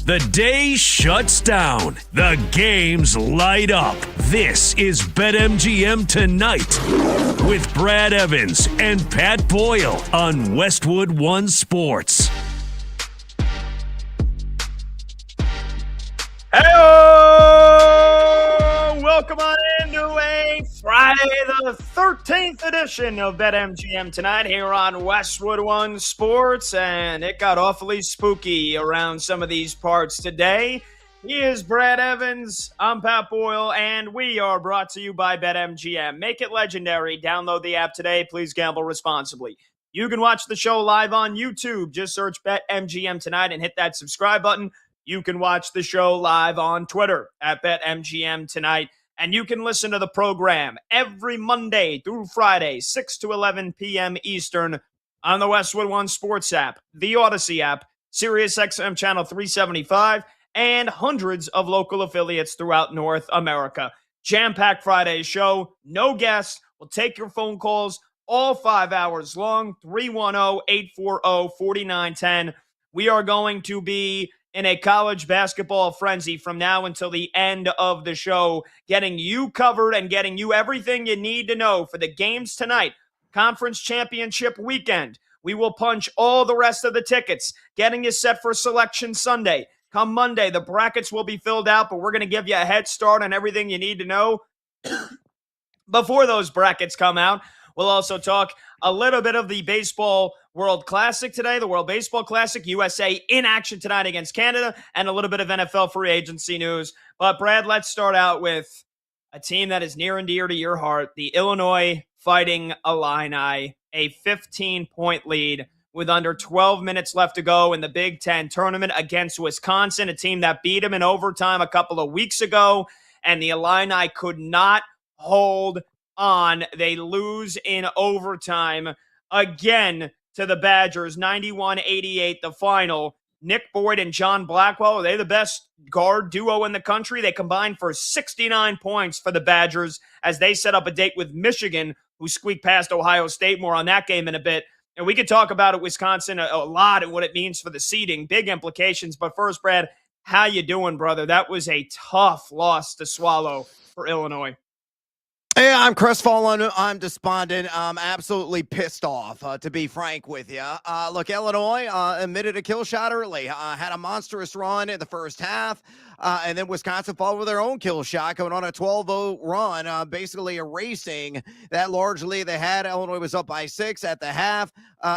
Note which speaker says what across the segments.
Speaker 1: The day shuts down. The games light up. This is BetMGM Tonight with Brad Evans and Pat Boyle on Westwood One Sports.
Speaker 2: Hello! Welcome on into a Friday the 13th edition of BetMGM Tonight here on Westwood One Sports, and it got awfully spooky around some of these parts today. He is Brad Evans, I'm Pat Boyle, and we are brought to you by BetMGM. Make it legendary. Download the app today. Please gamble responsibly. You can watch the show live on YouTube. Just search BetMGM Tonight and hit that subscribe button. You can watch the show live on Twitter at BetMGM Tonight. And you can listen to the program every Monday through Friday, 6 to 11 p.m. Eastern on the Westwood One Sports app, the Odyssey app, SiriusXM Channel 375, and hundreds of local affiliates throughout North America. Jam-packed Friday show, no guests. We'll take your phone calls all 5 hours long, 310-840-4910. We are going to be in a college basketball frenzy from now until the end of the show, getting you covered and getting you everything you need to know for the games tonight, conference championship weekend. We will punch all the rest of the tickets, getting you set for Selection Sunday. Come Monday, the brackets will be filled out, but we're going to give you a head start on everything you need to know before those brackets come out. We'll also talk a little bit of the Baseball World Classic today, the World Baseball Classic, USA in action tonight against Canada, and a little bit of NFL free agency news. But, Brad, let's start out with a team that is near and dear to your heart, the Illinois Fighting Illini, a 15-point lead with under 12 minutes left to go in the Big Ten tournament against Wisconsin, a team that beat them in overtime a couple of weeks ago, and the Illini could not hold on. They lose in overtime again to the Badgers, 91-88 the final. Nick Boyd and John Blackwell, are they the best guard duo in the country? They combined for 69 points for the Badgers as they set up a date with Michigan, who squeaked past Ohio State. More on that game in a bit. And we could talk about it, Wisconsin, a lot and what it means for the seeding, big implications. But first, Brad, how you doing, brother? That was a tough loss to swallow for Illinois.
Speaker 3: Yeah, I'm crestfallen. I'm despondent. I'm absolutely pissed off, to be frank with you. Look, Illinois admitted a kill shot early, had a monstrous run in the first half, and then Wisconsin followed with their own kill shot, going on a 12-0 run, basically erasing that large lead they had. Illinois was up by 6 at the half.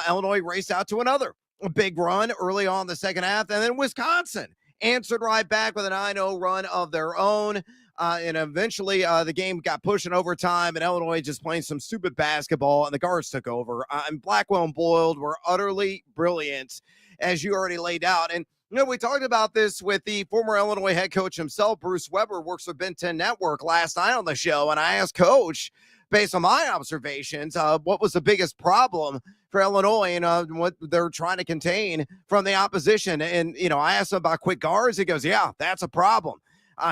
Speaker 3: Illinois raced out to another big run early on the second half, and then Wisconsin answered right back with a 9-0 run of their own. And eventually the game got pushed in overtime, and Illinois just playing some stupid basketball, and the guards took over. And Blackwell and Boyd were utterly brilliant, as you already laid out. And, you know, we talked about this with the former Illinois head coach himself, Bruce Weber, works with Ben 10 Network, last night on the show. And I asked Coach, based on my observations, what was the biggest problem for Illinois and what they're trying to contain from the opposition. And, you know, I asked him about quick guards. He goes, yeah, that's a problem.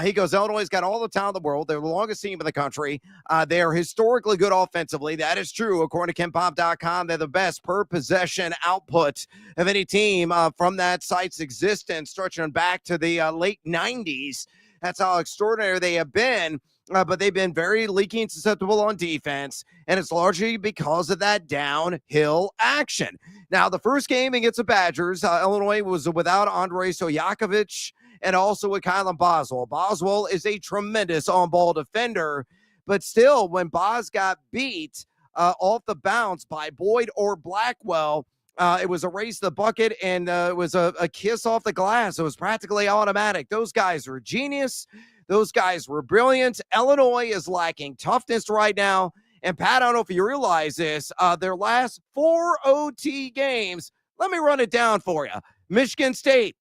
Speaker 3: He goes, Illinois got all the talent in the world. They're the longest team in the country. They are historically good offensively. That is true. According to KenPom.com, they're the best per possession output of any team from that site's existence, stretching back to the late 90s. That's how extraordinary they have been. But they've been very leaky and susceptible on defense, and it's largely because of that downhill action. Now, the first game against the Badgers, Illinois was without Andrei Stojakovic, and also with Kylan Boswell. Boswell is a tremendous on-ball defender, but still, when Boz got beat off the bounce by Boyd or Blackwell, it was a race to the bucket, and it was a kiss off the glass. It was practically automatic. Those guys were genius. Those guys were brilliant. Illinois is lacking toughness right now. And Pat, I don't know if you realize this, their last 4 OT games, let me run it down for you. Michigan State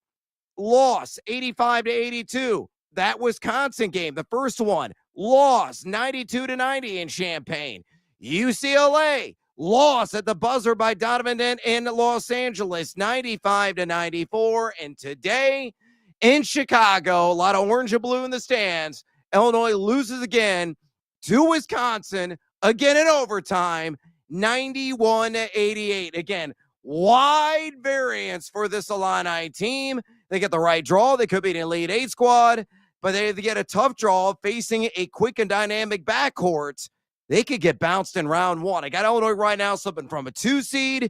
Speaker 3: lost 85-82. That Wisconsin game, the first one, lost 92-90 in Champaign. UCLA lost at the buzzer by Donovan Dent in Los Angeles, 95-94. And today in Chicago, a lot of orange and blue in the stands, Illinois loses again to Wisconsin, again in overtime, 91-88. Again, wide variance for this Illini team. They get the right draw. They could be an Elite Eight squad, but they get a tough draw facing a quick and dynamic backcourt. They could get bounced in round one. I got Illinois right now slipping from a 2 seed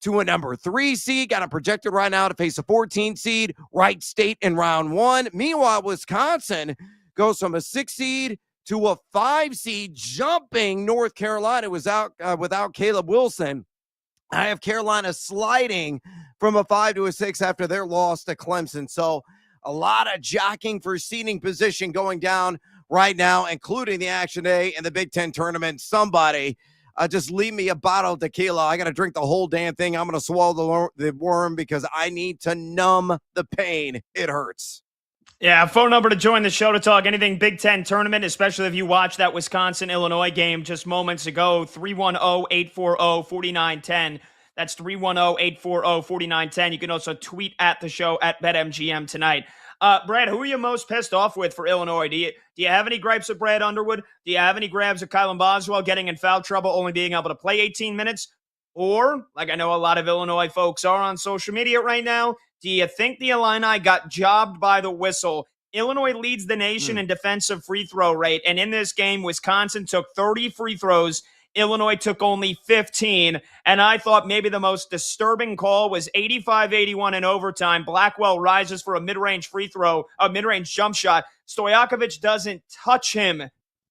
Speaker 3: to a number 3 seed. Got them projected right now to face a 14 seed, Wright State in round one. Meanwhile, Wisconsin goes from a 6 seed to a 5 seed, jumping North Carolina without Caleb Wilson. I have Carolina sliding from a 5 to a 6 after their loss to Clemson. So a lot of jockeying for seeding position going down right now, including the action day in the Big Ten tournament. Somebody just leave me a bottle of tequila. I got to drink the whole damn thing. I'm going to swallow the worm because I need to numb the pain. It hurts.
Speaker 2: Yeah, phone number to join the show to talk anything Big Ten tournament, especially if you watched that Wisconsin-Illinois game just moments ago, 310-840-4910. That's 310-840-4910. You can also tweet at the show at BetMGM tonight. Brad, who are you most pissed off with for Illinois? Do you have any gripes with Brad Underwood? Do you have any grabs of Kylan Boswell getting in foul trouble, only being able to play 18 minutes? Or, like I know a lot of Illinois folks are on social media right now, do you think the Illini got jobbed by the whistle? Illinois leads the nation in defensive free throw rate, and in this game, Wisconsin took 30 free throws. Illinois took only 15, and I thought maybe the most disturbing call was 85-81 in overtime. Blackwell rises for a mid-range jump shot. Stojakovic doesn't touch him,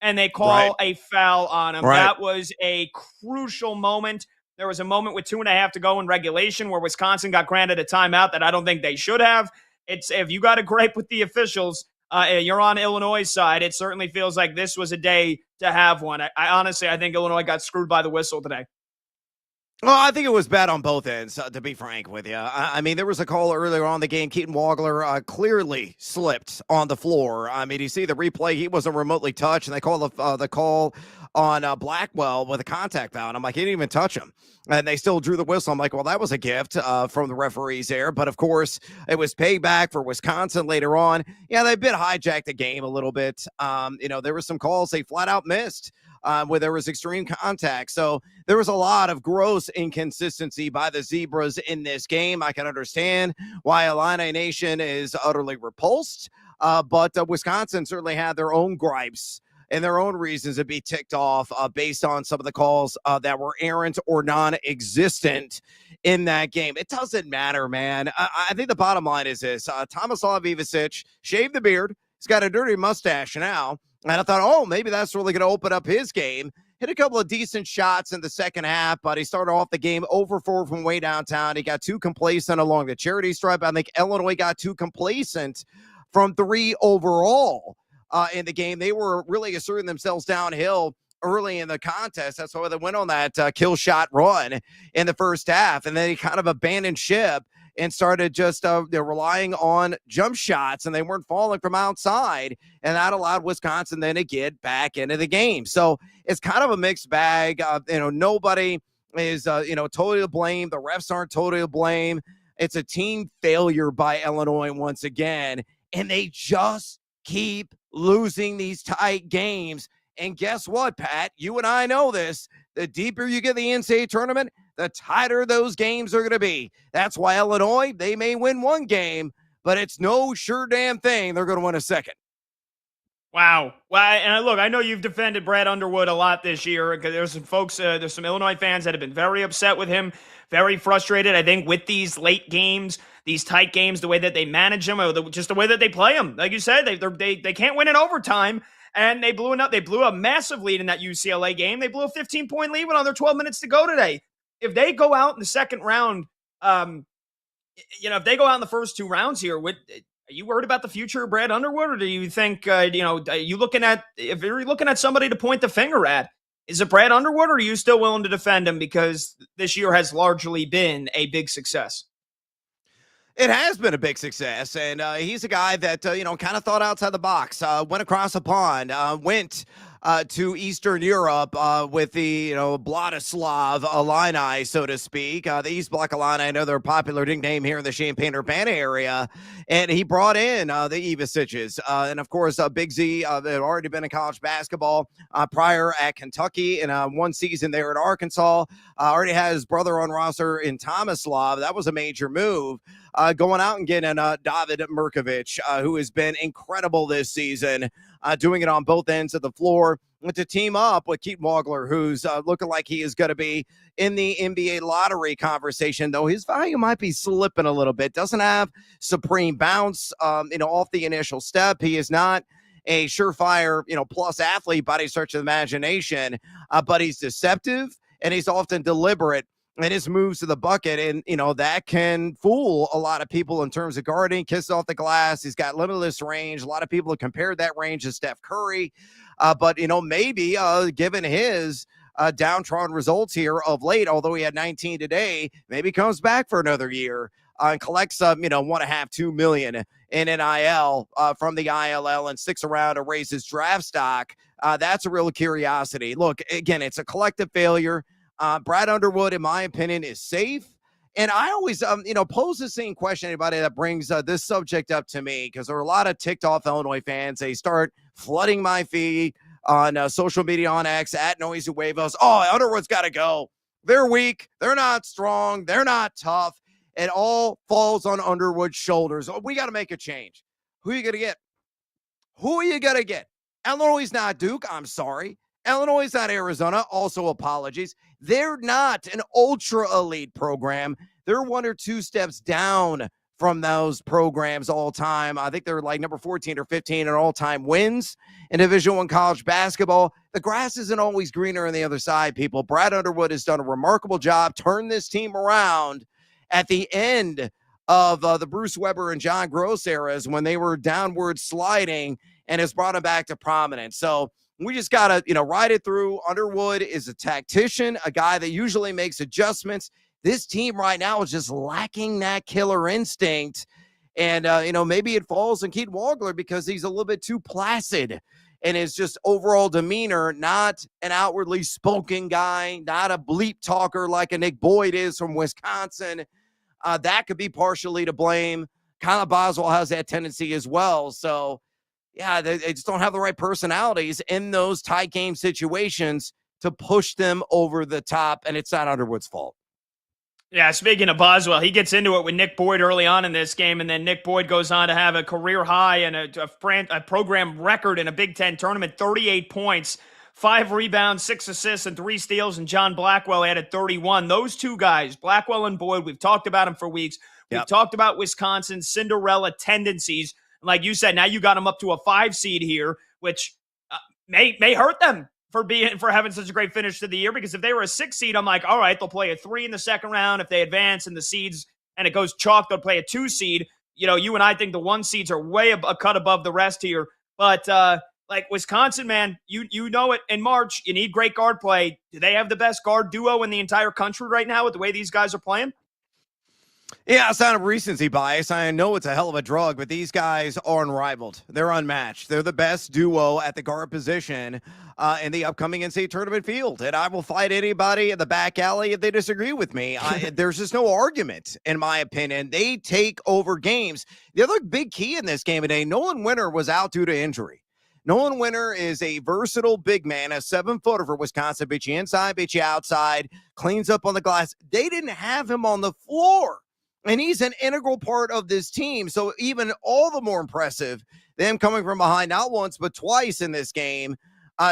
Speaker 2: and they call a foul on him. That was a crucial moment. There was a moment with 2.5 to go in regulation where Wisconsin got granted a timeout that I don't think they should have. It's if you got a gripe with the officials, you're on Illinois' side. It certainly feels like this was a day to have one. I honestly think Illinois got screwed by the whistle today.
Speaker 3: Well, I think it was bad on both ends, to be frank with you. I mean, there was a call earlier on in the game. Keaton Wagler clearly slipped on the floor. I mean, you see the replay. He wasn't remotely touched, and they call the call on Blackwell with a contact foul. And I'm like, he didn't even touch him. And they still drew the whistle. I'm like, well, that was a gift from the referees there. But, of course, it was payback for Wisconsin later on. Yeah, they hijacked the game a little bit. There were some calls they flat out missed where there was extreme contact. So there was a lot of gross inconsistency by the Zebras in this game. I can understand why Illini Nation is utterly repulsed. But Wisconsin certainly had their own gripes and their own reasons to be ticked off based on some of the calls that were errant or non-existent in that game. It doesn't matter, man. I think the bottom line is this. Tomislav Ivičić shaved the beard. He's got a dirty mustache now. And I thought, maybe that's really going to open up his game. Hit a couple of decent shots in the second half, but he started off the game 0-for-4 from way downtown. He got too complacent along the charity stripe. I think Illinois got too complacent from 3 overall. In the game, they were really asserting themselves downhill early in the contest. That's why they went on that kill shot run in the first half. And then he kind of abandoned ship and started just they're relying on jump shots, and they weren't falling from outside. And that allowed Wisconsin then to get back into the game. So it's kind of a mixed bag. Nobody is, totally to blame. The refs aren't totally to blame. It's a team failure by Illinois once again. And they just keep losing these tight games. And guess what, Pat? You and I know this. The deeper you get the NCAA tournament, the tighter those games are going to be. That's why Illinois, they may win one game, but it's no sure damn thing they're going to win a second.
Speaker 2: Wow. Well, and look, I know you've defended Brad Underwood a lot this year because there's some folks, there's some Illinois fans that have been very upset with him, very frustrated, I think, with these late games, these tight games, the way that they manage them, or just the way that they play them. Like you said, they can't win in overtime, and they blew a massive lead in that UCLA game. They blew a 15-point lead with under 12 minutes to go today. If they go out in the second round, if they go out in the first 2 rounds here, are you worried about the future of Brad Underwood, or do you think, are you looking at, if you're looking at somebody to point the finger at, is it Brad Underwood, or are you still willing to defend him because this year has largely been a big success?
Speaker 3: It has been a big success, and he's a guy that, kind of thought outside the box, went across the pond, went to Eastern Europe with the, Vladislav Illini, so to speak. The East Block Illini, I know they're a popular nickname here in the Champaign-Urbana area. And he brought in the Ivasiches. And, of course, Big Z that had already been in college basketball prior at Kentucky and one season there at Arkansas. Already had his brother on roster in Tomislav. That was a major move. Going out and getting David Mirkovic, who has been incredible this season, doing it on both ends of the floor, to team up with Keaton Wagler, who's looking like he is going to be in the NBA lottery conversation, though his value might be slipping a little bit. Doesn't have supreme bounce, off the initial step. He is not a surefire, plus athlete by any stretch of the imagination, but he's deceptive and he's often deliberate. And his moves to the bucket, and, that can fool a lot of people in terms of guarding, kiss off the glass. He's got limitless range. A lot of people have compared that range to Steph Curry. But, maybe given his downtrodden results here of late, although he had 19 today, maybe comes back for another year and collects, $1.5-2 million in NIL from the ILL and sticks around to raise his draft stock. That's a real curiosity. Look, again, it's a collective failure. Brad Underwood, in my opinion, is safe. And I always, pose the same question to anybody that brings this subject up to me, because there are a lot of ticked off Illinois fans. They start flooding my feed on social media on X at Noisy Huevos. Oh, Underwood's got to go. They're weak. They're not strong. They're not tough. It all falls on Underwood's shoulders. Oh, we got to make a change. Who are you going to get? Who are you going to get? Illinois is not Duke. I'm sorry. Illinois is not Arizona. Also, apologies. They're not an ultra elite program. They're one or two steps down from those programs all time. I think they're like number 14 or 15 in all time wins in Division I college basketball. The grass isn't always greener on the other side, people. Brad Underwood has done a remarkable job, turned this team around at the end of the Bruce Weber and John Gross eras when they were downward sliding, and has brought them back to prominence. So we just got to, ride it through. Underwood is a tactician, a guy that usually makes adjustments. This team right now is just lacking that killer instinct. And, maybe it falls on Keaton Wagler because he's a little bit too placid and his just overall demeanor, not an outwardly spoken guy, not a bleep talker like a Nick Boyd is from Wisconsin. That could be partially to blame. Kyla Boswell has that tendency as well. So, yeah, they just don't have the right personalities in those tight game situations to push them over the top, and it's not Underwood's fault.
Speaker 2: Yeah, speaking of Boswell, he gets into it with Nick Boyd early on in this game, and then Nick Boyd goes on to have a career high and a program record in a Big Ten tournament, 38 points, 5 rebounds, 6 assists, and 3 steals, and John Blackwell added 31. Those two guys, Blackwell and Boyd, we've talked about them for weeks. We've talked about Wisconsin's Cinderella tendencies. Like you said, now you got them up to a 5 seed here, which may hurt them for having such a great finish to the year, because if they were a 6 seed, I'm like, all right, they'll play a 3 in the second round. If they advance in the seeds and it goes chalk, they'll play a 2 seed. You and I think the 1 seeds are way a cut above the rest here. But like Wisconsin, man, you know it. In March, you need great guard play. Do they have the best guard duo in the entire country right now with the way these guys are playing?
Speaker 3: Yeah, it's not a recency bias. I know it's a hell of a drug, but these guys are unrivaled. They're unmatched. They're the best duo at the guard position in the upcoming NCAA tournament field. And I will fight anybody in the back alley if they disagree with me. There's just no argument, in my opinion. They take over games. The other big key in this game today, Nolan Winter was out due to injury. Nolan Winter is a versatile big man, a 7-footer for Wisconsin. Beat you inside, beat you outside, cleans up on the glass. They didn't have him on the floor. And he's an integral part of this team. So even all the more impressive, them coming from behind not once, but twice in this game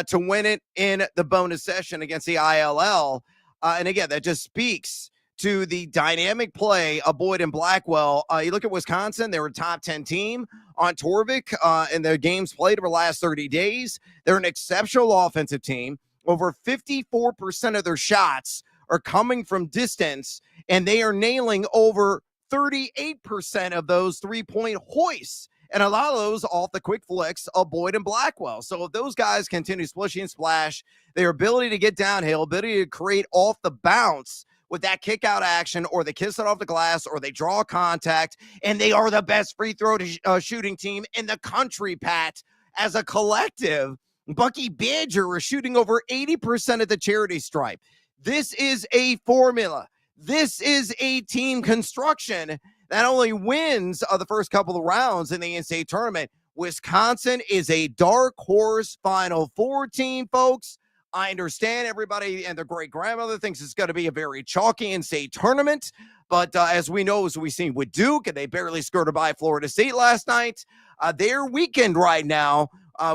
Speaker 3: to win it in the bonus session against the ILL. And again, that just speaks to the dynamic play of Boyd and Blackwell. You look at Wisconsin, they were a top 10 team on Torvik in their games played over the last 30 days. They're an exceptional offensive team. Over 54% of their shots are coming from distance, and they are nailing over 38% of those three-point hoists, and a lot of those off the quick flicks of Boyd and Blackwell. So if those guys continue splishing and splash, their ability to get downhill, ability to create off the bounce with that kick out action, or they kiss it off the glass, or they draw contact, and they are the best free throw shooting team in the country, Pat, as a collective. Bucky Badger is shooting over 80% at the charity stripe. This is a formula. This is a team construction that only wins the first couple of rounds in the NCAA tournament. Wisconsin is a dark horse Final Four team, folks. I understand everybody and their great grandmother thinks it's going to be a very chalky NCAA tournament. But as we know, as we've seen with Duke, and they barely skirted by Florida State last night, their weekend right now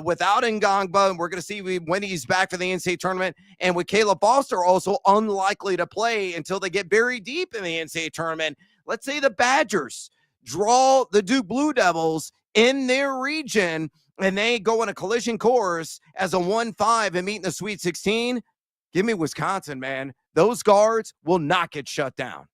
Speaker 3: without Ngangba, and we're going to see when he's back for the NCAA tournament, and with Caleb Foster also unlikely to play until they get very deep in the NCAA tournament. Let's say the Badgers draw the Duke Blue Devils in their region, and they go in a collision course as a 1-5 and meet in the Sweet 16. Give me Wisconsin, man. Those guards will not get shut down.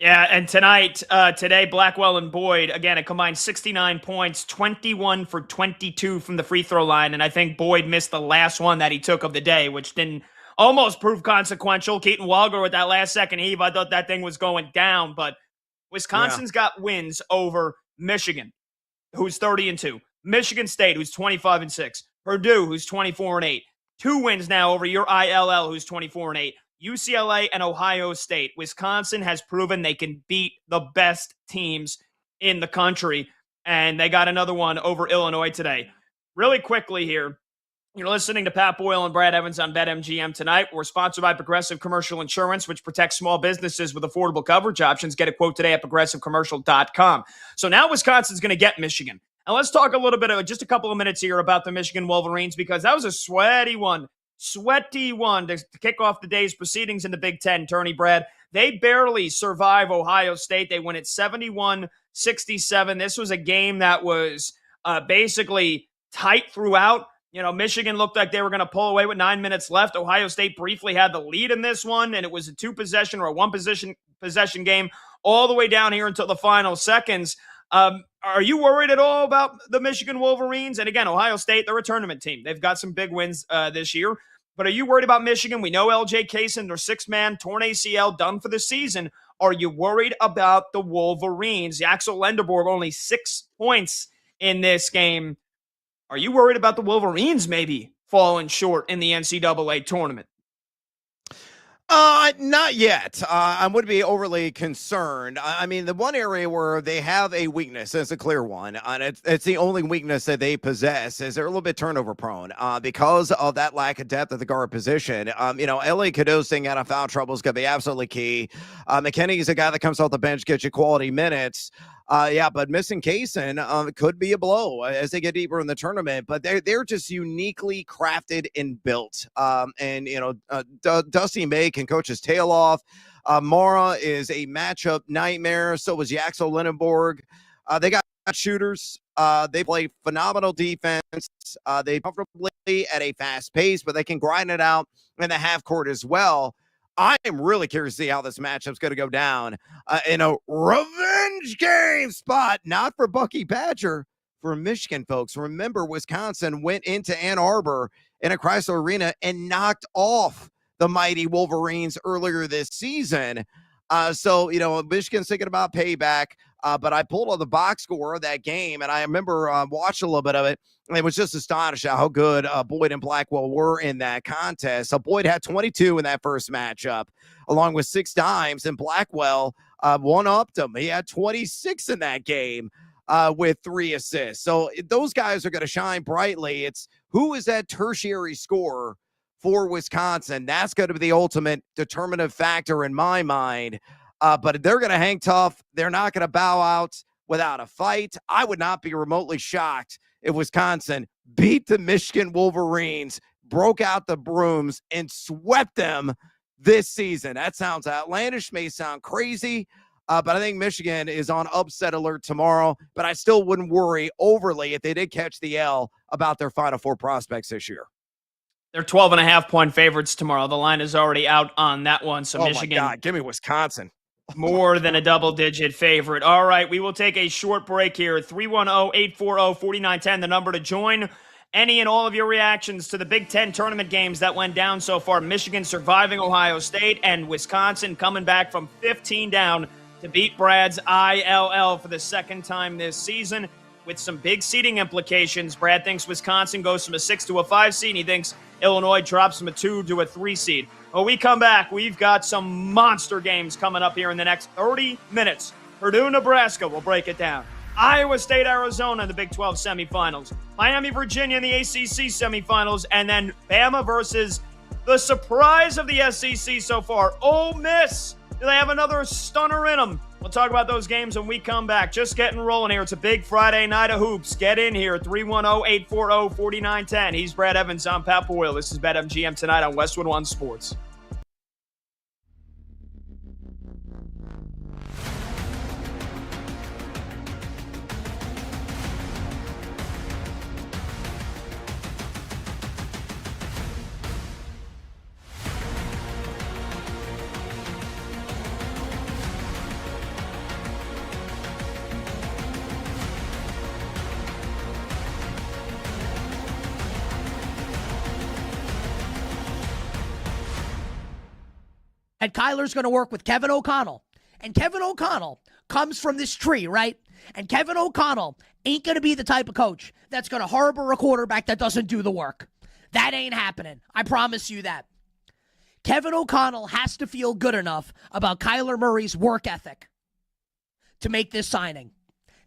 Speaker 2: Yeah, and today, Blackwell and Boyd, again, a combined 69 points, 21 for 22 from the free throw line, and I think Boyd missed the last one that he took of the day, which didn't almost prove consequential. Keaton Walger with that last second heave, I thought that thing was going down, but Wisconsin's got wins over Michigan, who's 30-2, Michigan State, who's 25-6, Purdue, who's 24-8, 2 wins now over your ILL, who's 24-8. UCLA and Ohio State. Wisconsin has proven they can beat the best teams in the country, and they got another one over Illinois today. Really quickly here, you're listening to Pat Boyle and Brad Evans on BetMGM tonight. We're sponsored by Progressive Commercial Insurance, which protects small businesses with affordable coverage options. Get a quote today at progressivecommercial.com. So now Wisconsin's going to get Michigan. And let's talk a little bit of just a couple of minutes here about the Michigan Wolverines, because that was a sweaty one to kick off the day's proceedings in the Big Ten, Tourney Brad. They barely survive Ohio State. They win at 71-67. This was a game that was basically tight throughout. You know, Michigan looked like they were going to pull away with 9 minutes left. Ohio State briefly had the lead in this one, and it was a 2-possession or a 1-possession game all the way down here until the final seconds. Are you worried at all about the Michigan Wolverines? And again, Ohio State, they're a tournament team. They've got some big wins this year. But are you worried about Michigan? We know LJ Kaysen, their 6-man, torn ACL, done for the season. Are you worried about the Wolverines? Axel Lenderborg only 6 points in this game. Are you worried about the Wolverines maybe falling short in the NCAA tournament?
Speaker 3: Not yet. I wouldn't be overly concerned. I mean, the one area where they have a weakness, it's a clear one, and it's the only weakness that they possess, is they're a little bit turnover prone because of that lack of depth at the guard position. L.A. Cadeau staying out of foul trouble is going to be absolutely key. McKinney is a guy that comes off the bench, gets you quality minutes. But missing Kaysen could be a blow as they get deeper in the tournament. But they're just uniquely crafted and built. Dusty May can coach his tail off. Mara is a matchup nightmare. So was Yaxel Lenneborg. They got shooters. They play phenomenal defense. They comfortably at a fast pace, but they can grind it out in the half court as well. I am really curious to see how this matchup's going to go down in a revenge game spot, not for Bucky Badger, for Michigan, folks. Remember, Wisconsin went into Ann Arbor in a Chrysler Arena and knocked off the mighty Wolverines earlier this season. Michigan's thinking about payback, but I pulled on the box score of that game, and I remember watching a little bit of it. It was just astonishing how good Boyd and Blackwell were in that contest. So Boyd had 22 in that first matchup, along with 6 dimes, and Blackwell one-upped him. He had 26 in that game with 3 assists. So those guys are going to shine brightly. It's who is that tertiary scorer for Wisconsin? That's going to be the ultimate determinative factor in my mind. But they're going to hang tough. They're not going to bow out without a fight. I would not be remotely shocked if Wisconsin beat the Michigan Wolverines, broke out the brooms, and swept them this season. That sounds outlandish, may sound crazy, but I think Michigan is on upset alert tomorrow. But I still wouldn't worry overly if they did catch the L about their Final Four prospects this year.
Speaker 2: They're 12.5-point favorites tomorrow. The line is already out on that one. So Michigan,
Speaker 3: my God, give me Wisconsin.
Speaker 2: More than a double-digit favorite. All right, we will take a short break here. 310-840-4910, the number to join. Any and all of your reactions to the Big Ten tournament games that went down so far. Michigan surviving Ohio State, and Wisconsin coming back from 15 down to beat Brad's ILL for the second time this season. with some big seeding implications. Brad thinks Wisconsin goes from a 6 to a 5 seed, and he thinks Illinois drops from a 2 to a 3 seed. When we come back, we've got some monster games coming up here in the next 30 minutes. Purdue, Nebraska, we'll break it down. Iowa State, Arizona in the Big 12 semifinals. Miami, Virginia in the ACC semifinals. And then Bama versus the surprise of the SEC so far, Ole Miss. Do they have another stunner in them? We'll talk about those games when we come back. Just getting rolling here. It's a big Friday night of hoops. Get in here, 310-840-4910. He's Brad Evans. I'm Pat Boyle. This is BetMGM tonight on Westwood One Sports.
Speaker 4: And Kyler's going to work with Kevin O'Connell. And Kevin O'Connell comes from this tree, right? And Kevin O'Connell ain't going to be the type of coach that's going to harbor a quarterback that doesn't do the work. That ain't happening. I promise you that. Kevin O'Connell has to feel good enough about Kyler Murray's work ethic to make this signing,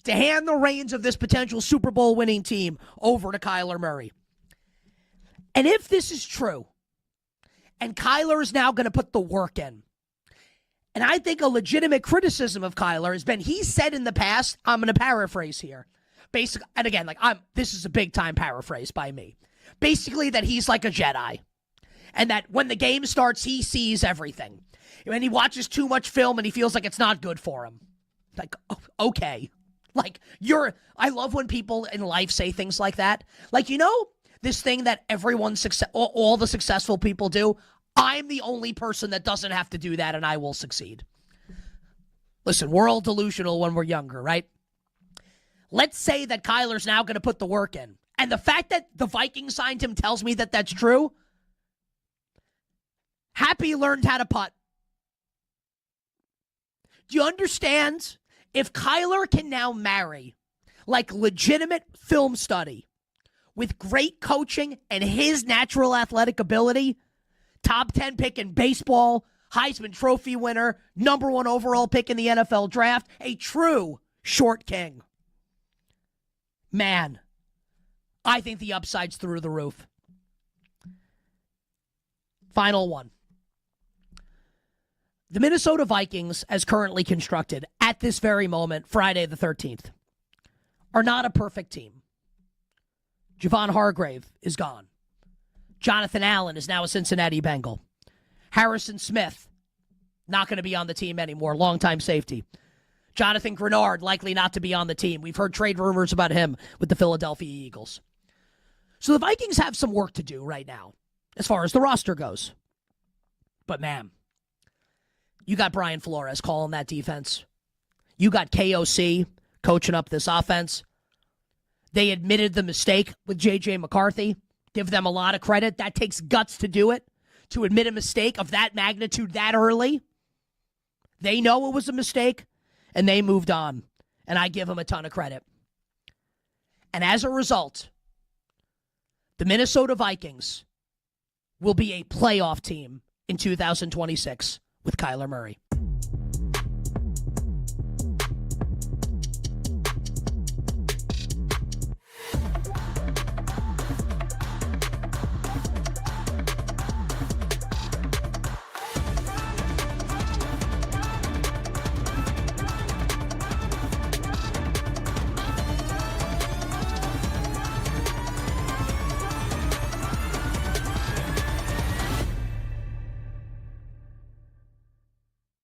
Speaker 4: to hand the reins of this potential Super Bowl winning team over to Kyler Murray. And if this is true, and Kyler is now going to put the work in. And I think a legitimate criticism of Kyler has been, he said in the past, I'm going to paraphrase here. Basically, and again, this is a big time paraphrase by me. Basically that he's like a Jedi. And that when the game starts, he sees everything. And he watches too much film and he feels like it's not good for him. Like, okay. I love when people in life say things like that. This thing that all the successful people do, I'm the only person that doesn't have to do that and I will succeed. Listen, we're all delusional when we're younger, right? Let's say that Kyler's now going to put the work in. And the fact that the Vikings signed him tells me that that's true. Happy learned how to putt. Do you understand? If Kyler can now marry legitimate film study with great coaching and his natural athletic ability, top 10 pick in baseball, Heisman Trophy winner, number 1 overall pick in the NFL draft, a true short king. Man, I think the upside's through the roof. Final one. The Minnesota Vikings, as currently constructed at this very moment, Friday the 13th, are not a perfect team. Javon Hargrave is gone. Jonathan Allen is now a Cincinnati Bengal. Harrison Smith, not going to be on the team anymore, longtime safety. Jonathan Grenard, likely not to be on the team. We've heard trade rumors about him with the Philadelphia Eagles. So the Vikings have some work to do right now, as far as the roster goes. But man, you got Brian Flores calling that defense. You got KOC coaching up this offense. They admitted the mistake with J.J. McCarthy. Give them a lot of credit. That takes guts to do it, to admit a mistake of that magnitude that early. They know it was a mistake, and they moved on. And I give them a ton of credit. And as a result, the Minnesota Vikings will be a playoff team in 2026 with Kyler Murray.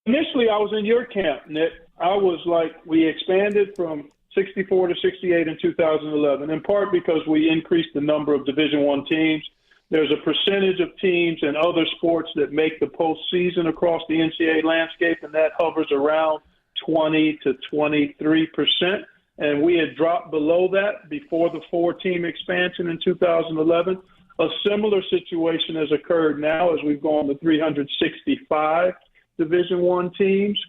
Speaker 5: Initially, I was in your camp, Nick. I was like, we expanded from 64 to 68 in 2011, in part because we increased the number of Division I teams. There's a percentage of teams in other sports that make the postseason across the NCAA landscape, and that hovers around 20 to 23%. And we had dropped below that before the 4-team expansion in 2011. A similar situation has occurred now as we've gone to 365 Division I teams.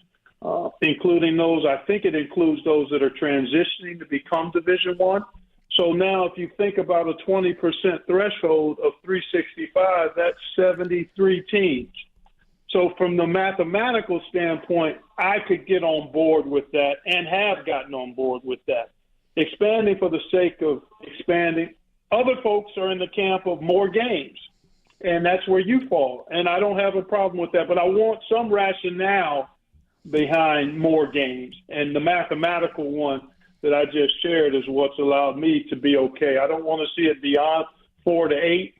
Speaker 5: including those. I think it includes those that are transitioning to become Division One. So now if you think about a 20% threshold of 365, that's 73 teams. So from the mathematical standpoint, I could get on board with that and have gotten on board with that. Expanding for the sake of expanding. Other folks are in the camp of more games, and that's where you fall. And I don't have a problem with that, but I want some rationale behind more games. And the mathematical one that I just shared is what's allowed me to be okay. I don't want to see it beyond 4 to 8,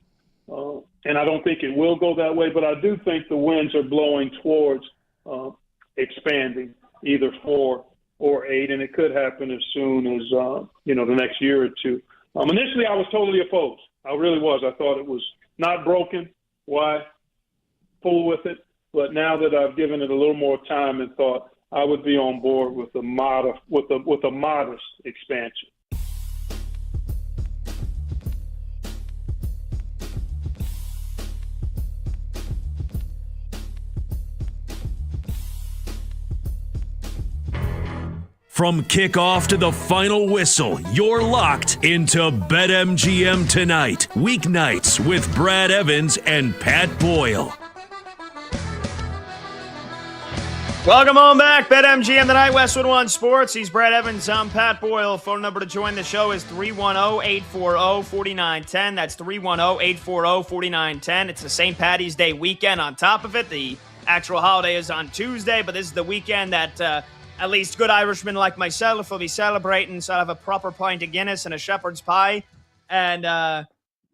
Speaker 5: and I don't think it will go that way, but I do think the winds are blowing towards expanding either 4 or 8, and it could happen as soon as, the next year or two. Initially, I was totally opposed. I really was. I thought it was not broken. Why fool with it? But now that I've given it a little more time and thought, I would be on board with a modest expansion.
Speaker 1: From kickoff to the final whistle, you're locked into BetMGM Tonight. Weeknights with Brad Evans and Pat Boyle.
Speaker 2: Welcome on back. BetMGM Tonight, Westwood One Sports. He's Brad Evans. I'm Pat Boyle. Phone number to join the show is 310-840-4910. That's 310-840-4910. It's the St. Patty's Day weekend on top of it. The actual holiday is on Tuesday, but this is the weekend that at least good Irishmen like myself will be celebrating. So I'll have a proper pint of Guinness and a shepherd's pie and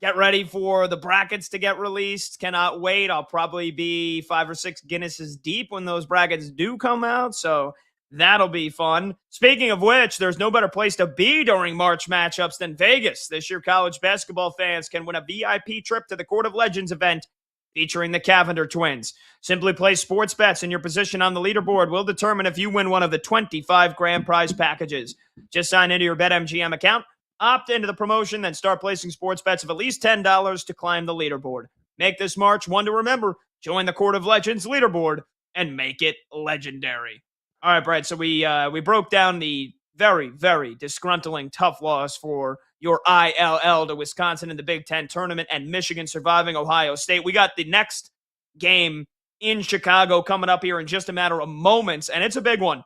Speaker 2: get ready for the brackets to get released. Cannot wait. I'll probably be 5 or 6 Guinnesses deep when those brackets do come out. So that'll be fun. Speaking of which, there's no better place to be during March matchups than Vegas. This year, college basketball fans can win a VIP trip to the Court of Legends event featuring the Cavender twins. Simply place sports bets, and your position on the leaderboard will determine if you win one of the 25 grand prize packages. Just sign into your BetMGM account, opt into the promotion, then start placing sports bets of at least $10 to climb the leaderboard. Make this March one to remember. Join the Court of Legends leaderboard and make it legendary. All right, Brad, so we broke down the very, very disgruntling tough loss for your ILL to Wisconsin in the Big Ten tournament and Michigan surviving Ohio State. We got the next game in Chicago coming up here in just a matter of moments, and it's a big one.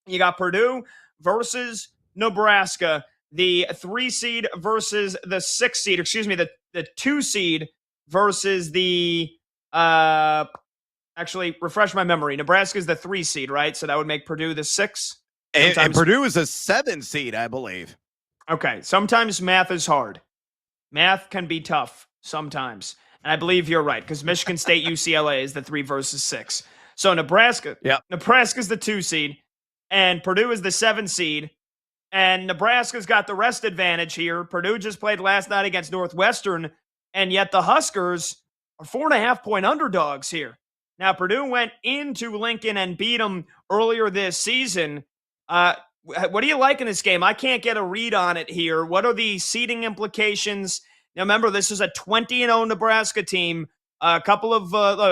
Speaker 2: You got Purdue versus Nebraska, the 3 seed versus the 6 seed, the 2 seed versus the, actually, refresh my memory. Nebraska's the 3 seed, right? So that would make Purdue the 6.
Speaker 3: And Purdue is a 7 seed, I believe.
Speaker 2: Okay, sometimes math is hard. Math can be tough sometimes. And I believe you're right, because Michigan State UCLA is the 3 versus 6. So Nebraska's the 2 seed, and Purdue is the 7 seed. And Nebraska's got the rest advantage here. Purdue just played last night against Northwestern, and yet the Huskers are 4.5-point underdogs here. Now, Purdue went into Lincoln and beat them earlier this season. What do you like in this game? I can't get a read on it here. What are the seeding implications? Now, remember, this is a 20-0 Nebraska team. A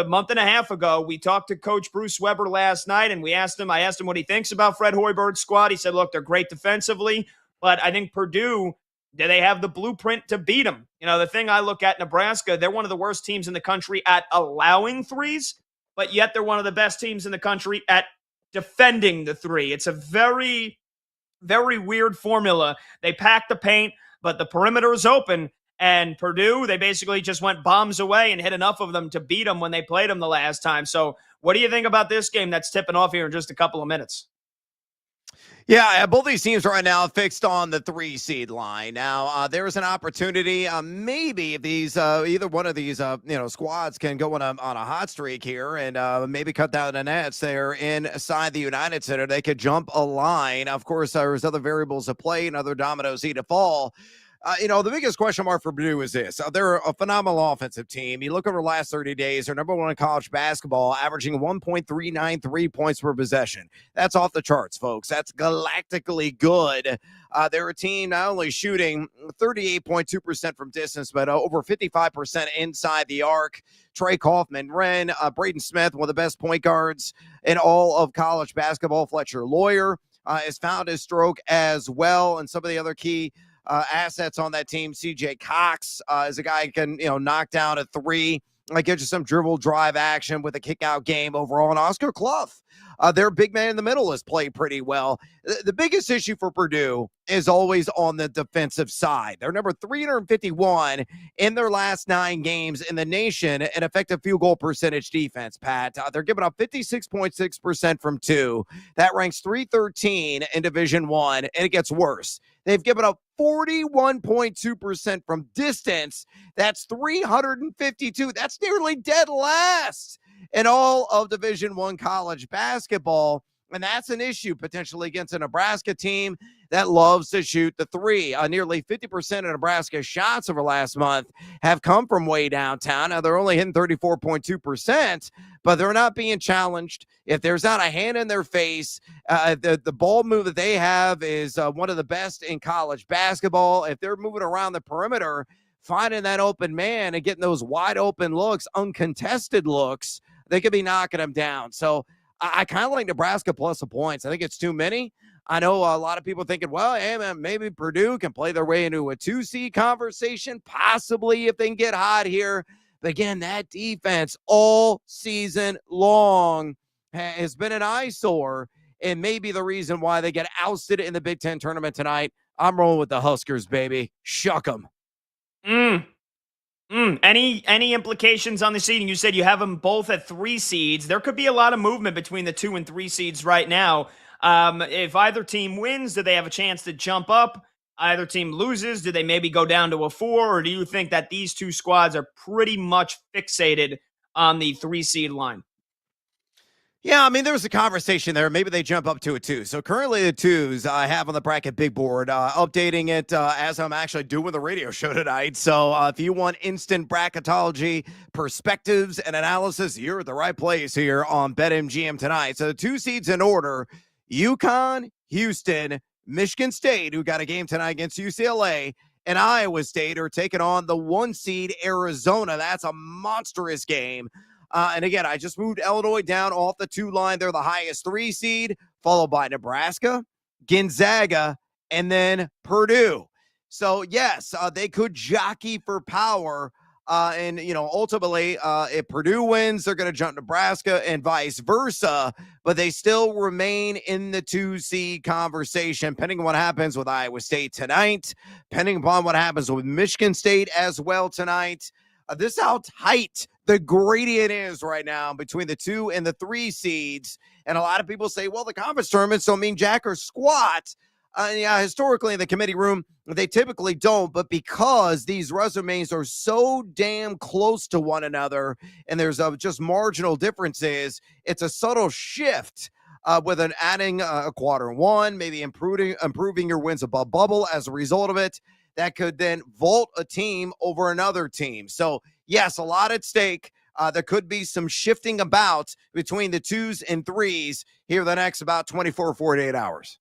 Speaker 2: month and a half ago, we talked to Coach Bruce Weber last night, and I asked him what he thinks about Fred Hoiberg's squad. He said, look, they're great defensively, but I think Purdue, do they have the blueprint to beat them? You know, the thing I look at Nebraska, they're one of the worst teams in the country at allowing threes, but yet they're one of the best teams in the country at defending the 3. It's a very, very weird formula. They pack the paint, but the perimeter is open. And Purdue, they basically just went bombs away and hit enough of them to beat them when they played them the last time. So what do you think about this game that's tipping off here in just a couple of minutes?
Speaker 3: Yeah, both these teams right now fixed on the 3 seed line. Now, there's an opportunity, maybe if these either one of these squads can go on a hot streak here and maybe cut down the nets there inside the United Center. They could jump a line. Of course, there's other variables at play and other dominoes need to fall. The biggest question mark for Purdue is this. They're a phenomenal offensive team. You look over the last 30 days, they're number one in college basketball, averaging 1.393 points per possession. That's off the charts, folks. That's galactically good. They're a team not only shooting 38.2% from distance, but over 55% inside the arc. Trey Kaufman, Braden Smith, one of the best point guards in all of college basketball. Fletcher Lawyer has found his stroke as well, and some of the other key assets on that team. CJ Cox is a guy who can, knock down a three, get you some dribble drive action with a kick out game overall. And Oscar Clough, their big man in the middle, has played pretty well. The biggest issue for Purdue is always on the defensive side. They're number 351 in their last 9 games in the nation in effective field goal percentage defense, Pat. They're giving up 56.6% from 2. That ranks 313 in Division I, and it gets worse. They've given up 41.2% from distance. That's 352. That's nearly dead last in all of Division I college basketball. And that's an issue potentially against a Nebraska team that loves to shoot the three. Nearly 50% of Nebraska's shots over last month have come from way downtown. Now, they're only hitting 34.2%, but they're not being challenged. If there's not a hand in their face, the ball move that they have is one of the best in college basketball. If they're moving around the perimeter, finding that open man and getting those wide open looks, uncontested looks, they could be knocking them down. So I kind of like Nebraska plus the points. I think it's too many. I know a lot of people thinking, well, hey, man, maybe Purdue can play their way into a 2-seed conversation, possibly if they can get hot here. But again, that defense all season long has been an eyesore and maybe the reason why they get ousted in the Big Ten tournament tonight. I'm rolling with the Huskers, baby. Shuck them.
Speaker 2: Any implications on the seeding? You said you have them both at 3 seeds. There could be a lot of movement between the 2 and 3 seeds right now. If either team wins, do they have a chance to jump up? Either team loses, do they maybe go down to a 4? Or do you think that these two squads are pretty much fixated on the 3-seed line?
Speaker 3: Yeah, I mean, there was a conversation there. Maybe they jump up to a 2. So currently the 2s I have on the bracket big board, updating it as I'm actually doing the radio show tonight. So if you want instant bracketology perspectives and analysis, you're at the right place here on BetMGM tonight. So the 2 seeds in order: UConn, Houston, Michigan State, who got a game tonight against UCLA, and Iowa State are taking on the 1 seed Arizona. That's a monstrous game. And again, I just moved Illinois down off the 2 line. They're the highest 3 seed, followed by Nebraska, Gonzaga, and then Purdue. So, yes, they could jockey for power. And ultimately, if Purdue wins, they're going to jump Nebraska and vice versa. But they still remain in the 2 seed conversation, pending on what happens with Iowa State tonight, pending upon what happens with Michigan State as well tonight. This is how tight the gradient is right now between the 2 and the 3 seeds. And a lot of people say, well, the conference tournaments don't mean jack or squat. Yeah, historically in the committee room, they typically don't. But because these resumes are so damn close to one another and there's just marginal differences, it's a subtle shift with an adding a quarter 1, maybe improving your wins above bubble as a result of it. That could then vault a team over another team. So, yes, a lot at stake. There could be some shifting about between the 2s and 3s here the next about 24, 48 hours.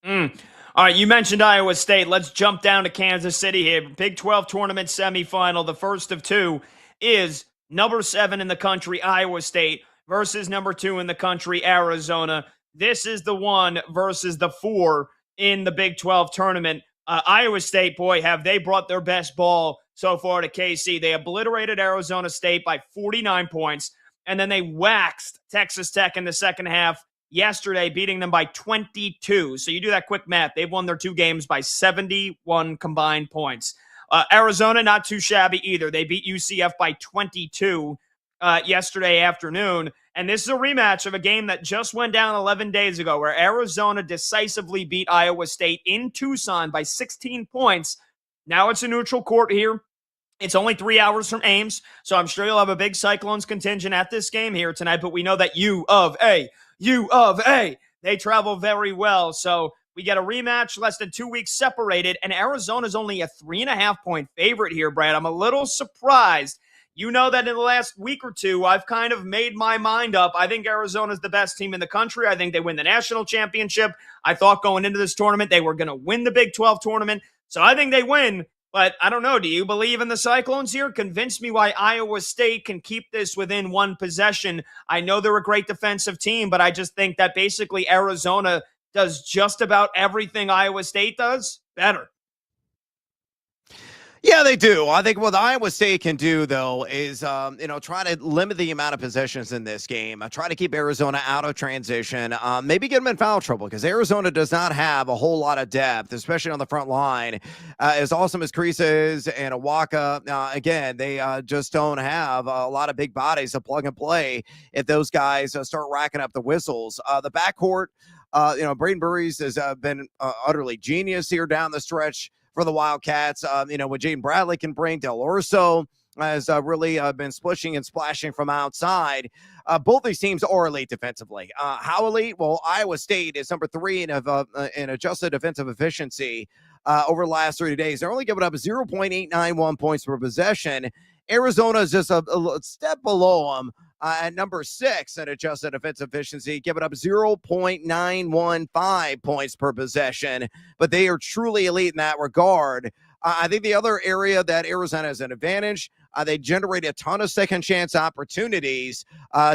Speaker 2: All right, you mentioned Iowa State. Let's jump down to Kansas City here. Big 12 tournament semifinal. The first of 2 is number 7 in the country, Iowa State, versus number 2 in the country, Arizona. This is the 1 versus the 4 in the Big 12 tournament. Iowa State, boy, have they brought their best ball so far to KC. They obliterated Arizona State by 49 points, and then they waxed Texas Tech in the second half yesterday, beating them by 22. So you do that quick math. They've won their 2 games by 71 combined points. Arizona, not too shabby either. They beat UCF by 22 yesterday afternoon. And this is a rematch of a game that just went down 11 days ago, where Arizona decisively beat Iowa State in Tucson by 16 points. Now it's a neutral court here. It's only 3 hours from Ames, so I'm sure you'll have a big Cyclones contingent at this game here tonight, but we know that U of A, they travel very well. So We get a rematch less than 2 weeks separated, and Arizona's only a 3.5-point favorite here, Brad. I'm a little surprised. You know that in the last week or two, I've kind of made my mind up. I think Arizona's the best team in the country. I think they win the national championship. I thought going into this tournament they were going to win the Big 12 tournament. So I think they win. But I don't know. Do you believe in the Cyclones here? Convince me why Iowa State can keep this within one possession. I know they're a great defensive team, but I just think that basically Arizona does just about everything Iowa State does better.
Speaker 3: Yeah, they do. I think what Iowa State can do, though, is, try to limit the amount of possessions in this game. Try to keep Arizona out of transition. Maybe get them in foul trouble because Arizona does not have a whole lot of depth, especially on the front line. As awesome as Kreese is and Awaka, again, they just don't have a lot of big bodies to plug and play if those guys start racking up the whistles. The backcourt, Braden Burries has been utterly genius here down the stretch for the Wildcats. What Jaden Bradley can bring, Del Orso has really been splishing and splashing from outside. Both these teams are elite defensively. How elite? Well, Iowa State is number 3 in adjusted defensive efficiency over the last 30 days. They're only giving up 0.891 points per possession. Arizona is just a step below them at number 6 in adjusted defensive efficiency, giving up 0.915 points per possession. But they are truly elite in that regard. I think the other area that Arizona has an advantage, they generate a ton of second chance opportunities.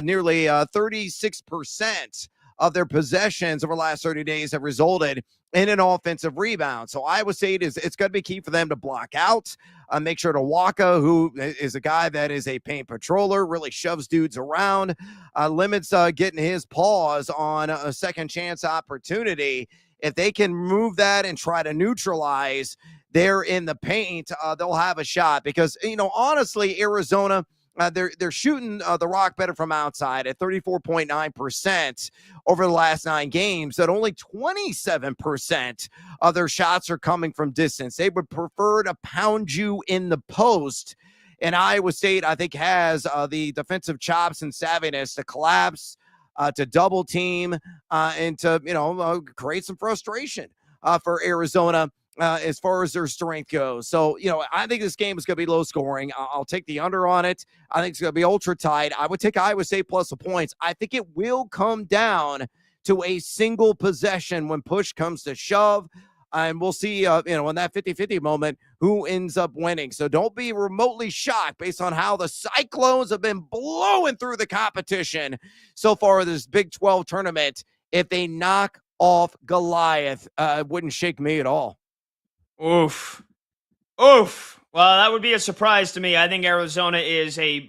Speaker 3: Nearly 36% of their possessions over the last 30 days have resulted in an offensive rebound. So Iowa State it's going to be key for them to block out. Make sure to Waka, who is a guy that is a paint patroller, really shoves dudes around, limits getting his paws on a second chance opportunity. If they can move that and try to neutralize there in the paint, they'll have a shot because, honestly, Arizona, they're shooting the rock better from outside at 34.9% over the last 9 games. That only 27% of their shots are coming from distance. They would prefer to pound you in the post. And Iowa State, I think, has the defensive chops and savviness to collapse, to double team, and to create some frustration for Arizona. As far as their strength goes. So, I think this game is going to be low scoring. I'll take the under on it. I think it's going to be ultra tight. I would take Iowa State plus the points. I think it will come down to a single possession when push comes to shove. And we'll see, in that 50-50 moment, who ends up winning. So don't be remotely shocked based on how the Cyclones have been blowing through the competition so far in this Big 12 tournament. If they knock off Goliath, it wouldn't shake me at all.
Speaker 2: Oof. Well, that would be a surprise to me. I think Arizona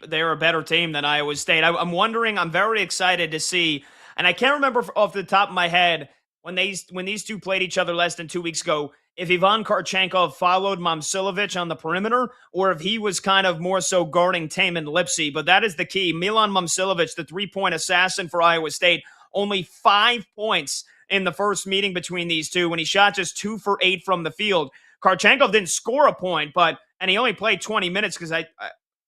Speaker 2: they're a better team than Iowa State. I'm wondering, I'm very excited to see, and I can't remember off the top of my head when these two played each other less than 2 weeks ago, if Ivan Karchenkov followed Momcilovic on the perimeter or if he was kind of more so guarding Taman Lipsy. But that is the key. Milan Momcilovic, the 3-point assassin for Iowa State, only 5 points in the first meeting between these two when he shot just 2 for 8 from the field. Karchenkov didn't score a point, and he only played 20 minutes because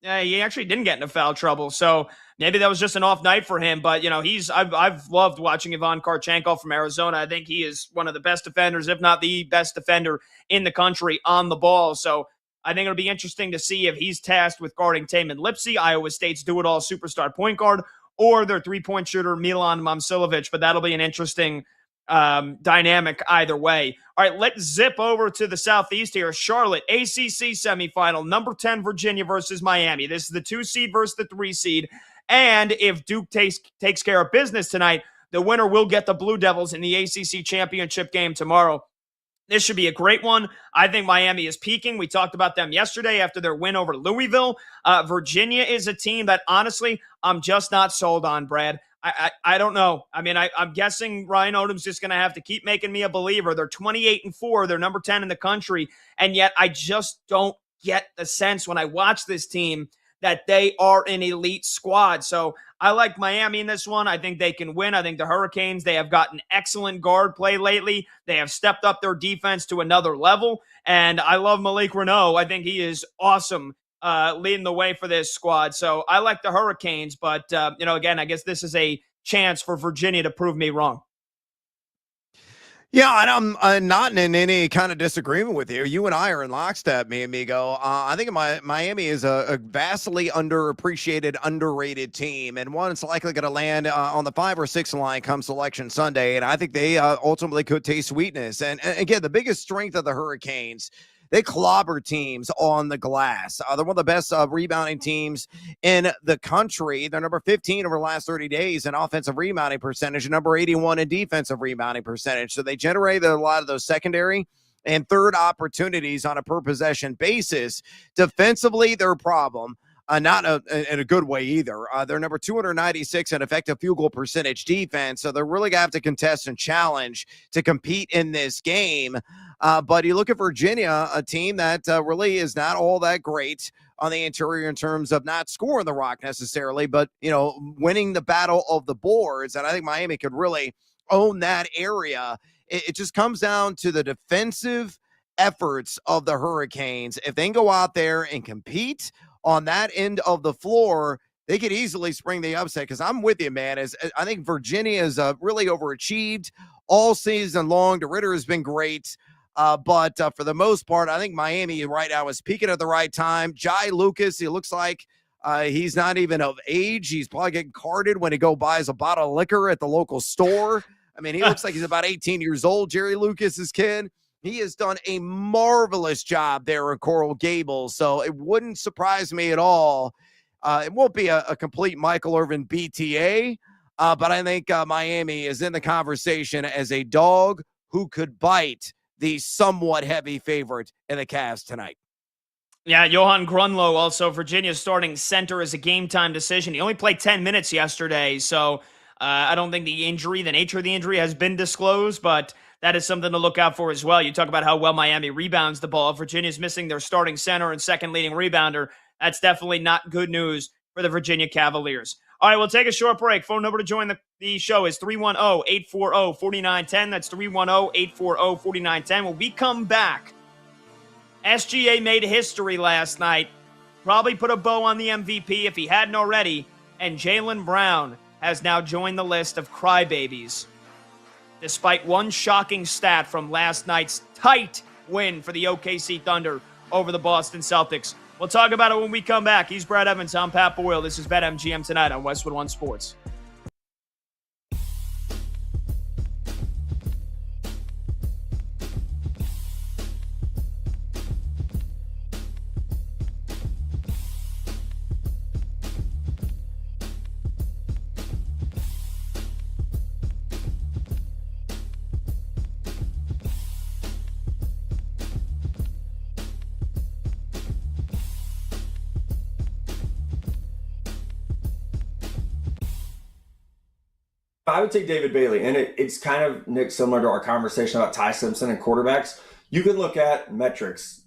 Speaker 2: he actually didn't get into foul trouble. So maybe that was just an off night for him. But, I've loved watching Ivan Karchenkov from Arizona. I think he is one of the best defenders, if not the best defender in the country on the ball. So I think it'll be interesting to see if he's tasked with guarding Taman Lipsy, Iowa State's do-it-all superstar point guard, or their 3-point shooter, Milan Momcilovic. But that'll be an interesting dynamic either way. All right, let's zip over to the Southeast here. Charlotte, ACC semifinal, number 10 Virginia versus Miami. This is the 2 seed versus the 3 seed. And if Duke takes care of business tonight, the winner will get the Blue Devils in the ACC championship game tomorrow. This should be a great one. I think Miami is peaking. We talked about them yesterday after their win over Louisville. Virginia is a team that, honestly, I'm just not sold on, Brad. I don't know. I mean, I'm guessing Ryan Odom's just going to have to keep making me a believer. They're 28-4. They're number 10 in the country. And yet I just don't get the sense when I watch this team that they are an elite squad. So I like Miami in this one. I think they can win. I think the Hurricanes, they have gotten excellent guard play lately. They have stepped up their defense to another level. And I love Malik Reneau. I think he is awesome leading the way for this squad. So I like the Hurricanes. But, again, I guess this is a chance for Virginia to prove me wrong.
Speaker 3: Yeah, and I'm not in any kind of disagreement with you. You and I are in lockstep, me amigo. I think Miami is a vastly underappreciated, underrated team, and one that's likely going to land on the 5 or 6 line come Selection Sunday. And I think they ultimately could taste sweetness. And again, the biggest strength of the Hurricanes, they clobber teams on the glass. They're one of the best rebounding teams in the country. They're number 15 over the last 30 days in offensive rebounding percentage, and number 81 in defensive rebounding percentage. So they generated a lot of those secondary and third opportunities on a per possession basis. Defensively, they're a problem. Not in a good way either. They're number 296 in effective field goal percentage defense. So they're really going to have to contest and challenge to compete in this game. But you look at Virginia, a team that really is not all that great on the interior in terms of not scoring the rock necessarily, but, winning the battle of the boards. And I think Miami could really own that area. It just comes down to the defensive efforts of the Hurricanes. If they can go out there and compete on that end of the floor, they could easily spring the upset. Because I'm with you, man. I think Virginia is really overachieved all season long. DeRitter has been great. But for the most part, I think Miami right now is peaking at the right time. Jai Lucas, he looks like he's not even of age. He's probably getting carded when he buys a bottle of liquor at the local store. I mean, he looks like he's about 18 years old, Jerry Lucas's kid. He has done a marvelous job there in Coral Gables, so it wouldn't surprise me at all. It won't be a complete Michael Irvin BTA, but I think Miami is in the conversation as a dog who could bite the somewhat heavy favorite in the Cavs tonight.
Speaker 2: Yeah, Johan Grunlow, also Virginia's starting center, is a game-time decision. He only played 10 minutes yesterday, so I don't think the nature of the injury has been disclosed, but that is something to look out for as well. You talk about how well Miami rebounds the ball. Virginia's missing their starting center and second leading rebounder. That's definitely not good news for the Virginia Cavaliers. All right, we'll take a short break. Phone number to join the show is 310-840-4910. That's 310-840-4910. When we come back, SGA made history last night. Probably put a bow on the MVP if he hadn't already. And Jaylen Brown has now joined the list of crybabies, despite one shocking stat from last night's tight win for the OKC Thunder over the Boston Celtics. We'll talk about it when we come back. He's Brad Evans. I'm Pat Boyle. This is BetMGM tonight on Westwood One Sports.
Speaker 6: I would take David Bailey, and it's kind of, Nick, similar to our conversation about Ty Simpson and quarterbacks. You can look at metrics,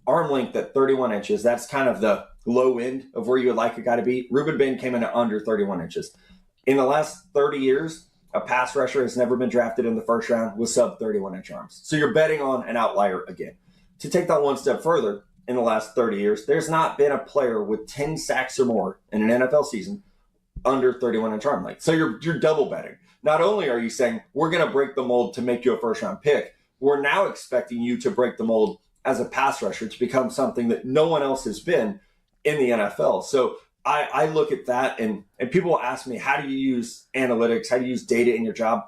Speaker 6: arm length at 31 inches. That's kind of the low end of where you would like a guy to be. Ruben Bain came in at under 31 inches. In the last 30 years, a pass rusher has never been drafted in the first round with sub 31-inch arms. So you're betting on an outlier again. To take that one step further, in the last 30 years, there's not been a player with 10 sacks or more in an NFL season under 31-inch arm length. So you're double betting. Not only are you saying, we're going to break the mold to make you a first-round pick, we're now expecting you to break the mold as a pass rusher to become something that no one else has been in the NFL. So I look at that, and people will ask me, how do you use analytics? How do you use data in your job?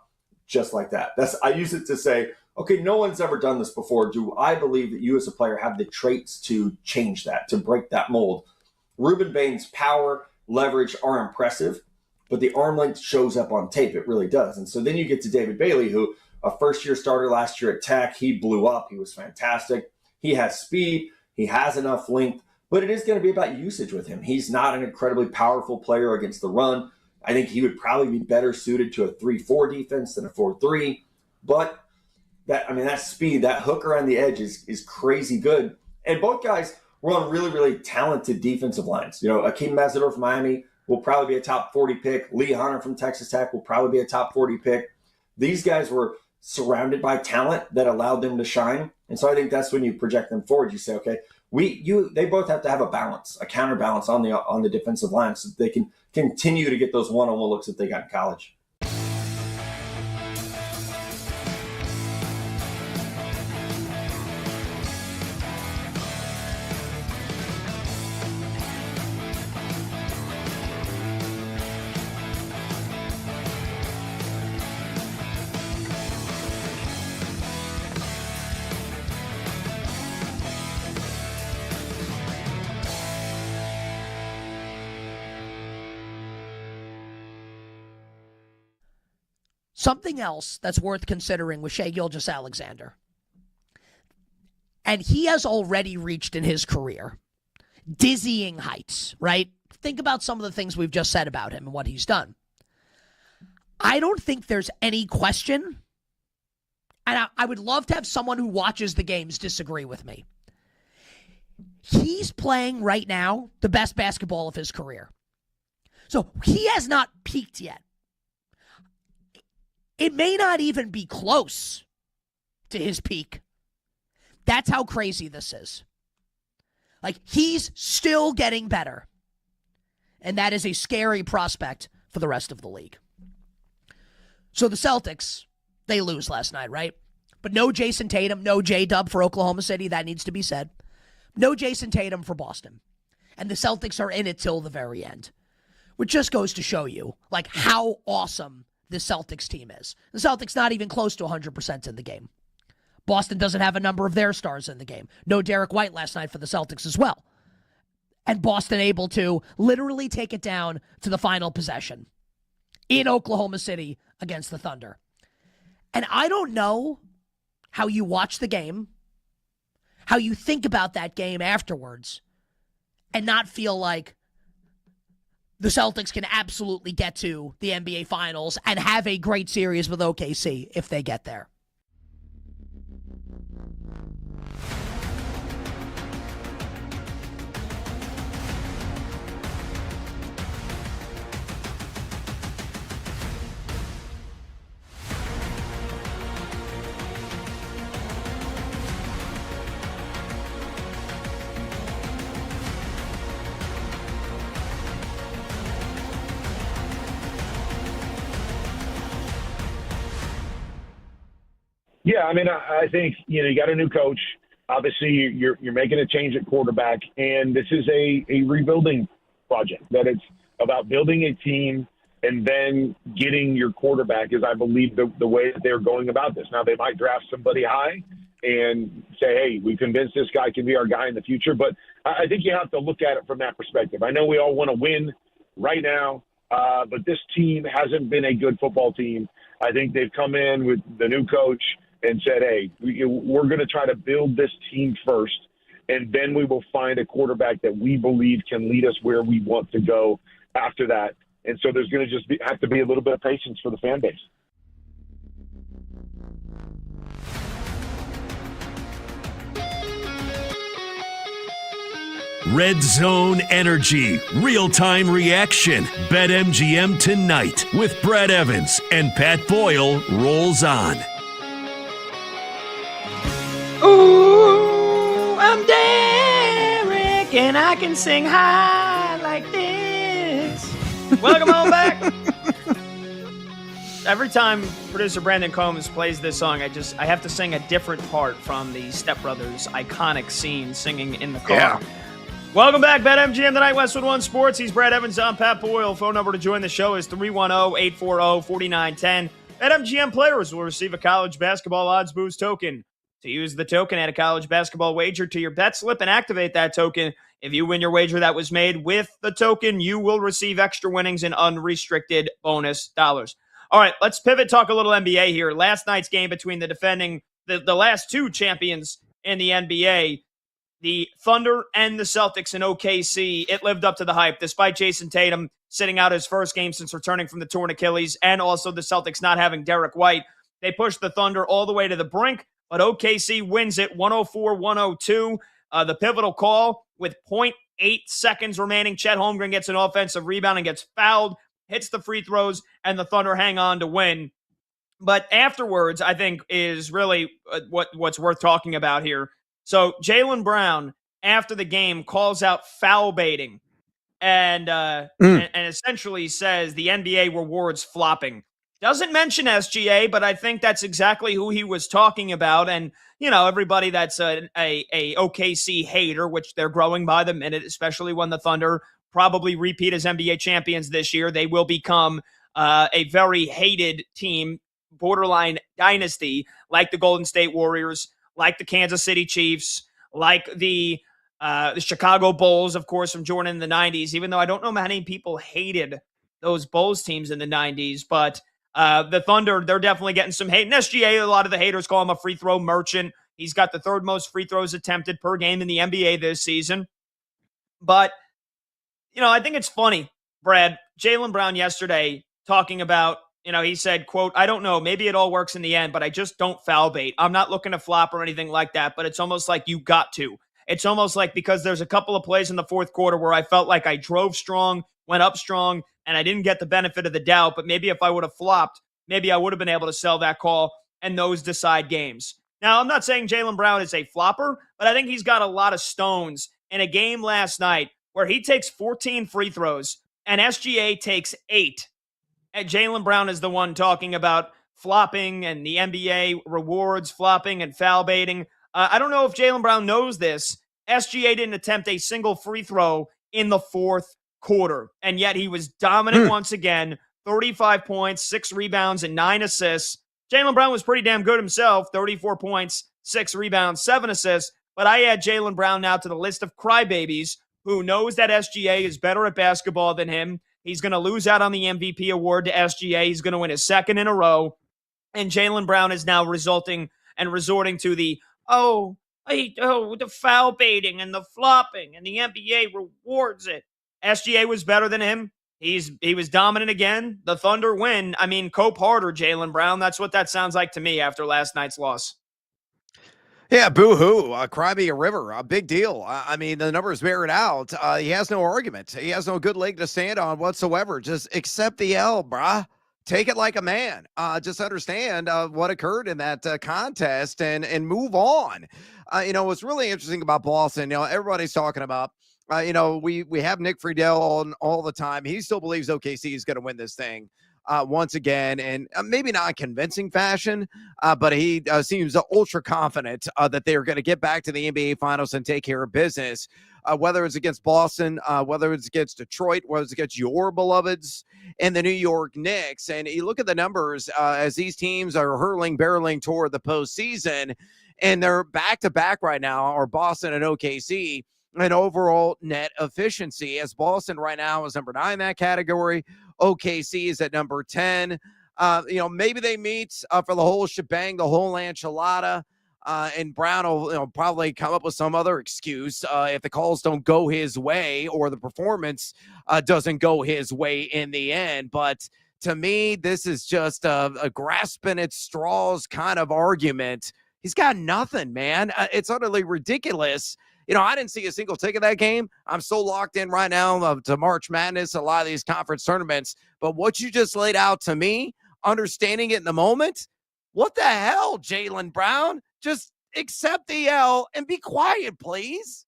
Speaker 6: Just like that. I use it to say, okay, no one's ever done this before. Do I believe that you as a player have the traits to change that, to break that mold? Ruben Bain's power, leverage are impressive, but the arm length shows up on tape. It really does. And so then you get to David Bailey, who a first-year starter last year at Tech. He blew up. He was fantastic. He has speed. He has enough length, but it is going to be about usage with him. He's not an incredibly powerful player against the run. I think he would probably be better suited to a 3-4 defense than a 4-3. But that speed, that hook around the edge is crazy good. And both guys were on really, really talented defensive lines. Akeem Mazador from Miami will probably be a top 40 pick. Lee Hunter from Texas Tech will probably be a top 40 pick. These guys were surrounded by talent that allowed them to shine. And so I think that's when you project them forward. You say, okay, they both have to have a balance, a counterbalance on the defensive line so that they can continue to get those one-on-one looks that they got in college.
Speaker 4: Something else that's worth considering with Shai Gilgeous-Alexander. And he has already reached in his career dizzying heights, right? Think about some of the things we've just said about him and what he's done. I don't think there's any question, and I would love to have someone who watches the games disagree with me. He's playing right now the best basketball of his career. So he has not peaked yet. It may not even be close to his peak. That's how crazy this is. Like, he's still getting better. And that is a scary prospect for the rest of the league. So the Celtics, they lose last night, right? But no Jason Tatum, no J-Dub for Oklahoma City. That needs to be said. No Jason Tatum for Boston. And the Celtics are in it till the very end. Which just goes to show you, like, how awesome the Celtics team is. The Celtics not even close to 100% in the game. Boston doesn't have a number of their stars in the game. No Derek White last night for the Celtics as well. And Boston able to literally take it down to the final possession in Oklahoma City against the Thunder. And I don't know how you watch the game, how you think about that game afterwards, and not feel like the Celtics can absolutely get to the NBA Finals and have a great series with OKC if they get there.
Speaker 7: Yeah, I mean, I think, you got a new coach. Obviously, you're making a change at quarterback, and this is a rebuilding project, that it's about building a team and then getting your quarterback is, I believe, the way that they're going about this. Now, they might draft somebody high and say, hey, we convinced this guy can be our guy in the future. But I think you have to look at it from that perspective. I know we all want to win right now, but this team hasn't been a good football team. I think they've come in with the new coach and said, hey, we're going to try to build this team first, and then we will find a quarterback that we believe can lead us where we want to go after that. And so there's going to just have to be a little bit of patience for the fan base.
Speaker 1: Red Zone Energy, real-time reaction. BetMGM tonight with Brad Evans and Pat Boyle rolls on.
Speaker 2: Ooh, I'm Derek, and I can sing high like this. Welcome on back. Every time producer Brandon Combs plays this song, I have to sing a different part from the Step Brothers' iconic scene singing in the car.
Speaker 3: Yeah.
Speaker 2: Welcome back, BetMGM tonight, Westwood One Sports. He's Brad Evans, I'm Pat Boyle. Phone number to join the show is 310-840-4910. BetMGM players will receive a college basketball odds boost token. To use the token, add a college basketball wager to your bet slip and activate that token. If you win your wager that was made with the token, you will receive extra winnings and unrestricted bonus dollars. All right, let's pivot, talk a little NBA here. Last night's game between the last two champions in the NBA, the Thunder and the Celtics in OKC, it lived up to the hype. Despite Jason Tatum sitting out his first game since returning from the torn Achilles, and also the Celtics not having Derek White, they pushed the Thunder all the way to the brink. But OKC wins it 104-102. The pivotal call with 0.8 seconds remaining. Chet Holmgren gets an offensive rebound and gets fouled, hits the free throws, and the Thunder hang on to win. But afterwards, I think, is really what's worth talking about here. So Jaylen Brown, after the game, calls out foul baiting and essentially says the NBA rewards flopping. Doesn't mention SGA, but I think that's exactly who he was talking about. And, everybody that's a OKC hater, which they're growing by the minute, especially when the Thunder probably repeat as NBA champions this year, they will become a very hated team, borderline dynasty, like the Golden State Warriors, like the Kansas City Chiefs, like the Chicago Bulls, of course, from Jordan in the 90s, even though I don't know how many people hated those Bulls teams in the 90s, but The Thunder, they're definitely getting some hate. And SGA, a lot of the haters call him a free throw merchant. He's got the third most free throws attempted per game in the NBA this season. But, I think it's funny, Brad. Jaylen Brown yesterday talking about, he said, quote, "I don't know, maybe it all works in the end, but I just don't foul bait. I'm not looking to flop or anything like that, but it's almost like you got to. It's almost like because there's a couple of plays in the fourth quarter where I felt like I drove strong, went up strong, and I didn't get the benefit of the doubt. But maybe if I would have flopped, maybe I would have been able to sell that call, and those decide games." Now, I'm not saying Jaylen Brown is a flopper, but I think he's got a lot of stones in a game last night where he takes 14 free throws and SGA takes 8. And Jaylen Brown is the one talking about flopping and the NBA rewards flopping and foul baiting. I don't know if Jaylen Brown knows this. SGA didn't attempt a single free throw in the fourth quarter, and yet he was dominant once again. 35 points, 6 rebounds, and 9 assists. Jaylen Brown was pretty damn good himself. 34 points, 6 rebounds, 7 assists. But I add Jaylen Brown now to the list of crybabies who knows that SGA is better at basketball than him. He's going to lose out on the MVP award to SGA. He's going to win his second in a row. And Jaylen Brown is now resorting to the, the foul baiting and the flopping, and the NBA rewards it. SGA was better than him. He was dominant again. The Thunder win. I mean, cope harder, Jaylen Brown. That's what that sounds like to me after last night's loss.
Speaker 3: Yeah, boo-hoo. Cry me a river. A big deal. I mean, the numbers bear it out. He has no argument. He has no good leg to stand on whatsoever. Just accept the L, brah. Take it like a man. Just understand what occurred in that contest and move on. What's really interesting about Boston, everybody's talking about, we have Nick Friedel on all the time. He still believes OKC is going to win this thing once again, and maybe not in convincing fashion, but he seems ultra confident that they are going to get back to the NBA Finals and take care of business, whether it's against Boston, whether it's against Detroit, whether it's against your beloveds and the New York Knicks. And you look at the numbers as these teams are barreling toward the postseason, and they're back-to-back right now, are Boston and OKC, and overall net efficiency, as Boston right now is number 9 in that category. OKC is at number 10. Maybe they meet for the whole shebang, the whole enchilada, and Brown will probably come up with some other excuse if the calls don't go his way or the performance doesn't go his way in the end. But to me, this is just a grasping at straws kind of argument. He's got nothing, man. It's utterly ridiculous. I didn't see a single tick of that game. I'm so locked in right now to March Madness, a lot of these conference tournaments. But what you just laid out to me, understanding it in the moment, what the hell, Jaylen Brown? Just accept the L and be quiet, please.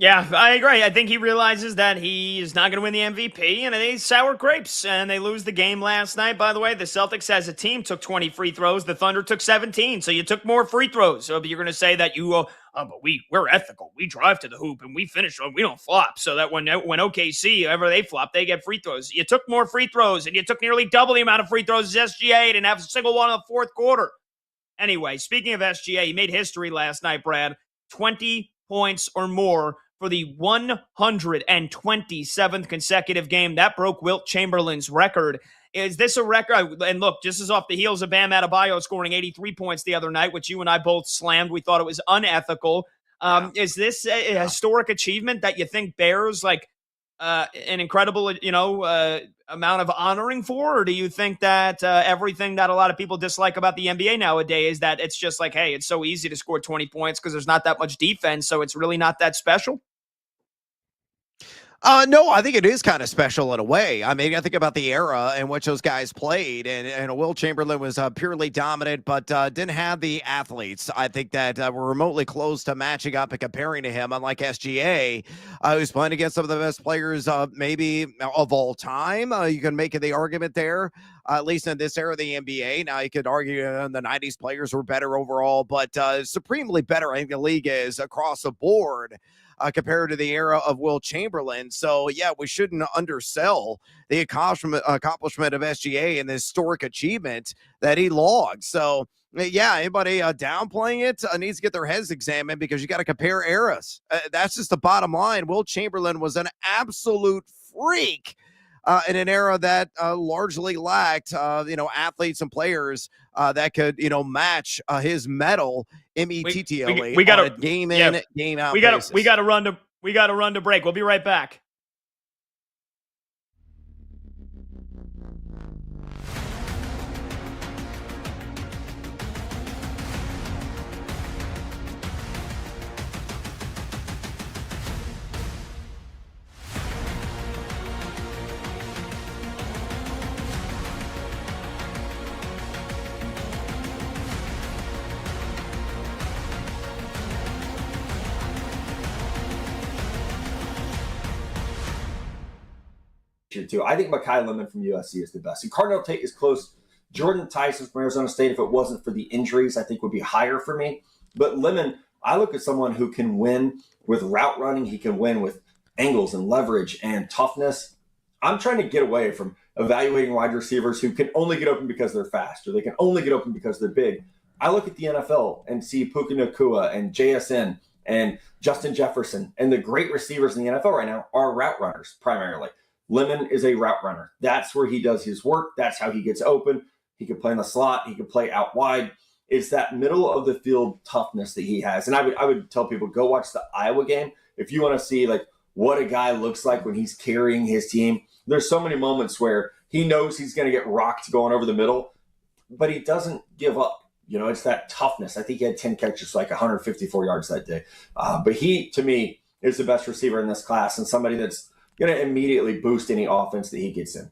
Speaker 2: Yeah, I agree. I think he realizes that he is not going to win the MVP, and they sour grapes, and they lose the game last night. By the way, the Celtics as a team took 20 free throws. The Thunder took 17, so you took more free throws. So you're going to say that but we're ethical. We drive to the hoop, and we finish. We don't flop, so that when OKC, whenever they flop, they get free throws. You took more free throws, and you took nearly double the amount of free throws as SGA. Didn't have a single one in the fourth quarter. Anyway, speaking of SGA, he made history last night, Brad. 20 points or more for the 127th consecutive game. That broke Wilt Chamberlain's record. Is this a record? And look, this is off the heels of Bam Adebayo scoring 83 points the other night, which you and I both slammed. We thought it was unethical. Is this a historic achievement that you think bears an incredible, amount of honoring for? Or do you think that everything that a lot of people dislike about the NBA nowadays is that it's just like, hey, it's so easy to score 20 points because there's not that much defense, so it's really not that special?
Speaker 3: No, I think it is kind of special in a way. I mean, I think about the era in which those guys played, and Wilt Chamberlain was purely dominant, but didn't have the athletes, I think, that were remotely close to matching up and comparing to him, unlike SGA, who's playing against some of the best players maybe of all time. You can make the argument there, at least in this era of the NBA. Now, you could argue the 90s players were better overall, but supremely better, I think the league is across the board. Compared to the era of Wilt Chamberlain. So, yeah, we shouldn't undersell the accomplishment of SGA and the historic achievement that he logged. So, yeah, anybody downplaying it needs to get their heads examined because you got to compare eras. That's just the bottom line. Wilt Chamberlain was an absolute freak in an era that largely lacked, athletes and players that could, match his medal METTLE
Speaker 2: we gotta,
Speaker 3: on a game in, game out
Speaker 2: we
Speaker 3: basis.
Speaker 2: gotta run to break. We'll be right back.
Speaker 6: Too. I think Mekhi Lemon from USC is the best. And Cardinal Tate is close. Jordan Tyson from Arizona State, if it wasn't for the injuries, I think would be higher for me. But Lemon, I look at someone who can win with route running. He can win with angles and leverage and toughness. I'm trying to get away from evaluating wide receivers who can only get open because they're fast or they can only get open because they're big. I look at the NFL and see Puka Nacua and JSN and Justin Jefferson, and the great receivers in the NFL right now are route runners primarily. Lemon is a route runner. That's where he does his work. That's how he gets open. He can play in the slot. He can play out wide. It's that middle of the field toughness that he has. And I would tell people, go watch the Iowa game. If you want to see like what a guy looks like when he's carrying his team, there's so many moments where he knows he's going to get rocked going over the middle, but he doesn't give up. It's that toughness. I think he had 10 catches, like 154 yards that day. But he, to me, is the best receiver in this class and somebody that's going to immediately boost any offense that he gets in.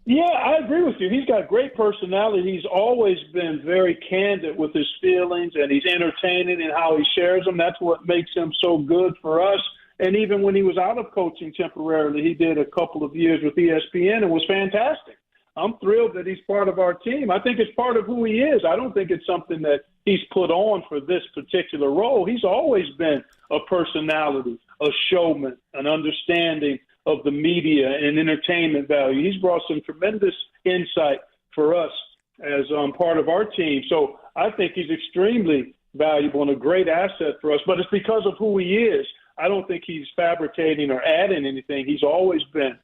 Speaker 5: Yeah, I agree with you. He's got great personality. He's always been very candid with his feelings, and he's entertaining in how he shares them. That's what makes him so good for us. And even when he was out of coaching temporarily, he did a couple of years with ESPN and was fantastic. I'm thrilled that he's part of our team. I think it's part of who he is. I don't think it's something that he's put on for this particular role. He's always been a personality, a showman, an understanding of the media and entertainment value. He's brought some tremendous insight for us as part of our team. So I think he's extremely valuable and a great asset for us, but it's because of who he is. I don't think he's fabricating or adding anything. He's always been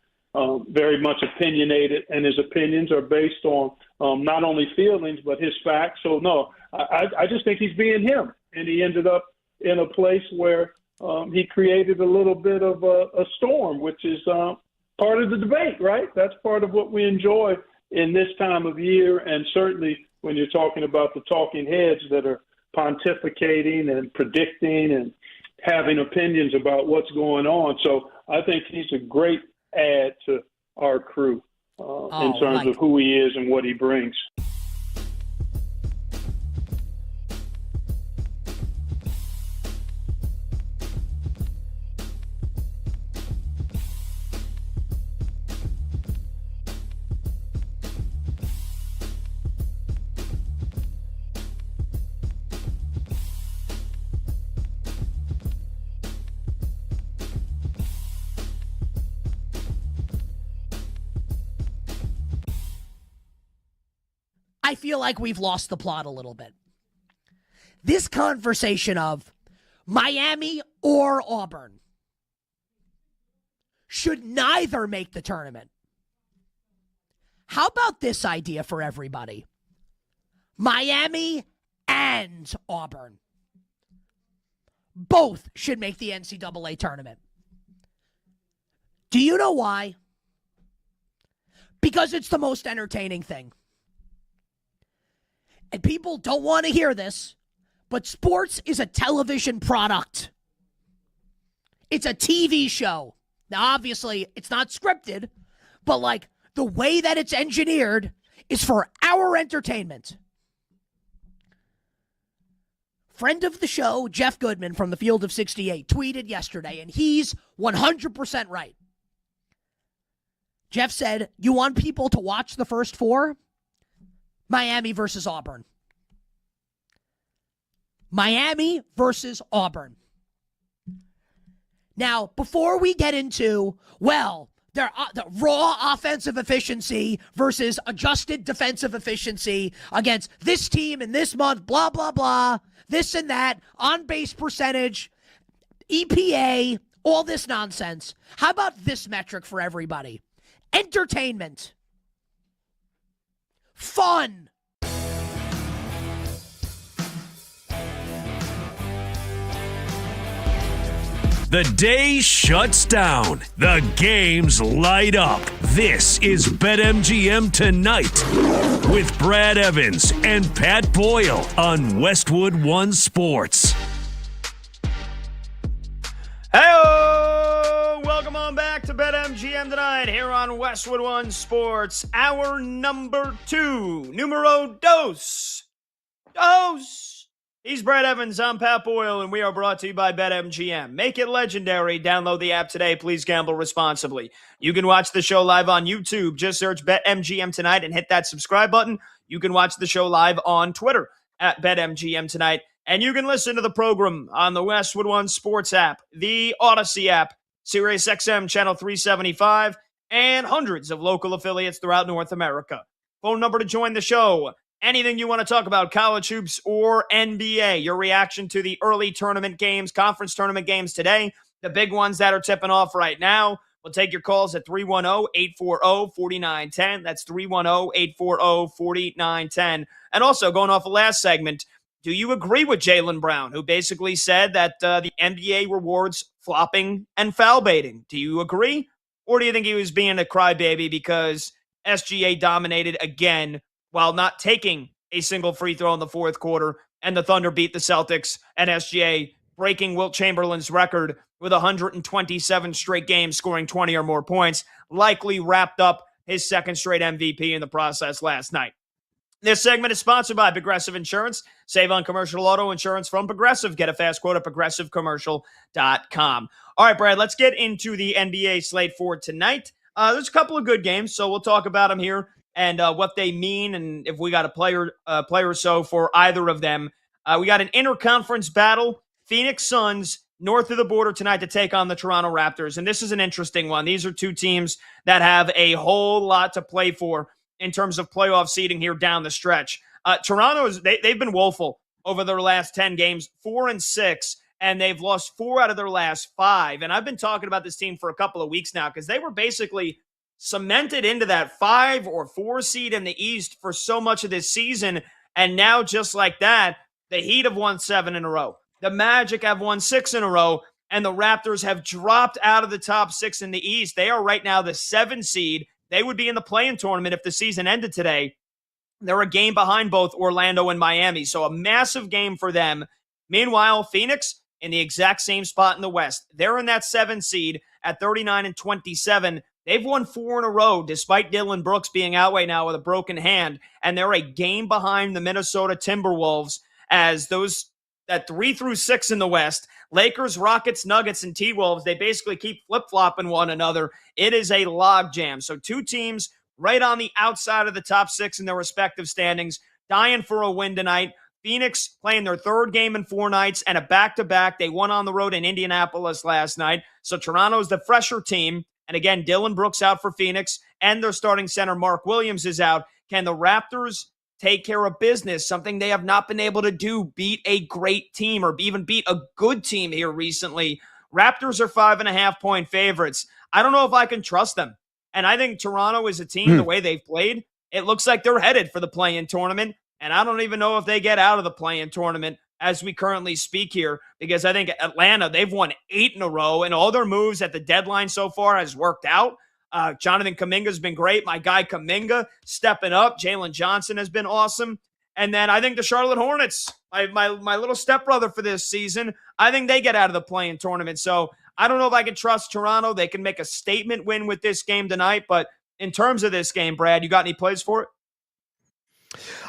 Speaker 5: very much opinionated, and his opinions are based on not only feelings, but his facts. So, no, I just think he's being him, and he ended up in a place where he created a little bit of a storm, which is part of the debate, right? That's part of what we enjoy in this time of year, and certainly when you're talking about the talking heads that are pontificating and predicting and having opinions about what's going on. So I think he's a great add to our crew in terms of who he is and what he brings.
Speaker 4: I feel like we've lost the plot a little bit. This conversation of Miami or Auburn should neither make the tournament. How about this idea for everybody? Miami and Auburn. Both should make the NCAA tournament. Do you know why? Because it's the most entertaining thing. And people don't want to hear this, but sports is a television product. It's a TV show. Now, obviously, it's not scripted, but like the way that it's engineered is for our entertainment. Friend of the show, Jeff Goodman from the Field of 68, tweeted yesterday, and he's 100% right. Jeff said, you want people to watch the first four? Miami versus Auburn. Miami versus Auburn. Now, before we get into, the raw offensive efficiency versus adjusted defensive efficiency against this team in this month, blah, blah, blah, this and that, on-base percentage, EPA, all this nonsense. How about this metric for everybody? Entertainment. Fun.
Speaker 1: The day shuts down. The games light up. This is BetMGM Tonight with Brad Evans and Pat Boyle on Westwood One Sports.
Speaker 2: Hey, welcome on back to BetMGM Tonight here on Westwood One Sports. Hour number 2, numero dos. He's Brad Evans, I'm Pat Boyle, and we are brought to you by BetMGM. Make it legendary. Download the app today. Please gamble responsibly. You can watch the show live on YouTube. Just search BetMGM Tonight and hit that subscribe button. You can watch the show live on Twitter at BetMGM Tonight. And you can listen to the program on the Westwood One Sports app, the Odyssey app, SiriusXM Channel 375, and hundreds of local affiliates throughout North America. Phone number to join the show. Anything you want to talk about, college hoops or NBA, your reaction to the early tournament games, conference tournament games today, the big ones that are tipping off right now. We'll take your calls at 310-840-4910. That's 310-840-4910. And also, going off the last segment, do you agree with Jaylen Brown, who basically said that the NBA rewards flopping and foul baiting? Do you agree? Or do you think he was being a crybaby because SGA dominated again while not taking a single free throw in the fourth quarter, and the Thunder beat the Celtics, and SGA breaking Wilt Chamberlain's record with 127 straight games, scoring 20 or more points, likely wrapped up his second straight MVP in the process last night. This segment is sponsored by Progressive Insurance. Save on commercial auto insurance from Progressive. Get a fast quote at progressivecommercial.com. All right, Brad, let's get into the NBA slate for tonight. There's a couple of good games, so we'll talk about them here and what they mean, and if we got a player or so for either of them. We got an interconference battle. Phoenix Suns north of the border tonight to take on the Toronto Raptors, and this is an interesting one. These are two teams that have a whole lot to play for in terms of playoff seeding here down the stretch. They've been woeful over their last 10 games, 4-6, and they've lost 4 out of their last 5. And I've been talking about this team for a couple of weeks now because they were basically cemented into that 5 or 4 seed in the East for so much of this season. And now, just like that, the Heat have won 7 in a row. The Magic have won 6 in a row. And the Raptors have dropped out of the top 6 in the East. They are right now the 7 seed. They would be in the play-in tournament if the season ended today. They're a game behind both Orlando and Miami. So a massive game for them. Meanwhile, Phoenix in the exact same spot in the West. They're in that 7 seed at 39-27. They've won 4 in a row, despite Dylan Brooks being out right now with a broken hand, and they're a game behind the Minnesota Timberwolves as those at 3 through 6 in the West. Lakers, Rockets, Nuggets, and T-Wolves, they basically keep flip-flopping one another. It is a logjam. So 2 teams right on the outside of the top 6 in their respective standings, dying for a win tonight. Phoenix playing their 3rd game in 4 nights and a back-to-back. They won on the road in Indianapolis last night. So Toronto's the fresher team. And again, Dylan Brooks out for Phoenix, and their starting center, Mark Williams, is out. Can the Raptors take care of business, something they have not been able to do, beat a great team or even beat a good team here recently? Raptors are 5.5-point favorites. I don't know if I can trust them. And I think Toronto is a team, the way they've played, it looks like they're headed for the play-in tournament. And I don't even know if they get out of the play-in tournament as we currently speak here, because I think Atlanta, they've won 8 in a row, and all their moves at the deadline so far has worked out. Jonathan Kuminga's been great. My guy Kuminga stepping up. Jalen Johnson has been awesome. And then I think the Charlotte Hornets, my little stepbrother for this season, I think they get out of the play-in tournament. So I don't know if I can trust Toronto. They can make a statement win with this game tonight. But in terms of this game, Brad, you got any plays for it?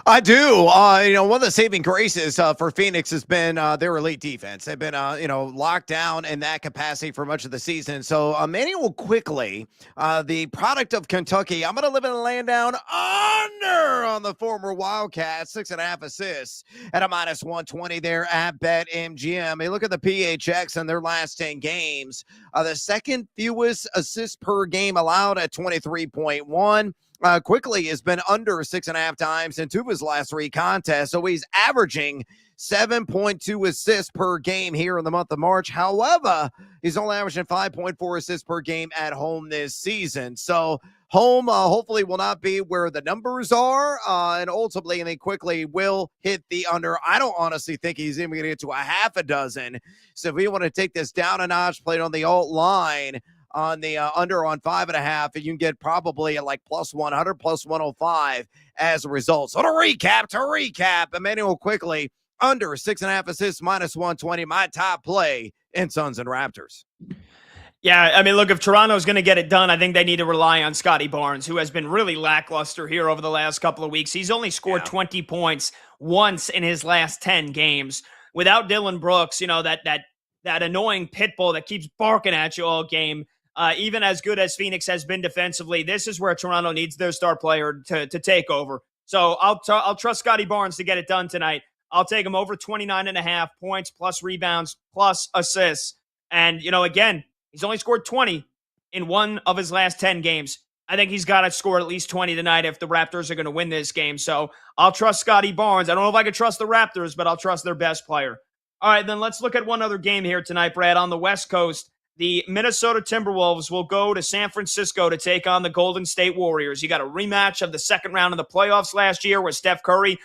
Speaker 3: I do. One of the saving graces for Phoenix has been their elite defense. They've been, locked down in that capacity for much of the season. So Emmanuel Quickly, the product of Kentucky, I'm going to live and land down under on the former Wildcats, 6.5 assists at a -120 there at BetMGM. Hey, look at the PHX in their last 10 games. The second fewest assists per game allowed at 23.1. Quickly has been under 6.5 times in 2 of his last 3 contests. So he's averaging 7.2 assists per game here in the month of March. However, he's only averaging 5.4 assists per game at home this season. So home hopefully will not be where the numbers are. And ultimately, I think Quickly will hit the under. I don't honestly think he's even going to get to a half a dozen. So if we want to take this down a notch, play it on the alt line, on the under on 5.5, and you can get probably at like +100, +105 as a result. So to recap, Emmanuel Quickly under 6.5 assists, -120, my top play in Suns and Raptors.
Speaker 2: Yeah, I mean, look, if Toronto's going to get it done, I think they need to rely on Scotty Barnes, who has been really lackluster here over the last couple of weeks. He's only scored 20 points once in his last 10 games. Without Dylan Brooks, that annoying pit bull that keeps barking at you all game. Even as good as Phoenix has been defensively, this is where Toronto needs their star player to take over. So I'll trust Scotty Barnes to get it done tonight. I'll take him over 29.5 points plus rebounds plus assists. And, again, he's only scored 20 in 1 of his last 10 games. I think he's got to score at least 20 tonight if the Raptors are going to win this game. So I'll trust Scotty Barnes. I don't know if I could trust the Raptors, but I'll trust their best player. All right, then let's look at one other game here tonight, Brad, on the West Coast. The Minnesota Timberwolves will go to San Francisco to take on the Golden State Warriors. You got a rematch of the second round of the playoffs last year where Steph Curry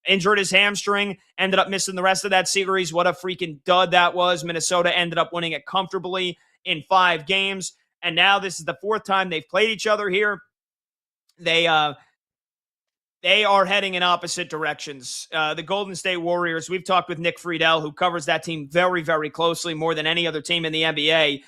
Speaker 2: injured his hamstring, ended up missing the rest of that series. What a freaking dud that was. Minnesota ended up winning it comfortably in 5 games. And now this is the 4th time they've played each other here. They are heading in opposite directions. The Golden State Warriors, we've talked with Nick Friedel, who covers that team very, very closely, more than any other team in the NBA.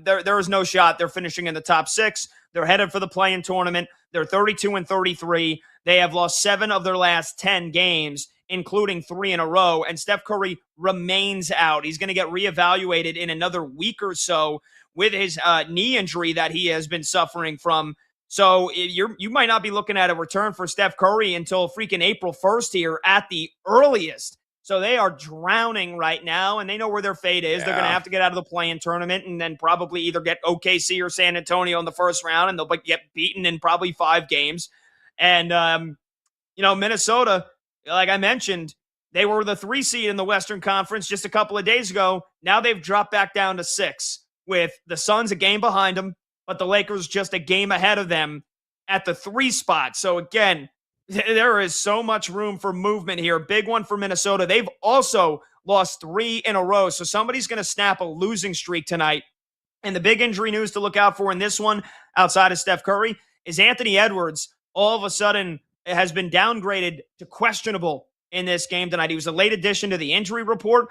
Speaker 2: There is no shot. They're finishing in the top 6. They're headed for the play-in tournament. They're 32-33. They have lost 7 of their last 10 games, including 3 in a row. And Steph Curry remains out. He's going to get reevaluated in another week or so with his knee injury that he has been suffering from. So you might not be looking at a return for Steph Curry until freaking April 1st here at the earliest. So they are drowning right now, and they know where their fate is. Yeah. They're going to have to get out of the play-in tournament and then probably either get OKC or San Antonio in the first round, and they'll get beaten in probably 5 games. And, Minnesota, like I mentioned, they were the 3 seed in the Western Conference just a couple of days ago. Now they've dropped back down to 6 with the Suns a game behind them, but the Lakers just a game ahead of them at the 3 spot. So again, there is so much room for movement here. Big one for Minnesota. They've also lost 3 in a row. So somebody's going to snap a losing streak tonight. And the big injury news to look out for in this one, outside of Steph Curry, is Anthony Edwards all of a sudden has been downgraded to questionable in this game tonight. He was a late addition to the injury report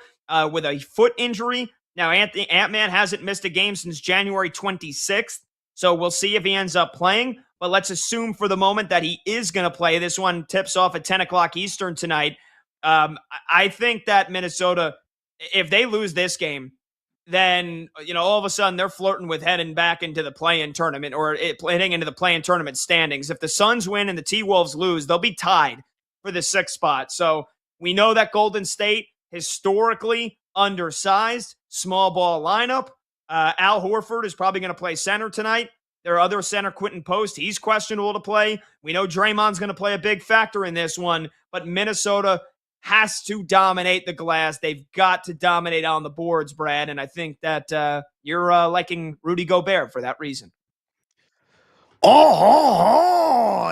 Speaker 2: with a foot injury. Now, Ant-Man hasn't missed a game since January 26th, so we'll see if he ends up playing. But let's assume for the moment that he is going to play. This one tips off at 10 o'clock Eastern tonight. I think that Minnesota, if they lose this game, then, all of a sudden they're flirting with heading back into the play-in tournament or heading into the play-in tournament standings. If the Suns win and the T-Wolves lose, they'll be tied for the 6th spot. So we know that Golden State, historically undersized, small ball lineup. Al Horford is probably going to play center tonight. Their other center, Quentin Post, he's questionable to play. We know Draymond's going to play a big factor in this one, but Minnesota has to dominate the glass. They've got to dominate on the boards, Brad, and I think that you're liking Rudy Gobert for that reason.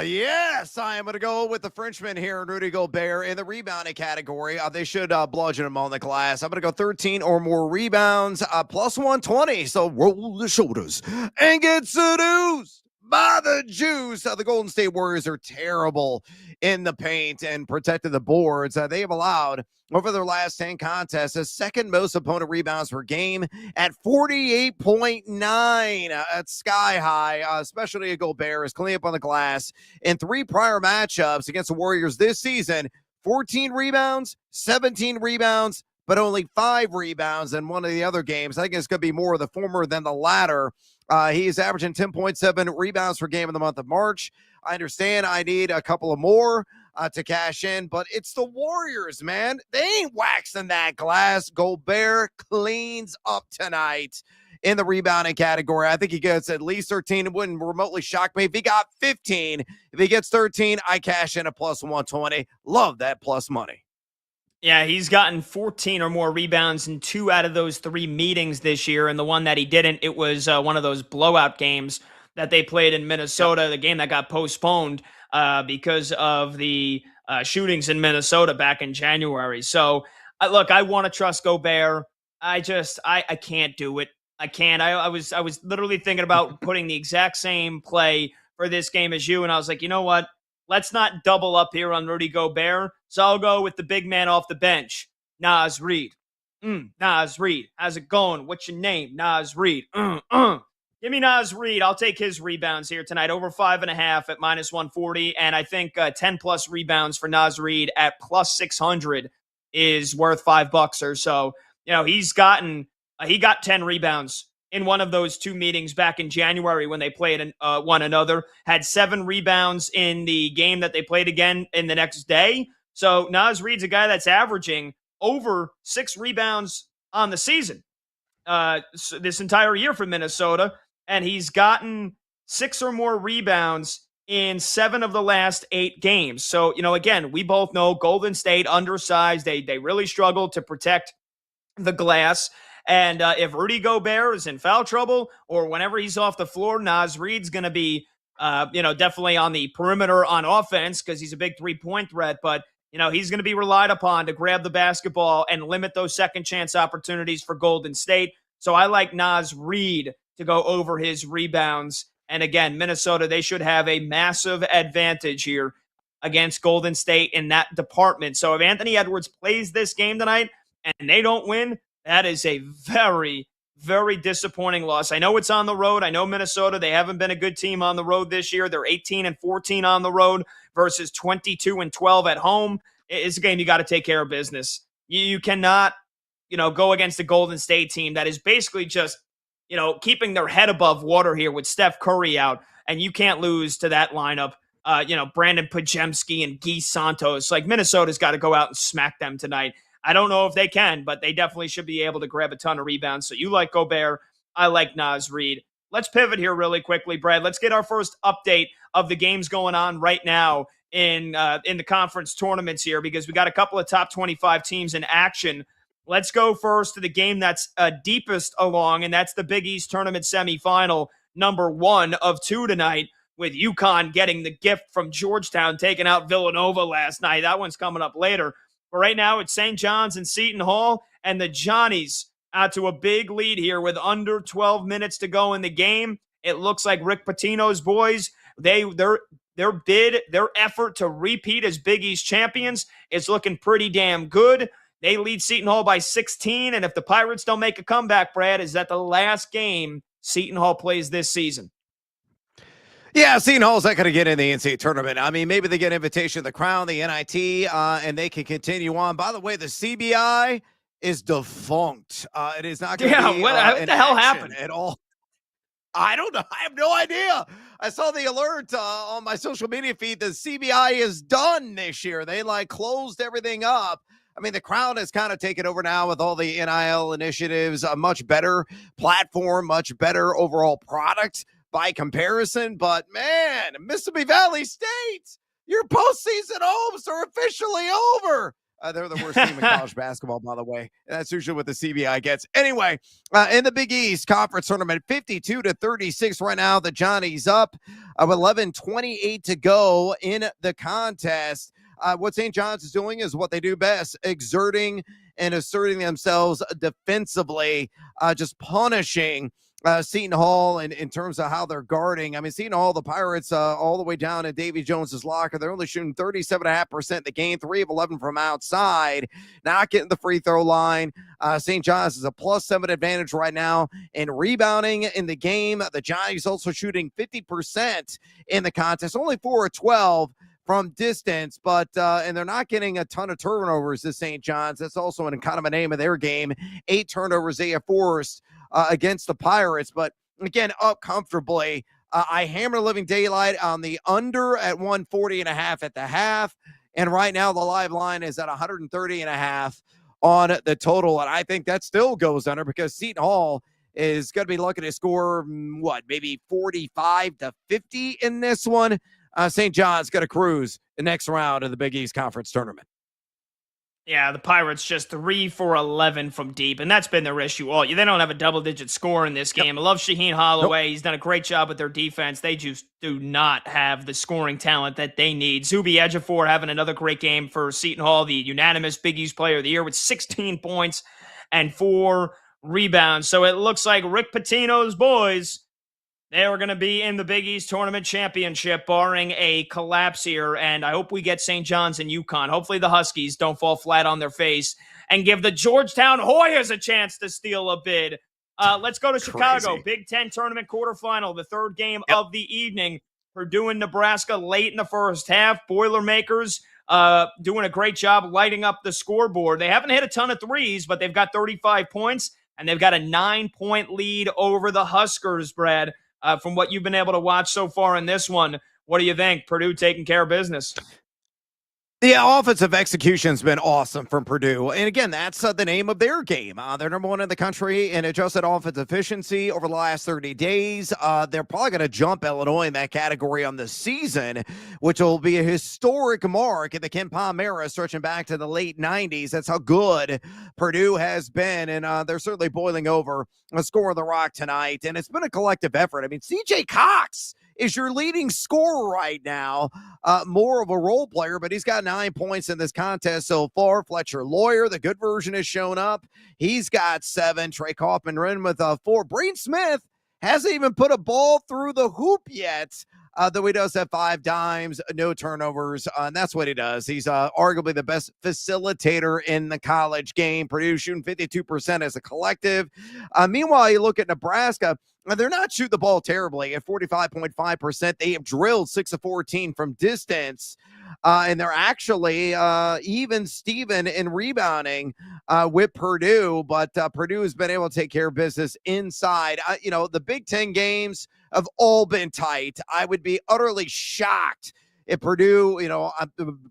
Speaker 3: Yes, I am going to go with the Frenchman here, Rudy Gobert, in the rebounding category. They should bludgeon him on the glass. I'm going to go 13 or more rebounds, plus 120. So roll the shoulders and get seduced by the juice. The Golden State Warriors are terrible in the paint and protected the boards. They have allowed, over their last 10 contests, the second most opponent rebounds per game at 48.9. That's sky high, especially a Gobert is cleaning up on the glass. In 3 prior matchups against the Warriors this season, 14 rebounds, 17 rebounds, but only 5 rebounds in one of the other games. I think it's going to be more of the former than the latter. He's averaging 10.7 rebounds per game in the month of March. I understand I need a couple of more to cash in, but it's the Warriors, man. They ain't waxing that glass. Gobert cleans up tonight in the rebounding category. I think he gets at least 13. It wouldn't remotely shock me if he got 15. If he gets 13, I cash in a plus 120. Love that plus money.
Speaker 2: Yeah, he's gotten 14 or more rebounds in 2 out of those 3 meetings this year. And the one that he didn't, it was one of those blowout games that they played in Minnesota, the game that got postponed because of the shootings in Minnesota back in January. So, look, I want to trust Gobert. I can't do it. I can't. I was literally thinking about putting the exact same play for this game as you, and I was like, you know what? Let's not double up here on Rudy Gobert. So I'll go with the big man off the bench, Naz Reid. Naz Reid, how's it going? What's your name? Naz Reid. Give me Naz Reid. I'll take his rebounds here tonight, over 5.5 at minus 140, and I think 10 plus rebounds for Naz Reid at plus 600 is worth $5 or so. You know, he got 10 rebounds in one of those 2 meetings back in January when they played one another, had 7 rebounds in the game that they played again in the next day. So Naz Reid's a guy that's averaging over 6 rebounds on the season this entire year for Minnesota, and he's gotten 6 or more rebounds in 7 of the last 8 games. So, you know, again, we both know Golden State undersized. They really struggle to protect the glass. And if Rudy Gobert is in foul trouble or whenever he's off the floor, Naz Reid's going to be, definitely on the perimeter on offense because he's a big 3-point threat. But, you know, he's going to be relied upon to grab the basketball and limit those second chance opportunities for Golden State. So I like Naz Reid to go over his rebounds. And again, Minnesota, they should have a massive advantage here against Golden State in that department. So if Anthony Edwards plays this game tonight and they don't win, that is a very, very disappointing loss. I know it's on the road. I know Minnesota, they haven't been a good team on the road this year. They're 18-14 on the road versus 22-12 at home. It's a game you got to take care of business. You cannot, go against a Golden State team that is basically just, keeping their head above water here with Steph Curry out, and you can't lose to that lineup. Brandon Pajemski and Guy Santos. Like, Minnesota's got to go out and smack them tonight. I don't know if they can, but they definitely should be able to grab a ton of rebounds. So you like Gobert. I like Naz Reid. Let's pivot here really quickly, Brad. Let's get our first update of the games going on right now in the conference tournaments here, because we got a couple of top 25 teams in action. Let's go first to the game that's deepest along, and that's the Big East Tournament semifinal, number 1 of 2 tonight, with UConn getting the gift from Georgetown, taking out Villanova last night. That one's coming up later. But right now, it's St. John's and Seton Hall, and the Johnnies out to a big lead here with under 12 minutes to go in the game. It looks like Rick Pitino's boys, their effort to repeat as Big East champions is looking pretty damn good. They lead Seton Hall by 16, and if the Pirates don't make a comeback, Brad, is that the last game Seton Hall plays this season?
Speaker 3: Yeah, Seton Hall's not going to get in the NCAA tournament. I mean, maybe they get an invitation to the Crown, the NIT, and they can continue on. By the way, the CBI is defunct. It is not going to be
Speaker 2: what the hell happened
Speaker 3: at all. I don't know. I have no idea. I saw the alert on my social media feed. The CBI is done this year. They closed everything up. I mean, the Crown has kind of taken over now with all the NIL initiatives, a much better platform, much better overall product by comparison. But man, Mississippi Valley State, your postseason hopes are officially over. They're the worst team in college basketball, by the way. That's usually what the CBI gets. Anyway, in the Big East Conference Tournament, 52-36 right now. The Johnnies up of 11:28 to go in the contest. What St. John's is doing is what they do best, exerting and asserting themselves defensively, just punishing Seton Hall in terms of how they're guarding. I mean, Seton Hall, the Pirates, all the way down in Davy Jones's locker, they're only shooting 37.5% in the game, 3 of 11 from outside, not getting the free throw line. St. John's is a +7 advantage right now in rebounding in the game. The Johnnies also shooting 50% in the contest, only 4 of 12 from distance, but and they're not getting a ton of turnovers to St. John's. That's also in kind of a name of their game. 8 turnovers they have forced against the Pirates, but again, up comfortably. I hammer living daylight on the under at 140.5 at the half, and right now the live line is at 130.5 on the total, and I think that still goes under because Seton Hall is going to be looking to score maybe 45 to 50 in this one. St. John's going to cruise the next round of the Big East Conference Tournament.
Speaker 2: Yeah, the Pirates just 3 for 11 from deep, and that's been their issue all year. They don't have a double-digit score in this game. I love Shaheen Holloway. He's done a great job with their defense. They just do not have the scoring talent that they need. Zuby Ejiofor having another great game for Seton Hall, the unanimous Big East Player of the Year with 16 points and 4 rebounds. So it looks like Rick Pitino's boys, they are going to be in the Big East Tournament Championship, barring a collapse here, and I hope we get St. John's and UConn. Hopefully the Huskies don't fall flat on their face and give the Georgetown Hoyas a chance to steal a bid. Let's go to Chicago. Big Ten Tournament quarterfinal, the third game of the evening. Purdue and Nebraska late in the first half. Boilermakers doing a great job lighting up the scoreboard. They haven't hit a ton of threes, but they've got 35 points, and they've got a 9-point lead over the Huskers, Brad. From what you've been able to watch so far in this one, what do you think? Purdue taking care of business?
Speaker 3: Yeah, offensive execution's been awesome from Purdue. And again, that's the name of their game. They're number 1 in the country in adjusted offense efficiency over the last 30 days. They're probably going to jump Illinois in that category on the season, which will be a historic mark in the Ken Palm era stretching back to the late 90s. That's how good Purdue has been. And they're certainly boiling over a score of the rock tonight. And it's been a collective effort. I mean, CJ Cox is your leading scorer right now, more of a role player, but he's got 9 points in this contest so far. Fletcher Lawyer, the good version, has shown up. He's got 7. Trey Kaufman-Renn with 4. Breen Smith hasn't even put a ball through the hoop yet, though he does have 5 dimes, no turnovers, and that's what he does. He's arguably the best facilitator in the college game. Purdue shooting 52% as a collective. Meanwhile, you look at Nebraska, they're not shooting the ball terribly at 45.5%. They have drilled 6 of 14 from distance, and they're actually even Steven in rebounding with Purdue, but Purdue has been able to take care of business inside. The Big Ten games have all been tight. I would be utterly shocked if Purdue,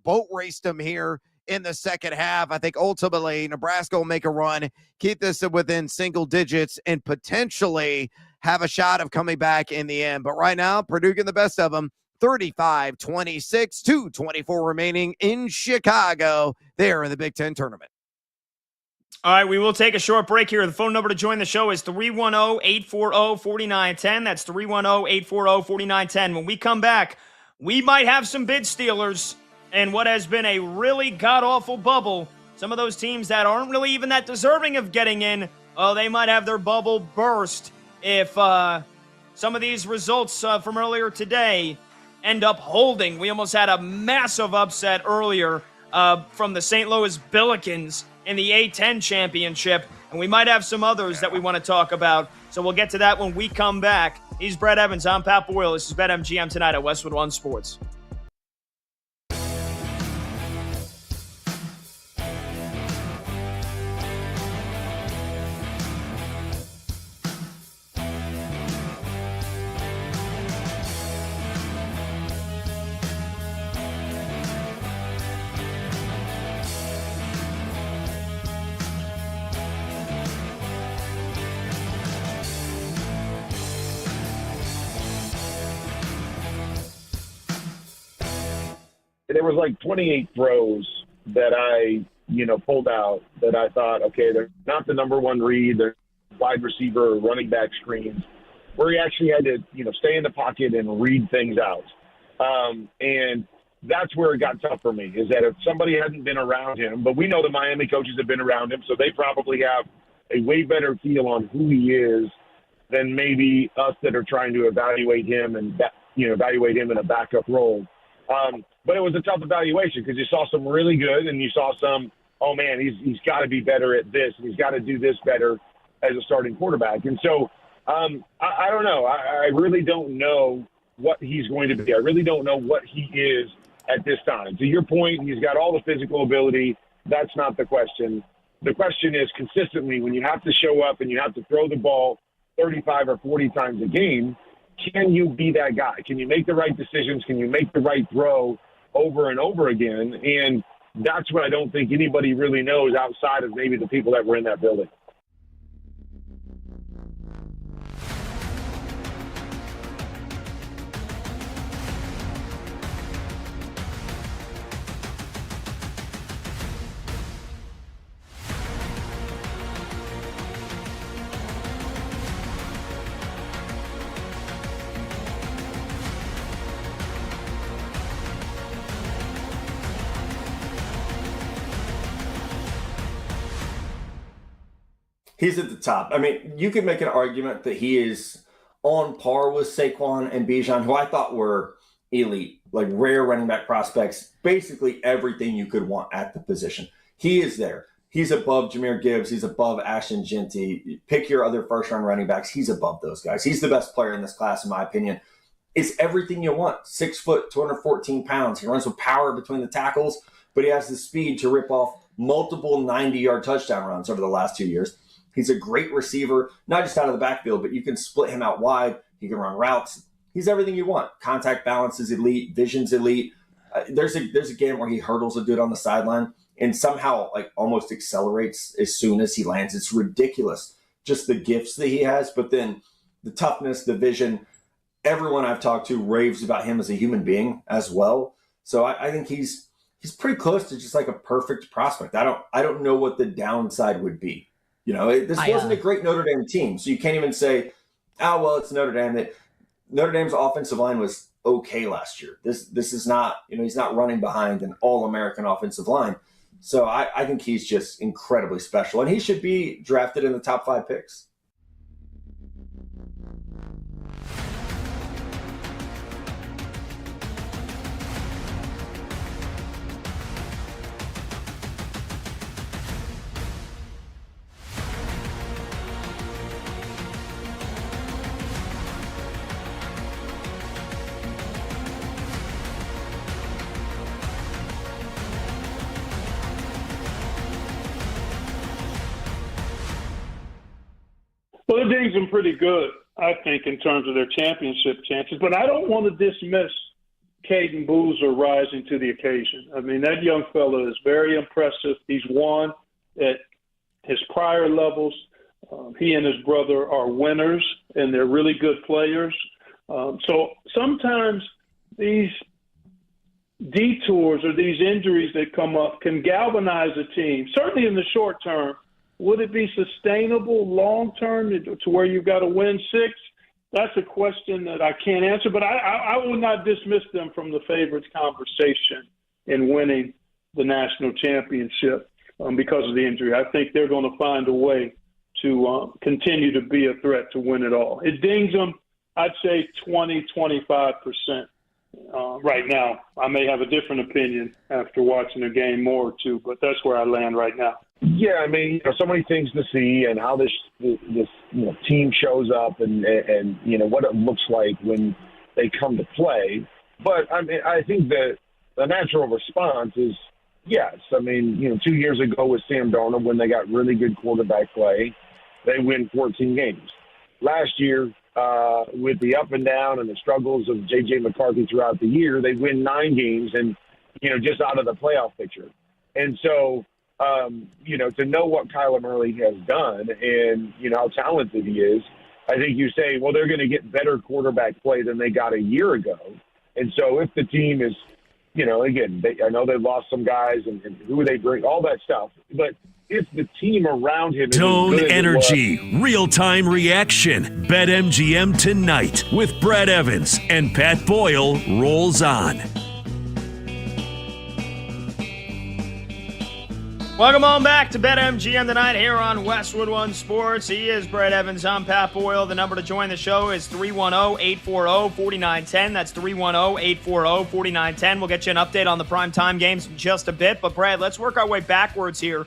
Speaker 3: boat raced them here in the second half. I think ultimately Nebraska will make a run, keep this within single digits, and potentially have a shot of coming back in the end. But right now, Purdue getting the best of them. 35-26, 2:24 remaining in Chicago there in the Big Ten tournament.
Speaker 2: All right, we will take a short break here. The phone number to join the show is 310-840-4910. That's 310-840-4910. When we come back, we might have some bid stealers in what has been a really god-awful bubble. Some of those teams that aren't really even that deserving of getting in, they might have their bubble burst if some of these results from earlier today end up holding. We almost had a massive upset earlier from the St. Louis Billikens in the A10 championship, and we might have some others that we want to talk about. So we'll get to that when we come back. He's Brad Evans. I'm Pat Boyle. This is BetMGM tonight at Westwood One Sports.
Speaker 7: There was like 28 throws that I, pulled out that I thought, okay, they're not the number one read. They're wide receiver or running back screens where he actually had to, stay in the pocket and read things out. And that's where it got tough for me, is that if somebody hadn't been around him, but we know the Miami coaches have been around him, so they probably have a way better feel on who he is than maybe us that are trying to evaluate him and evaluate him in a backup role. But it was a tough evaluation because you saw some really good and you saw some, oh man, he's got to be better at this and he's got to do this better as a starting quarterback. And so I don't know. I really don't know what he's going to be. I really don't know what he is at this time. To your point, he's got all the physical ability. That's not the question. The question is consistently when you have to show up and you have to throw the ball 35 or 40 times a game, can you be that guy? Can you make the right decisions? Can you make the right throw over and over again? And that's what I don't think anybody really knows outside of maybe the people that were in that building.
Speaker 6: He's at the top. I mean, you could make an argument that he is on par with Saquon and Bijan, who I thought were elite, like rare running back prospects, basically everything you could want at the position. He is there. He's above Jahmyr Gibbs. He's above Ashton Genty. Pick your other first-round running backs. He's above those guys. He's the best player in this class, in my opinion. It's everything you want. 6 foot, 214 pounds. He runs with power between the tackles, but he has the speed to rip off multiple 90-yard touchdown runs over the last 2 years. He's a great receiver, not just out of the backfield, but you can split him out wide. He can run routes. He's everything you want. Contact balance is elite. Vision's elite. There's a game where he hurdles a dude on the sideline and somehow like almost accelerates as soon as he lands. It's ridiculous, just the gifts that he has. But then the toughness, the vision, everyone I've talked to raves about him as a human being as well. So I think he's pretty close to just like a perfect prospect. I don't know what the downside would be. You know, this wasn't a great Notre Dame team, so you can't even say, oh, well, it's Notre Dame. That Notre Dame's offensive line was okay last year. This is not, he's not running behind an all-American offensive line. So I think he's just incredibly special, and he should be drafted in the top 5 picks.
Speaker 5: Well, the Dings are pretty good, I think, in terms of their championship chances. But I don't want to dismiss Caden Boozer rising to the occasion. I mean, that young fellow is very impressive. He's won at his prior levels. He and his brother are winners, and they're really good players. So sometimes these detours or these injuries that come up can galvanize a team, certainly in the short term. Would it be sustainable long-term to where you've got to win 6? That's a question that I can't answer, but I would not dismiss them from the favorites conversation in winning the national championship because of the injury. I think they're going to find a way to continue to be a threat to win it all. It dings them, I'd say 20, 25%. Right now, I may have a different opinion after watching a game more or two, but that's where I land right now.
Speaker 7: Yeah, I mean, so many things to see, and how this team shows up, and what it looks like when they come to play. But I mean, I think that the natural response is yes. I mean, 2 years ago with Sam Darnold, when they got really good quarterback play, they win 14 games. Last year, with the up and down and the struggles of J.J. McCarthy throughout the year, they win 9 games and, just out of the playoff picture. And so, to know what Kyler Murray has done and, how talented he is, I think you say, well, they're going to get better quarterback play than they got a year ago. And so if the team is, again, I know they've lost some guys and who they bring, all that stuff. But if the team around him is
Speaker 1: Tone
Speaker 7: as good
Speaker 1: Energy, real-time reaction. BetMGM tonight with Brad Evans and Pat Boyle rolls on.
Speaker 2: Welcome on back to BetMGM tonight here on Westwood One Sports. He is Brett Evans. I'm Pat Boyle. The number to join the show is 310-840-4910. That's 310-840-4910. We'll get you an update on the primetime games in just a bit. But, Brad, let's work our way backwards here.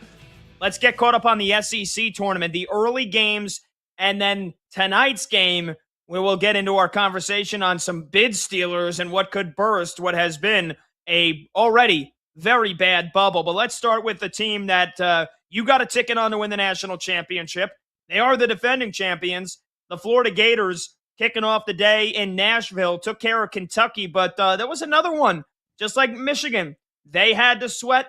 Speaker 2: Let's get caught up on the SEC tournament, the early games, and then tonight's game, where we'll get into our conversation on some bid stealers and what could burst what has been a already very bad bubble. But let's start with the team that you got a ticket on to win the national championship. They are the defending champions. The Florida Gators, kicking off the day in Nashville, took care of Kentucky. But there was another one, just like Michigan. They had to sweat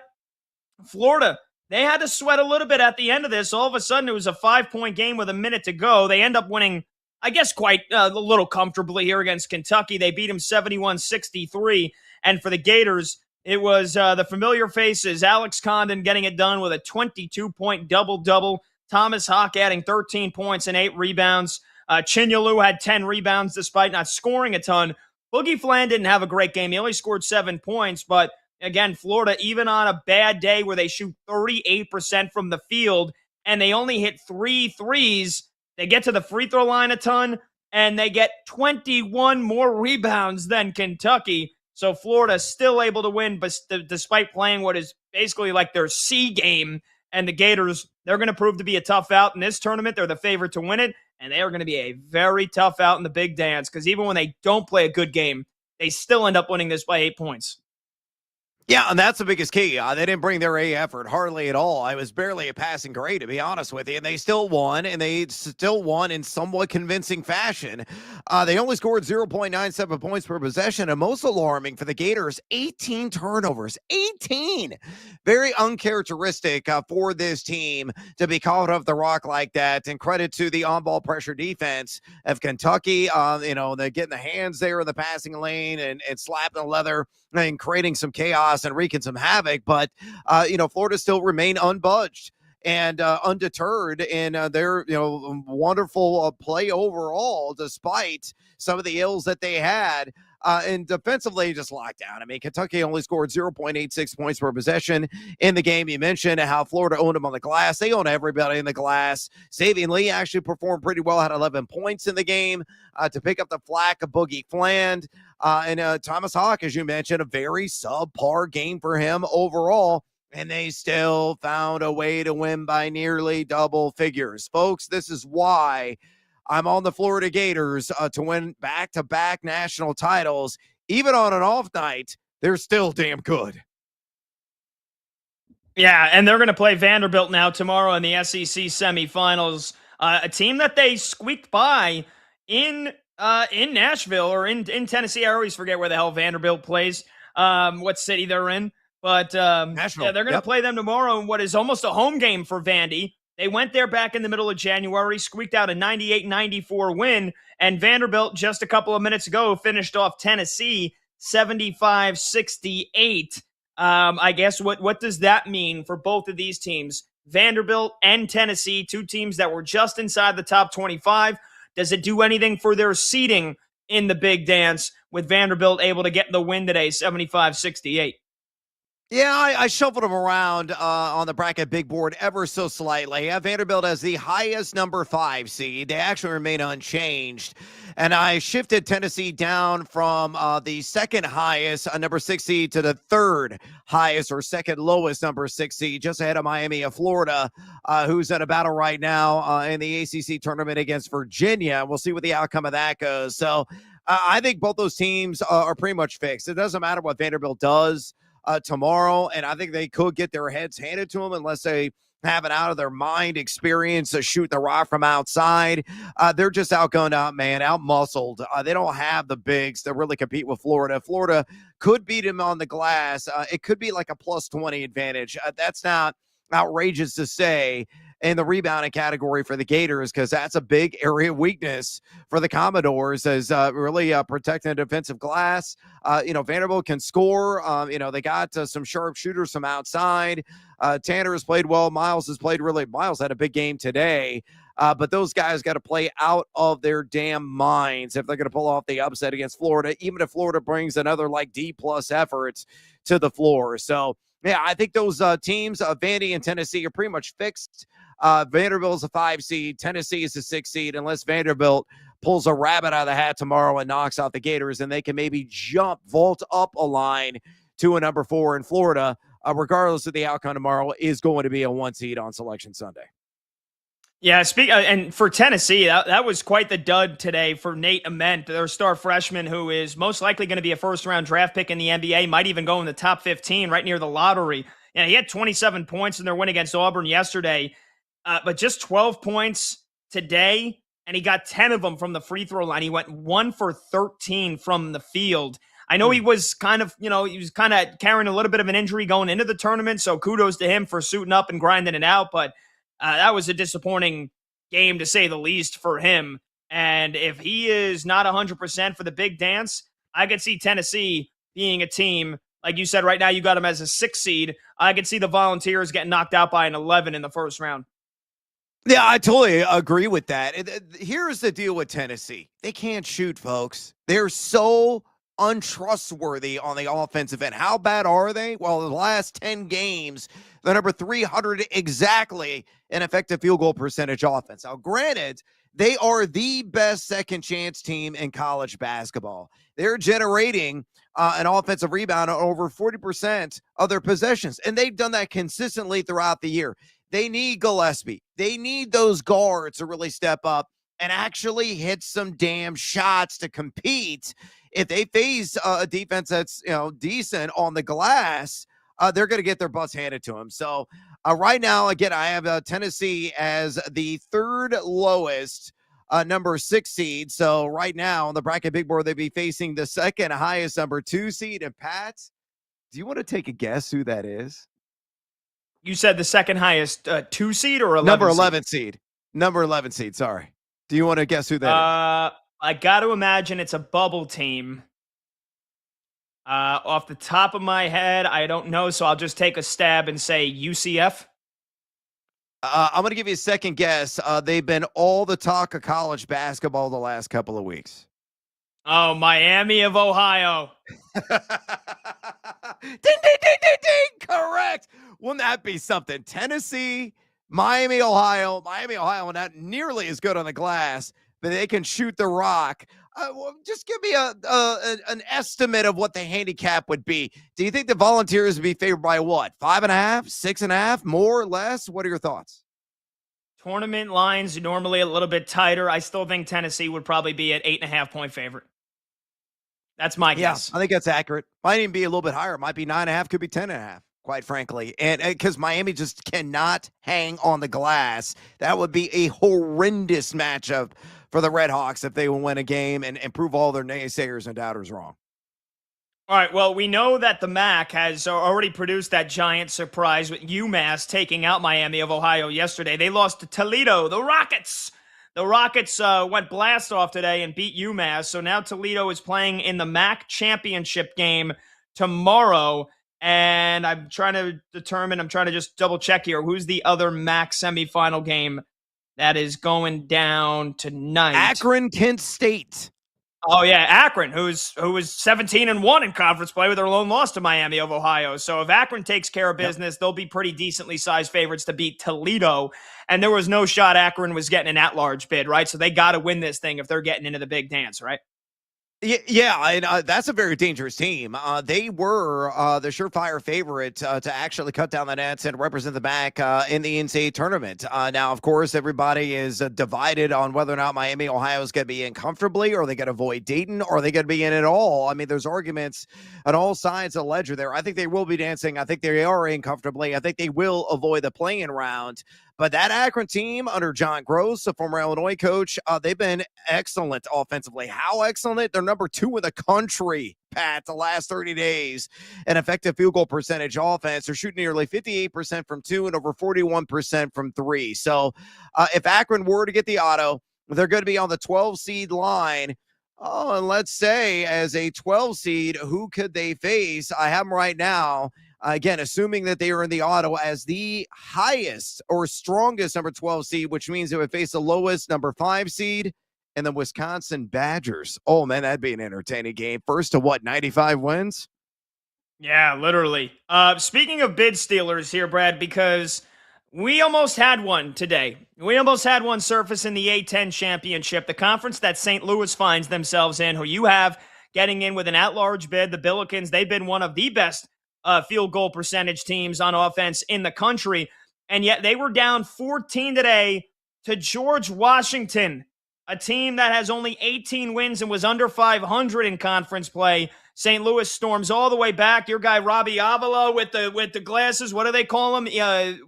Speaker 2: Florida. They had to sweat a little bit at the end of this. All of a sudden, it was a 5-point game with a minute to go. They end up winning, I guess, quite a little comfortably here against Kentucky. They beat them 71-63. And for the Gators, it was the familiar faces, Alex Condon getting it done with a 22-point double-double. Thomas Hawk adding 13 points and 8 rebounds. Chinyelu had 10 rebounds despite not scoring a ton. Boogie Flan didn't have a great game. He only scored 7 points. But, again, Florida, even on a bad day where they shoot 38% from the field and they only hit 3 threes, they get to the free throw line a ton, and they get 21 more rebounds than Kentucky. So Florida still able to win, but despite playing what is basically like their C game. And the Gators, they're going to prove to be a tough out in this tournament. They're the favorite to win it, and they are going to be a very tough out in the big dance because even when they don't play a good game, they still end up winning this by 8 points.
Speaker 3: Yeah, and that's the biggest key. They didn't bring their A effort hardly at all. It was barely a passing grade, to be honest with you. And they still won, and they still won in somewhat convincing fashion. They only scored 0.97 points per possession, and most alarming for the Gators, 18 turnovers. 18! Very uncharacteristic for this team to be caught off the rock like that. And credit to the on-ball pressure defense of Kentucky. They're getting the hands there in the passing lane and slapping the leather and creating some chaos and wreaking some havoc, but Florida still remain unbudged and undeterred in their wonderful play overall, despite some of the ills that they had. And defensively, just locked down. I mean, Kentucky only scored 0.86 points per possession in the game. You mentioned how Florida owned them on the glass. They own everybody in the glass. Savion Lee actually performed pretty well, had 11 points in the game to pick up the flack of Boogie Fland. And Thomas Hawk, as you mentioned, a very subpar game for him overall. And they still found a way to win by nearly double figures. Folks, this is why I'm on the Florida Gators to win back-to-back national titles. Even on an off night, they're still damn good.
Speaker 2: Yeah, and they're going to play Vanderbilt now tomorrow in the SEC semifinals, a team that they squeaked by in Nashville or in Tennessee. I always forget where the hell Vanderbilt plays, what city they're in. But
Speaker 3: Nashville.
Speaker 2: Yeah, they're going to play them tomorrow in what is almost a home game for Vandy. They went there back in the middle of January, squeaked out a 98-94 win, and Vanderbilt just a couple of minutes ago finished off Tennessee 75-68. I guess what does that mean for both of these teams? Vanderbilt and Tennessee, two teams that were just inside the top 25. Does it do anything for their seeding in the big dance with Vanderbilt able to get the win today, 75-68?
Speaker 3: Yeah, I shuffled them around on the bracket big board ever so slightly. Vanderbilt has the highest number 5 seed. They actually remain unchanged. And I shifted Tennessee down from the second highest number 6 seed to the third highest or second lowest number 6 seed, just ahead of Miami of Florida, who's in a battle right now in the ACC tournament against Virginia. We'll see what the outcome of that goes. So I think both those teams are pretty much fixed. It doesn't matter what Vanderbilt does tomorrow, and I think they could get their heads handed to them unless they have an out-of-their-mind experience of shooting the rock from outside. They're just outgunned, out-muscled. They don't have the bigs to really compete with Florida. Florida could beat them on the glass. It could be like a plus 20 advantage. That's not outrageous to say in the rebounding category for the Gators, because that's a big area of weakness for the Commodores, is really protecting the defensive glass. Vanderbilt can score. They got some sharp shooters from outside. Tanner has played well. Miles had a big game today. But those guys got to play out of their damn minds if they're going to pull off the upset against Florida, even if Florida brings another D+ effort to the floor. So Yeah, I think those teams, Vandy and Tennessee, are pretty much fixed. Vanderbilt's a 5 seed. Tennessee is a 6 seed. Unless Vanderbilt pulls a rabbit out of the hat tomorrow and knocks out the Gators, and they can maybe vault up a line to a number 4 in Florida, regardless of the outcome tomorrow, is going to be a 1 seed on Selection Sunday.
Speaker 2: Yeah, and for Tennessee, that was quite the dud today for Nate Ament, their star freshman, who is most likely going to be a first-round draft pick in the NBA, might even go in the top 15, right near the lottery. And he had 27 points in their win against Auburn yesterday, but just 12 points today, and he got 10 of them from the free throw line. He went 1 for 13 from the field. I know he was kind of carrying a little bit of an injury going into the tournament, so kudos to him for suiting up and grinding it out, but that was a disappointing game, to say the least, for him. And if he is not 100% for the big dance, I could see Tennessee being a team, like you said, right now you got them as a 6 seed. I could see the Volunteers getting knocked out by an 11 in the first round.
Speaker 3: Yeah, I totally agree with that. Here's the deal with Tennessee. They can't shoot, folks. They're so untrustworthy on the offensive end. How bad are they? Well, the last 10 games, the number 300 exactly in effective field goal percentage offense. Now, granted, they are the best second chance team in college basketball. They're generating an offensive rebound on over 40% of their possessions, and they've done that consistently throughout the year. They need Gillespie. They need those guards to really step up and actually hit some damn shots to compete. If they face a defense that's decent on the glass, they're going to get their butts handed to them. So right now, again, I have Tennessee as the third lowest number 6 seed. So right now on the bracket big board, they'd be facing the second highest number 2 seed. And Pat, do you want to take a guess who that is?
Speaker 2: You said the second highest 2 seed or 11
Speaker 3: number
Speaker 2: seed?
Speaker 3: 11 seed. Number 11 seed. Sorry. Do you want to guess who that is?
Speaker 2: I got to imagine it's a bubble team. Off the top of my head, I don't know, so I'll just take a stab and say UCF.
Speaker 3: I'm going to give you a second guess. They've been all the talk of college basketball the last couple of weeks.
Speaker 2: Oh, Miami of Ohio.
Speaker 3: Ding, ding, ding, ding, ding. Correct. Wouldn't that be something? Tennessee, Miami, Ohio. Miami, Ohio, not nearly as good on the glass, but they can shoot the rock. Just give me an estimate of what the handicap would be. Do you think the Volunteers would be favored by what? 5.5, 6.5, more or less? What are your thoughts?
Speaker 2: Tournament lines normally a little bit tighter. I still think Tennessee would probably be at 8.5 point favorite. That's my guess.
Speaker 3: I think that's accurate. Might even be a little bit higher. Might be 9.5, could be 10.5. Quite frankly, and because Miami just cannot hang on the glass. That would be a horrendous matchup for the Red Hawks if they will win a game and prove all their naysayers and doubters wrong.
Speaker 2: All right, well, we know that the MAC has already produced that giant surprise with UMass taking out Miami of Ohio yesterday. They lost to Toledo, the Rockets. The Rockets went blast off today and beat UMass, so now Toledo is playing in the MAC championship game tomorrow. And I'm trying to just double check here. Who's the other MAC semifinal game that is going down tonight?
Speaker 3: Akron, Kent State.
Speaker 2: Oh yeah, Akron, who was 17-1 in conference play with their lone loss to Miami of Ohio. So if Akron takes care of business, they'll be pretty decently sized favorites to beat Toledo. And there was no shot Akron was getting an at-large bid, right? So they got to win this thing if they're getting into the big dance, right?
Speaker 3: Yeah, and that's a very dangerous team. They were the surefire favorite to actually cut down the nets and represent the MAC in the NCAA tournament. Now, of course, everybody is divided on whether or not Miami, Ohio is going to be in comfortably, or are they going to avoid Dayton, or are they going to be in at all? I mean, there's arguments on all sides of the ledger there. I think they will be dancing. I think they are in comfortably. I think they will avoid the play-in round. But that Akron team under John Gross, a former Illinois coach, they've been excellent offensively. How excellent? They're number 2 in the country, Pat, the last 30 days. An effective field goal percentage offense. They're shooting nearly 58% from 2 and over 41% from 3. So if Akron were to get the auto, they're going to be on the 12 seed line. Oh, and let's say as a 12 seed, who could they face? I have them right now. Again, assuming that they are in the auto as the highest or strongest number 12 seed, which means they would face the lowest number 5 seed and the Wisconsin Badgers. Oh, man, that'd be an entertaining game. First to 95 wins?
Speaker 2: Yeah, literally. Speaking of bid stealers here, Brad, because we almost had one today. We almost had one surface in the A10 championship, the conference that St. Louis finds themselves in, who you have getting in with an at-large bid. The Billikens, they've been one of the best field goal percentage teams on offense in the country, and yet they were down 14 today to George Washington, a team that has only 18 wins and was under 500 in conference play. St. Louis storms all the way back. Your guy Robbie Avila with the glasses. What do they call him?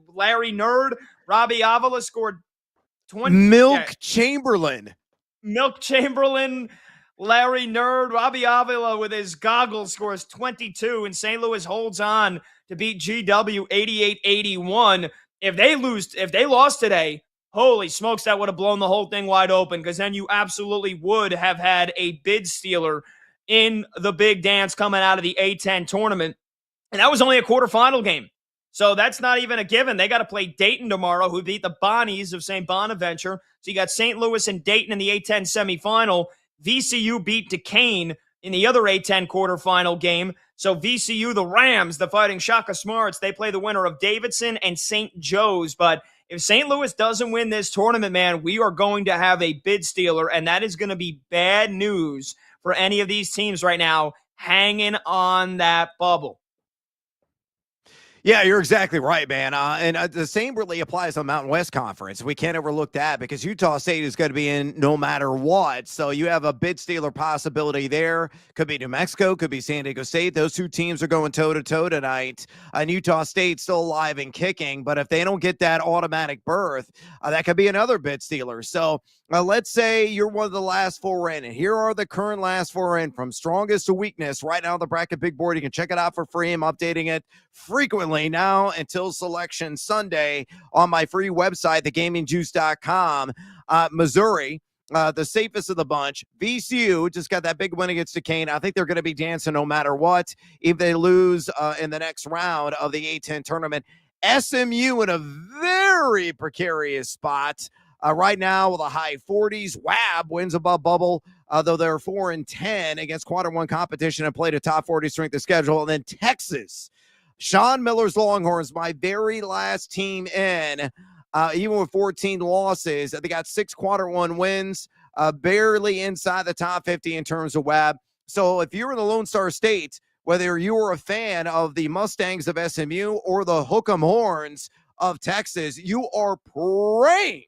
Speaker 2: Larry Nerd. Robbie Avila scored 20.
Speaker 3: Milk Chamberlain.
Speaker 2: Milk Chamberlain. Larry Nerd. Robbie Avila with his goggles scores 22, and St. Louis holds on to beat GW 88-81. If they lost today, holy smokes, that would have blown the whole thing wide open, because then you absolutely would have had a bid stealer in the big dance coming out of the A10 tournament. And that was only a quarterfinal game. So that's not even a given. They got to play Dayton tomorrow, who beat the Bonnies of St. Bonaventure. So you got St. Louis and Dayton in the A10 semifinal. VCU beat Duquesne in the other A10 quarterfinal game. So VCU, the Rams, the Fighting Shaka Smarts, they play the winner of Davidson and St. Joe's. But if St. Louis doesn't win this tournament, man, we are going to have a bid stealer, and that is going to be bad news for any of these teams right now hanging on that bubble.
Speaker 3: Yeah, you're exactly right, man. And the same really applies on Mountain West Conference. We can't overlook that because Utah State is going to be in no matter what. So you have a bid stealer possibility there. Could be New Mexico, could be San Diego State. Those two teams are going toe-to-toe tonight. And Utah State still alive and kicking. But if they don't get that automatic berth, that could be another bid stealer. So let's say you're one of the last four in. And here are the current last four in from strongest to weakness. Right now on the bracket big board, you can check it out for free. I'm updating it frequently now until Selection Sunday on my free website, thegamingjuice.com. Missouri, the safest of the bunch. VCU just got that big win against Duquesne. I think they're going to be dancing no matter what if they lose in the next round of the A10 tournament. SMU in a very precarious spot right now with a high 40s. WAB wins above bubble, though they're 4-10 against quadrant one competition and played a top 40 strength of schedule. And then Texas, Sean Miller's Longhorns, my very last team in, even with 14 losses. They got 6 quadrant one wins, barely inside the top 50 in terms of WAB. So if you're in the Lone Star State, whether you are a fan of the Mustangs of SMU or the Hook'em Horns of Texas, you are praying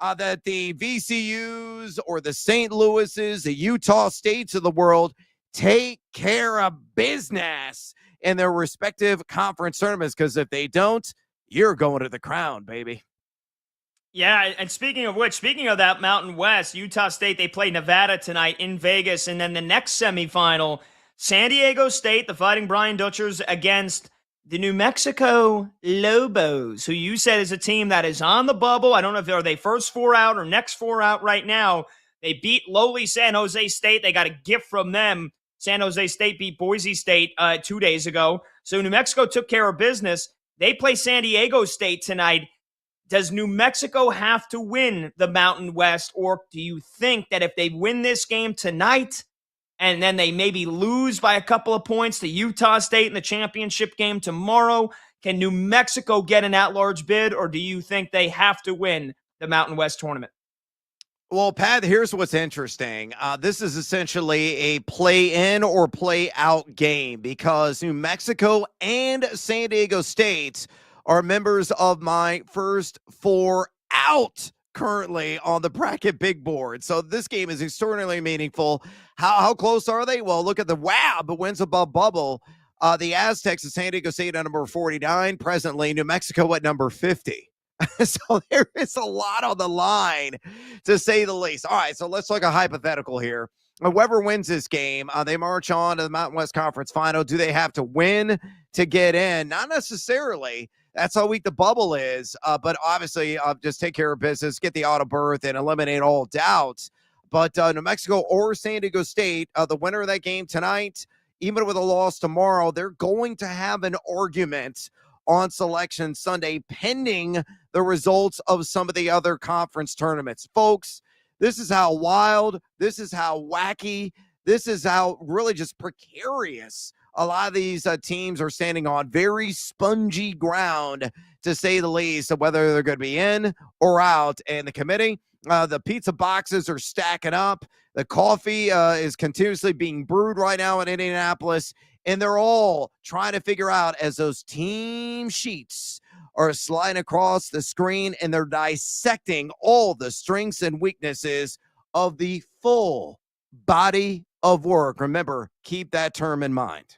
Speaker 3: that the VCUs or the St. Louis's, the Utah States of the world take care of business in their respective conference tournaments, because if they don't, you're going to the crown, baby.
Speaker 2: Yeah, and speaking of which, speaking of that Mountain West, Utah State, they play Nevada tonight in Vegas, and then the next semifinal, San Diego State, the Fighting Brian Dutchers, against the New Mexico Lobos, who you said is a team that is on the bubble. I don't know if they're first four out or next four out right now. They beat lowly San Jose State. They got a gift from them. San Jose State beat Boise State 2 days ago. So New Mexico took care of business. They play San Diego State tonight. Does New Mexico have to win the Mountain West, or do you think that if they win this game tonight and then they maybe lose by a couple of points to Utah State in the championship game tomorrow, can New Mexico get an at-large bid, or do you think they have to win the Mountain West tournament?
Speaker 3: Well, Pat, here's what's interesting. This is essentially a play-in or play-out game because New Mexico and San Diego State are members of my first four out currently on the bracket big board. So this game is extraordinarily meaningful. How close are they? Well, look at the WAB wins above bubble. The Aztecs of San Diego State at number 49. Presently, New Mexico at number 50. So there is a lot on the line, to say the least. All right, so let's look at a hypothetical here. Whoever wins this game, they march on to the Mountain West Conference Final. Do they have to win to get in? Not necessarily. That's how weak the bubble is. But obviously, just take care of business, get the auto berth, and eliminate all doubts. But New Mexico or San Diego State, the winner of that game tonight, even with a loss tomorrow, they're going to have an argument on Selection Sunday, pending the results of some of the other conference tournaments. Folks, this is how wild, this is how wacky, this is how really just precarious a lot of these teams are standing on very spongy ground, to say the least, of whether they're going to be in or out. And the committee, the pizza boxes are stacking up. The coffee is continuously being brewed right now in Indianapolis. And they're all trying to figure out, as those team sheets are sliding across the screen, and they're dissecting all the strengths and weaknesses of the full body of work. Remember, keep that term in mind.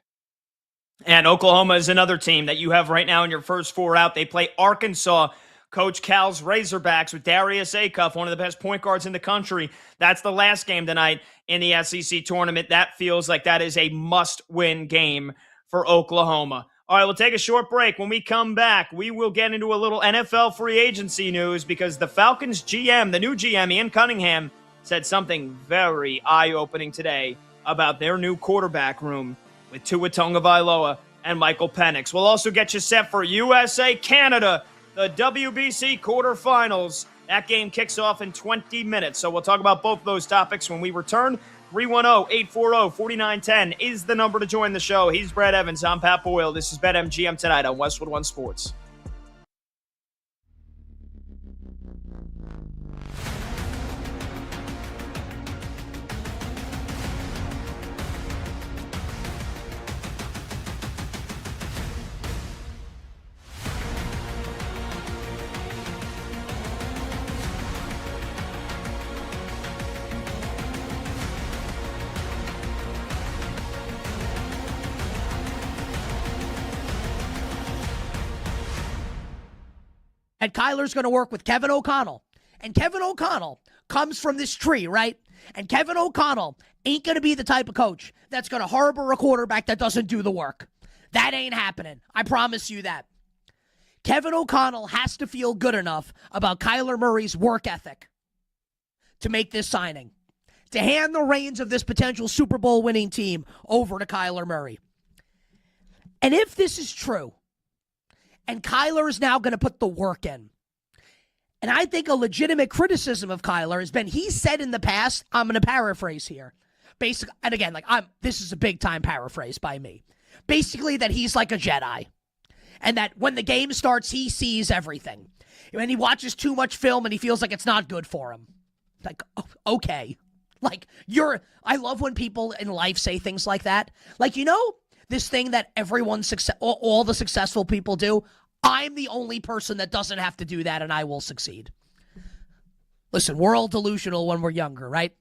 Speaker 2: And Oklahoma is another team that you have right now in your first four out. They play Arkansas. Coach Cal's Razorbacks with Darius Acuff, one of the best point guards in the country. That's the last game tonight in the SEC tournament. That feels like that is a must-win game for Oklahoma. All right, we'll take a short break. When we come back, we will get into a little NFL free agency news because the Falcons GM, the new GM, Ian Cunningham, said something very eye-opening today about their new quarterback room with Tua Tagovailoa and Michael Penix. We'll also get you set for USA-Canada, the WBC quarterfinals. That game kicks off in 20 minutes. So we'll talk about both those topics when we return. 310-840-4910 is the number to join the show. He's Brad Evans. I'm Pat Boyle. This is BetMGM tonight on Westwood One Sports.
Speaker 4: And Kyler's going to work with Kevin O'Connell. And Kevin O'Connell comes from this tree, right? And Kevin O'Connell ain't going to be the type of coach that's going to harbor a quarterback that doesn't do the work. That ain't happening. I promise you that. Kevin O'Connell has to feel good enough about Kyler Murray's work ethic to make this signing, to hand the reins of this potential Super Bowl winning team over to Kyler Murray. And if this is true, and Kyler is now going to put the work in. And I think a legitimate criticism of Kyler has been, he said in the past, I'm going to paraphrase here. Basically, and again, this is a big time paraphrase by me. Basically that he's like a Jedi. And that when the game starts, he sees everything. When he watches too much film and he feels like it's not good for him. Like, okay. Like, I love when people in life say things like that. Like, this thing that all the successful people do, I'm the only person that doesn't have to do that, and I will succeed. Listen, we're all delusional when we're younger, right?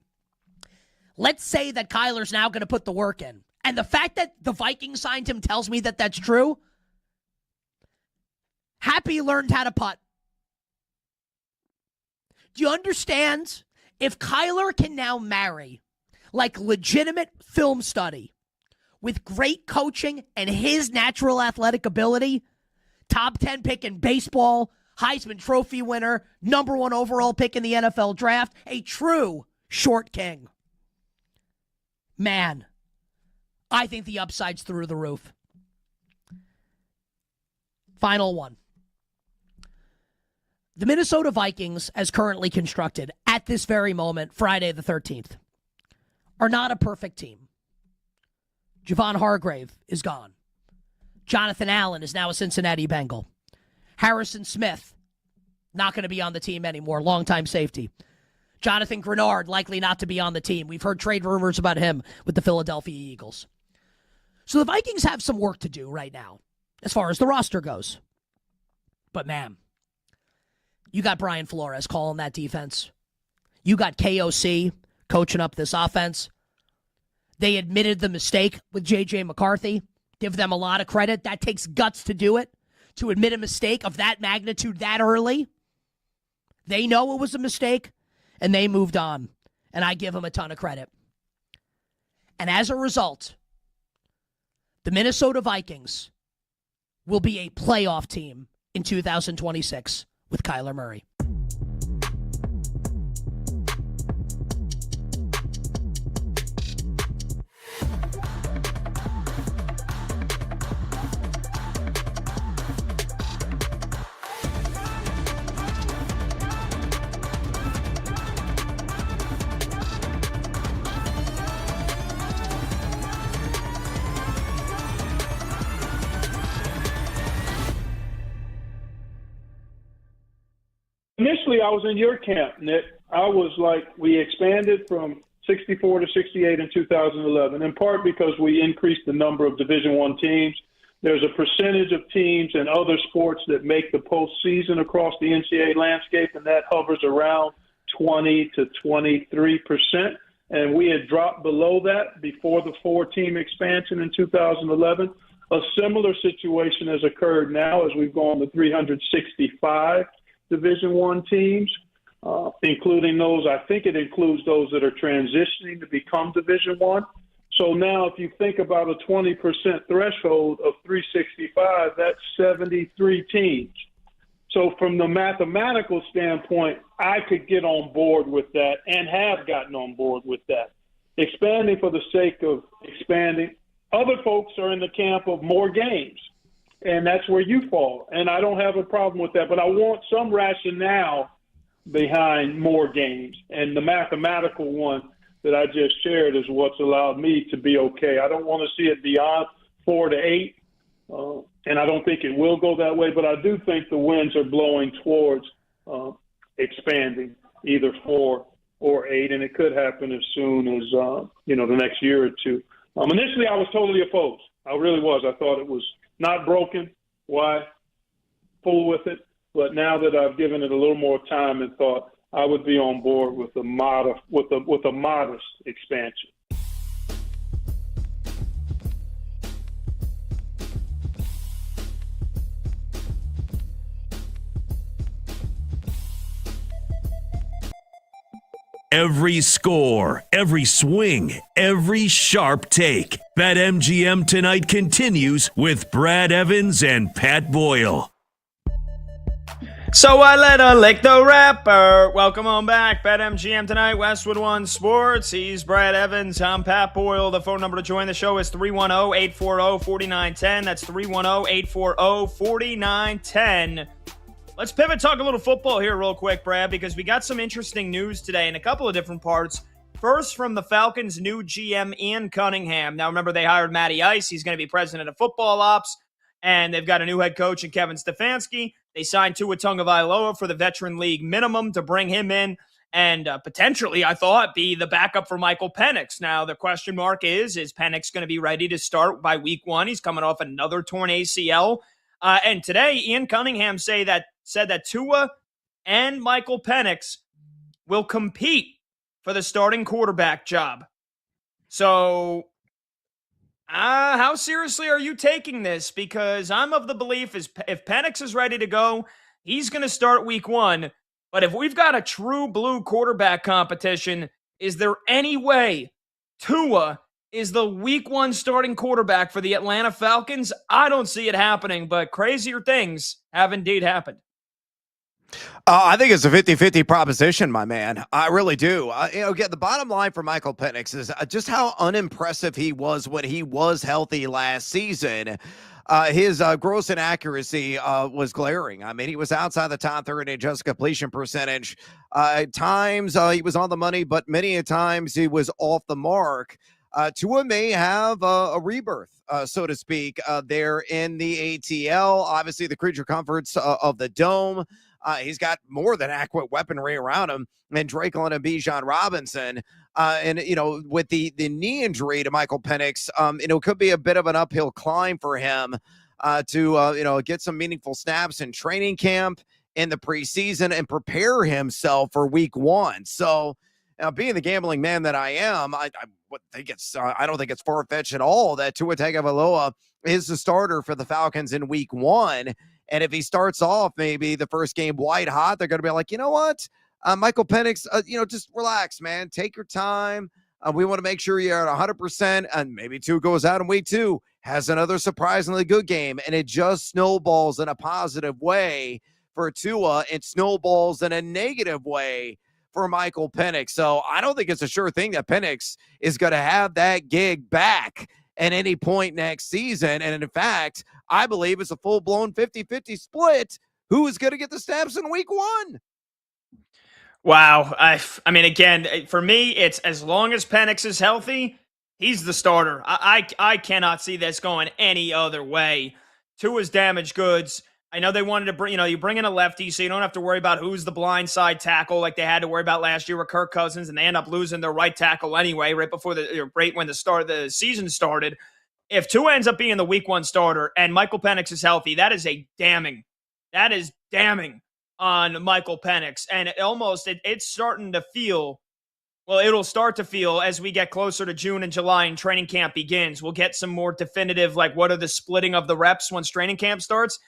Speaker 4: Let's say that Kyler's now going to put the work in. And the fact that the Vikings signed him tells me that that's true. Happy learned how to putt. Do you understand? If Kyler can now marry, like, legitimate film study with great coaching and his natural athletic ability, top 10 pick in baseball, Heisman Trophy winner, number 1 overall pick in the NFL draft, a true short king. Man, I think the upside's through the roof. Final one. The Minnesota Vikings, as currently constructed at this very moment, Friday the 13th, are not a perfect team. Javon Hargrave is gone. Jonathan Allen is now a Cincinnati Bengal. Harrison Smith, not going to be on the team anymore, longtime safety. Jonathan Grenard, likely not to be on the team. We've heard trade rumors about him with the Philadelphia Eagles. So the Vikings have some work to do right now, as far as the roster goes. But man, you got Brian Flores calling that defense. You got KOC coaching up this offense. They admitted the mistake with J.J. McCarthy. Give them a lot of credit. That takes guts to do it, to admit a mistake of that magnitude that early. They know it was a mistake, and they moved on. And I give them a ton of credit. And as a result, the Minnesota Vikings will be a playoff team in 2026 with Kyler Murray.
Speaker 5: Initially, I was in your camp, Nick. I was like, we expanded from 64 to 68 in 2011, in part because we increased the number of Division I teams. There's a percentage of teams in other sports that make the postseason across the NCAA landscape, and that hovers around 20 to 23%. And we had dropped below that before the 4-team expansion in 2011. A similar situation has occurred now as we've gone to 365 Division I teams, including those, I think it includes those that are transitioning to become Division I. So now if you think about a 20% threshold of 365, that's 73 teams. So from the mathematical standpoint, I could get on board with that and have gotten on board with that. Expanding for the sake of expanding. Other folks are in the camp of more games, and that's where you fall. And I don't have a problem with that, but I want some rationale behind more games. And the mathematical one that I just shared is what's allowed me to be okay. I don't want to see it beyond 4 to 8. And I don't think it will go that way, but I do think the winds are blowing towards expanding either 4 or 8, and it could happen as soon as, the next year or two. Initially, I was totally opposed. I really was. I thought it was not broken. Why fool with it? But now that I've given it a little more time and thought, I would be on board with a modest expansion.
Speaker 1: Every score, every swing, every sharp take. BetMGM tonight continues with Brad Evans and Pat Boyle.
Speaker 2: So I let her lick the rapper. Welcome on back. BetMGM tonight, Westwood One Sports. He's Brad Evans. I'm Pat Boyle. The phone number to join the show is 310-840-4910. That's 310-840-4910. Let's pivot, talk a little football here real quick, Brad, because we got some interesting news today in a couple of different parts. First, from the Falcons' new GM, Ian Cunningham. Now, remember, they hired Matty Ice. He's going to be president of football ops, and they've got a new head coach in Kevin Stefanski. They signed Tua Tagovailoa for the Veteran League minimum to bring him in and potentially, I thought, be the backup for Michael Penix. Now, the question mark is Penix going to be ready to start by week 1? He's coming off another torn ACL. And today, Ian Cunningham said that Tua and Michael Penix will compete for the starting quarterback job. So, how seriously are you taking this? Because I'm of the belief if Penix is ready to go, he's going to start week 1. But if we've got a true blue quarterback competition, is there any way Tua is the week 1 starting quarterback for the Atlanta Falcons? I don't see it happening, but crazier things have indeed happened.
Speaker 3: I think it's a 50-50 proposition, my man. I really do. Again, the bottom line for Michael Penix is just how unimpressive he was when he was healthy last season. His gross inaccuracy was glaring. I mean, he was outside the top third in adjusted completion percentage. At times, he was on the money, but many a times he was off the mark. Tua may have a rebirth, so to speak, there in the ATL. Obviously, the creature comforts of the dome. He's got more than adequate weaponry around him, and Drake London and Bijan Robinson. And, with the knee injury to Michael Penix, it could be a bit of an uphill climb for him to get some meaningful snaps in training camp in the preseason and prepare himself for week 1. So, being the gambling man that I am, I don't think it's far-fetched at all that Tua Tagovailoa is the starter for the Falcons in week 1. And if he starts off maybe the first game white hot, they're going to be like, you know what, Michael Penix, just relax, man. Take your time. We want to make sure you're at 100%. And maybe Tua goes out in week 2, has another surprisingly good game, and it just snowballs in a positive way for Tua. It snowballs in a negative way for Michael Penix. So I don't think it's a sure thing that Penix is going to have that gig back at any point next season. And in fact, I believe it's a full-blown 50-50 split. Who is going to get the snaps in week 1?
Speaker 2: Wow. I mean, again, for me, it's as long as Penix is healthy, he's the starter. I cannot see this going any other way. Tua's damaged goods. I know they wanted to bring, you bring in a lefty so you don't have to worry about who's the blind side tackle like they had to worry about last year with Kirk Cousins, and they end up losing their right tackle anyway, right when the start of the season started. If Tua ends up being the week 1 starter and Michael Penix is healthy, that is damning on Michael Penix. And it's starting to feel, well, it'll start to feel as we get closer to June and July and training camp begins. We'll get some more definitive, like, what are the splitting of the reps once training camp starts.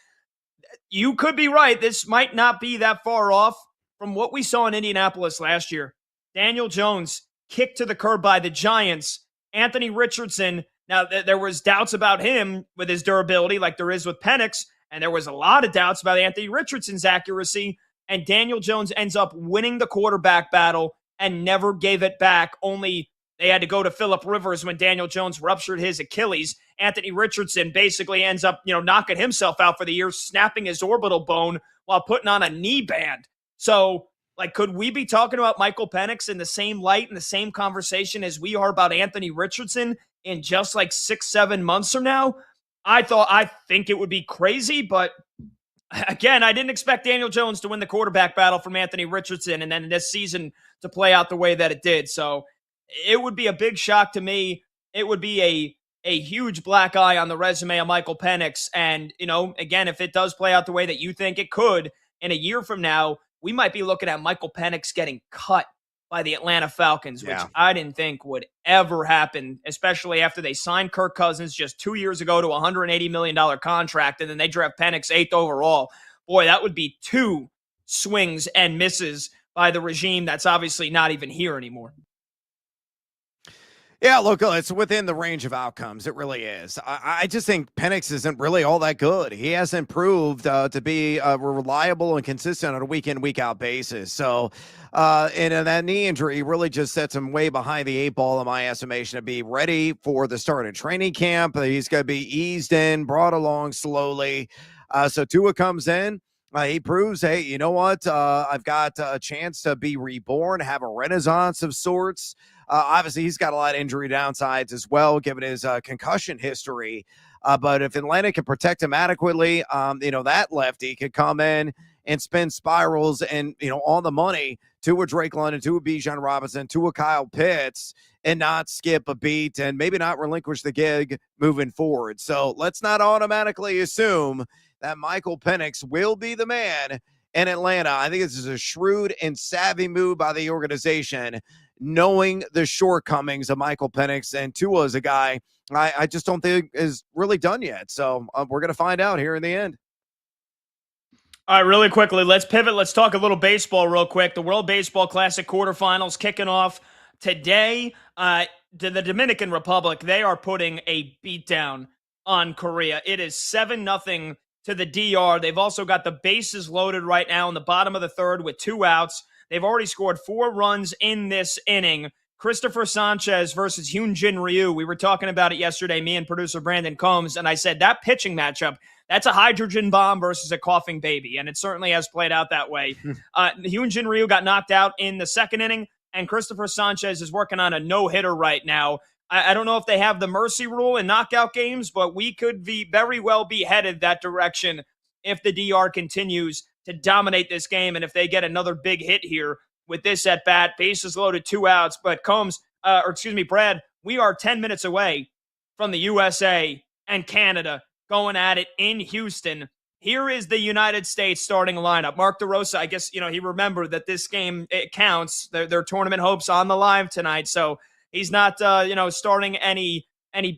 Speaker 2: You could be right. This might not be that far off from what we saw in Indianapolis last year. Daniel Jones kicked to the curb by the Giants. Anthony Richardson, now there was doubts about him with his durability like there is with Penix, and there was a lot of doubts about Anthony Richardson's accuracy, and Daniel Jones ends up winning the quarterback battle and never gave it back. Only they had to go to Phillip Rivers when Daniel Jones ruptured his Achilles. Anthony Richardson basically ends up, knocking himself out for the year, snapping his orbital bone while putting on a knee band. So, could we be talking about Michael Penix in the same light, in the same conversation as we are about Anthony Richardson in just 6-7 months from now? I think it would be crazy, but again, I didn't expect Daniel Jones to win the quarterback battle from Anthony Richardson and then this season to play out the way that it did. So it would be a big shock to me. It would be a huge black eye on the resume of Michael Penix. And, again, if it does play out the way that you think it could, in a year from now, we might be looking at Michael Penix getting cut by the Atlanta Falcons, which I didn't think would ever happen, especially after they signed Kirk Cousins just 2 years ago to a $180 million contract, and then they draft Penix 8th overall. Boy, that would be 2 swings and misses by the regime that's obviously not even here anymore.
Speaker 3: Yeah, look, it's within the range of outcomes. It really is. I just think Penix isn't really all that good. He hasn't proved to be reliable and consistent on a week-in, week-out basis. So, and that knee injury really just sets him way behind the 8 ball, in my estimation, to be ready for the start of training camp. He's going to be eased in, brought along slowly. So Tua comes in. He proves, hey, you know what? I've got a chance to be reborn, have a renaissance of sorts. Obviously, he's got a lot of injury downsides as well, given his concussion history. But if Atlanta can protect him adequately, that lefty could come in and spin spirals and, on the money to a Drake London, to a Bijan Robinson, to a Kyle Pitts, and not skip a beat and maybe not relinquish the gig moving forward. So let's not automatically assume that Michael Penix will be the man in Atlanta. I think this is a shrewd and savvy move by the organization, knowing the shortcomings of Michael Penix, and Tua is a guy I just don't think is really done yet. So we're going to find out here in the end.
Speaker 2: All right, really quickly, let's pivot. Let's talk a little baseball real quick. The World Baseball Classic quarterfinals kicking off today. To the Dominican Republic, they are putting a beatdown on Korea. It is 7-0 to the DR. They've also got the bases loaded right now in the bottom of the third with 2 outs. They've already scored 4 runs in this inning. Christopher Sanchez versus Hyunjin Ryu. We were talking about it yesterday, me and producer Brandon Combs, and I said that pitching matchup, that's a hydrogen bomb versus a coughing baby, and it certainly has played out that way. Hyunjin Ryu got knocked out in the second inning, and Christopher Sanchez is working on a no-hitter right now. I don't know if they have the mercy rule in knockout games, but we could very well be headed that direction if the DR continues to dominate this game, and if they get another big hit here with this at bat, bases loaded, 2 outs. But Brad, we are 10 minutes away from the USA and Canada going at it in Houston. Here is the United States starting lineup. Mark DeRosa, I guess, he remembered that this game, it counts. Their tournament hopes on the line tonight. So he's not, starting any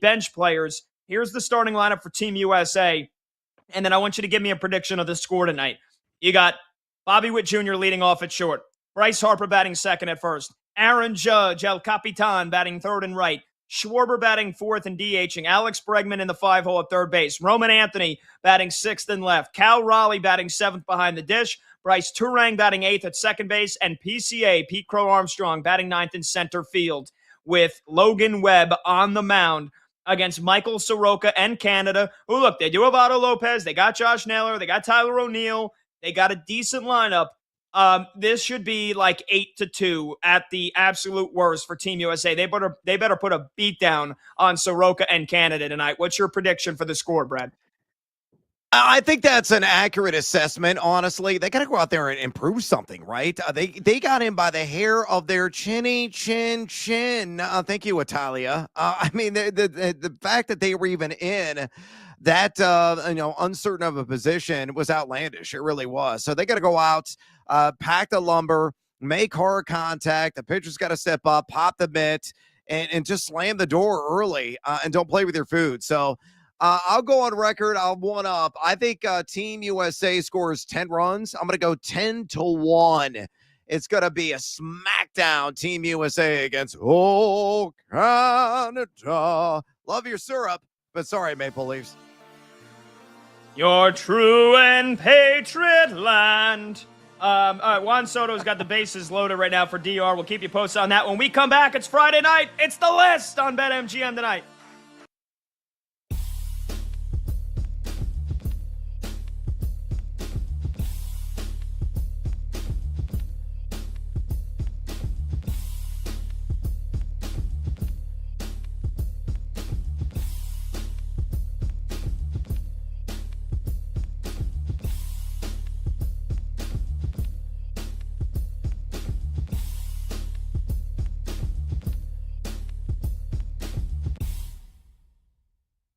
Speaker 2: bench players. Here's the starting lineup for Team USA. And then I want you to give me a prediction of the score tonight. You got Bobby Witt Jr. leading off at short. Bryce Harper batting second at first. Aaron Judge, El Capitan, batting third and right. Schwarber batting fourth and DHing. Alex Bregman in the 5-hole at third base. Roman Anthony batting sixth and left. Cal Raleigh batting seventh behind the dish. Bryce Turang batting eighth at second base. And PCA, Pete Crow Armstrong, batting ninth in center field, with Logan Webb on the mound against Michael Soroka and Canada, who, look, they do have Otto Lopez. They got Josh Naylor. They got Tyler O'Neill. They got a decent lineup. This should be like 8-2 at the absolute worst for Team USA. They better put a beat down on Soroka and Canada tonight. What's your prediction for the score, Brad?
Speaker 3: I think that's an accurate assessment. Honestly, they got to go out there and improve something, right? They got in by the hair of their chin. Thank you, Italia. I mean, the fact that they were even in that uncertain of a position was outlandish. It really was. So they got to go out, pack the lumber, make hard contact. The pitcher's got to step up, pop the mitt, and just slam the door early, and don't play with your food. So. I'll go on record. I'll one up. I think Team USA scores 10 runs. I'm going to go 10-1. It's going to be a smackdown. Team USA against Canada. Love your syrup, but sorry, Maple Leafs.
Speaker 2: Your true and patriot land. All right, Juan Soto's got the bases loaded right now for DR. We'll keep you posted on that. When we come back, it's Friday night. It's the list on BetMGM tonight.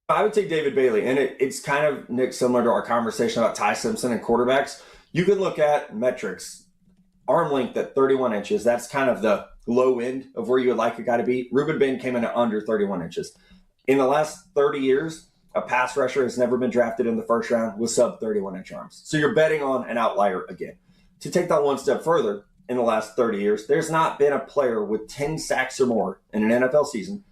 Speaker 6: I would take David Bailey, and it's kind of, Nick, similar to our conversation about Ty Simpson and quarterbacks. You can look at metrics, arm length at 31 inches. That's kind of the low end of where you would like a guy to be. Ruben Bain came in at under 31 inches. In the last 30 years, a pass rusher has never been drafted in the first round with sub 31-inch arms. So you're betting on an outlier again. To take that one step further, in the last 30 years, there's not been a player with 10 sacks or more in an NFL season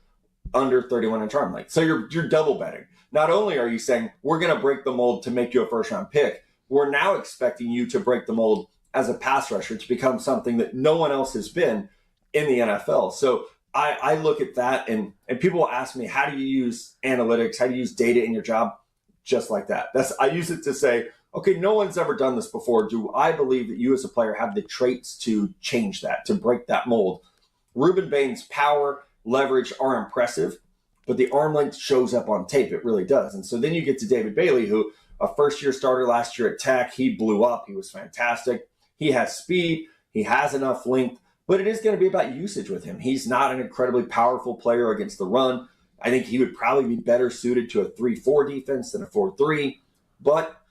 Speaker 6: under 31-inch arm length. So you're double betting. Not only are you saying, we're going to break the mold to make you a first-round pick, we're now expecting you to break the mold as a pass rusher to become something that no one else has been in the NFL. So I look at that, and people will ask me, how do you use analytics? How do you use data in your job? Just like that. I use it to say, okay, no one's ever done this before. Do I believe that you as a player have the traits to change that, to break that mold? Ruben Bain's power, leverage are impressive, but the arm length shows up on tape. It really does. And so then you get to David Bailey, who a first-year starter last year at Tech. He blew up. He was fantastic. He has speed. He has enough length, but it is going to be about usage with him. He's not an incredibly powerful player against the run. I think he would probably be better suited to a 3-4 defense than a 4-3, but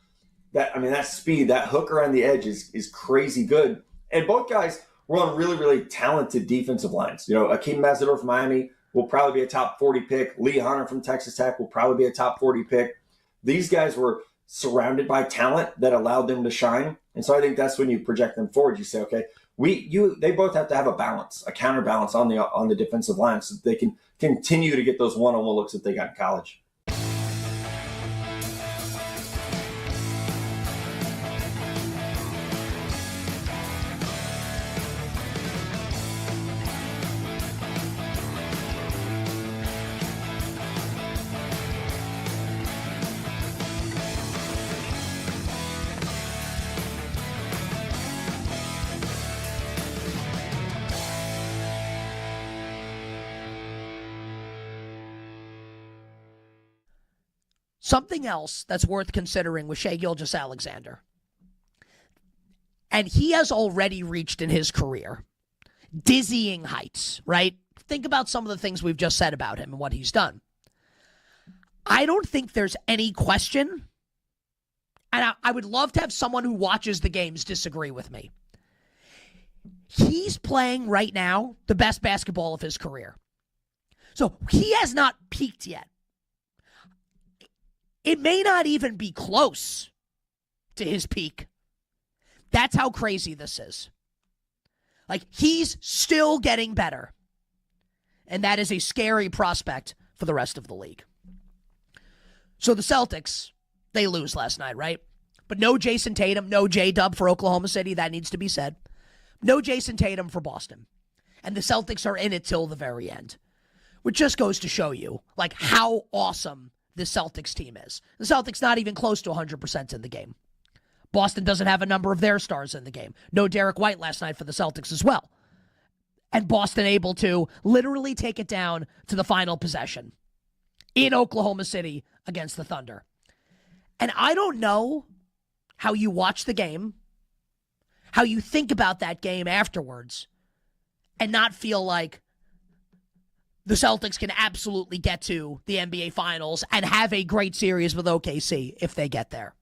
Speaker 6: that speed, that hook around the edge is crazy good. And both guys were on really, really talented defensive lines. Akeem Mazador from Miami will probably be a top 40 pick. Lee Hunter from Texas Tech will probably be a top 40 pick. These guys were surrounded by talent that allowed them to shine. And so I think that's when you project them forward. You say, okay, they both have to have a balance, a counterbalance on the defensive line so that they can continue to get those one-on-one looks that they got in college.
Speaker 4: Something else that's worth considering with Shai Gilgeous-Alexander. And he has already reached in his career dizzying heights, right? Think about some of the things we've just said about him and what he's done. I don't think there's any question, and I would love to have someone who watches the games disagree with me. He's playing right now the best basketball of his career. So he has not peaked yet. It may not even be close to his peak. That's how crazy this is. Like, he's still getting better. And that is a scary prospect for the rest of the league. So the Celtics, they lose last night, right? But no Jason Tatum, no J-Dub for Oklahoma City. That needs to be said. No Jason Tatum for Boston. And the Celtics are in it till the very end. Which just goes to show you, like, how awesome the Celtics team is. The Celtics not even close to 100% in the game. Boston doesn't have a number of their stars in the game. No Derek White last night for the Celtics as well. And Boston able to literally take it down to the final possession in Oklahoma City against the Thunder. And I don't know how you watch the game, how you think about that game afterwards, and not feel like the Celtics can absolutely get to the NBA Finals and have a great series with OKC if they get there.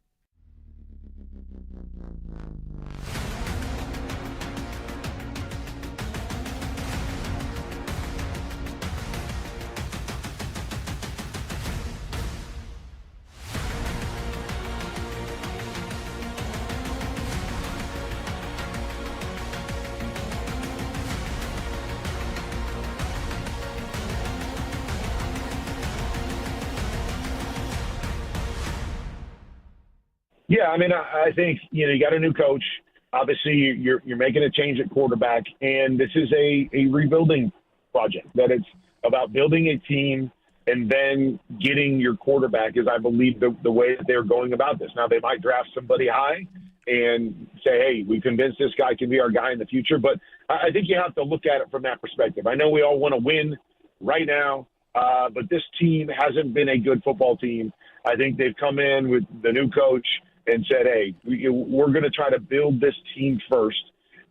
Speaker 7: Yeah, I mean, I think, you got a new coach. Obviously, you're making a change at quarterback, and this is a rebuilding project, that it's about building a team and then getting your quarterback is, I believe, the way that they're going about this. Now, they might draft somebody high and say, hey, we convinced this guy can be our guy in the future. But I think you have to look at it from that perspective. I know we all want to win right now, but this team hasn't been a good football team. I think they've come in with the new coach and said, hey, we're going to try to build this team first,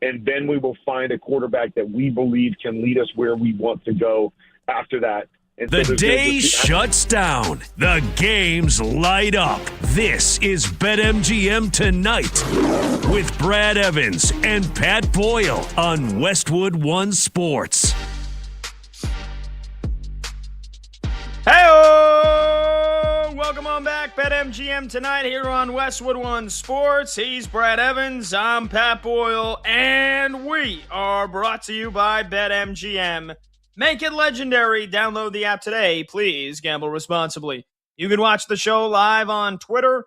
Speaker 7: and then we will find a quarterback that we believe can lead us where we want to go after that. And
Speaker 1: the
Speaker 7: so
Speaker 1: day shuts down. The games light up. This is BetMGM Tonight with Brad Evans and Pat Boyle on Westwood One Sports.
Speaker 2: Hey-o! Welcome on back. BetMGM Tonight here on Westwood One Sports. He's Brad Evans. I'm Pat Boyle. And we are brought to you by BetMGM. Make it legendary. Download the app today. Please gamble responsibly. You can watch the show live on Twitter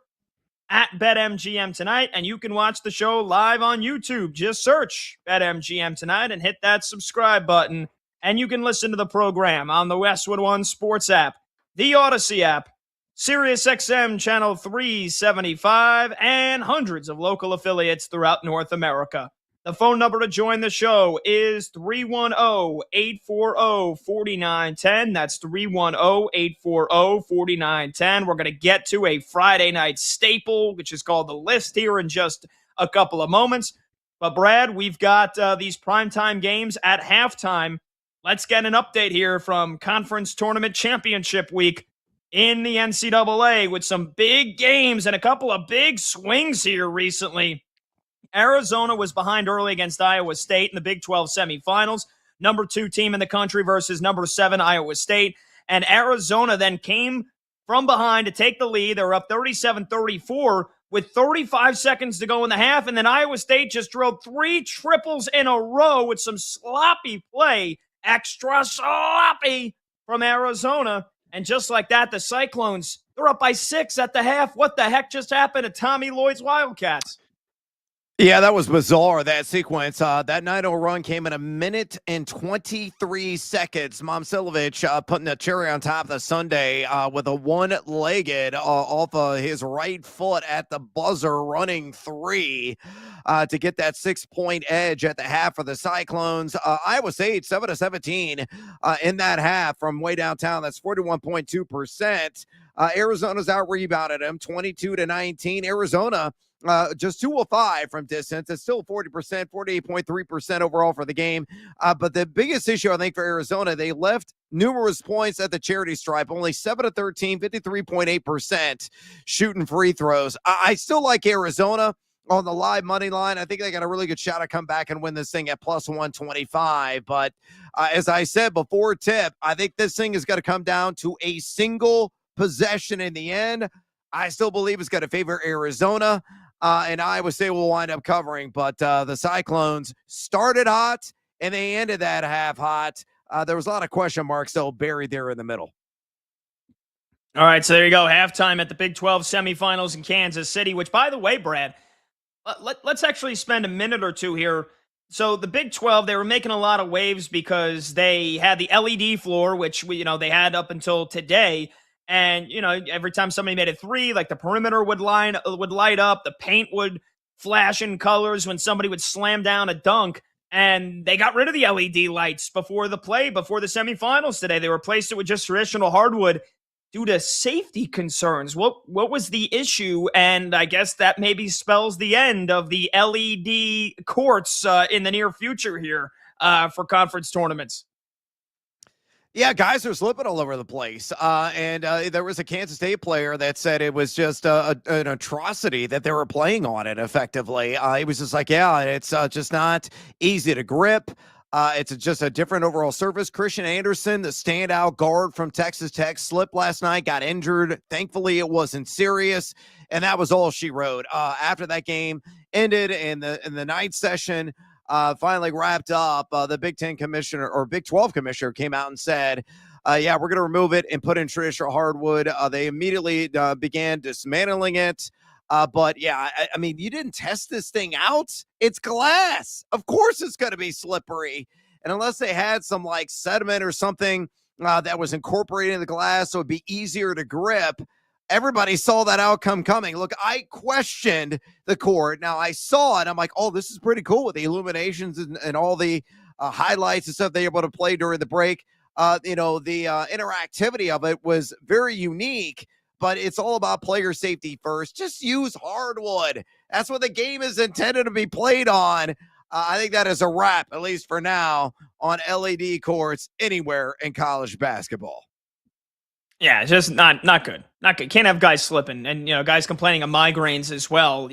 Speaker 2: at BetMGM Tonight, and you can watch the show live on YouTube. Just search BetMGM Tonight and hit that subscribe button. And you can listen to the program on the Westwood One Sports app, the Odyssey app, SiriusXM Channel 375, and hundreds of local affiliates throughout North America. The phone number to join the show is 310-840-4910. That's 310-840-4910. We're going to get to a Friday night staple, which is called The List, here in just a couple of moments. But, Brad, we've got these primetime games at halftime. Let's get an update here from Conference Tournament Championship Week in the NCAA with some big games and a couple of big swings here recently. Arizona was behind early against Iowa State in the Big 12 semifinals. Number 2 team in the country versus number 7 Iowa State. And Arizona then came from behind to take the lead. They were up 37-34 with 35 seconds to go in the half. And then Iowa State just drilled 3 triples in a row with some sloppy play. Extra sloppy from Arizona. And just like that, the Cyclones, they're up by 6 at the half. What the heck just happened to Tommy Lloyd's Wildcats?
Speaker 3: Yeah, that was bizarre, that sequence. That 9-0 run came in 1 minute and 23 seconds. Momcilovic putting the cherry on top of the sundae with a one-legged off of his right foot at the buzzer running 3 to get that 6-point edge at the half for the Cyclones. Iowa State 7-17 in that half from way downtown. That's 41.2%. Arizona's out-rebounded him 22-19. Arizona just 2 of 5 from distance. It's still 40%, 48.3% overall for the game. But the biggest issue, I think, for Arizona, they left numerous points at the charity stripe, only 7-13, 53.8% shooting free throws. I still like Arizona on the live money line. I think they got a really good shot to come back and win this thing at plus 125. But as I said before, tip, I think this thing is going to come down to a single possession in the end. I still believe it's going to favor Arizona. And Iowa State will wind up covering. But the Cyclones started hot, and they ended that half hot. There was a lot of question marks, though, buried there in the middle.
Speaker 2: All right, so there you go. Halftime at the Big 12 semifinals in Kansas City, which, by the way, Brad, let's actually spend a minute or two here. So the Big 12, they were making a lot of waves because they had the LED floor, which they had up until today. And, every time somebody made a 3, like the perimeter would light up, the paint would flash in colors when somebody would slam down a dunk. And they got rid of the LED lights before the semifinals today. They replaced it with just traditional hardwood. due to safety concerns. What was the issue? And I guess that maybe spells the end of the LED courts in the near future here for conference tournaments.
Speaker 3: Yeah, guys are slipping all over the place. And there was a Kansas State player that said it was just an atrocity that they were playing on it effectively. He was just like, yeah, it's just not easy to grip. It's just a different overall surface. Christian Anderson, the standout guard from Texas Tech, slipped last night, got injured. Thankfully, it wasn't serious. And that was all she wrote. After that game ended in the night session, finally wrapped up, the Big 10 commissioner or Big 12 commissioner came out and said, yeah, we're going to remove it and put in traditional hardwood. They immediately began dismantling it. But yeah, I mean, you didn't test this thing out. It's glass. Of course it's going to be slippery. And unless they had some like sediment or something that was incorporated in the glass so it'd be easier to grip, everybody saw that outcome coming. Look, I questioned the court. Now I saw it. I'm like, oh, this is pretty cool with the illuminations and all the highlights and stuff they were able to play during the break. The interactivity of it was very unique, but it's all about player safety first. Just use hardwood. That's what the game is intended to be played on. I think that is a wrap, at least for now, on LED courts anywhere in college basketball.
Speaker 2: Yeah, it's just not good. Not good. Can't have guys slipping and, guys complaining of migraines as well.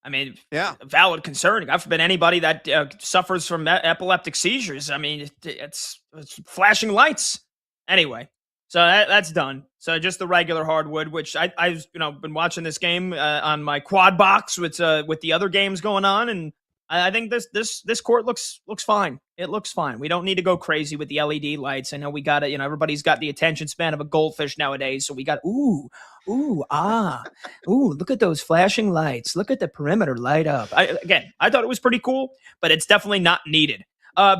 Speaker 2: I mean,
Speaker 3: yeah,
Speaker 2: valid concern. God forbid anybody that suffers from epileptic seizures. I mean, it's flashing lights. Anyway, so that's done. So just the regular hardwood, which I've been watching this game on my quad box with the other games going on, and I think this court looks fine. It looks fine. We don't need to go crazy with the LED lights. I know we got it. Everybody's got the attention span of a goldfish nowadays. So we got look at those flashing lights. Look at the perimeter light up. I thought it was pretty cool, but it's definitely not needed.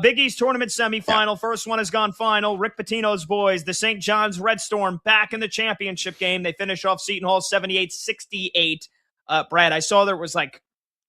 Speaker 2: Big East tournament semifinal. Yeah. First one has gone final. Rick Pitino's boys, the St. John's Red Storm, back in the championship game. They finish off Seton Hall 78-68. Brad, I saw there was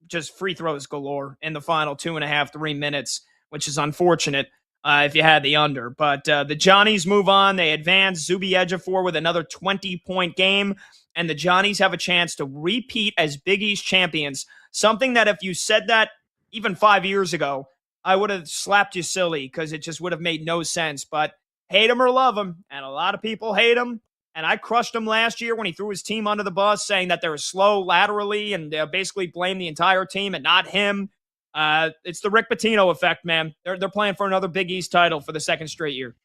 Speaker 2: just free throws galore in the final 2.5, 3 minutes, which is unfortunate if you had the under. But the Johnnies move on. They advance. Zuby Ejiofor with another 20-point game. And the Johnnies have a chance to repeat as Big East champions. Something that if you said that even 5 years ago, I would have slapped you silly because it just would have made no sense. But hate him or love him, and a lot of people hate him. And I crushed him last year when he threw his team under the bus, saying that they were slow laterally and basically blamed the entire team and not him. It's the Rick Pitino effect, man. They're playing for another Big East title for the second straight year.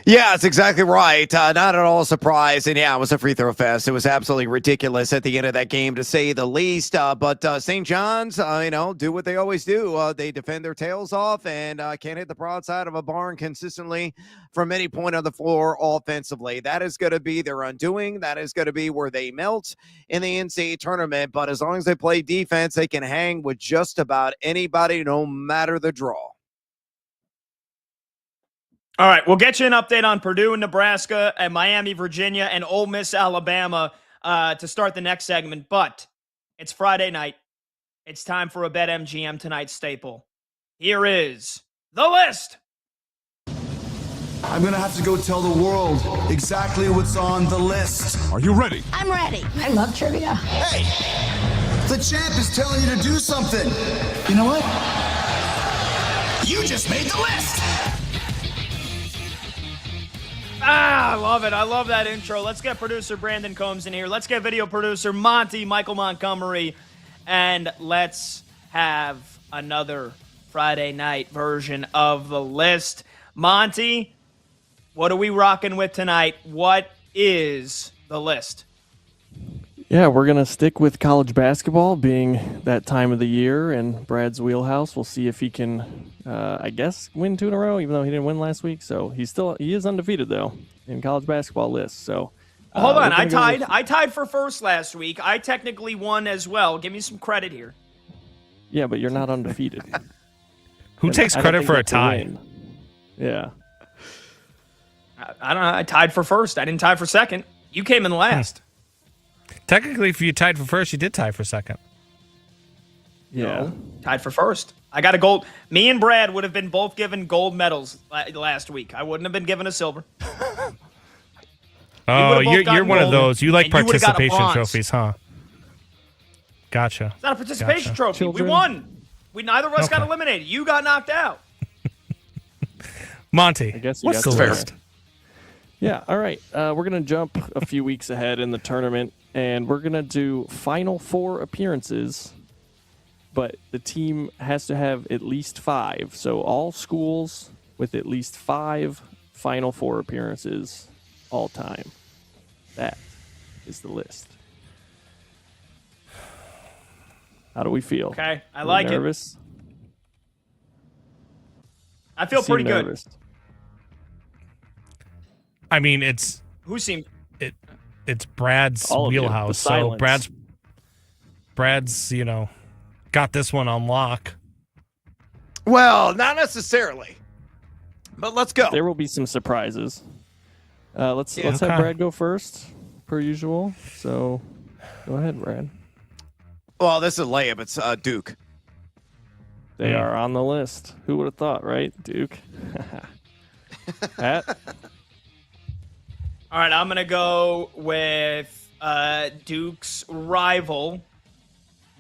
Speaker 3: Yeah, that's exactly right. Not at all a surprise. And yeah, it was a free throw fest. It was absolutely ridiculous at the end of that game, to say the least. But St. John's, do what they always do. They defend their tails off and can't hit the broadside of a barn consistently from any point on the floor offensively. That is going to be their undoing. That is going to be where they melt in the NCAA tournament. But as long as they play defense, they can hang with just about anybody, no matter the draw.
Speaker 2: All right, we'll get you an update on Purdue and Nebraska and Miami, Virginia, and Ole Miss, Alabama to start the next segment. But it's Friday night. It's time for a BetMGM Tonight staple. Here is the list.
Speaker 8: I'm going to have to go tell the world exactly what's on the list.
Speaker 1: Are you ready?
Speaker 9: I'm ready. I love trivia.
Speaker 8: Hey, the champ is telling you to do something. You know what? You just made the list.
Speaker 2: I love it. I love that intro. Let's get producer Brandon Combs in here. Let's get video producer Michael Montgomery. And let's have another Friday night version of the list. Monty, what are we rocking with tonight? What is the list?
Speaker 10: Yeah, we're going to stick with college basketball being that time of the year and Brad's wheelhouse. We'll see if he can, win 2 in a row, even though he didn't win last week. So he is undefeated, though, in college basketball lists. So
Speaker 2: hold on. I tied for first last week. I technically won as well. Give me some credit here.
Speaker 10: Yeah, but you're not undefeated.
Speaker 11: Who takes credit for a tie?
Speaker 10: Yeah.
Speaker 2: I don't know. I tied for first. I didn't tie for second. You came in last.
Speaker 11: Technically, if you tied for first, you did tie for second.
Speaker 10: Yeah.
Speaker 2: No, tied for first. I got a gold. Me and Brad would have been both given gold medals last week. I wouldn't have been given a silver.
Speaker 11: Oh, you're one of those. You like participation
Speaker 2: bronze.
Speaker 11: trophies, huh? Gotcha.
Speaker 2: It's not a participation
Speaker 11: Gotcha.
Speaker 2: trophy.
Speaker 10: Children.
Speaker 2: We won. Neither of us got
Speaker 11: Okay.
Speaker 2: eliminated. You got knocked out.
Speaker 11: Monty,
Speaker 10: I guess you
Speaker 11: what's
Speaker 10: got
Speaker 11: the
Speaker 10: fair.
Speaker 11: list?
Speaker 10: Yeah, all right. We're going to jump a few weeks ahead in the tournament, and we're going to do Final Four appearances, but the team has to have at least 5. So all schools with at least 5 Final Four appearances all time. That is the list. How do we feel?
Speaker 2: Okay, I
Speaker 10: Are we
Speaker 2: like it.
Speaker 10: nervous?
Speaker 2: I feel
Speaker 10: You seem
Speaker 2: pretty good.
Speaker 10: nervous.
Speaker 11: I mean, it's
Speaker 2: Who seemed
Speaker 11: Brad's
Speaker 10: All of you. The
Speaker 11: wheelhouse. So
Speaker 10: silence.
Speaker 11: Brad's got this one on lock.
Speaker 3: Well, not necessarily. But let's go.
Speaker 10: There will be some surprises. Let's have
Speaker 11: Okay.
Speaker 10: Brad go first, per usual. So, go ahead, Brad.
Speaker 3: Well, this is a layup. It's Duke.
Speaker 10: They are on the list. Who would have thought, right, Duke? Pat?
Speaker 2: All right, I'm going to go with Duke's rival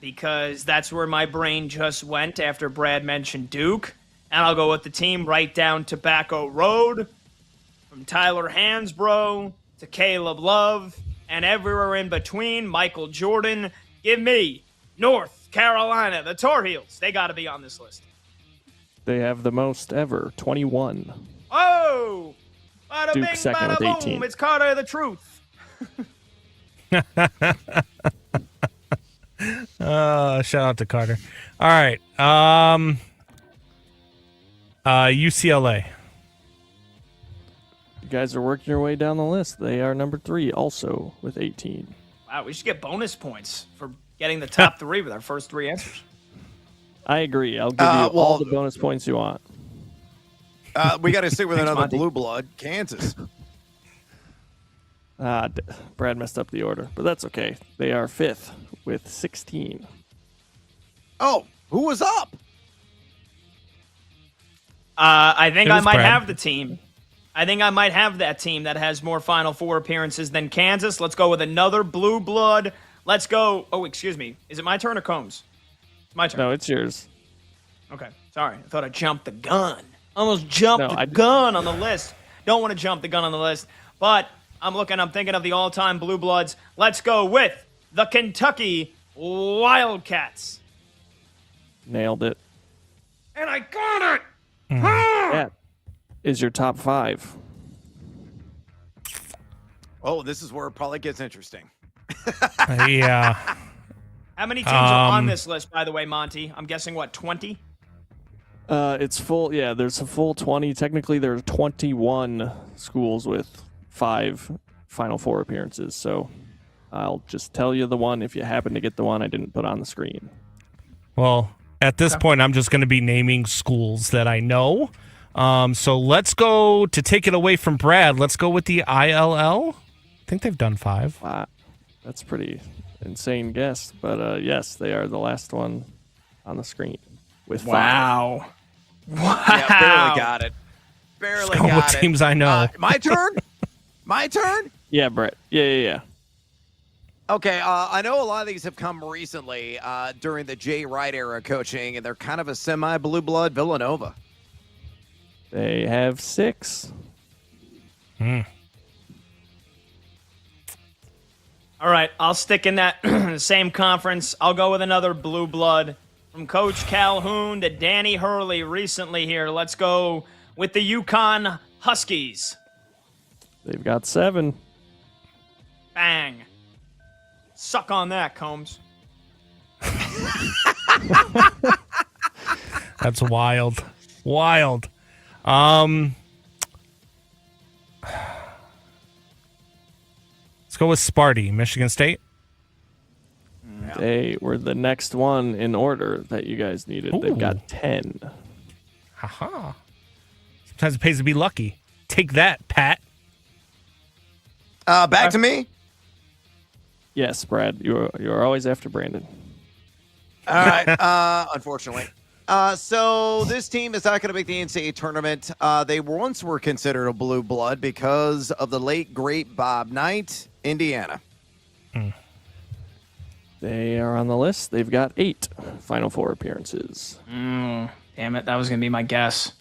Speaker 2: because that's where my brain just went after Brad mentioned Duke. And I'll go with the team right down Tobacco Road, from Tyler Hansbrough to Caleb Love and everywhere in between, Michael Jordan. Give me North Carolina, the Tar Heels. They got to be on this list.
Speaker 10: They have the most ever, 21.
Speaker 2: Oh! Bada
Speaker 10: Duke
Speaker 2: bing,
Speaker 10: second
Speaker 2: bada
Speaker 10: with
Speaker 2: boom.
Speaker 10: 18.
Speaker 2: It's Carter the Truth.
Speaker 11: Shout out to Carter. All right. UCLA.
Speaker 10: You guys are working your way down the list. They are number 3, also with 18.
Speaker 2: Wow, we should get bonus points for getting the top 3 with our first 3 answers.
Speaker 10: I agree. I'll give you all the bonus points you want.
Speaker 3: We got to stick with
Speaker 2: Thanks,
Speaker 3: another
Speaker 2: Monty.
Speaker 3: blue blood, Kansas.
Speaker 10: Brad messed up the order, but that's okay. They are 5th with 16.
Speaker 3: Oh, who was up?
Speaker 2: I think
Speaker 11: It
Speaker 2: I
Speaker 11: was
Speaker 2: might
Speaker 11: Brad.
Speaker 2: have the team. I think I might have that team that has more Final Four appearances than Kansas. Let's go with another blue blood. Let's go. Oh, excuse me. Is it my turn or Combs? It's my turn.
Speaker 10: No, it's yours.
Speaker 2: Okay. Sorry. I thought I jumped the gun. Almost jumped
Speaker 10: No,
Speaker 2: the
Speaker 10: I-
Speaker 2: gun on the list. Don't want to jump the gun on the list. But I'm thinking of the all-time blue bloods. Let's go with the Kentucky Wildcats.
Speaker 10: Nailed it.
Speaker 2: And I got it.
Speaker 10: That is your top 5.
Speaker 3: Oh, this is where it probably gets interesting.
Speaker 11: Yeah.
Speaker 2: How many teams are on this list, by the way, Monty? I'm guessing, 20?
Speaker 10: It's full. Yeah, there's a full 20. Technically, there are 21 schools with 5 Final Four appearances. So I'll just tell you the one if you happen to get the one I didn't put on the screen.
Speaker 11: Well, at this point, I'm just going to be naming schools that I know. So let's go to take it away from Brad. Let's go with the ILL. I think they've done 5.
Speaker 10: That's pretty insane guess, but yes, they are the last one on the screen with 5.
Speaker 2: Wow.
Speaker 3: Yeah, barely got it. Barely
Speaker 11: Let's go
Speaker 3: got
Speaker 11: with
Speaker 3: it.
Speaker 11: teams I know.
Speaker 3: My turn? My turn?
Speaker 10: Yeah, Brett. Yeah.
Speaker 3: Okay, I know a lot of these have come recently during the Jay Wright era coaching, and they're kind of a semi-blue blood. Villanova.
Speaker 10: They have 6.
Speaker 2: All right, I'll stick in that same conference. I'll go with another blue blood. From Coach Calhoun to Danny Hurley recently here. Let's go with the UConn Huskies.
Speaker 10: They've got 7.
Speaker 2: Bang. Suck on that, Combs.
Speaker 11: That's wild. Wild. Let's go with Sparty, Michigan State.
Speaker 10: They were the next one in order that you guys needed.
Speaker 11: Ooh.
Speaker 10: They've got 10.
Speaker 11: Haha. Sometimes it pays to be lucky. Take that, Pat.
Speaker 3: Back to me.
Speaker 10: Yes, Brad. You're always after Brandon.
Speaker 3: All right. Unfortunately. So this team is not going to make the NCAA tournament. They once were considered a blue blood because of the late, great Bob Knight, Indiana.
Speaker 10: They are on the list. They've got 8 Final Four appearances.
Speaker 2: Damn it. That was going to be my guess.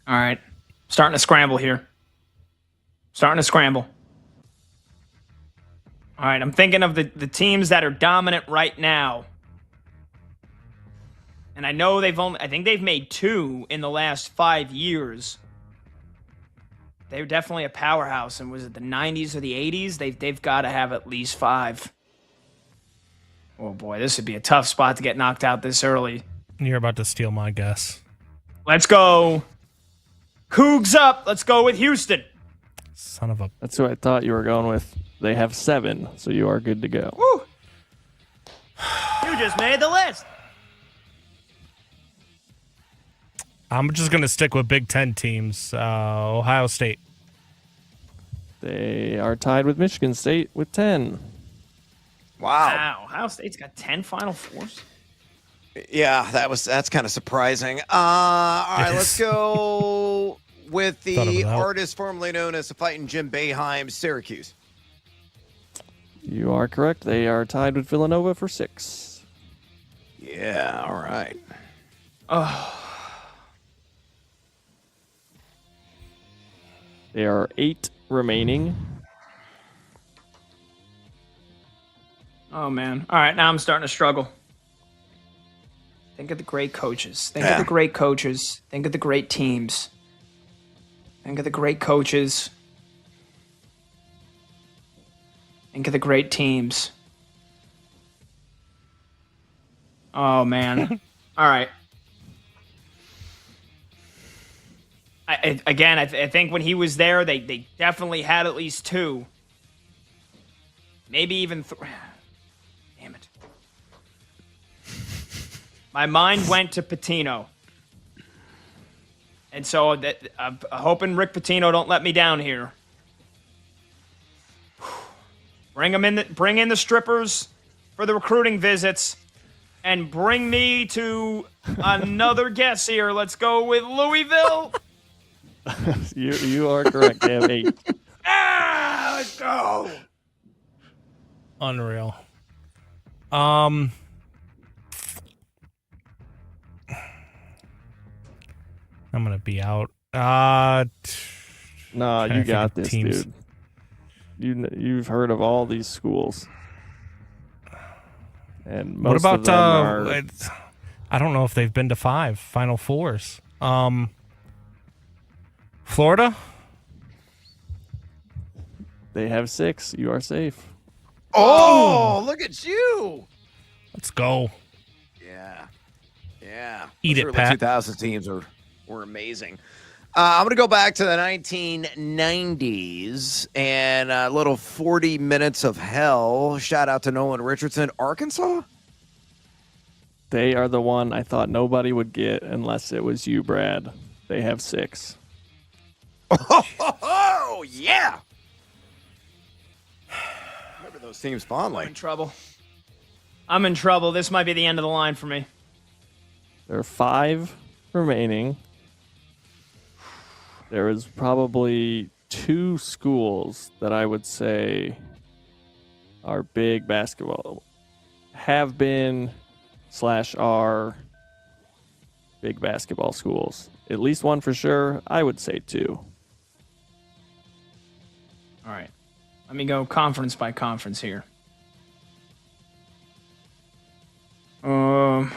Speaker 2: All right. Starting to scramble here. All right. I'm thinking of the teams that are dominant right now. And I know I think they've made 2 in the last 5 years. They're definitely a powerhouse. And was it the 90s or the 80s? They've got to have at least 5. Oh boy, this would be a tough spot to get knocked out this early.
Speaker 11: You're about to steal my guess.
Speaker 2: Let's go. Cougs up. Let's go with Houston.
Speaker 11: Son of a...
Speaker 10: That's who I thought you were going with. They have 7, so you are good to go.
Speaker 2: Woo! You just made the list.
Speaker 11: I'm just going to stick with Big Ten teams. Ohio State.
Speaker 10: They are tied with Michigan State with 10.
Speaker 2: Wow. Ohio State's got 10 Final Fours.
Speaker 3: Yeah, that's kind of surprising. All right, let's go with the artist formerly known as the Fighting Jim Boeheim, Syracuse.
Speaker 10: You are correct. They are tied with Villanova for 6.
Speaker 3: Yeah, all right.
Speaker 10: There are 8 remaining.
Speaker 2: Oh, man. All right, now I'm starting to struggle. Think of the great coaches. Think of the great coaches. Think of the great teams. Think of the great coaches. Think of the great teams. Oh, man. All right. I think when he was there, they definitely had at least 2. Maybe even 3. Damn it. My mind went to Pitino. And so I'm hoping Rick Pitino don't let me down here. Bring in the strippers for the recruiting visits, and bring me to another guess here. Let's go with Louisville.
Speaker 10: You are correct. They have 8.
Speaker 2: Let's go.
Speaker 11: Unreal. I'm gonna be out.
Speaker 10: Nah, you got this,
Speaker 11: teams.
Speaker 10: dude. You've heard of all these schools, and most
Speaker 11: what
Speaker 10: of them are...
Speaker 11: I don't know if they've been to 5 Final Fours. Florida.
Speaker 10: They have 6. You are safe.
Speaker 3: Oh, look at you!
Speaker 11: Let's go.
Speaker 3: Yeah.
Speaker 11: Eat
Speaker 3: Those
Speaker 11: it,
Speaker 3: early
Speaker 11: Pat.
Speaker 3: 2000 teams were amazing. I'm going to go back to the 1990s and a little 40 minutes of hell. Shout out to Nolan Richardson, Arkansas.
Speaker 10: They are the one I thought nobody would get unless it was you, Brad. They have 6.
Speaker 3: Oh, yeah. Remember those teams fondly.
Speaker 2: I'm in trouble. This might be the end of the line for me.
Speaker 10: There are 5 remaining. There is probably 2 schools that I would say are big basketball, have been / are big basketball schools. At least one for sure. I would say 2.
Speaker 2: All right. Let me go conference by conference here. Oh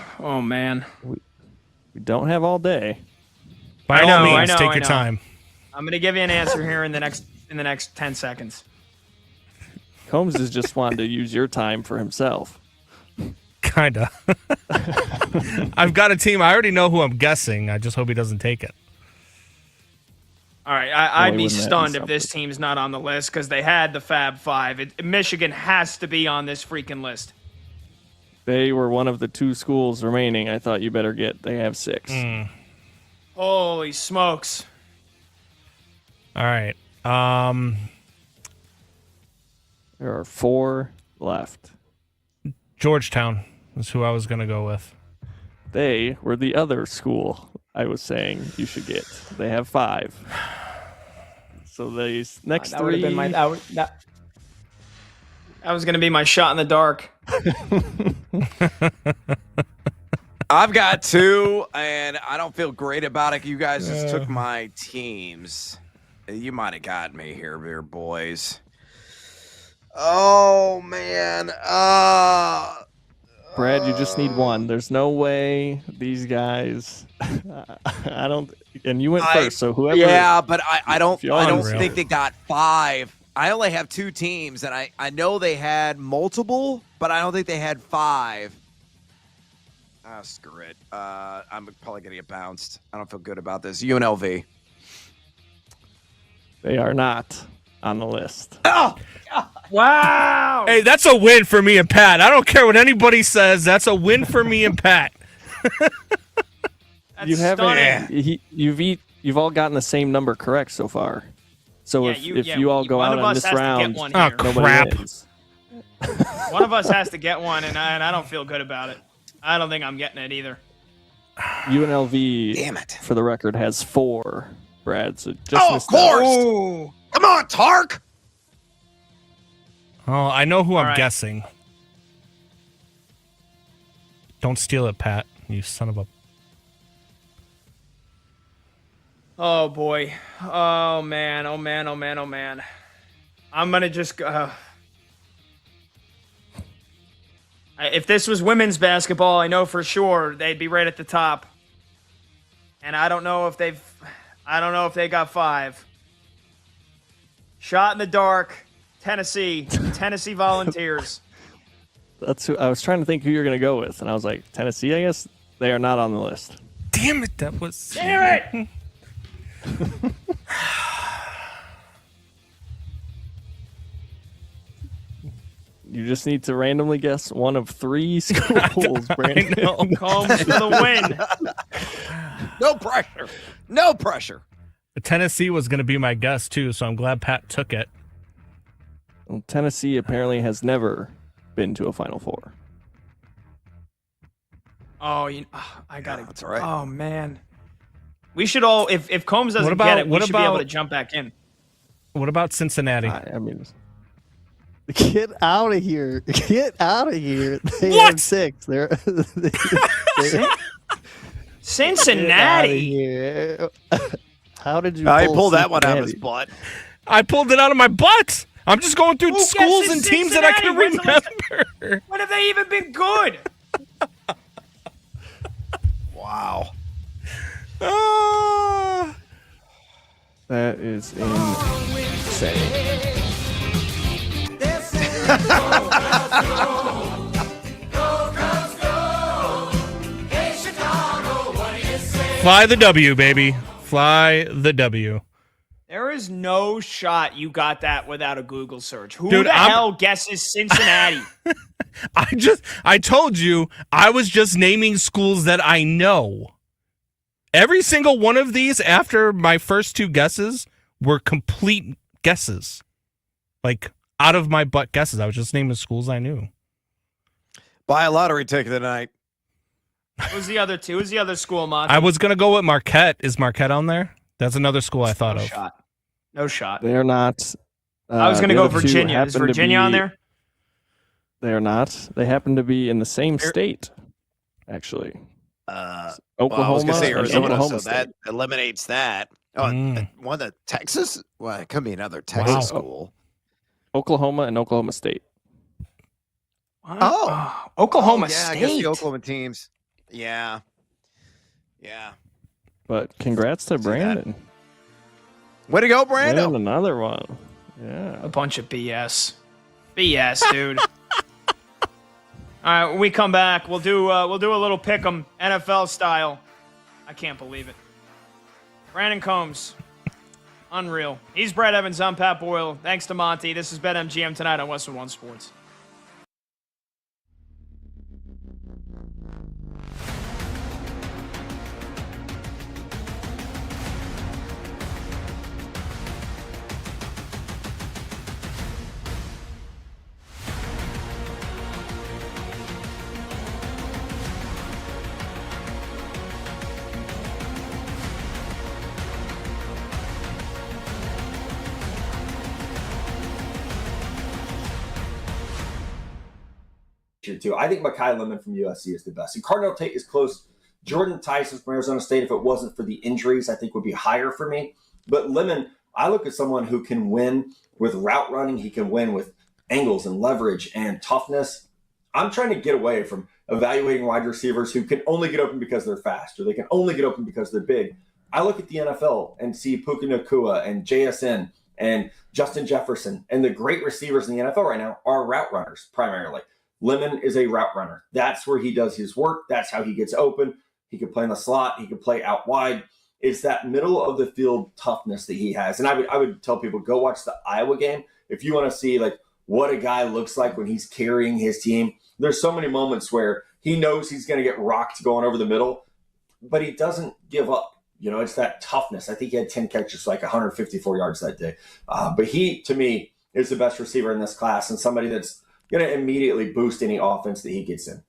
Speaker 2: man.
Speaker 10: We don't have all day.
Speaker 11: By all means, take your time.
Speaker 2: I'm gonna give you an answer here in the next 10 seconds.
Speaker 10: Combs is just wanting to use your time for himself.
Speaker 11: Kinda. I've got a team. I already know who I'm guessing. I just hope he doesn't take it.
Speaker 2: All right, I'd be stunned if this team's not on the list because they had the Fab Five. Michigan has to be on this freaking list.
Speaker 10: They were one of the 2 schools remaining. I thought you better get. They have 6.
Speaker 2: Holy smokes.
Speaker 11: All right.
Speaker 10: There are 4 left.
Speaker 11: Georgetown is who I was going to go with.
Speaker 10: They were the other school I was saying you should get. They have 5. So these next
Speaker 2: that would have
Speaker 10: 3.
Speaker 2: been that was going to be my shot in the dark.
Speaker 3: I've got 2, and I don't feel great about it. You guys just took my teams. You might have got me here, boys. Oh, man.
Speaker 10: Brad, you just need 1. There's no way these guys. I don't. And you went first, so whoever.
Speaker 3: Yeah, but I don't
Speaker 11: Unreal.
Speaker 3: think they got 5. I only have 2 teams, and I know they had multiple, but I don't think they had 5. Screw it. I'm probably gonna get bounced. I don't feel good about this. UNLV.
Speaker 10: They are not on the list.
Speaker 3: Oh,
Speaker 2: Wow.
Speaker 11: Hey, that's a win for me and Pat. I don't care what anybody says. That's a win for me and Pat.
Speaker 2: That's
Speaker 10: You haven't.
Speaker 2: stunning.
Speaker 10: You've all gotten the same number correct so far. So
Speaker 2: Yeah,
Speaker 10: if you all go
Speaker 2: one
Speaker 10: out
Speaker 2: of
Speaker 10: on
Speaker 2: us
Speaker 10: this
Speaker 2: has to
Speaker 10: round,
Speaker 2: get one
Speaker 11: Oh,
Speaker 2: here.
Speaker 10: nobody
Speaker 11: crap.
Speaker 10: wins.
Speaker 2: One of us has to get one, and I don't feel good about it. I don't think I'm getting it either.
Speaker 10: UNLV,
Speaker 3: damn it.
Speaker 10: for the record, has 4. Brad, so just
Speaker 3: Of
Speaker 10: missed out.
Speaker 3: course.
Speaker 2: Ooh.
Speaker 3: Come on, Tark.
Speaker 11: Oh, I know who I'm
Speaker 2: right.
Speaker 11: guessing. Don't steal it, Pat. You son of a.
Speaker 2: Oh boy. Oh man. Oh man. Oh man. Oh man. I'm gonna just go. If this was women's basketball, I know for sure they'd be right at the top. And I don't know if they got 5. Shot in the dark. Tennessee Volunteers.
Speaker 10: That's who I was trying to think who you're going to go with, and I was like, Tennessee. I guess they are not on the list.
Speaker 11: Damn it! That was.
Speaker 2: Damn it!
Speaker 10: You just need to randomly guess one of 3 schools, Brandon.
Speaker 11: I know.
Speaker 2: Combs for the win.
Speaker 3: No pressure. No pressure.
Speaker 11: Tennessee was going to be my guess too, so I'm glad Pat took it.
Speaker 10: Well, Tennessee apparently has never been to a Final Four.
Speaker 2: Oh, I got it.
Speaker 3: That's all right.
Speaker 2: Oh man, we should all. If Combs doesn't
Speaker 11: about-
Speaker 2: get it, we
Speaker 11: what
Speaker 2: should be able
Speaker 11: about-
Speaker 2: to jump back in.
Speaker 11: What about Cincinnati?
Speaker 10: I mean, get out of here! Get out of here! They
Speaker 11: What?
Speaker 10: have 6. They're
Speaker 2: Cincinnati.
Speaker 10: here. How did you?
Speaker 3: I
Speaker 10: pull
Speaker 3: pulled that one out of his
Speaker 10: Cincinnati?
Speaker 3: butt.
Speaker 11: I pulled it out of my butt. I'm just going through
Speaker 2: Who
Speaker 11: schools
Speaker 2: guesses
Speaker 11: and teams that I can
Speaker 2: Cincinnati? When's the last
Speaker 11: remember.
Speaker 2: When have they even been good?
Speaker 3: Wow.
Speaker 11: Ah.
Speaker 10: That is insane.
Speaker 11: Fly the W, baby. Fly the W.
Speaker 2: There is no shot you got that without a Google search. Who
Speaker 11: Dude,
Speaker 2: the
Speaker 11: I'm-
Speaker 2: hell guesses Cincinnati?
Speaker 11: I told you I was just naming schools that I know. Every single one of these after my first 2 guesses were complete guesses. Like out of my butt guesses. I was just naming schools I knew.
Speaker 3: Buy a lottery ticket tonight.
Speaker 2: Who's the other two? Who's the other school, Monty?
Speaker 11: I was going to go with Marquette. Is Marquette on there? That's another school I thought
Speaker 2: no
Speaker 11: of.
Speaker 2: shot. No shot.
Speaker 10: They are not.
Speaker 2: I was going to
Speaker 10: the
Speaker 2: go
Speaker 10: other two
Speaker 2: Virginia. Is
Speaker 10: happen to
Speaker 2: Virginia on
Speaker 10: be-
Speaker 2: there?
Speaker 10: They are not. They happen to be in the same state, actually.
Speaker 3: Well,
Speaker 10: Oklahoma.
Speaker 3: I was going to say
Speaker 10: and
Speaker 3: Arizona,
Speaker 10: Oklahoma
Speaker 3: so that
Speaker 10: State.
Speaker 3: eliminates that. Oh, one of Texas? Well, it could be another Texas
Speaker 11: Wow.
Speaker 3: school.
Speaker 10: Oklahoma and Oklahoma State.
Speaker 2: What?
Speaker 3: Oh.
Speaker 2: Oklahoma
Speaker 3: yeah,
Speaker 2: State.
Speaker 3: I guess the Oklahoma teams. Yeah. Yeah.
Speaker 10: But congrats to
Speaker 3: that.
Speaker 10: Brandon.
Speaker 3: Way to go,
Speaker 10: Brandon,
Speaker 3: Brando.
Speaker 10: another one. Yeah.
Speaker 2: A bunch of BS. BS, dude. All right, when we come back, we'll do a little pick'em NFL style. I can't believe it. Brandon Combs, unreal. He's Brett Evans. I'm Pat Boyle. Thanks to Monty. This is BetMGM tonight on Westwood One Sports.
Speaker 6: year too. I think Mekhi Lemon from USC is the best. And Cardinal Tate is close. Jordan Tyson from Arizona State, if it wasn't for the injuries, I think would be higher for me. But Lemon, I look at someone who can win with route running. He can win with angles and leverage and toughness. I'm trying to get away from evaluating wide receivers who can only get open because they're fast or they can only get open because they're big. I look at the NFL and see Puka Nacua and JSN and Justin Jefferson, and the great receivers in the NFL right now are route runners primarily. Lemon is a route runner. That's where he does his work. That's how he gets open. He can play in the slot. He can play out wide. It's that middle of the field toughness that he has. And I would tell people, go watch the Iowa game. If you want to see like what a guy looks like when he's carrying his team, there's so many moments where he knows he's going to get rocked going over the middle, but he doesn't give up. You know, it's that toughness. I think he had 10 catches, like 154 yards that day. But he, to me, is the best receiver in this class and somebody that's going to immediately boost any offense that he gets in.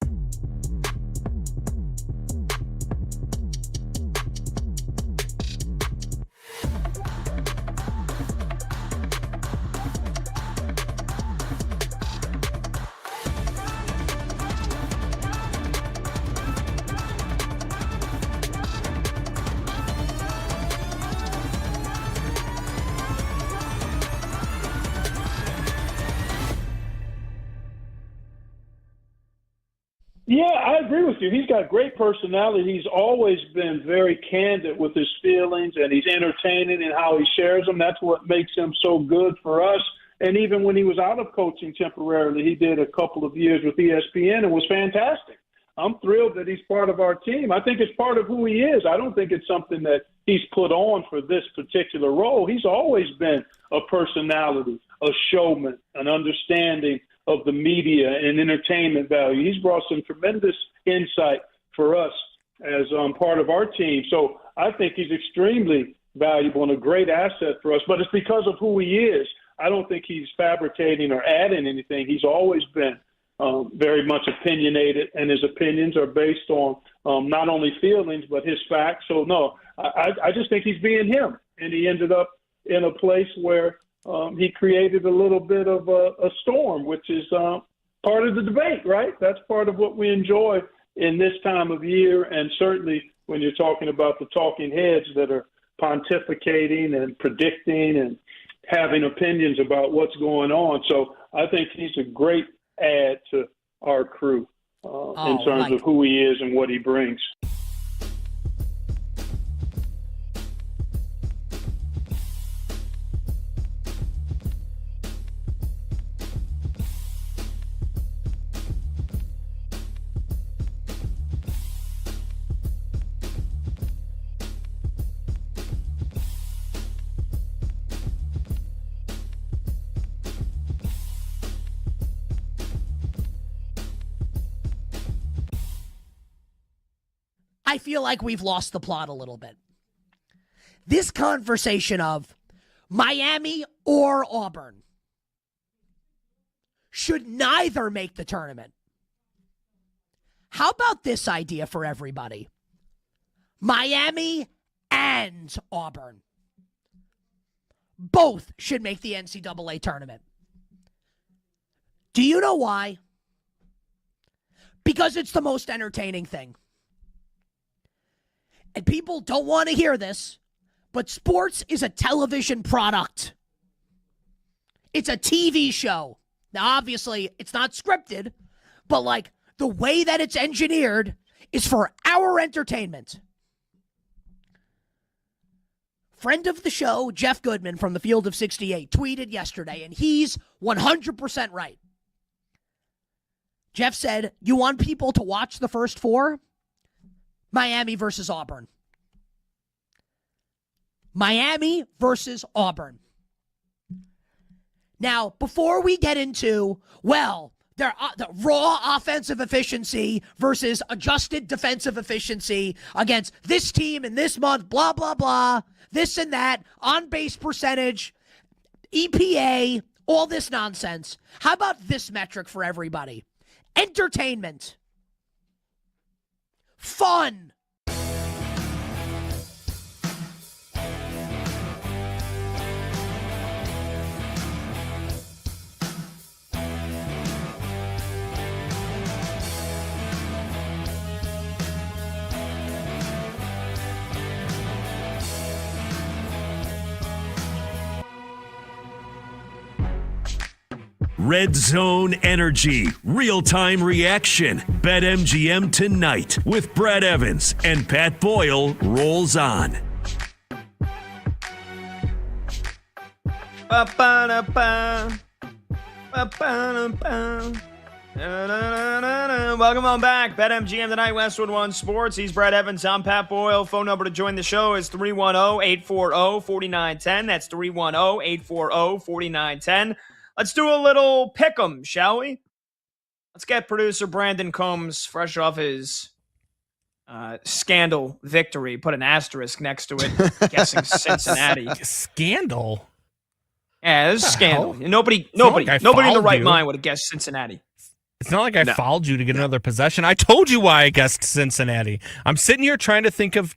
Speaker 5: Yeah, I agree with you. He's got great personality. He's always been very candid with his feelings, and he's entertaining in how he shares them. That's what makes him so good for us. And even when he was out of coaching temporarily, he did a couple of years with ESPN and was fantastic. I'm thrilled that he's part of our team. I think it's part of who he is. I don't think it's something that he's put on for this particular role. He's always been a personality, a showman, an understanding of the media and entertainment value. He's brought some tremendous insight for us as part of our team. So I think he's extremely valuable and a great asset for us, but it's because of who he is. I don't think he's fabricating or adding anything. He's always been very much opinionated, and his opinions are based on not only feelings, but his facts. So no, I just think he's being him, and he ended up in a place where he created a little bit of a storm, which is part of the debate, right? That's part of what we enjoy in this time of year, and certainly when you're talking about the talking heads that are pontificating and predicting and having opinions about what's going on. So I think he's a great add to our crew in terms of who he is and what he brings.
Speaker 4: I feel like we've lost the plot a little bit. This conversation of Miami or Auburn should neither make the tournament. How about this idea for everybody? Miami and Auburn. Both should make the NCAA tournament. Do you know why? Because it's the most entertaining thing. And people don't want to hear this, but sports is a television product. It's a TV show. Now, obviously, it's not scripted, but like the way that it's engineered is for our entertainment. Friend of the show, Jeff Goodman from the Field of 68, tweeted yesterday, and he's 100% right. Jeff said, you want people to watch the first four? Miami versus Auburn. Miami versus Auburn. Now, before we get into, well, the raw offensive efficiency versus adjusted defensive efficiency against this team in this month, blah, blah, blah, this and that, on-base percentage, EPA, all this nonsense. How about this metric for everybody? Entertainment. Fun.
Speaker 1: Red Zone energy, real-time reaction. BetMGM Tonight with Brad Evans and Pat Boyle rolls on.
Speaker 2: Ba-ba-da-ba. Welcome on back. BetMGM Tonight, Westwood One Sports. He's Brad Evans. I'm Pat Boyle. Phone number to join the show is 310-840-4910. That's 310-840-4910. Let's do a little pick'em, shall we? Let's get producer Brandon Combs fresh off his scandal victory. Put an asterisk next to it, guessing Cincinnati.
Speaker 11: Scandal?
Speaker 2: Yeah, this is scandal. Nobody in the right mind would have guessed Cincinnati.
Speaker 11: It's not like I fouled you to get another possession. I told you why I guessed Cincinnati. I'm sitting here trying to think of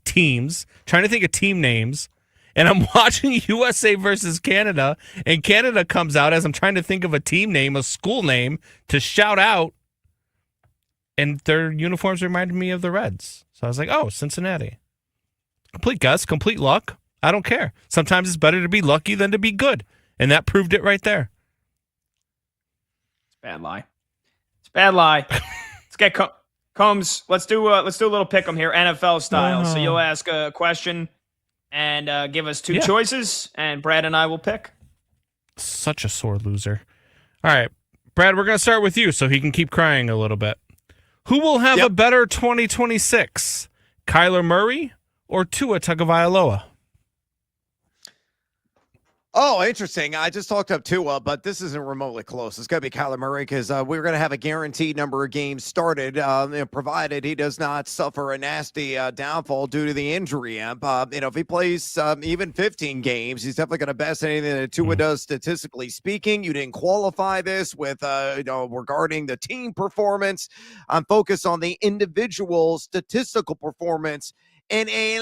Speaker 11: teams, trying to think of team names, and I'm watching USA versus Canada, and Canada comes out as I'm trying to think of a team name, a school name, to shout out, and their uniforms reminded me of the Reds. So I was like, oh, Cincinnati. Complete guess, complete luck. I don't care. Sometimes it's better to be lucky than to be good, and that proved it right there.
Speaker 2: It's a bad lie. Bad lie. Let's get Combs. Let's do a little pick 'em here, NFL style. So you'll ask a question and give us two choices, and Brad and I will pick.
Speaker 11: Such a sore loser. All right, Brad, we're going to start with you so he can keep crying a little bit. Who will have a better 2026, Kyler Murray or Tua Tagovailoa?
Speaker 3: Oh, interesting. I just talked up Tua, but this isn't remotely close. It's going to be Kyler Murray because we're going to have a guaranteed number of games started, provided he does not suffer a nasty downfall due to the injury. If he plays even 15 games, he's definitely going to best anything that Tua does statistically speaking. You didn't qualify this with, regarding the team performance. I'm focused on the individual statistical performance in a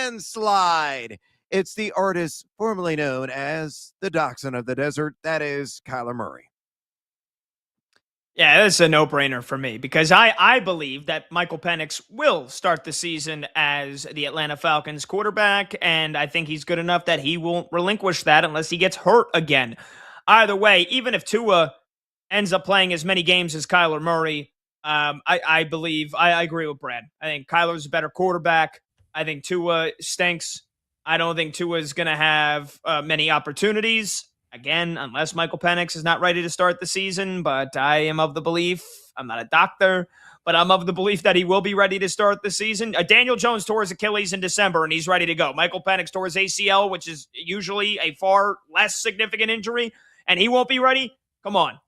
Speaker 3: landslide. It's the artist formerly known as the Dachshund of the Desert. That is Kyler Murray.
Speaker 2: Yeah, that's a no-brainer for me because I believe that Michael Penix will start the season as the Atlanta Falcons quarterback, and I think he's good enough that he won't relinquish that unless he gets hurt again. Either way, even if Tua ends up playing as many games as Kyler Murray, I believe I agree with Brad. I think Kyler's a better quarterback. I think Tua stinks. I don't think Tua is going to have many opportunities, again, unless Michael Penix is not ready to start the season. But I am of the belief, I'm not a doctor, but I'm of the belief that he will be ready to start the season. Daniel Jones tore his Achilles in December, and he's ready to go. Michael Penix tore his ACL, which is usually a far less significant injury, and he won't be ready? Come on.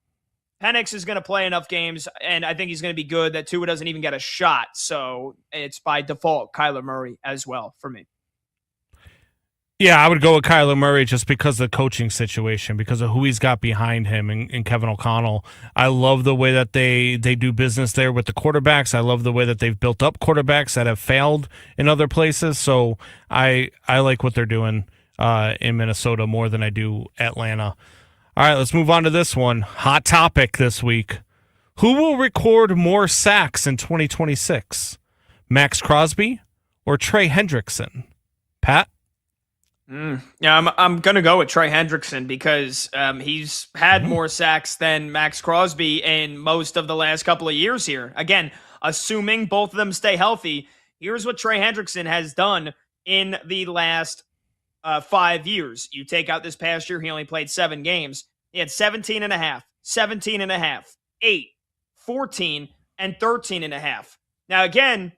Speaker 2: Penix is going to play enough games, and I think he's going to be good that Tua doesn't even get a shot. So it's by default Kyler Murray as well for me.
Speaker 11: Yeah, I would go with Kyler Murray just because of the coaching situation, because of who he's got behind him and Kevin O'Connell. I love the way that they do business there with the quarterbacks. I love the way that they've built up quarterbacks that have failed in other places. So I like what they're doing in Minnesota more than I do Atlanta. All right, let's move on to this one. Hot topic this week. Who will record more sacks in 2026? Max Crosby or Trey Hendrickson? Pat?
Speaker 2: Yeah, I'm going to go with Trey Hendrickson because he's had more sacks than Max Crosby in most of the last couple of years here. Again, assuming both of them stay healthy, here's what Trey Hendrickson has done in the last 5 years. You take out this past year, he only played 7 games. He had 17 and a half, 17 and a half, 8, 14, and 13 and a half. Now, again,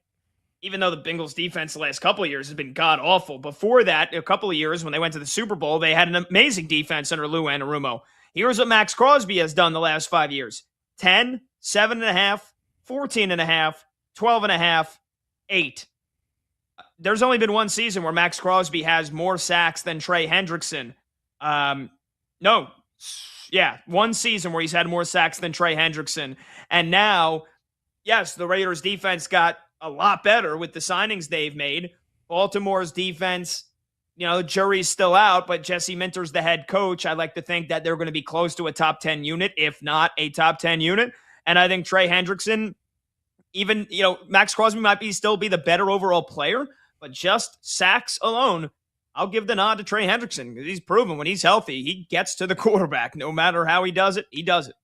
Speaker 2: even though the Bengals defense the last couple of years has been god-awful, before that, a couple of years when they went to the Super Bowl, they had an amazing defense under Lou Anarumo. Here's what Max Crosby has done the last 5 years. 10, 7.5, 14.5, 12.5, 8. There's only been one season where Max Crosby has more sacks than Trey Hendrickson. One season where he's had more sacks than Trey Hendrickson. And now, yes, the Raiders defense got a lot better with the signings they've made. Baltimore's defense, jury's still out, but Jesse Minter's the head coach. I like to think that they're going to be close to a top 10 unit, if not a top 10 unit. And I think Trey Hendrickson, even, Max Crosby might still be the better overall player, but just sacks alone, I'll give the nod to Trey Hendrickson. He's proven when he's healthy, he gets to the quarterback. No matter how he does it, he does it.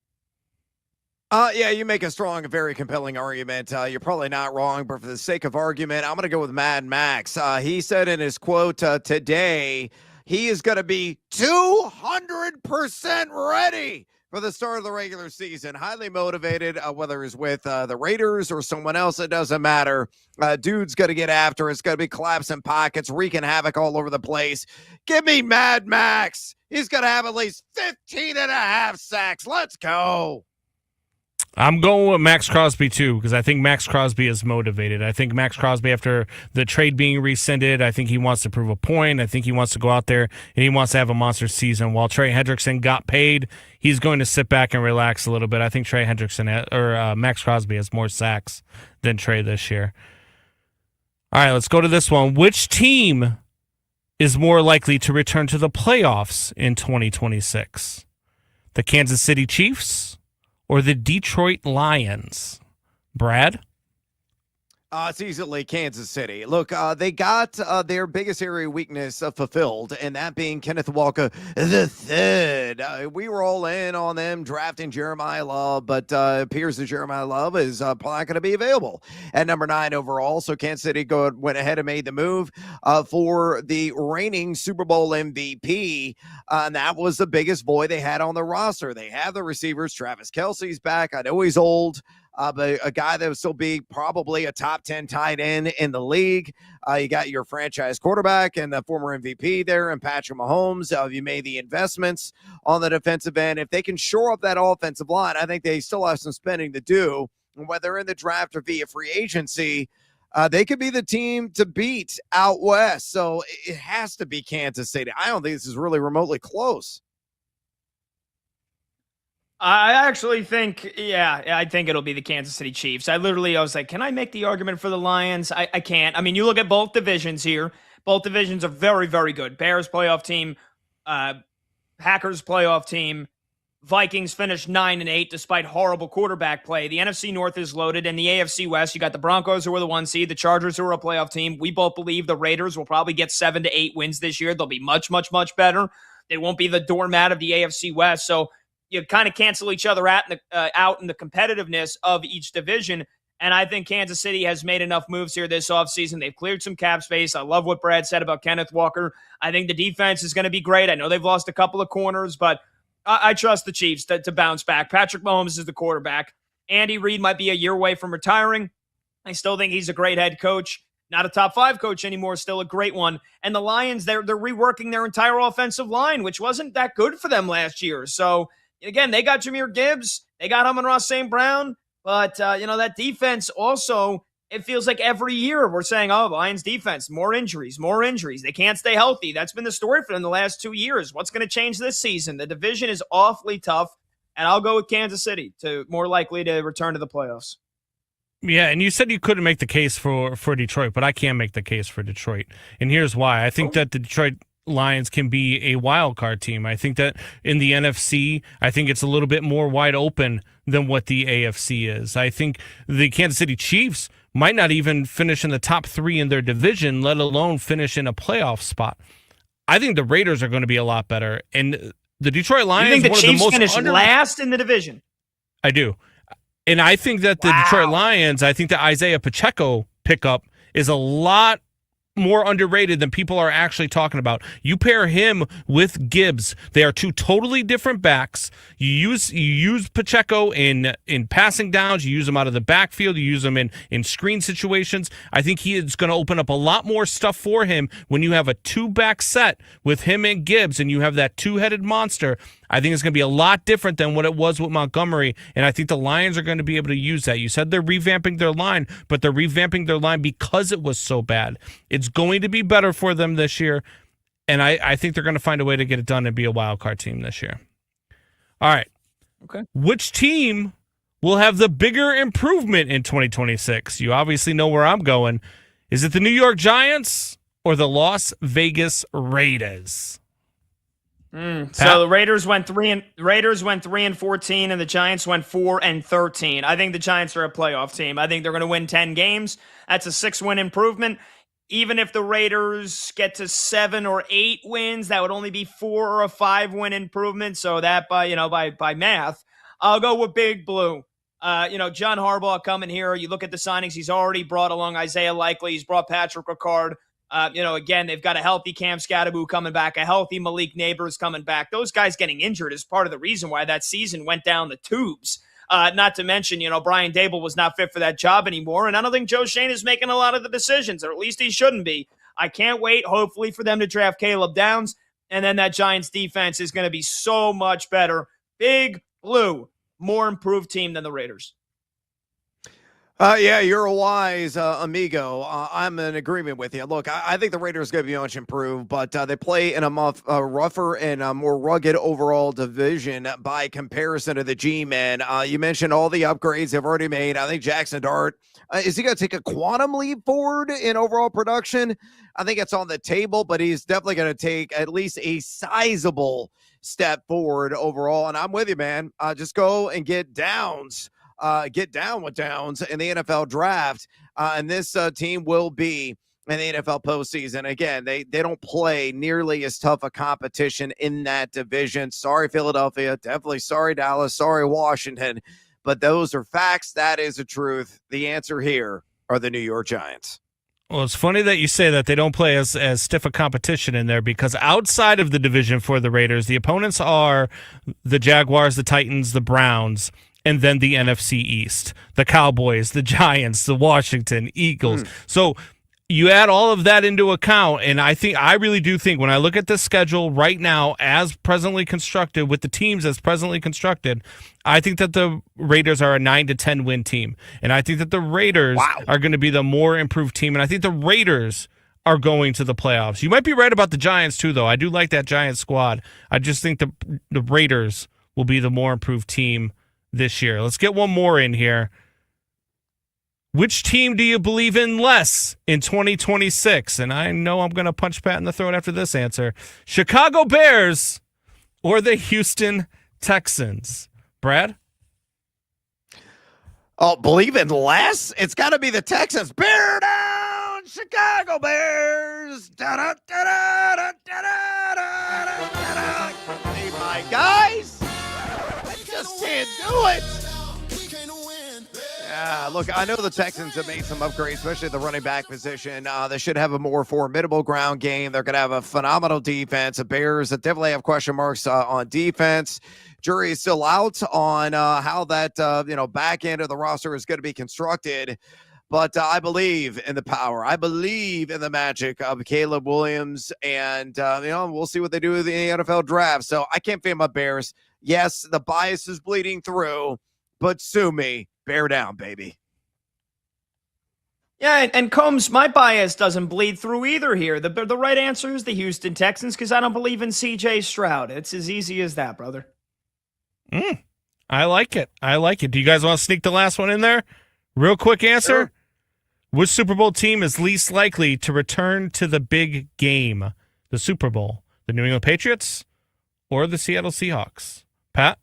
Speaker 3: Yeah, you make a strong and very compelling argument. You're probably not wrong, but for the sake of argument, I'm going to go with Mad Max. He said in his quote today, he is going to be 200% ready for the start of the regular season. Highly motivated, whether it's with the Raiders or someone else, it doesn't matter. Dude's going to get after it. It's going to be collapsing pockets, wreaking havoc all over the place. Give me Mad Max. He's going to have at least 15 and a half sacks. Let's go.
Speaker 11: I'm going with Max Crosby, too, because I think Max Crosby is motivated. I think Max Crosby, after the trade being rescinded, I think he wants to prove a point. I think he wants to go out there and he wants to have a monster season. While Trey Hendrickson got paid, he's going to sit back and relax a little bit. I think Trey Hendrickson or Max Crosby has more sacks than Trey this year. All right, let's go to this one. Which team is more likely to return to the playoffs in 2026? The Kansas City Chiefs or the Detroit Lions? Brad?
Speaker 3: It's easily Kansas City. Look, they got their biggest area weakness fulfilled, and that being Kenneth Walker the third. We were all in on them drafting Jeremiah Love, but it appears that Jeremiah Love is probably not going to be available at number 9 overall. So Kansas City went ahead and made the move for the reigning Super Bowl MVP, and that was the biggest void they had on the roster. They have the receivers. Travis Kelce's back. I know he's old. But a guy that will still be probably a top 10 tight end in the league. You got your franchise quarterback and the former MVP there and Patrick Mahomes. You made the investments on the defensive end. If they can shore up that offensive line, I think they still have some spending to do. Whether in the draft or via free agency, they could be the team to beat out west. So it has to be Kansas City. I don't think this is really remotely close.
Speaker 2: I actually think, I think it'll be the Kansas City Chiefs. I was like, can I make the argument for the Lions? I can't. I mean, you look at both divisions here. Both divisions are very, very good. Bears playoff team, Packers playoff team. Vikings finished 9-8 despite horrible quarterback play. The NFC North is loaded, and the AFC West, you got the Broncos who are the 1 seed, the Chargers who are a playoff team. We both believe the Raiders will probably get 7 to 8 wins this year. They'll be much, much, much better. They won't be the doormat of the AFC West. So you kind of cancel each other out in the competitiveness of each division. And I think Kansas City has made enough moves here this offseason. They've cleared some cap space. I love what Brad said about Kenneth Walker. I think the defense is going to be great. I know they've lost a couple of corners, but I trust the Chiefs to bounce back. Patrick Mahomes is the quarterback. Andy Reid might be a year away from retiring. I still think he's a great head coach. Not a top 5 coach anymore, still a great one. And the Lions, they're reworking their entire offensive line, which wasn't that good for them last year. So, again, they got Jahmyr Gibbs. They got Amon-Ra St. Brown. But, that defense also, it feels like every year we're saying, oh, Lions defense, more injuries. They can't stay healthy. That's been the story for them the last 2 years. What's going to change this season? The division is awfully tough, and I'll go with Kansas City to more likely to return to the playoffs.
Speaker 11: Yeah, and you said you couldn't make the case for Detroit, but I can make the case for Detroit. And here's why. I think that the Detroit Lions can be a wild card team. I think that in the NFC, I think it's a little bit more wide open than what the AFC is. I think the Kansas City Chiefs might not even finish in the top 3 in their division, let alone finish in a playoff spot. I think the Raiders are going to be a lot better. And the Detroit Lions,
Speaker 2: you think the Chiefs finish last in the division?
Speaker 11: I do. And I think that the Detroit Lions, I think the Isaiah Pacheco pickup is a lot more underrated than people are actually talking about. You pair him with Gibbs. They are 2 totally different backs. You use Pacheco in passing downs. You use him out of the backfield. You use him in screen situations. I think he is going to open up a lot more stuff for him when you have a 2-back set with him and Gibbs and you have that 2-headed monster. I think it's going to be a lot different than what it was with Montgomery, and I think the Lions are going to be able to use that. You said they're revamping their line, but they're revamping their line because it was so bad. It's going to be better for them this year, and I think they're going to find a way to get it done and be a wild card team this year. All right.
Speaker 2: Okay.
Speaker 11: Which team will have the bigger improvement in 2026? You obviously know where I'm going. Is it the New York Giants or the Las Vegas Raiders?
Speaker 2: So the Raiders went 3-14, and the Giants went 4-13. I think the Giants are a playoff team. I think they're going to win 10 games. That's a 6-win improvement. even if the Raiders get to 7 or 8 wins, that would only be 4 or a 5-win improvement. So that by math, I'll go with Big Blue. John Harbaugh coming here. You look at the signings, he's already brought along Isaiah Likely. He's brought Patrick Ricard. Again, they've got a healthy Cam Scatterbo coming back, a healthy Malik Neighbors coming back. Those guys getting injured is part of the reason why that season went down the tubes. Not to mention, Brian Dable was not fit for that job anymore, and I don't think Joe Shane is making a lot of the decisions, or at least he shouldn't be. I can't wait, hopefully, for them to draft Caleb Downs, and then that Giants defense is going to be so much better. Big Blue, more improved team than the Raiders.
Speaker 3: Yeah, you're a wise amigo. I'm in agreement with you. Look, I think the Raiders are going to be much improved, but they play in a rougher and more rugged overall division by comparison to the G-Men. You mentioned all the upgrades they've already made. I think Jackson Dart, is he going to take a quantum leap forward in overall production? I think it's on the table, but he's definitely going to take at least a sizable step forward overall. And I'm with you, man. Just go and get Downs. Get down with Downs in the NFL draft, and this team will be in the NFL postseason. Again, they don't play nearly as tough a competition in that division. Sorry, Philadelphia. Definitely sorry, Dallas. Sorry, Washington. But those are facts. That is the truth. The answer here are the New York Giants.
Speaker 11: Well, it's funny that you say that they don't play as stiff a competition in there, because outside of the division for the Raiders, the opponents are the Jaguars, the Titans, the Browns, and then the NFC East, the Cowboys, the Giants, the Washington Eagles. So you add all of that into account, and I really do think when I look at this schedule right now as presently constructed, with the teams as presently constructed, I think that the Raiders are a 9 to 10 win team. And I think that the Raiders are going to be the more improved team, and I think the Raiders are going to the playoffs. You might be right about the Giants too, though. I do like that Giants squad. I just think the Raiders will be the more improved team this year. Let's get one more in here. Which team do you believe in less in 2026? And I know I'm going to punch Pat in the throat after this answer. Chicago Bears or the Houston Texans? Brad?
Speaker 3: Oh, believe in less? It's got to be the Texans. Bear down, Chicago Bears. Hey, my guys. I just can't do it. Yeah, look, I know the Texans have made some upgrades, especially at the running back position. They should have a more formidable ground game. They're going to have a phenomenal defense. The Bears that definitely have question marks on defense. Jury is still out on how that back end of the roster is going to be constructed. But I believe in the power. I believe in the magic of Caleb Williams, and we'll see what they do in the NFL draft. So I can't feel my Bears. Yes, the bias is bleeding through, but sue me. Bear down, baby.
Speaker 2: Yeah, and Combs, my bias doesn't bleed through either here. The right answer is the Houston Texans, because I don't believe in C.J. Stroud. It's as easy as that, brother.
Speaker 11: I like it. Do you guys want to sneak the last one in there? Real quick answer.
Speaker 2: Sure.
Speaker 11: Which Super Bowl team is least likely to return to the big game, the Super Bowl? The New England Patriots or the Seattle Seahawks? Pat?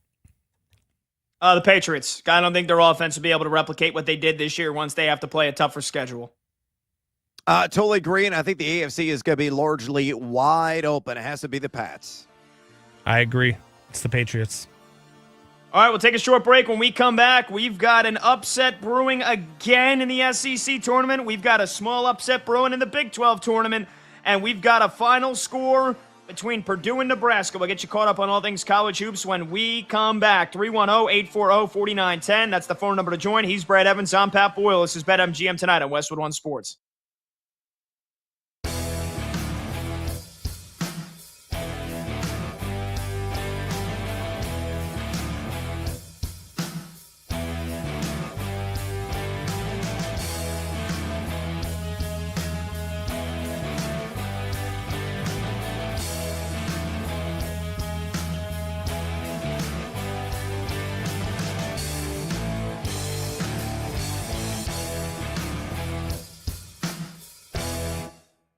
Speaker 2: The Patriots. I don't think their offense will be able to replicate what they did this year once they have to play a tougher schedule.
Speaker 3: Totally agree, and I think the AFC is going to be largely wide open. It has to be the Pats.
Speaker 11: I agree. It's the Patriots.
Speaker 2: All right, we'll take a short break. When we come back, we've got an upset brewing again in the SEC tournament. We've got a small upset brewing in the Big 12 tournament, and we've got a final score between Purdue and Nebraska. We'll get you caught up on all things college hoops when we come back. 310-840-4910. That's the phone number to join. He's Brad Evans. I'm Pat Boyle. This is BetMGM tonight on Westwood One Sports.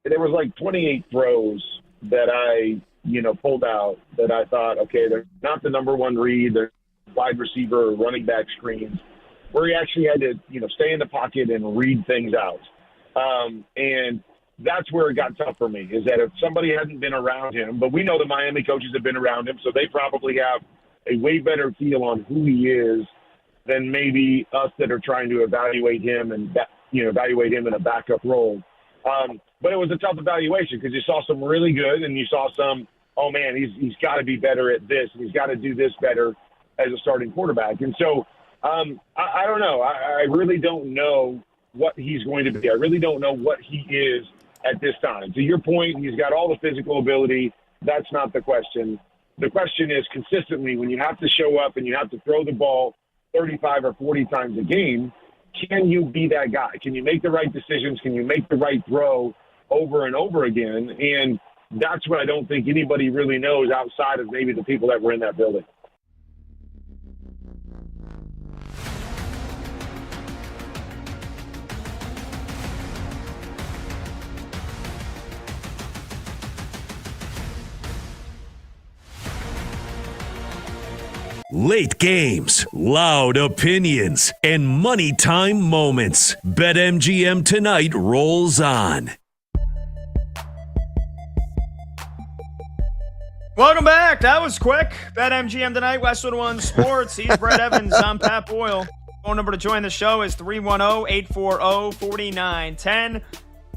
Speaker 7: There was like 28 throws that I, pulled out that I thought, okay, they're not the number one read. They're wide receiver or running back screens where he actually had to, stay in the pocket and read things out. And that's where it got tough for me, is that if somebody hadn't been around him, but we know the Miami coaches have been around him, so they probably have a way better feel on who he is than maybe us that are trying to evaluate him and evaluate him in a backup role. But it was a tough evaluation because you saw some really good and you saw some, oh man, he's got to be better at this and he's got to do this better as a starting quarterback. And so I don't know. I really don't know what he's going to be. I really don't know what he is at this time. To your point, he's got all the physical ability. That's not the question. The question is consistently when you have to show up and you have to throw the ball 35 or 40 times a game, can you be that guy? Can you make the right decisions? Can you make the right throw over and over again? And that's what I don't think anybody really knows outside of maybe the people that were in that building.
Speaker 1: Late games, loud opinions, and money time moments. BetMGM Tonight rolls on.
Speaker 2: Welcome back. That was quick. BetMGM Tonight, Westwood One Sports. He's Brett Evans. I'm Pat Boyle. Phone number to join the show is 310-840-4910.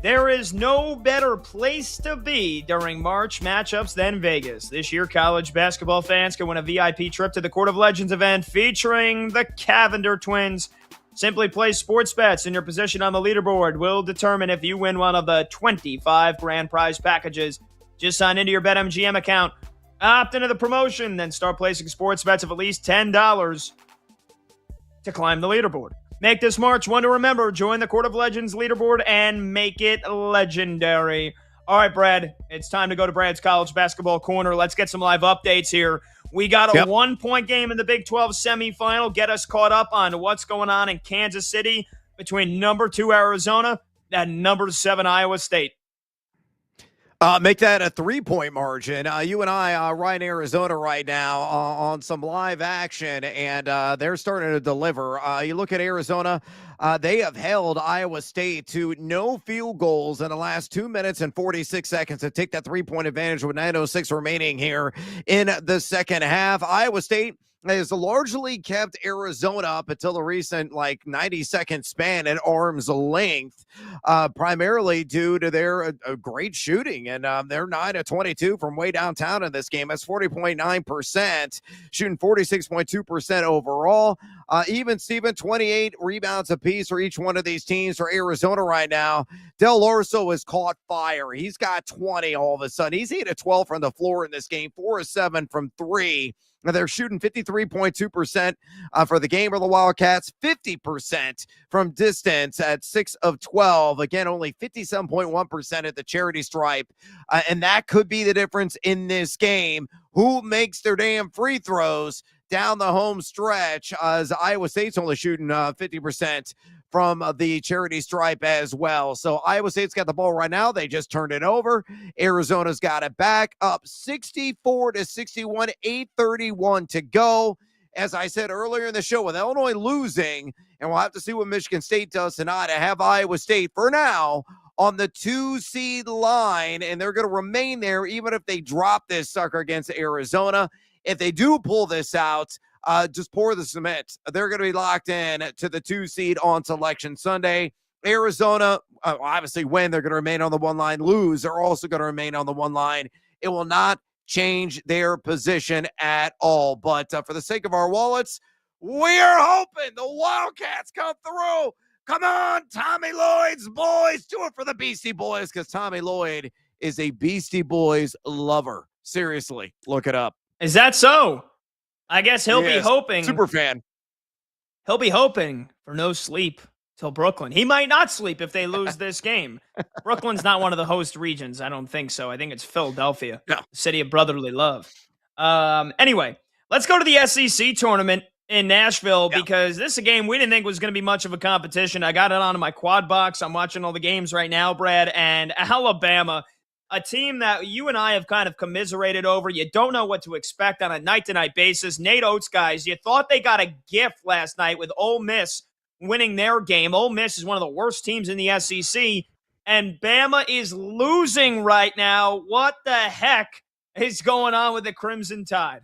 Speaker 2: There is no better place to be during March matchups than Vegas. This year, college basketball fans can win a VIP trip to the Court of Legends event featuring the Cavender twins. Simply place sports bets, and your position on the leaderboard will determine if you win one of the 25 grand prize packages. Just sign into your BetMGM account, opt into the promotion, then start placing sports bets of at least $10 to climb the leaderboard. Make this March one to remember. Join the Court of Legends leaderboard and make it legendary. All right, Brad, it's time to go to Brad's College Basketball Corner. Let's get some live updates here. We got a one-point game in the Big 12 semifinal. Get us caught up on what's going on in Kansas City between number 2 Arizona and number 7 Iowa State.
Speaker 3: Make that a 3-point margin. You and I are right in Arizona right now on some live action, and they're starting to deliver. You look at Arizona, they have held Iowa State to no field goals in the last 2 minutes and 46 seconds to take that 3-point advantage with 9:06 remaining here in the second half. Iowa State has largely kept Arizona up until the recent 90-second span at arm's length, primarily due to their great shooting. And they're 9 of 22 from way downtown in this game. That's 40.9%, shooting 46.2% overall. Even Steven, 28 rebounds apiece for each one of these teams for Arizona right now. Del Orso has caught fire. He's got 20 all of a sudden. He's 8 of 12 from the floor in this game, 4 of 7 from 3. Now they're shooting 53.2% for the game for the Wildcats, 50% from distance at 6 of 12. Again, only 57.1% at the charity stripe. And that could be the difference in this game. Who makes their damn free throws down the home stretch, as Iowa State's only shooting 50% from the charity stripe as well. So Iowa State's got the ball right now. They just turned it over. Arizona's got it back, up 64-61, 8:31 to go. As I said earlier in the show, with Illinois losing, and we'll have to see what Michigan State does tonight, I have Iowa State for now on the 2-seed line, and they're going to remain there even if they drop this sucker against Arizona. If they do pull this out, just pour the cement. They're going to be locked in to the 2-seed on Selection Sunday. Arizona, obviously win, they're going to remain on the 1 line. Lose, they're also going to remain on the 1 line. It will not change their position at all. But for the sake of our wallets, we are hoping the Wildcats come through. Come on, Tommy Lloyd's boys. Do it for the Beastie Boys, because Tommy Lloyd is a Beastie Boys lover. Seriously, look it up.
Speaker 2: Is that so? I guess he'll be hoping.
Speaker 3: Super fan.
Speaker 2: He'll be hoping for no sleep till Brooklyn. He might not sleep if they lose this game. Brooklyn's not one of the host regions. I don't think so. I think it's Philadelphia, the city of brotherly love. Anyway, let's go to the SEC tournament in Nashville, because this is a game we didn't think was going to be much of a competition. I got it onto my quad box. I'm watching all the games right now, Brad, and Alabama, a team that you and I have kind of commiserated over. You don't know what to expect on a night-to-night basis. Nate Oates, guys, you thought they got a gift last night with Ole Miss winning their game. Ole Miss is one of the worst teams in the SEC. and Bama is losing right now. What the heck is going on with the Crimson Tide?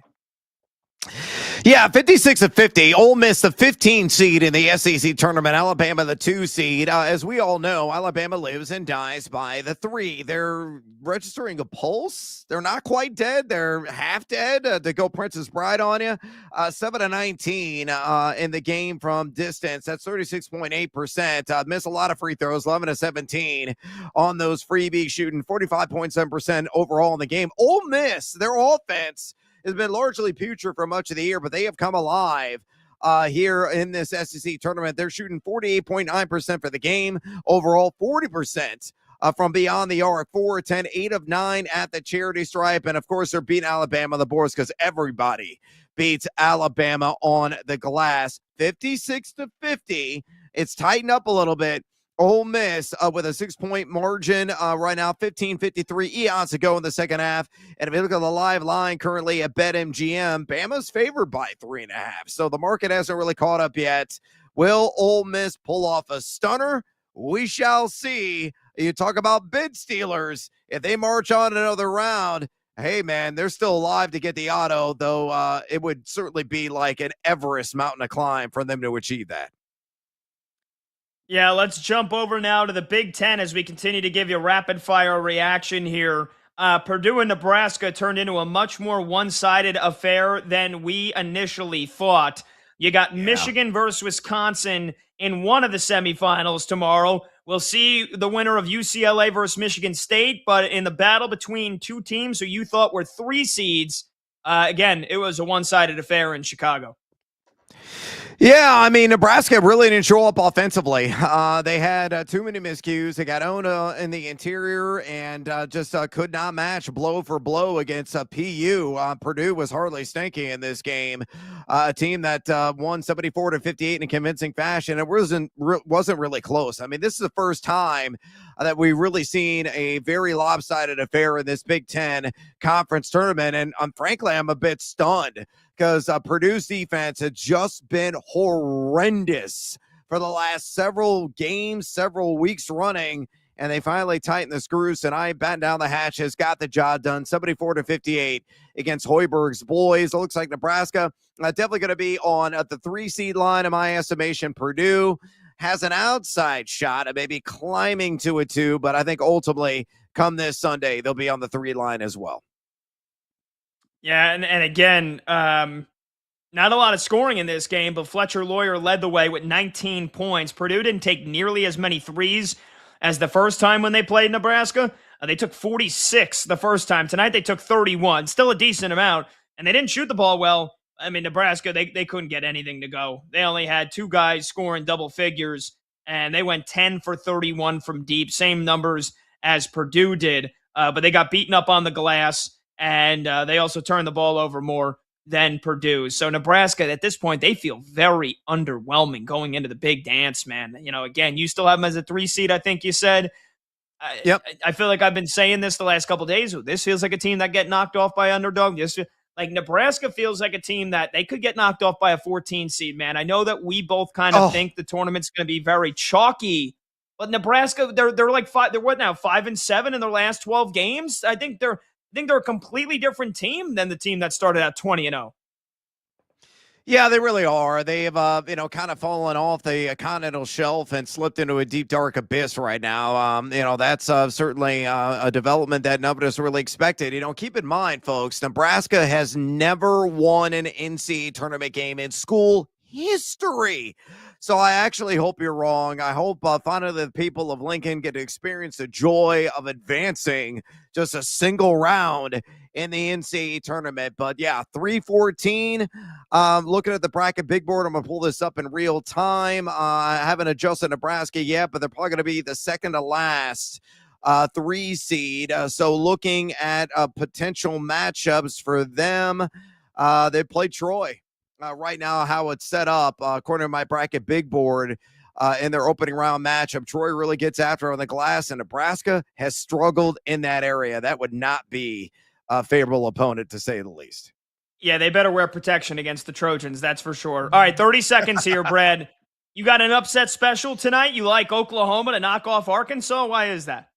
Speaker 3: Yeah, 56-50. Ole Miss, the 15 seed in the SEC tournament. Alabama, the 2 seed. As we all know, Alabama lives and dies by the 3. They're registering a pulse. They're not quite dead. They're half dead. To go Princess Bride on you. 7-19 in the game from distance. That's 36.8%. Miss a lot of free throws. 11-17 on those freebies, shooting 45.7% overall in the game. Ole Miss, their offense has been largely putrid for much of the year, but they have come alive here in this SEC tournament. They're shooting 48.9% for the game. Overall, 40% from beyond the arc. 4 of 10, 8 of 9 at the charity stripe. And, of course, they're beating Alabama on the boards because everybody beats Alabama on the glass. 56-50. It's tightened up a little bit. Ole Miss with a 6-point margin right now, 15:53 eons to go in the second half. And if you look at the live line currently at BetMGM, Bama's favored by 3.5. So the market hasn't really caught up yet. Will Ole Miss pull off a stunner? We shall see. You talk about bid stealers. If they march on another round, hey, man, they're still alive to get the auto, though it would certainly be like an Everest mountain to climb for them to achieve that.
Speaker 2: Yeah, let's jump over now to the Big Ten as we continue to give you rapid fire reaction here. Purdue and Nebraska turned into a much more one-sided affair than we initially thought. You got Michigan versus Wisconsin in one of the semifinals tomorrow. We'll see the winner of UCLA versus Michigan State, but in the battle between two teams who you thought were 3 seeds, again, it was a one-sided affair in Chicago.
Speaker 3: Yeah, I mean, Nebraska really didn't show up offensively. They had too many miscues. They got owned in the interior and just could not match blow for blow against PU. Purdue was hardly stinky in this game. A team that won 74-58 in a convincing fashion. It wasn't really close. I mean, this is the first time that we've really seen a very lopsided affair in this Big Ten conference tournament. And frankly, I'm a bit stunned because Purdue's defense had just been horrendous for the last several games, several weeks running, and they finally tightened the screws tonight. Batten down the hatches, got the job done, 74-58 against Hoiberg's boys. It looks like Nebraska definitely going to be on the 3-seed line in my estimation. Purdue has an outside shot at maybe climbing to a 2, but I think ultimately come this Sunday, they'll be on the 3 line as well.
Speaker 2: Yeah, and again, not a lot of scoring in this game, but Fletcher Lawyer led the way with 19 points. Purdue didn't take nearly as many threes as the first time when they played Nebraska. They took 46 the first time. Tonight they took 31, still a decent amount, and they didn't shoot the ball well. I mean, Nebraska, they couldn't get anything to go. They only had 2 guys scoring double figures, and they went 10 for 31 from deep, same numbers as Purdue did, but they got beaten up on the glass. And they also turned the ball over more than Purdue. So Nebraska, at this point, they feel very underwhelming going into the big dance, man. You know, again, you still have them as a 3 seed, I think you said.
Speaker 3: Yep.
Speaker 2: I feel like I've been saying this the last couple of days. This feels like a team that get knocked off by underdog. Like Nebraska feels like a team that they could get knocked off by a 14 seed, man. I know that we both kind of think the tournament's going to be very chalky, but Nebraska, they're like 5. They're what now? 5-7 in their last 12 games. I think they're a completely different team than the team that started out 20-0.
Speaker 3: Yeah, they really are. They've, kind of fallen off the continental shelf and slipped into a deep, dark abyss right now. That's certainly a development that none of us really expected. Keep in mind, folks, Nebraska has never won an NCAA tournament game in school history. So I actually hope you're wrong. I hope finally the people of Lincoln get to experience the joy of advancing just a single round in the NCAA tournament. But yeah, 3-14. Looking at the bracket big board, I'm going to pull this up in real time. I haven't adjusted Nebraska yet, but they're probably going to be the second to last 3 seed. So looking at potential matchups for them, they play Troy. Right now, how it's set up, according to my bracket big board, in their opening round matchup, Troy really gets after on the glass, and Nebraska has struggled in that area. That would not be a favorable opponent, to say the least.
Speaker 2: Yeah, they better wear protection against the Trojans, that's for sure. All right, 30 seconds here, Brad. You got an upset special tonight? You like Oklahoma to knock off Arkansas? Why is that?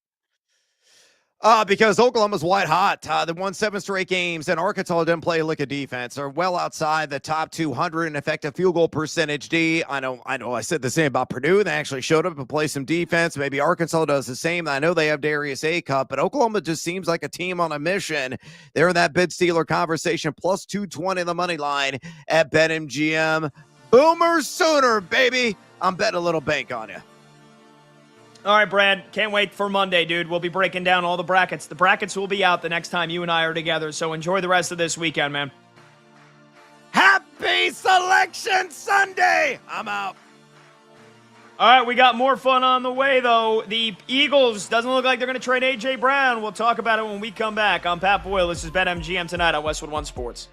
Speaker 3: Because Oklahoma's white hot. They won 7 straight games, and Arkansas didn't play a lick of defense. They're well outside the top 200 in effective field goal percentage. I know. I said the same about Purdue. They actually showed up and played some defense. Maybe Arkansas does the same. I know they have Darius Acup, but Oklahoma just seems like a team on a mission. They're in that bid Steeler conversation, plus 220 the money line at BetMGM. Boomer Sooner, baby. I'm betting a little bank on you.
Speaker 2: All right, Brad, can't wait for Monday, dude. We'll be breaking down all the brackets. The brackets will be out the next time you and I are together, so enjoy the rest of this weekend, man.
Speaker 3: Happy Selection Sunday! I'm out.
Speaker 2: All right, we got more fun on the way, though. The Eagles, doesn't look like they're going to trade A.J. Brown. We'll talk about it when we come back. I'm Pat Boyle. This is BetMGM tonight on Westwood One Sports.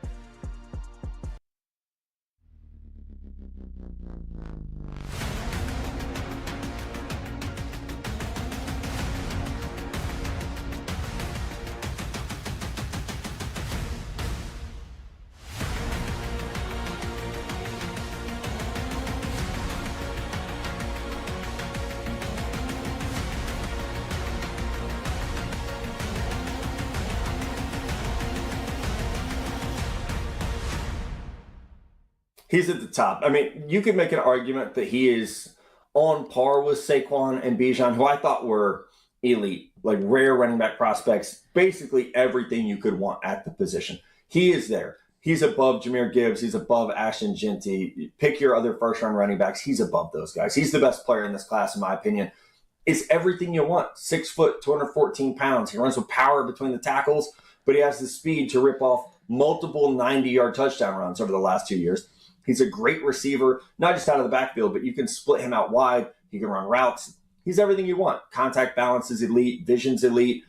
Speaker 6: He's at the top. I mean, you could make an argument that he is on par with Saquon and Bijan, who I thought were elite, like rare running back prospects, basically everything you could want at the position. He is there. He's above Jahmyr Gibbs. He's above Ashton Genty. Pick your other first-round running backs. He's above those guys. He's the best player in this class, in my opinion. It's everything you want. 6 foot, 214 pounds. He runs with power between the tackles, but he has the speed to rip off multiple 90-yard touchdown runs over the last 2 years. He's a great receiver, not just out of the backfield, but you can split him out wide. He can run routes. He's everything you want. Contact balance is elite. Vision's elite.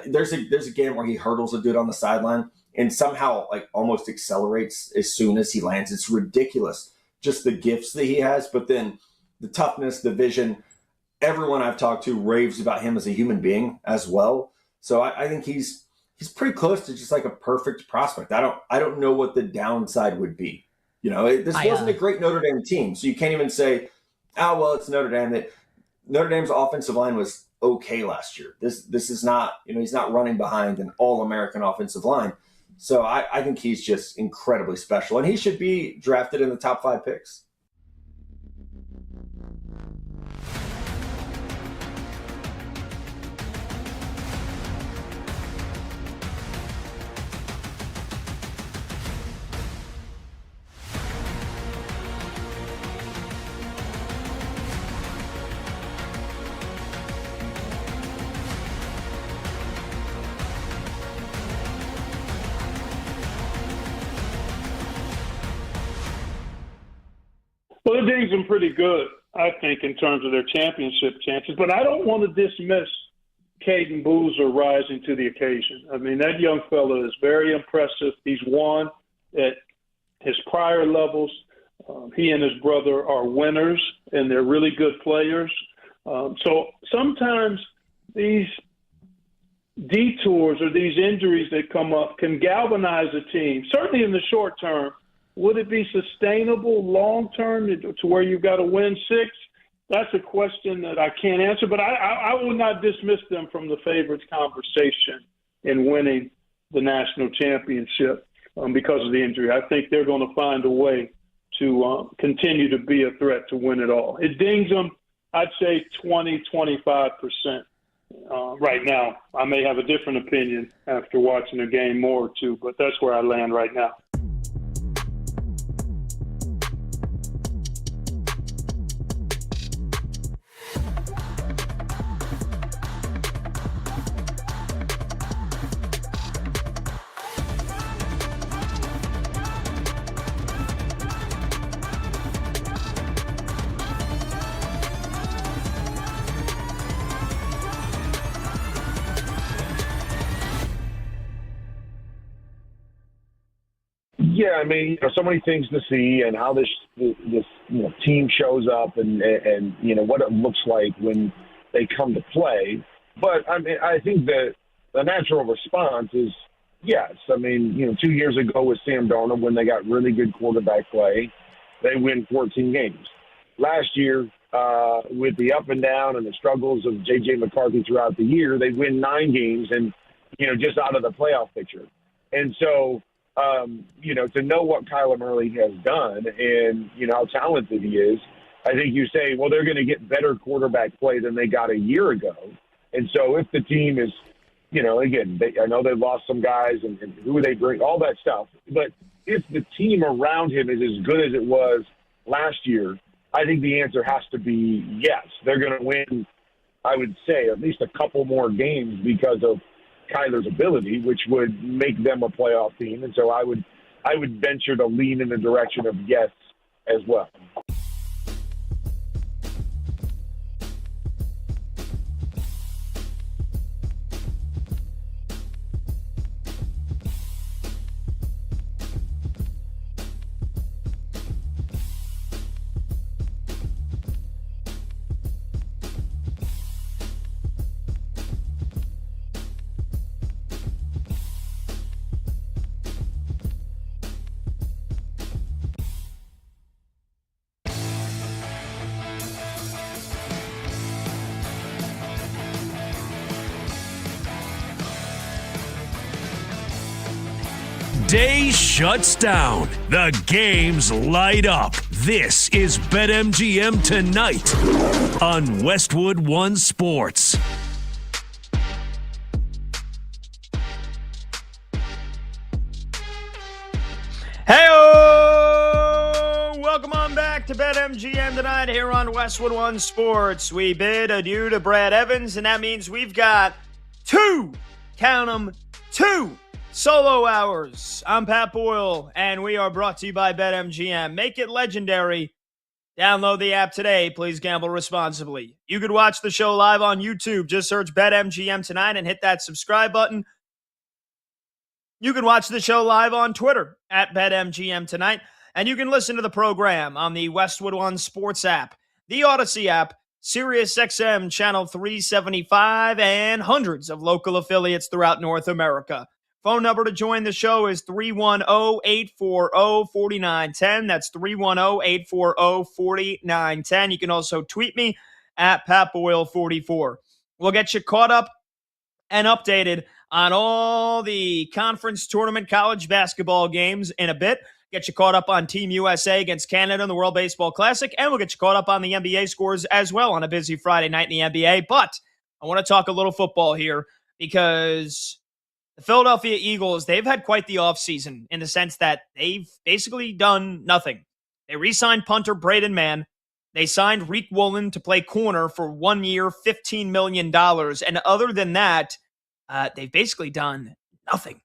Speaker 6: There's a game where he hurdles a dude on the sideline and somehow like almost accelerates as soon as he lands. It's ridiculous. Just the gifts that he has, but then the toughness, the vision. Everyone I've talked to raves about him as a human being as well. So I think he's pretty close to just like a perfect prospect. I don't know what the downside would be. You know, this wasn't a great Notre Dame team, so you can't even say, oh, well, it's Notre Dame. Notre Dame's offensive line was okay last year. This is not, he's not running behind an all-American offensive line. So I think he's just incredibly special, and he should be drafted in the top 5 picks.
Speaker 5: Well, it dings them pretty good, I think, in terms of their championship chances. But I don't want to dismiss Caden Boozer rising to the occasion. I mean, that young fellow is very impressive. He's won at his prior levels. He and his brother are winners, and they're really good players. So sometimes these detours or these injuries that come up can galvanize a team, certainly in the short term. Would it be sustainable long-term to where you've got to win 6? That's a question that I can't answer, but I will not dismiss them from the favorites conversation in winning the national championship because of the injury. I think they're going to find a way to continue to be a threat to win it all. It dings them, I'd say 20, 25% right now. I may have a different opinion after watching a game more or two, but that's where I land right now.
Speaker 7: Yeah, I mean, so many things to see, and how this team shows up, and what it looks like when they come to play. But I mean, I think that the natural response is yes. I mean, 2 years ago with Sam Darnold, when they got really good quarterback play, they win 14 games. last year, with the up and down and the struggles of J.J. McCarthy throughout the year, they win 9 games and, just out of the playoff picture. And so, to know what Kyler Murray has done and, how talented he is, I think you say, well, they're going to get better quarterback play than they got a year ago. And so if the team is, again, I know they lost some guys and who they bring, all that stuff. But if the team around him is as good as it was last year, I think the answer has to be yes. They're going to win, I would say, at least a couple more games because of Kyler's ability, which would make them a playoff team. And so I would venture to lean in the direction of yes as well.
Speaker 1: Day shuts down. The games light up. This is BetMGM Tonight on Westwood One Sports.
Speaker 2: Hey-o! Welcome on back to BetMGM Tonight here on Westwood One Sports. We bid adieu to Brad Evans, and that means we've got 2, count 'em, 2 solo hours. I'm Pat Boyle, and we are brought to you by BetMGM. Make it legendary. Download the app today. Please gamble responsibly. You could watch the show live on YouTube. Just search BetMGM Tonight and hit that subscribe button. You can watch the show live on Twitter at BetMGM Tonight, and you can listen to the program on the Westwood One Sports app, the Odyssey app, SiriusXM Channel 375, and hundreds of local affiliates throughout North America. Phone number to join the show is 310-840-4910. That's 310-840-4910. You can also tweet me at PatBoyle44. We'll get you caught up and updated on all the conference tournament college basketball games in a bit. Get you caught up on Team USA against Canada in the World Baseball Classic, and we'll get you caught up on the NBA scores as well on a busy Friday night in the NBA. But I want to talk a little football here because the Philadelphia Eagles, they've had quite the offseason in the sense that they've basically done nothing. They re-signed punter Braden Mann. They signed Reek Woolen to play corner for 1 year, $15 million. And other than that, they've basically done nothing.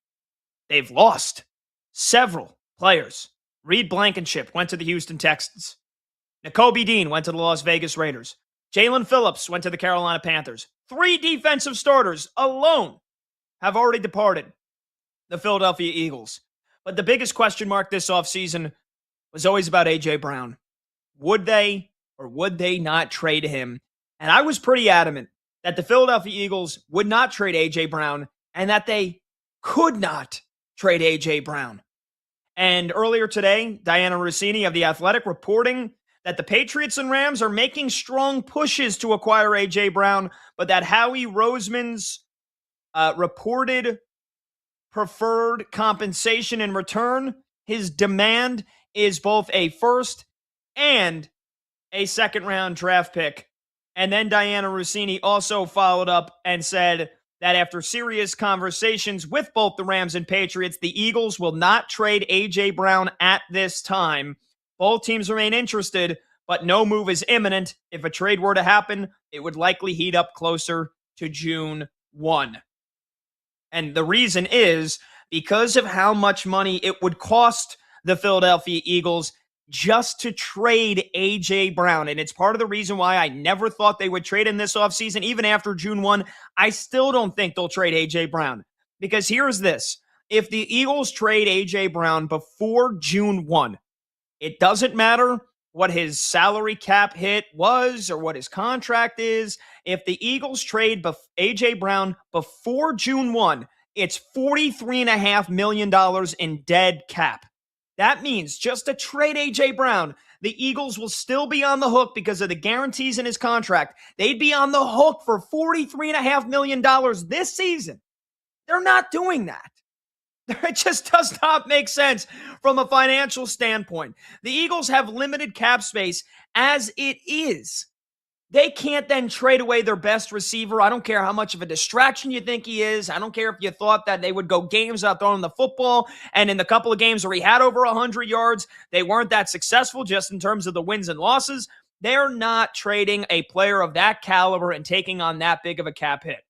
Speaker 2: They've lost several players. Reed Blankenship went to the Houston Texans. Nakobe Dean went to the Las Vegas Raiders. Jalen Phillips went to the Carolina Panthers. 3 defensive starters alone have already departed the Philadelphia Eagles. But the biggest question mark this offseason was always about A.J. Brown. Would they or would they not trade him? And I was pretty adamant that the Philadelphia Eagles would not trade A.J. Brown and that they could not trade A.J. Brown. And earlier today, Diana Rossini of The Athletic reporting that the Patriots and Rams are making strong pushes to acquire A.J. Brown, but that Howie Roseman's reported preferred compensation in return, his demand is both a first and a second-round draft pick. And then Diana Rossini also followed up and said that after serious conversations with both the Rams and Patriots, the Eagles will not trade A.J. Brown at this time. Both teams remain interested, but no move is imminent. If a trade were to happen, it would likely heat up closer to June 1. And the reason is because of how much money it would cost the Philadelphia Eagles just to trade A.J. Brown. And it's part of the reason why I never thought they would trade him this offseason. Even after June 1, I still don't think they'll trade A.J. Brown. Because here's this. If the Eagles trade A.J. Brown before June 1, it doesn't matter what his salary cap hit was or what his contract is. If the Eagles trade A.J. Brown before June 1, it's $43.5 million in dead cap. That means just to trade A.J. Brown, the Eagles will still be on the hook because of the guarantees in his contract. They'd be on the hook for $43.5 million this season. They're not doing that. It just does not make sense from a financial standpoint. The Eagles have limited cap space as it is. They can't then trade away their best receiver. I don't care how much of a distraction you think he is. I don't care if you thought that they would go games without throwing the football. And in the couple of games where he had over 100 yards, they weren't that successful just in terms of the wins and losses. They're not trading a player of that caliber and taking on that big of a cap hit.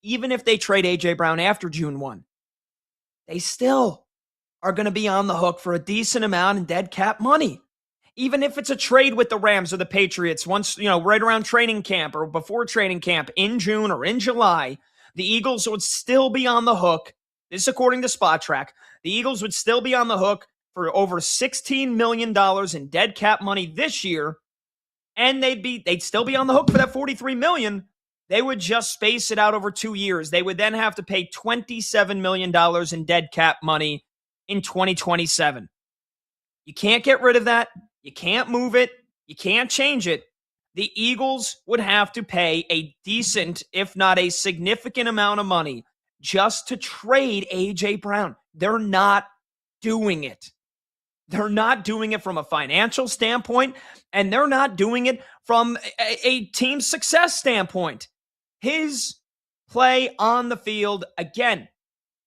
Speaker 2: Even if they trade A.J. Brown after June 1, they still are going to be on the hook for a decent amount in dead cap money. Even if it's a trade with the Rams or the Patriots, once, right around training camp or before training camp in June or in July, the Eagles would still be on the hook. This is according to Spot Track. The Eagles would still be on the hook for over $16 million in dead cap money this year. And they'd still be on the hook for that $43 million. They would just space it out over 2 years. They would then have to pay $27 million in dead cap money in 2027. You can't get rid of that. You can't move it. You can't change it. The Eagles would have to pay a decent, if not a significant amount of money just to trade A.J. Brown. They're not doing it. They're not doing it from a financial standpoint, and they're not doing it from a team success standpoint. His play on the field, again,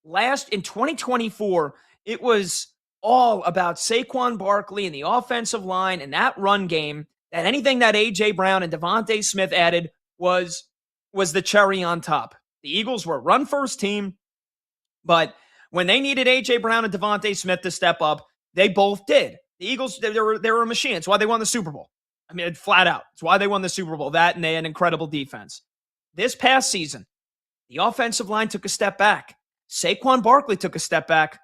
Speaker 2: in 2024, it was all about Saquon Barkley and the offensive line and that run game, that anything that A.J. Brown and Devontae Smith added was the cherry on top. The Eagles were a run-first team, but when they needed A.J. Brown and Devontae Smith to step up, they both did. The Eagles, they were a machine. It's why they won the Super Bowl. I mean, flat out. It's why they won the Super Bowl. That, and they had an incredible defense. This past season, the offensive line took a step back. Saquon Barkley took a step back.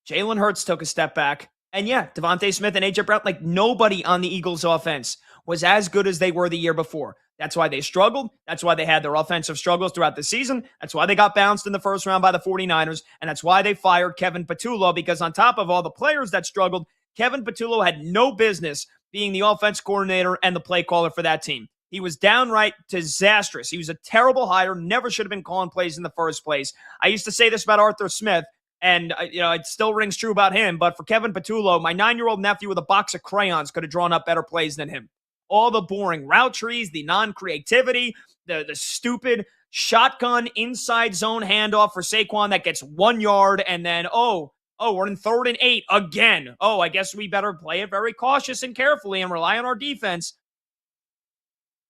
Speaker 2: Jalen Hurts took a step back. And yeah, Devontae Smith and A.J. Brown, like nobody on the Eagles offense was as good as they were the year before. That's why they struggled. That's why they had their offensive struggles throughout the season. That's why they got bounced in the first round by the 49ers. And that's why they fired Kevin Patullo, because on top of all the players that struggled, Kevin Patullo had no business being the offense coordinator and the play caller for that team. He was downright disastrous. He was a terrible hire, never should have been calling plays in the first place. I used to say this about Arthur Smith, and it still rings true about him. But for Kevin Patullo, my 9-year-old nephew with a box of crayons could have drawn up better plays than him. All the boring route trees, the non-creativity, the stupid shotgun inside zone handoff for Saquon that gets 1 yard, and then, we're in 3rd and 8 again. I guess we better play it very cautious and carefully and rely on our defense.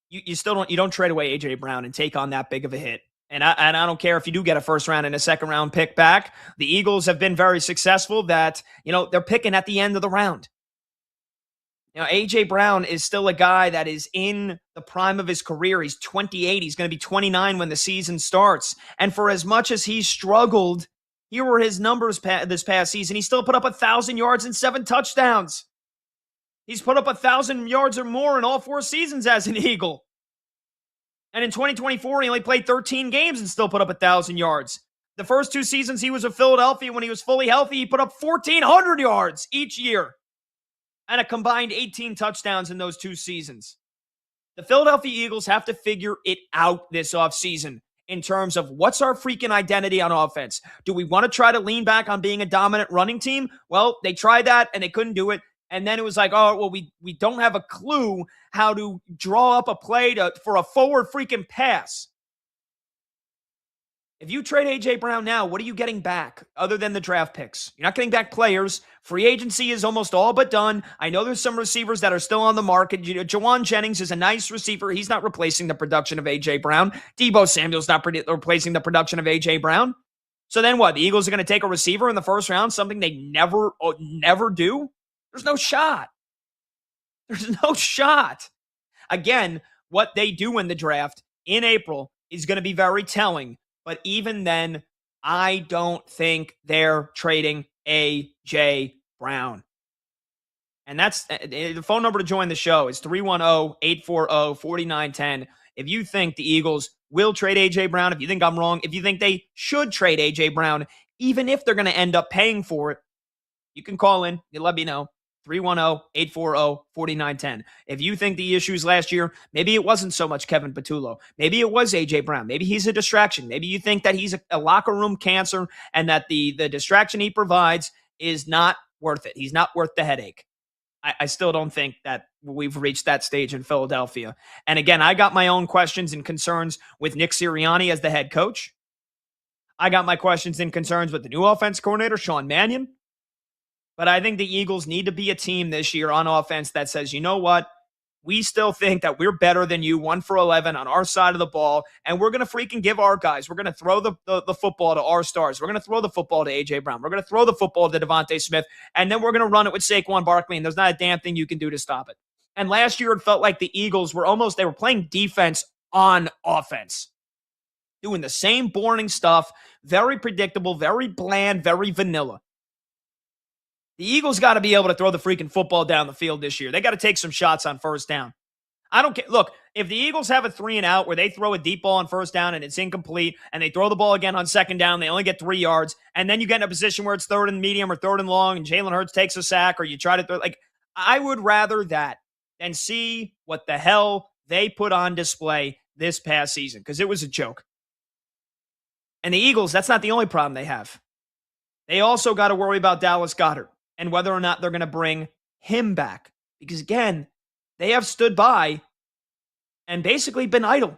Speaker 2: You don't trade away A.J. Brown and take on that big of a hit. And I don't care if you do get a first round and a second round pick back. The Eagles have been very successful that, they're picking at the end of the round. A.J. Brown is still a guy that is in the prime of his career. He's 28. He's going to be 29 when the season starts. And for as much as he struggled, here were his numbers this past season. He still put up 1,000 yards and 7 touchdowns. He's put up 1,000 yards or more in all 4 seasons as an Eagle. And in 2024, he only played 13 games and still put up 1,000 yards. The first 2 seasons he was with Philadelphia, when he was fully healthy, he put up 1,400 yards each year and a combined 18 touchdowns in those 2 seasons. The Philadelphia Eagles have to figure it out this offseason in terms of what's our freaking identity on offense. Do we want to try to lean back on being a dominant running team? Well, they tried that and they couldn't do it. And then it was like, we don't have a clue how to draw up a play for a forward freaking pass. If you trade A.J. Brown now, what are you getting back other than the draft picks? You're not getting back players. Free agency is almost all but done. I know there's some receivers that are still on the market. Jawan Jennings is a nice receiver. He's not replacing the production of A.J. Brown. Deebo Samuel's not replacing the production of A.J. Brown. So then what? The Eagles are going to take a receiver in the first round, something they never do? There's no shot. There's no shot. Again, what they do in the draft in April is going to be very telling. But even then, I don't think they're trading A.J. Brown. And that's the phone number to join the show is 310-840-4910. If you think the Eagles will trade A.J. Brown, if you think I'm wrong, if you think they should trade A.J. Brown, even if they're going to end up paying for it, you can call in. You let me know. 310-840-4910. If you think the issues last year, maybe it wasn't so much Kevin Patullo. Maybe it was A.J. Brown. Maybe he's a distraction. Maybe you think that he's a locker room cancer and that the distraction he provides is not worth it. He's not worth the headache. I still don't think that we've reached that stage in Philadelphia. And again, I got my own questions and concerns with Nick Sirianni as the head coach. I got my questions and concerns with the new offense coordinator, Sean Mannion. But I think the Eagles need to be a team this year on offense that says, you know what? We still think that we're better than you, 1 for 11 on our side of the ball, and we're going to freaking give our guys. We're going to throw the football to our stars. We're going to throw the football to A.J. Brown. We're going to throw the football to Devontae Smith, and then we're going to run it with Saquon Barkley, and there's not a damn thing you can do to stop it. And last year it felt like the Eagles were they were playing defense on offense, doing the same boring stuff, very predictable, very bland, very vanilla. The Eagles got to be able to throw the freaking football down the field this year. They got to take some shots on first down. I don't care. Look, if the Eagles have a 3-and-out where they throw a deep ball on first down and it's incomplete, and they throw the ball again on second down, they only get 3 yards, and then you get in a position where it's 3rd and medium or 3rd and long, and Jalen Hurts takes a sack, or you try to throw, I would rather that than see what the hell they put on display this past season, because it was a joke. And the Eagles, that's not the only problem they have. They also got to worry about Dallas Goedert and whether or not they're going to bring him back. Because, again, they have stood by and basically been idle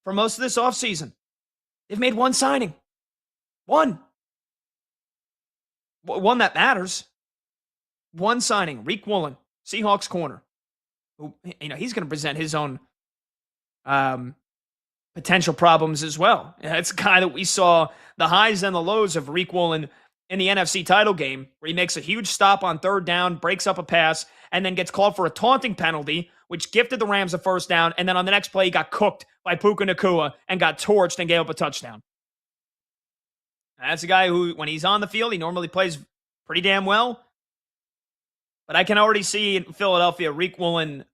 Speaker 2: for most of this offseason. They've made one signing. One that matters. One signing, Reek Woolen, Seahawks corner. Who, he's going to present his own potential problems as well. It's a guy that we saw the highs and the lows of Reek Woolen in the NFC title game, where he makes a huge stop on 3rd down, breaks up a pass, and then gets called for a taunting penalty, which gifted the Rams a first down, and then on the next play, he got cooked by Puka Nacua and got torched and gave up a touchdown. That's a guy who, when he's on the field, he normally plays pretty damn well. But I can already see in Philadelphia, Reek Woolen,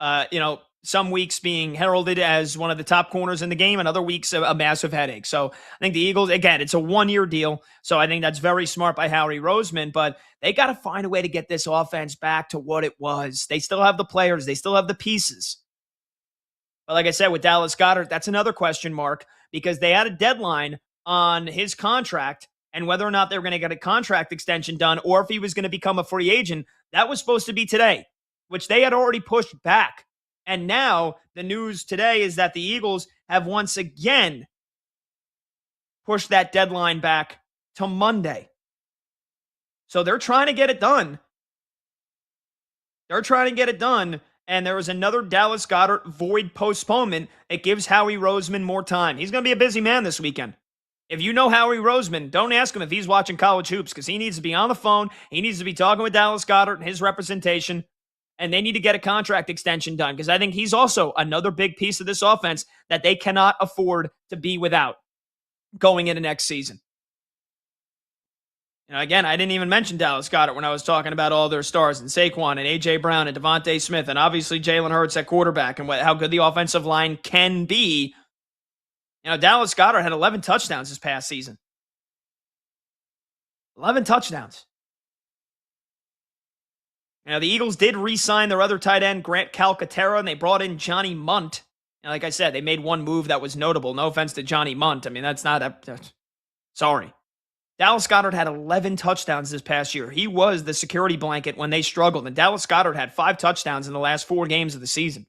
Speaker 2: some weeks being heralded as one of the top corners in the game, and other weeks a massive headache. So I think the Eagles, again, it's a 1-year deal. So I think that's very smart by Howie Roseman, but they got to find a way to get this offense back to what it was. They still have the players. They still have the pieces. But like I said, with Dallas Goedert, that's another question mark, because they had a deadline on his contract and whether or not they were going to get a contract extension done or if he was going to become a free agent. That was supposed to be today, which they had already pushed back. And now the news today is that the Eagles have once again pushed that deadline back to Monday. So they're trying to get it done. And there was another Dallas Goedert void postponement. It gives Howie Roseman more time. He's going to be a busy man this weekend. If you know Howie Roseman, don't ask him if he's watching college hoops, because he needs to be on the phone. He needs to be talking with Dallas Goedert and his representation. And they need to get a contract extension done, because I think he's also another big piece of this offense that they cannot afford to be without going into next season. Again, I didn't even mention Dallas Goedert when I was talking about all their stars, and Saquon and A.J. Brown and Devontae Smith, and obviously Jalen Hurts at quarterback, and how good the offensive line can be. Dallas Goedert had 11 touchdowns this past season. 11 touchdowns. The Eagles did re-sign their other tight end, Grant Calcaterra, and they brought in Johnny Munt. Like I said, they made one move that was notable. No offense to Johnny Munt. That's not sorry. Dallas Goedert had 11 touchdowns this past year. He was the security blanket when they struggled, and Dallas Goedert had 5 touchdowns in the last 4 games of the season.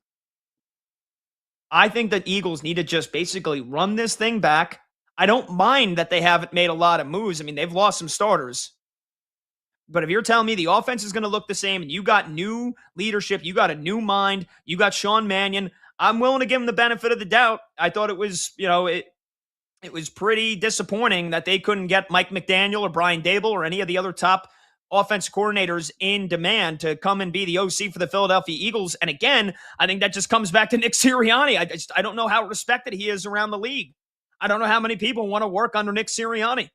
Speaker 2: I think the Eagles need to just basically run this thing back. I don't mind that they haven't made a lot of moves. They've lost some starters. But if you're telling me the offense is going to look the same and you got new leadership, you got a new mind, you got Sean Mannion, I'm willing to give him the benefit of the doubt. I thought it was, it was pretty disappointing that they couldn't get Mike McDaniel or Brian Dable or any of the other top offensive coordinators in demand to come and be the OC for the Philadelphia Eagles. And again, I think that just comes back to Nick Sirianni. I don't know how respected he is around the league. I don't know how many people want to work under Nick Sirianni.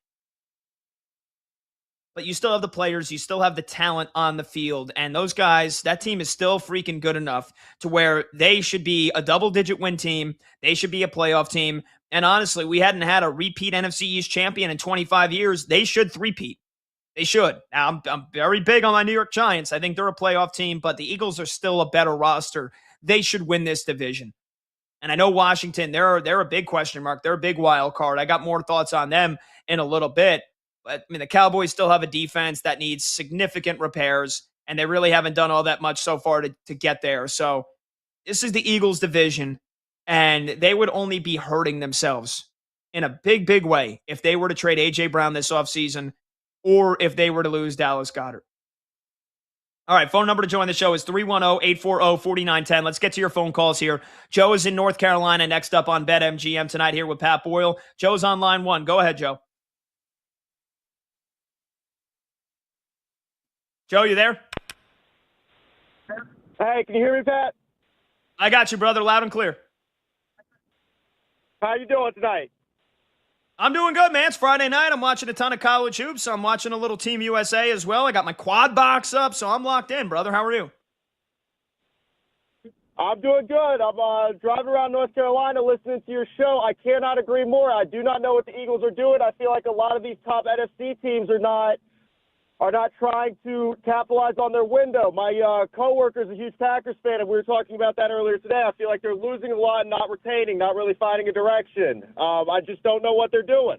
Speaker 2: But you still have the players, you still have the talent on the field, and those guys, that team is still freaking good enough to where they should be a double-digit win team. They should be a playoff team. And honestly, we hadn't had a repeat NFC East champion in 25 years. They should three-peat. They should. Now, I'm very big on my New York Giants. I think they're a playoff team, but the Eagles are still a better roster. They should win this division. And I know Washington, they're a big question mark. They're a big wild card. I got more thoughts on them in a little bit. But, I mean, the Cowboys still have a defense that needs significant repairs, and they really haven't done all that much so far to get there. So this is the Eagles division, and they would only be hurting themselves in a big, big way if they were to trade A.J. Brown this offseason or if they were to lose Dallas Goedert. All right, phone number to join the show is 310-840-4910. Let's get to your phone calls here. Joe is in North Carolina, next up on BetMGM tonight here with Pat Boyle. Joe's on line one. Go ahead, Joe. Joe, you there?
Speaker 12: Hey, can you hear me, Pat?
Speaker 2: I got you, brother, loud and clear.
Speaker 12: How you doing tonight?
Speaker 2: I'm doing good, man. It's Friday night. I'm watching a ton of college hoops. I'm watching a little Team USA as well. I got my quad box up, so I'm locked in, brother. How are you?
Speaker 12: I'm doing good. I'm driving around North Carolina listening to your show. I cannot agree more. I do not know what the Eagles are doing. I feel like a lot of these top NFC teams are not trying to capitalize on their window. My coworker is a huge Packers fan, and we were talking about that earlier today. I feel like they're losing a lot and not retaining, not really finding a direction. I just don't know what they're doing.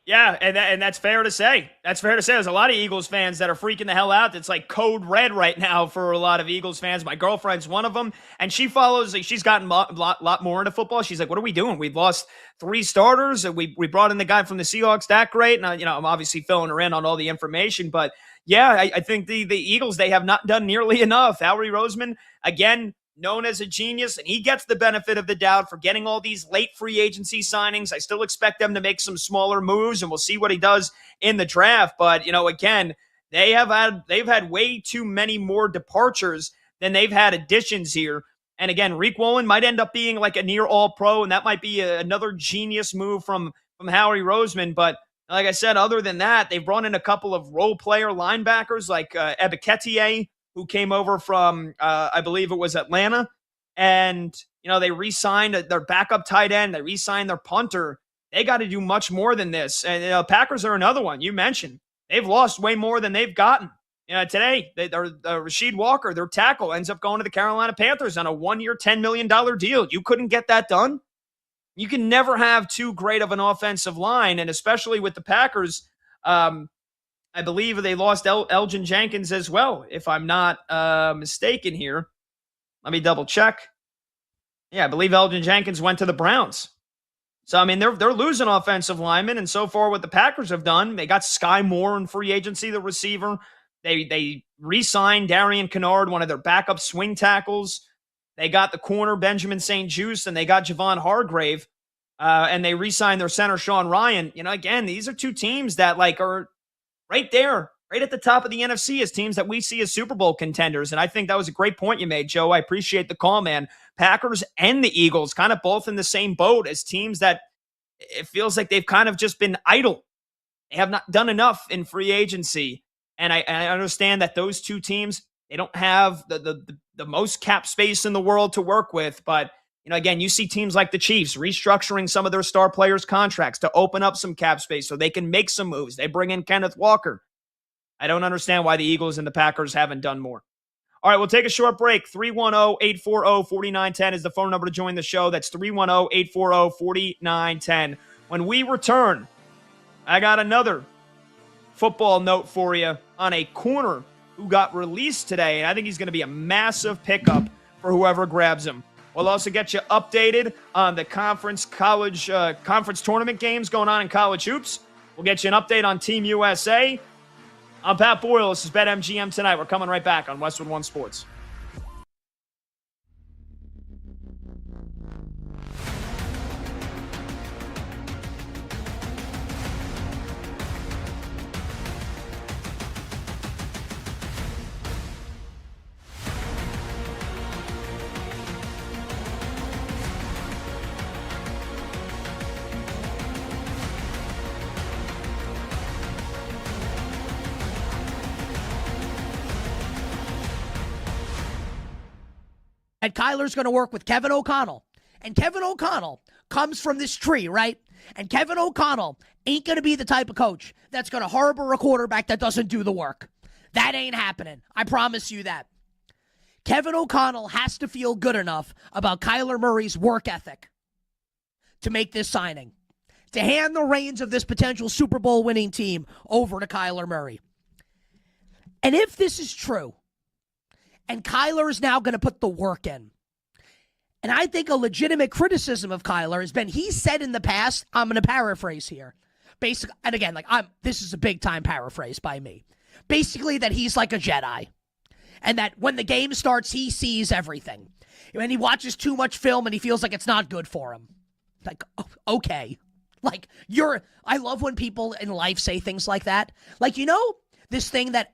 Speaker 2: Yeah, and that's fair to say. That's fair to say. There's a lot of Eagles fans that are freaking the hell out. It's like code red right now for a lot of Eagles fans. My girlfriend's one of them, and she follows. She's gotten a lot more into football. She's like, "What are we doing? We've lost 3 starters, and we brought in the guy from the Seahawks. That great?" And I'm obviously filling her in on all the information, but yeah, I think the Eagles, they have not done nearly enough. Howie Roseman, again, known as a genius, and he gets the benefit of the doubt for getting all these late free agency signings. I still expect them to make some smaller moves, and we'll see what he does in the draft. But, again, they've had way too many more departures than they've had additions here. And again, Reek Wallen might end up being like a near all-pro, and that might be another genius move from Howie Roseman. But like I said, other than that, they've brought in a couple of role player linebackers like Ebiketie, who came over from, I believe it was Atlanta. And, they re-signed their backup tight end. They re-signed their punter. They got to do much more than this. And Packers are another one. You mentioned they've lost way more than they've gotten. Today, Rasheed Walker, their tackle, ends up going to the Carolina Panthers on a 1-year, $10 million deal. You couldn't get that done. You can never have too great of an offensive line, and especially with the Packers, I believe they lost Elgin Jenkins as well, if I'm not mistaken here. Let me double check. Yeah, I believe Elgin Jenkins went to the Browns. So, I mean, they're losing offensive linemen, and so far what the Packers have done, they got Sky Moore in free agency, the receiver. They re-signed Darian Kennard, one of their backup swing tackles. They got the corner Benjamin St-Juste, and they got Javon Hargrave, and they re-signed their center Sean Ryan. Again, these are two teams that are right there, right at the top of the NFC as teams that we see as Super Bowl contenders. And I think that was a great point you made, Joe. I appreciate the call, man. Packers and the Eagles kind of both in the same boat as teams that it feels like they've kind of just been idle. They have not done enough in free agency. And I understand that those two teams, they don't have the most cap space in the world to work with. But, again, you see teams like the Chiefs restructuring some of their star players' contracts to open up some cap space so they can make some moves. They bring in Kenneth Walker. I don't understand why the Eagles and the Packers haven't done more. All right, we'll take a short break. 310-840-4910 is the phone number to join the show. That's 310-840-4910. When we return, I got another football note for you on a corner who got released today, and I think he's going to be a massive pickup for whoever grabs him. We'll also get you updated on the conference tournament games going on in college hoops. We'll get you an update on Team USA. I'm Pat Boyle. This is BetMGM Tonight. We're coming right back on Westwood One Sports.
Speaker 4: And Kyler's going to work with Kevin O'Connell. And Kevin O'Connell comes from this tree, right? And Kevin O'Connell ain't going to be the type of coach that's going to harbor a quarterback that doesn't do the work. That ain't happening. I promise you that. Kevin O'Connell has to feel good enough about Kyler Murray's work ethic to make this signing, to hand the reins of this potential Super Bowl winning team over to Kyler Murray. And if this is true, and Kyler is now going to put the work in, and I think a legitimate criticism of Kyler has been, he said in the past, I'm going to paraphrase here, basically, and again, this is a big time paraphrase by me, basically that he's like a Jedi, and that when the game starts, he sees everything, and he watches too much film and he feels like it's not good for him. Like, okay. Like, I love when people in life say things like that. Like, this thing that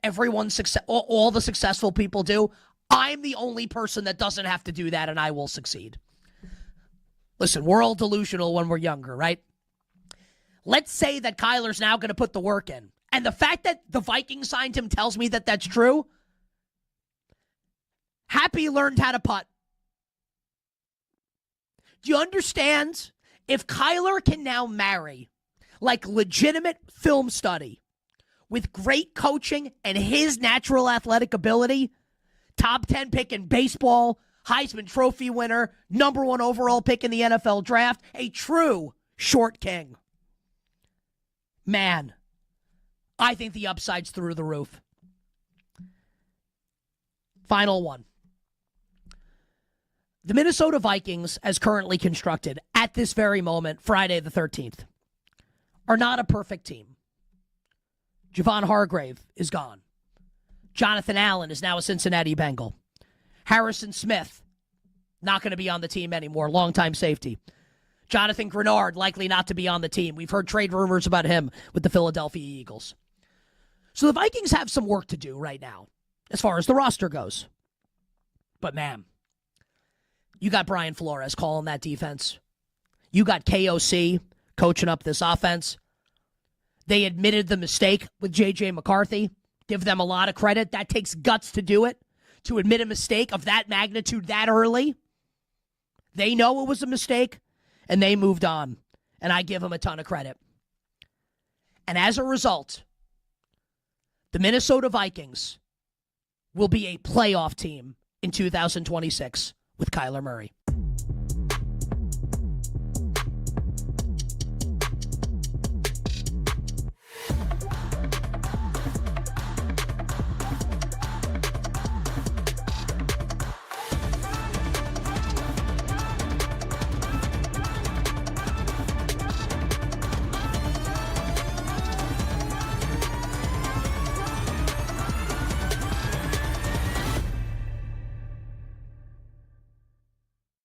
Speaker 4: all the successful people do, I'm the only person that doesn't have to do that, and I will succeed. Listen, we're all delusional when we're younger, right? Let's say that Kyler's now going to put the work in. And the fact that the Vikings signed him tells me that that's true. Happy learned how to putt. Do you understand? If Kyler can now marry, like, legitimate film study with great coaching and his natural athletic ability, top 10 pick in baseball, Heisman Trophy winner, number 1 overall pick in the NFL draft, a true short king. Man, I think the upside's through the roof. Final one. The Minnesota Vikings, as currently constructed at this very moment, Friday the 13th, are not a perfect team. Javon Hargrave is gone. Jonathan Allen is now a Cincinnati Bengal. Harrison Smith, not going to be on the team anymore, longtime safety. Jonathan Grenard, likely not to be on the team. We've heard trade rumors about him with the Philadelphia Eagles. So the Vikings have some work to do right now, as far as the roster goes. But man, you got Brian Flores calling that defense. You got KOC coaching up this offense. They admitted the mistake with J.J. McCarthy. Give them a lot of credit. That takes guts to do it, to admit a mistake of that magnitude that early. They know it was a mistake, and they moved on. And I give them a ton of credit. And as a result, the Minnesota Vikings will be a playoff team in 2026 with Kyler Murray.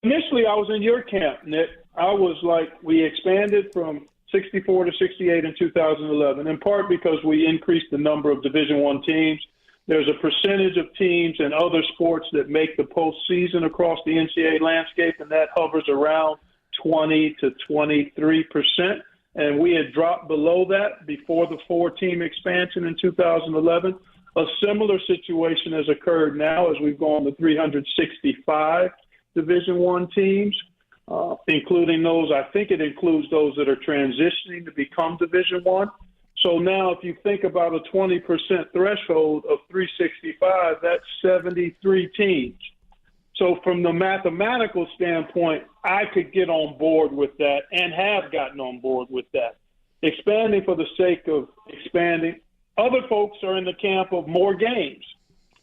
Speaker 5: Initially, I was in your camp, Nick. I was like, we expanded from 64 to 68 in 2011, in part because we increased the number of Division I teams. There's a percentage of teams in other sports that make the postseason across the NCAA landscape, and that hovers around 20 to 23%. And we had dropped below that before the 4-team expansion in 2011. A similar situation has occurred now as we've gone to 365 Division I teams, including those, I think it includes those that are transitioning to become Division I. So now if you think about a 20% threshold of 365, that's 73 teams. So from the mathematical standpoint, I could get on board with that and have gotten on board with that. Expanding for the sake of expanding. Other folks are in the camp of more games.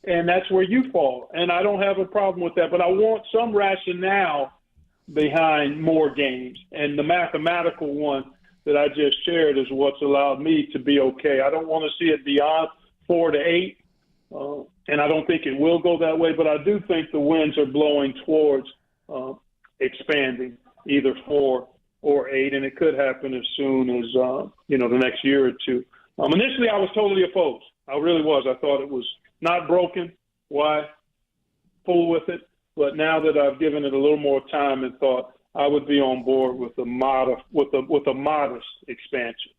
Speaker 5: And that's where you fall. And I don't have a problem with that. But I want some rationale behind more games. And the mathematical one that I just shared is what's allowed me to be okay. I don't want to see it beyond 4 to 8. And I don't think it will go that way. But I do think the winds are blowing towards expanding either 4 or 8. And it could happen as soon as, the next year or two. Initially, I was totally opposed. I really was. I thought it was not broken. Why fool with it? But now that I've given it a little more time and thought, I would be on board with a modest expansion.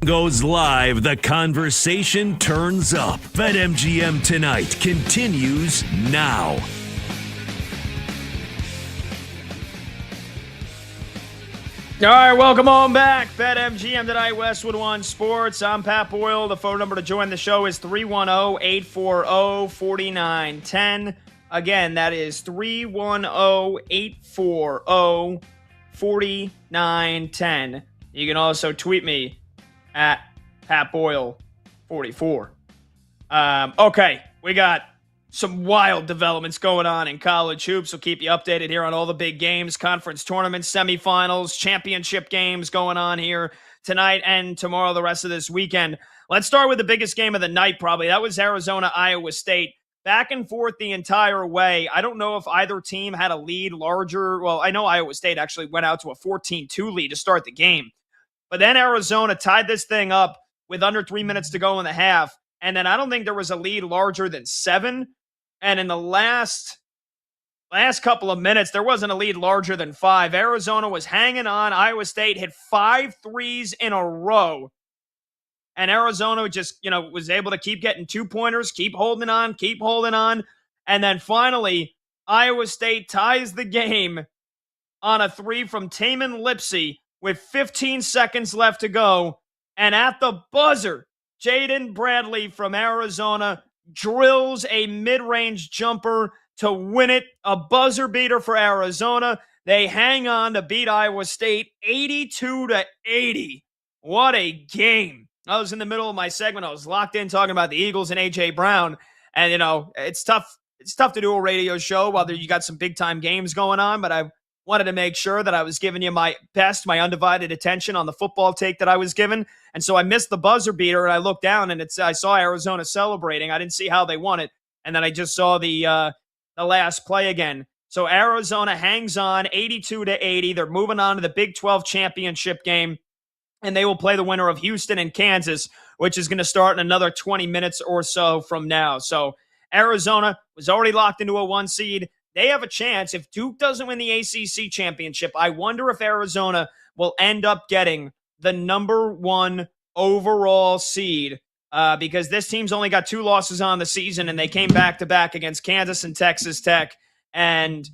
Speaker 1: Goes live, the conversation turns up. BetMGM Tonight continues now.
Speaker 2: All right, welcome on back. BetMGM Tonight, Westwood One Sports. I'm Pat Boyle. The phone number to join the show is 310-840-4910. Again, that is 310-840-4910. You can also tweet me at Pat Boyle 44. Okay, we got some wild developments going on in college hoops. We'll keep you updated here on all the big games, conference tournaments, semifinals, championship games going on here tonight and tomorrow, the rest of this weekend. Let's start with the biggest game of the night, probably. That was Arizona-Iowa State. Back and forth the entire way. I don't know if either team had a lead larger. Well, I know Iowa State actually went out to a 14-2 lead to start the game. But then Arizona tied this thing up with under 3 minutes to go in the half. And then I don't think there was a lead larger than 7. And in the last couple of minutes, there wasn't a lead larger than 5. Arizona was hanging on. Iowa State hit 5 threes in a row. And Arizona just, was able to keep getting 2-pointers, keep holding on. And then finally, Iowa State ties the game on a 3 from Tamin Lipsey with 15 seconds left to go. And at the buzzer, Jaden Bradley from Arizona drills a mid-range jumper to win it, a buzzer beater for Arizona. They hang on to beat Iowa State 82-80. What a game. I was in the middle of my segment. I was locked in talking about the Eagles and A.J. Brown. And, it's tough to do a radio show while you got some big-time games going on, but I wanted to make sure that I was giving you my best, my undivided attention on the football take that I was given. And so I missed the buzzer beater, and I looked down, and I saw Arizona celebrating. I didn't see how they won it. And then I just saw the last play again. So Arizona hangs on 82-80. They're moving on to the Big 12 championship game, and they will play the winner of Houston and Kansas, which is going to start in another 20 minutes or so from now. So Arizona was already locked into a 1 seed. They have a chance. If Duke doesn't win the ACC championship, I wonder if Arizona will end up getting the number 1 overall seed because this team's only got 2 losses on the season, and they came back-to-back against Kansas and Texas Tech. And,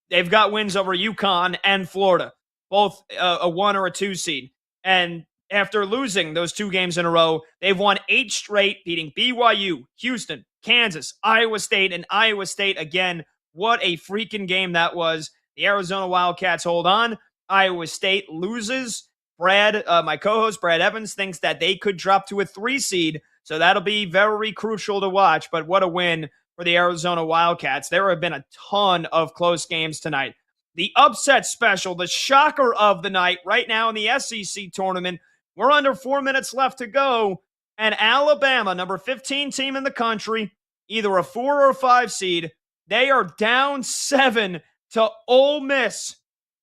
Speaker 2: they've got wins over UConn and Florida, both a 1 or a 2 seed. And after losing those 2 games in a row, they've won 8 straight, beating BYU, Houston, Kansas, Iowa State, and Iowa State again. What a freaking game that was. The Arizona Wildcats hold on. Iowa State loses. My co-host, Brad Evans, thinks that they could drop to a 3 seed. So that'll be very crucial to watch. But what a win for the Arizona Wildcats. There have been a ton of close games tonight. The upset special, the shocker of the night right now in the SEC tournament. We're under 4 minutes left to go. And Alabama, number 15 team in the country, either a 4 or a 5 seed, they are down 7 to Ole Miss,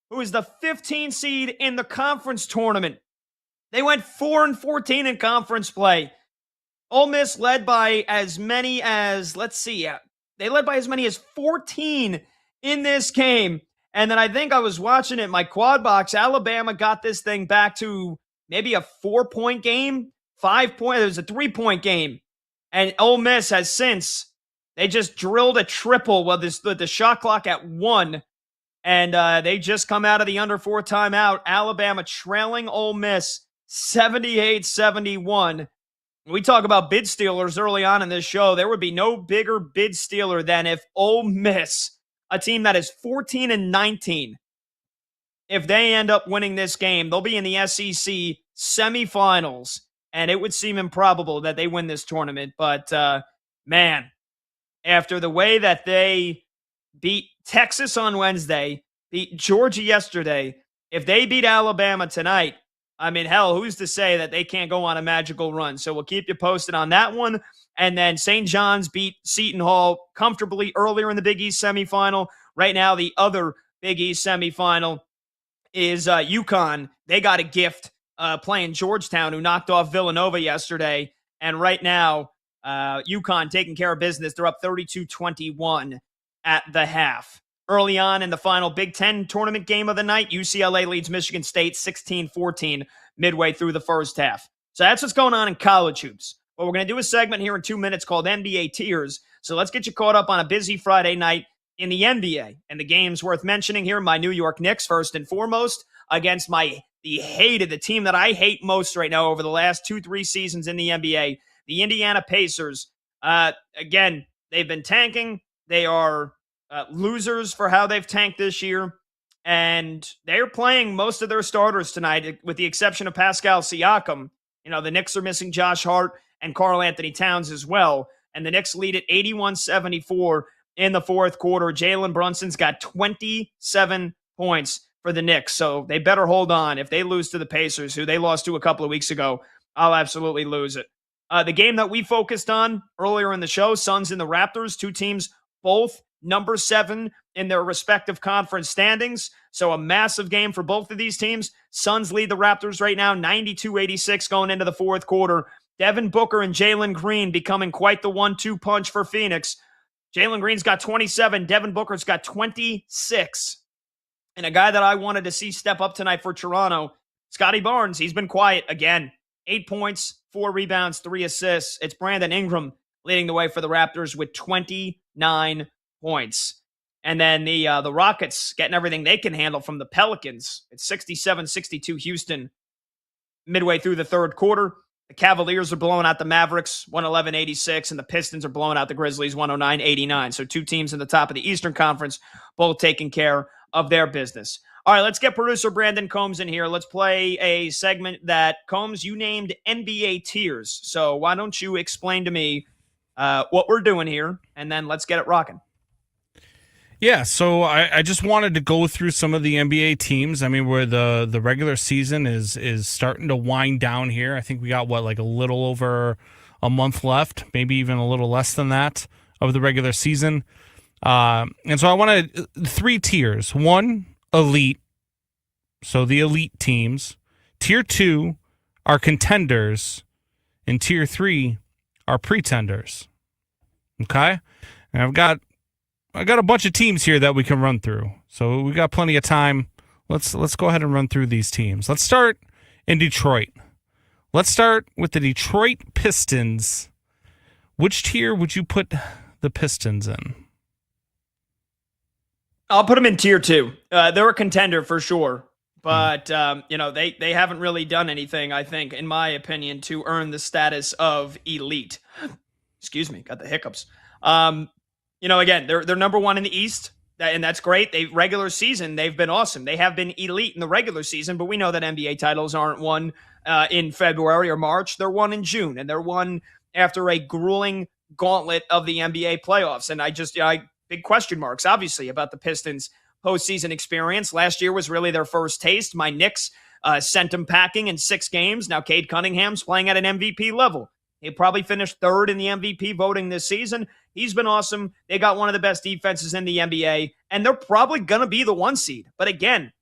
Speaker 2: who is the 15 seed in the conference tournament. They went 4-14 in conference play. Ole Miss led by as many as, they led by as many as 14 in this game. And then I think I was watching it in my quad box. Alabama got this thing back to maybe a 4-point game, 5-point. It was a 3-point game. And Ole Miss has since, they just drilled a triple with the shot clock at 1. And they just come out of the under 4 timeout. Alabama trailing Ole Miss 78-71. We talk about bid stealers early on in this show. There would be no bigger bid stealer than if Ole Miss, a team that is 14-19, if they end up winning this game, they'll be in the SEC semifinals. And it would seem improbable that they win this tournament. But, man, after the way that they beat Texas on Wednesday, beat Georgia yesterday, if they beat Alabama tonight, I mean, hell, who's to say that they can't go on a magical run? So we'll keep you posted on that one. And then St. John's beat Seton Hall comfortably earlier in the Big East semifinal. Right now, the other Big East semifinal is UConn. They got a gift playing Georgetown, who knocked off Villanova yesterday. And right now, UConn taking care of business. They're up 32-21 at the half. Early on in the final Big Ten tournament game of the night, UCLA leads Michigan State 16-14. midway through the first half. So that's what's going on in college hoops. But we're going to do a segment here in 2 minutes called NBA Tiers. So let's get you caught up on a busy Friday night in the NBA. And the games worth mentioning here, my New York Knicks, first and foremost, against the team that I hate most right now over the last 2-3 seasons in the NBA, the Indiana Pacers. Again, they've been tanking. They are losers for how they've tanked this year. And they're playing most of their starters tonight, with the exception of Pascal Siakam. The Knicks are missing Josh Hart and Karl Anthony Towns as well. And the Knicks lead at 81-74 in the fourth quarter. Jalen Brunson's got 27 points for the Knicks. So they better hold on. If they lose to the Pacers, who they lost to a couple of weeks ago, I'll absolutely lose it. The game that we focused on earlier in the show, Suns and the Raptors, two teams both number 7 in their respective conference standings. So a massive game for both of these teams. Suns lead the Raptors right now 92-86 going into the fourth quarter. Devin Booker and Jalen Green becoming quite the 1-2 punch for Phoenix. Jalen Green's got 27. Devin Booker's got 26. And a guy that I wanted to see step up tonight for Toronto, Scotty Barnes. He's been quiet again. 8 points, 4 rebounds, 3 assists. It's Brandon Ingram leading the way for the Raptors with 29 points. And then the Rockets getting everything they can handle from the Pelicans. It's 67-62 Houston midway through the third quarter. The Cavaliers are blowing out the Mavericks 111-86, and the Pistons are blowing out the Grizzlies 109-89. So two teams in the top of the Eastern Conference, both taking care of their business. All right, let's get producer Brandon Combs in here. Let's play a segment that, Combs, you named NBA Tiers. So why don't you explain to me what we're doing here, and then let's get it rocking.
Speaker 11: Yeah, so I just wanted to go through some of the NBA teams. I mean, where the regular season is starting to wind down here. I think we got, like a little over a month left, maybe even a little less than that of the regular season. And so I wanted 3 tiers. 1, elite. So the elite teams. Tier 2 are contenders. And tier 3 are pretenders. Okay? And I got a bunch of teams here that we can run through. So we got plenty of time. Let's go ahead and run through these teams. Let's start in Detroit. Let's start with the Detroit Pistons. Which tier would you put the Pistons in?
Speaker 2: I'll put them in tier 2. They're a contender for sure. But, they haven't really done anything, I think, in my opinion, to earn the status of elite. Excuse me, got the hiccups. Again, they're number 1 in the East, and that's great. Regular season, they've been awesome. They have been elite in the regular season, but we know that NBA titles aren't won in February or March. They're won in June, and they're won after a grueling gauntlet of the NBA playoffs. And I big question marks, obviously, about the Pistons' postseason experience. Last year was really their first taste. My Knicks sent them packing in 6 games. Now Cade Cunningham's playing at an MVP level. He probably finished 3rd in the MVP voting this season. He's been awesome. They got one of the best defenses in the NBA, and they're probably going to be the 1 seed. But again,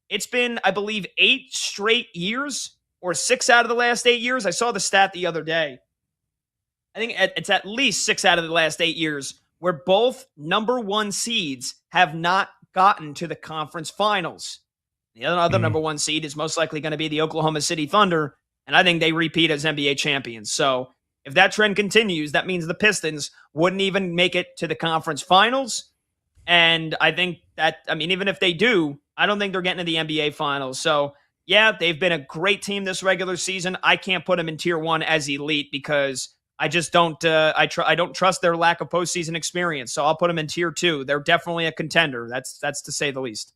Speaker 2: it's been, I believe, 8 straight years, or 6 out of the last 8 years. I saw the stat the other day. I think it's at least 6 out of the last 8 years where both number 1 seeds have not gotten to the conference finals. The other number 1 seed is most likely going to be the Oklahoma City Thunder, and I think they repeat as NBA champions. So if that trend continues, that means the Pistons wouldn't even make it to the conference finals. And I think that, even if they do, I don't think they're getting to the NBA finals. So yeah, they've been a great team this regular season. I can't put them in tier 1 as elite because I just don't, I don't trust their lack of postseason experience. So I'll put them in tier 2. They're definitely a contender. That's to say the least.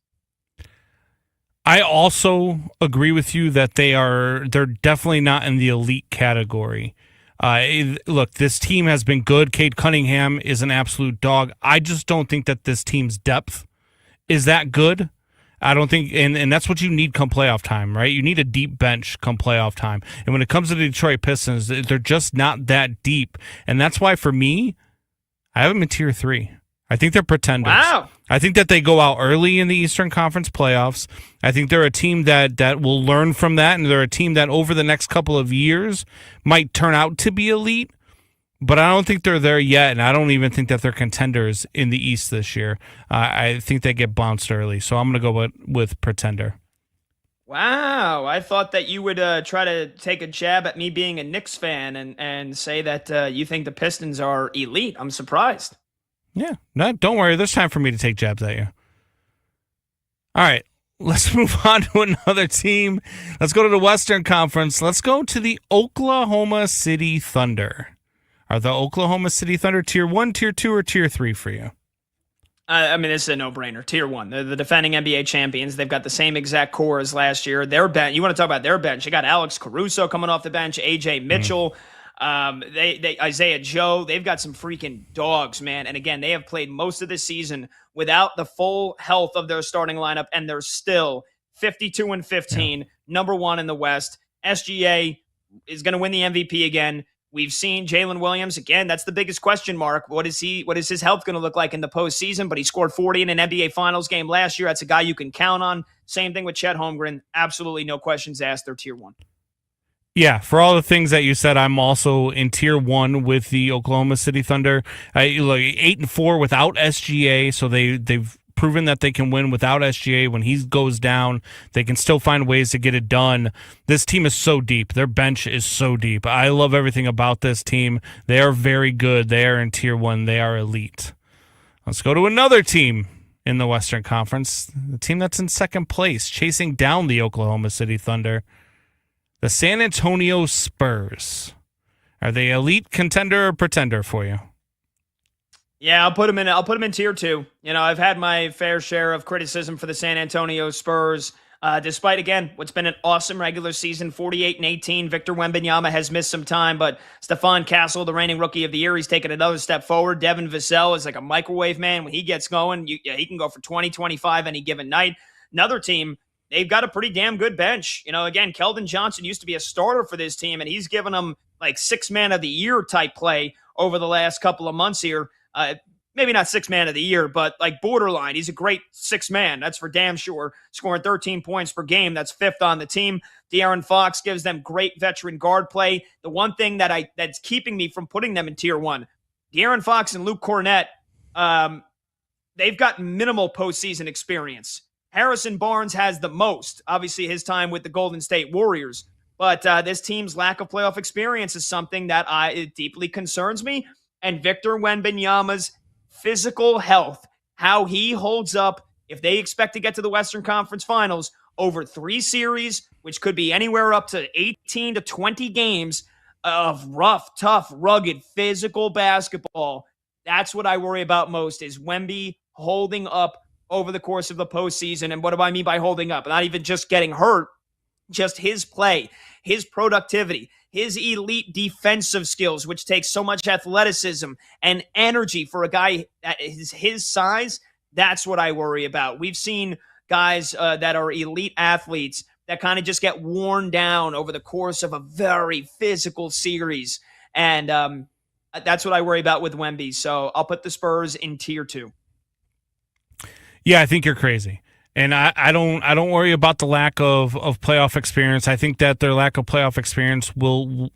Speaker 11: I also agree with you that they're definitely not in the elite category. Look, this team has been good. Cade Cunningham is an absolute dog. I just don't think that this team's depth is that good. I don't think, and that's what you need come playoff time, right? You need a deep bench come playoff time. And when it comes to the Detroit Pistons, they're just not that deep. And that's why, for me, I have them in tier 3. I think they're pretenders.
Speaker 2: Wow.
Speaker 11: I think that they go out early in the Eastern Conference playoffs. I think they're a team that will learn from that, and they're a team that over the next couple of years might turn out to be elite. But I don't think they're there yet, and I don't even think that they're contenders in the East this year. I think they get bounced early, so I'm going to go with pretender.
Speaker 2: Wow, I thought that you would try to take a jab at me being a Knicks fan and say that you think the Pistons are elite. I'm surprised.
Speaker 11: Yeah, no, don't worry. There's time for me to take jabs at you. All right, let's move on to another team. Let's go to the Western Conference. Let's go to the Oklahoma City Thunder. Are the Oklahoma City Thunder Tier 1, Tier 2, or Tier 3 for you?
Speaker 2: I mean, this is a no-brainer. Tier 1. They're the defending NBA champions. They've got the same exact core as last year. Their bench. You want to talk about their bench? They got Alex Caruso coming off the bench, AJ Mitchell, they Isaiah Joe. They've got some freaking dogs, man. And again, they have played most of this season without the full health of their starting lineup, and they're still 52-15, number 1 in the West. SGA is going to win the MVP again. We've seen Jalen Williams again. That's the biggest question mark. What is his health going to look like in the postseason? But he scored 40 in an NBA Finals game last year. That's a guy you can count on. Same thing with Chet Holmgren. Absolutely no questions asked. They're Tier 1.
Speaker 11: Yeah, for all the things that you said, I'm also in Tier 1 with the Oklahoma City Thunder. 8-4 without SGA, so they've proven that they can win without SGA. When he goes down, they can still find ways to get it done. This team is so deep. Their bench is so deep. I love everything about this team. They are very good. They are in Tier 1. They are elite. Let's go to another team in the Western Conference, the team that's in second place, chasing down the Oklahoma City Thunder, the San Antonio Spurs. Are they elite, contender, or pretender for you?
Speaker 2: Yeah, I'll put them in Tier 2. You know, I've had my fair share of criticism for the San Antonio Spurs. Despite, again, what's been an awesome regular season, 48-18. Victor Wembanyama has missed some time, but Stephon Castle, the reigning Rookie of the Year, he's taken another step forward. Devin Vassell is like a microwave man. When he gets going, he can go for 20, 25 any given night. Another team, they've got a pretty damn good bench. You know, again, Keldon Johnson used to be a starter for this team, and he's given them like 6 man of the year type play over the last couple of months here. Maybe not 6 man of the year, but like borderline. He's a great 6 man. That's for damn sure. Scoring 13 points per game. That's 5th on the team. De'Aaron Fox gives them great veteran guard play. The one thing that's keeping me from putting them in Tier 1, De'Aaron Fox and Luke Cornett, they've got minimal postseason experience. Harrison Barnes has the most. Obviously, his time with the Golden State Warriors. But this team's lack of playoff experience is something that it deeply concerns me. And Victor Wembanyama's physical health, how he holds up if they expect to get to the Western Conference Finals over 3 series, which could be anywhere up to 18 to 20 games of rough, tough, rugged, physical basketball. That's what I worry about most, is Wemby holding up over the course of the postseason. And what do I mean by holding up? Not even just getting hurt, just his play, his productivity, his elite defensive skills, which takes so much athleticism and energy for a guy that is his size. That's what I worry about. We've seen guys that are elite athletes that kind of just get worn down over the course of a very physical series. And that's what I worry about with Wemby. So I'll put the Spurs in Tier 2.
Speaker 11: Yeah, I think you're crazy. And I don't worry about the lack of playoff experience. I think that their lack of playoff experience will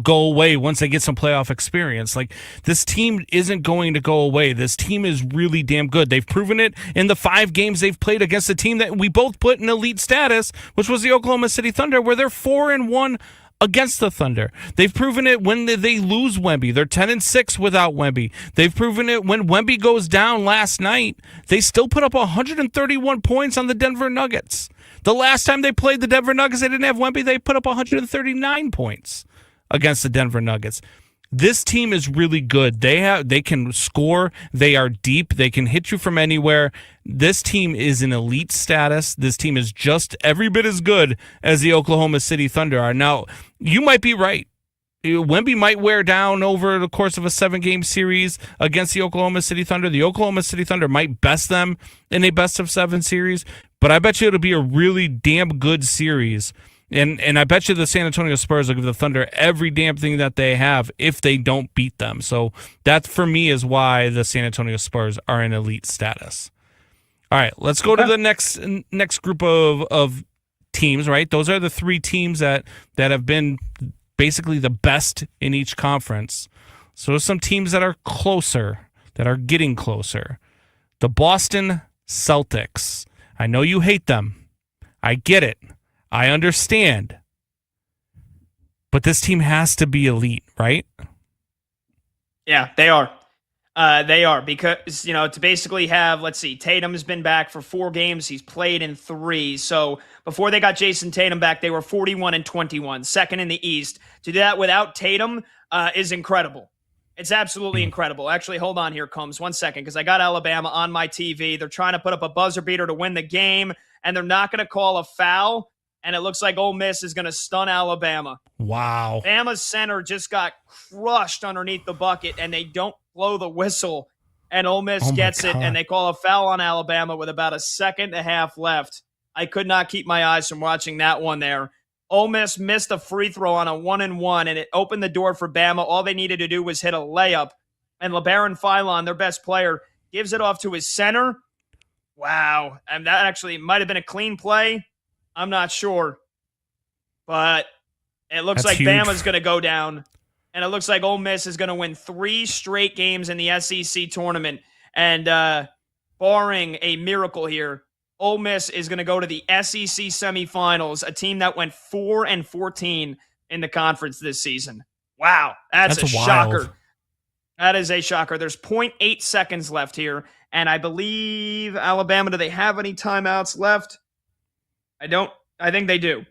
Speaker 11: go away once they get some playoff experience. Like, this team isn't going to go away. This team is really damn good. They've proven it in the 5 games they've played against a team that we both put in elite status, which was the Oklahoma City Thunder, where they're 4-1 against the Thunder. They've proven it when they lose Wemby. They're 10-6 without Wemby. They've proven it when Wemby goes down last night. They still put up 131 points on the Denver Nuggets. The last time they played the Denver Nuggets, they didn't have Wemby. They put up 139 points against the Denver Nuggets. This team is really good. They can score. They are deep. They can hit you from anywhere. This team is in elite status. This team is just every bit as good as the Oklahoma City Thunder are. Now, you might be right. Wemby might wear down over the course of a 7-game series against the Oklahoma City Thunder. The Oklahoma City Thunder might best them in a best-of-7 series, but I bet you it'll be a really damn good series. And I bet you the San Antonio Spurs will give the Thunder every damn thing that they have if they don't beat them. So that, for me, is why the San Antonio Spurs are in elite status. All right, let's go to the next group of teams, right? Those are the 3 teams that have been basically the best in each conference. So some teams that are closer, that are getting closer. The Boston Celtics. I know you hate them. I get it. I understand. But this team has to be elite, right?
Speaker 2: Yeah, they are. They are, because, to basically have, let's see, Tatum's been back for 4 games. He's played in 3. So before they got Jason Tatum back, they were 41-21, second in the East. To do that without Tatum is incredible. It's absolutely incredible. Actually, hold on here, Combs, 1 second, because I got Alabama on my TV. They're trying to put up a buzzer beater to win the game, and they're not going to call a foul, and it looks like Ole Miss is going to stun Alabama.
Speaker 11: Wow.
Speaker 2: Bama's center just got crushed underneath the bucket, and they don't blow the whistle, and Ole Miss gets it, and they call a foul on Alabama with about a second and a half left. I could not keep my eyes from watching that one there. Ole Miss missed a free throw on a 1-and-1, and it opened the door for Bama. All they needed to do was hit a layup, and LeBaron Philon, their best player, gives it off to his center. Wow. And that actually might have been a clean play. I'm not sure. But it looks like Bama's going to go down. And it looks like Ole Miss is going to win 3 straight games in the SEC tournament. And barring a miracle here, Ole Miss is going to go to the SEC semifinals, a team that went 4-14 in the conference this season. Wow, that's a shocker. That is a shocker. There's 0.8 seconds left here. And I believe Alabama, do they have any timeouts left? I think they do.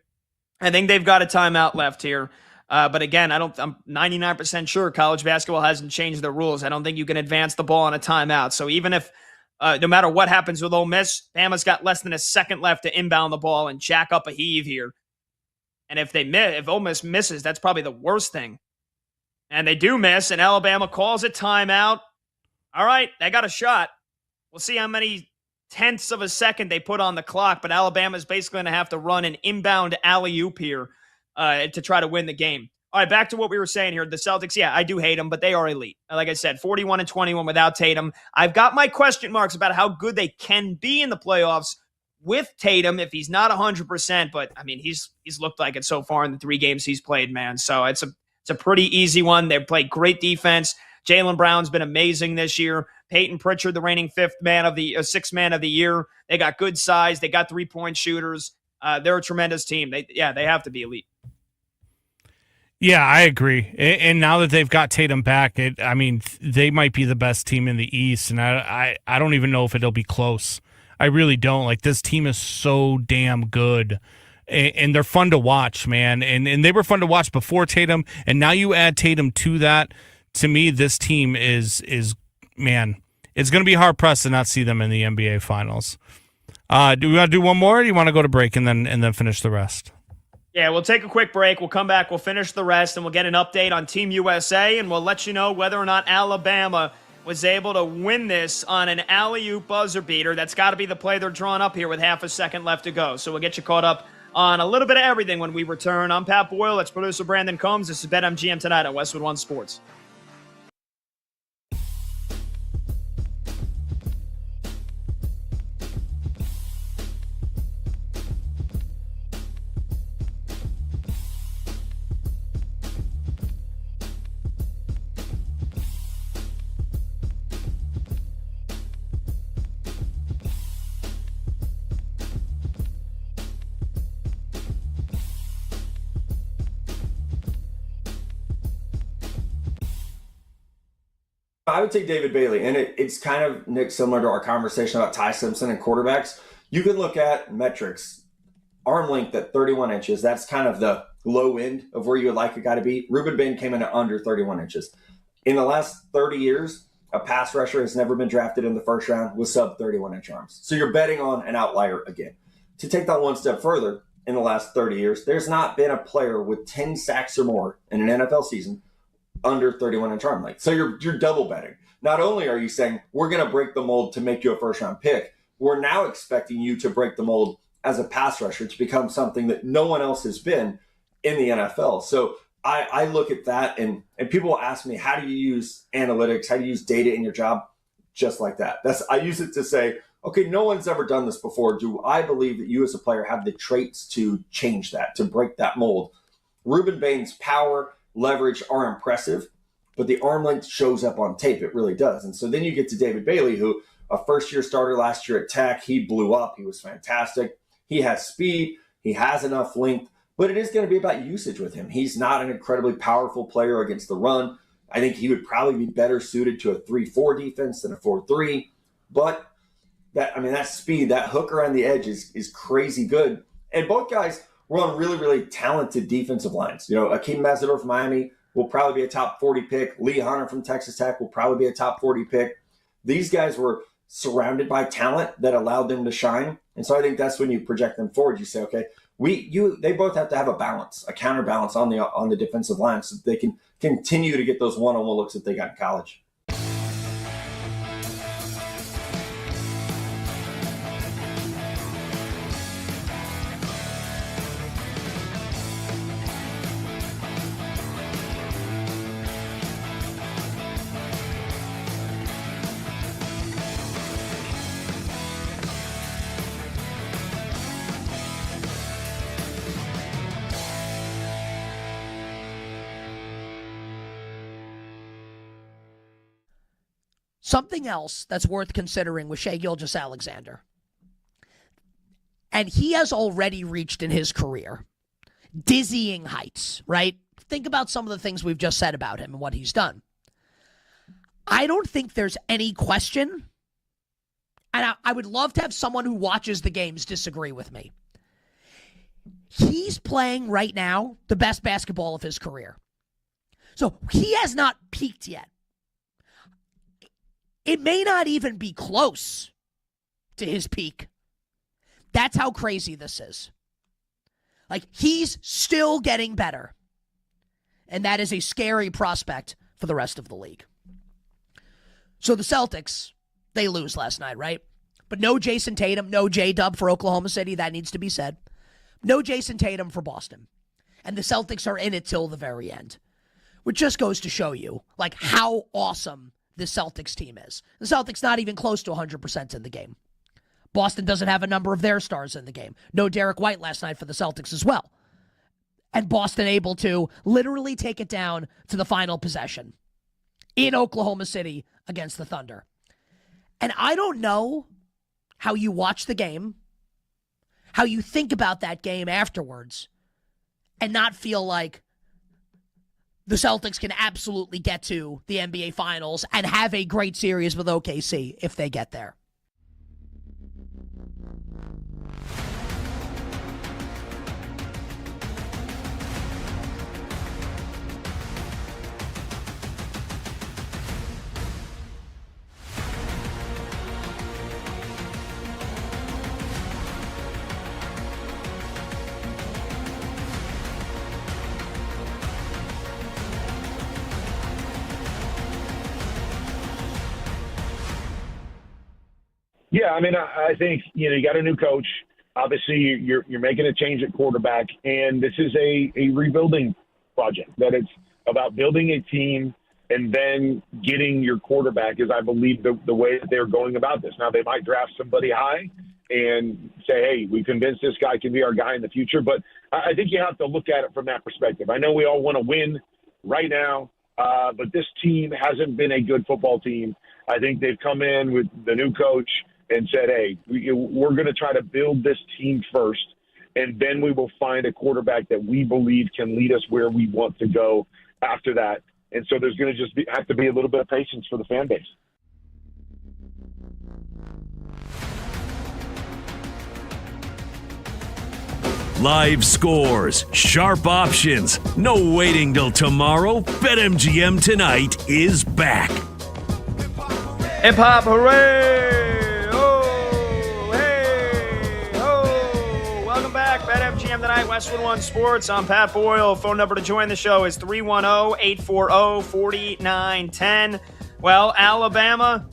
Speaker 2: I think they've got a timeout left here. But again, I'm 99% sure college basketball hasn't changed the rules. I don't think you can advance the ball on a timeout. So even if, no matter what happens with Ole Miss, Bama's got less than a second left to inbound the ball and jack up a heave here. And if Ole Miss misses, that's probably the worst thing. And they do miss, and Alabama calls a timeout. All right, they got a shot. We'll see how many tenths of a second they put on the clock, but Alabama's basically going to have to run an inbound alley-oop here to try to win the game. All right, back to what we were saying here. The Celtics, yeah, I do hate them, but they are elite. Like I said, 41-21 without Tatum. I've got my question marks about how good they can be in the playoffs with Tatum if he's not 100%, but, I mean, he's looked like it so far in the 3 games he's played, man. So it's a pretty easy one. They play great defense. Jaylen Brown's been amazing this year. Peyton Pritchard, the reigning 6th man of the year. They got good size. They got 3-point shooters. They're a tremendous team. They have to be elite.
Speaker 11: Yeah, I agree. And now that they've got Tatum back, they might be the best team in the East, and I don't even know if it'll be close. I really don't. Like, this team is so damn good, and they're fun to watch, man. And they were fun to watch before Tatum, and now you add Tatum to that. To me, this team is man, it's going to be hard-pressed to not see them in the NBA Finals. Do we want to do one more, or do you want to go to break and then finish the rest?
Speaker 2: Yeah, we'll take a quick break. We'll come back. We'll finish the rest, and we'll get an update on Team USA, and we'll let you know whether or not Alabama was able to win this on an alley-oop buzzer beater. That's got to be the play they're drawing up here with half a second left to go. So we'll get you caught up on a little bit of everything when we return. I'm Pat Boyle. That's producer Brandon Combs. This is BetMGM tonight on Westwood One Sports.
Speaker 6: I would take David Bailey, and it's kind of, Nick, similar to our conversation about Ty Simpson and quarterbacks. You can look at metrics, arm length at 31 inches. That's kind of the low end of where you would like a guy to be. Ruben Bain came in at under 31 inches. In the last 30 years, a pass rusher has never been drafted in the first round with sub 31-inch arms. So you're betting on an outlier again. To take that one step further, in the last 30 years, there's not been a player with 10 sacks or more in an NFL season under 31-inch arm length. So you're double betting. Not only are you saying, we're going to break the mold to make you a first-round pick, we're now expecting you to break the mold as a pass rusher to become something that no one else has been in the NFL. So I look at that, and people will ask me, how do you use analytics? How do you use data in your job? Just like that. I use it to say, okay, no one's ever done this before. Do I believe that you as a player have the traits to change that, to break that mold? Ruben Bain's power, leverage are impressive, but the arm length shows up on tape. It really does. And so then you get to David Bailey, who a first-year starter last year at Tech. He blew up. He was fantastic. He has speed. He has enough length, but it is going to be about usage with him. He's not an incredibly powerful player against the run. I think he would probably be better suited to a 3-4 defense than a 4-3. But that speed, that hook around the edge is crazy good. And both guys were on really, really talented defensive lines. Akeem Mazador from Miami will probably be a top 40 pick. Lee Hunter from Texas Tech will probably be a top 40 pick. These guys were surrounded by talent that allowed them to shine. And so I think that's when you project them forward. You say, okay, they both have to have a balance, a counterbalance on the defensive line so that they can continue to get those one-on-one looks that they got in college.
Speaker 4: Something else that's worth considering with Shai Gilgeous-Alexander. And he has already reached in his career dizzying heights, right? Think about some of the things we've just said about him and what he's done. I don't think there's any question, and I would love to have someone who watches the games disagree with me. He's playing right now the best basketball of his career. So he has not peaked yet. It may not even be close to his peak. That's how crazy this is. Like, he's still getting better. And that is a scary prospect for the rest of the league. So the Celtics, they lose last night, right? But no Jason Tatum, no J-Dub for Oklahoma City. That needs to be said. No Jason Tatum for Boston. And the Celtics are in it till the very end. Which just goes to show you, like, how awesome the Celtics team is. The Celtics not even close to 100% in the game. Boston doesn't have a number of their stars in the game. No Derek White last night for the Celtics as well. And Boston able to literally take it down to the final possession in Oklahoma City against the Thunder. And I don't know how you watch the game, how you think about that game afterwards, and not feel like the Celtics can absolutely get to the NBA Finals and have a great series with OKC if they get there.
Speaker 7: Yeah, I think you got a new coach. Obviously, you're making a change at quarterback, and this is a rebuilding project. That it's about building a team and then getting your quarterback is, I believe, the way that they're going about this. Now, they might draft somebody high and say, hey, we convinced this guy can be our guy in the future. But I think you have to look at it from that perspective. I know we all want to win right now, but this team hasn't been a good football team. I think they've come in with the new coach and said, hey, we're going to try to build this team first, and then we will find a quarterback that we believe can lead us where we want to go after that. And so there's going to have to be a little bit of patience for the fan base.
Speaker 1: Live scores, sharp options, no waiting till tomorrow. BetMGM Tonight is back.
Speaker 2: Hip hop hooray! Oh, hey, oh. Welcome back. BetMGM Tonight, Westwood One Sports. I'm Pat Boyle. Phone number to join the show is 310-840-4910. Well, Alabama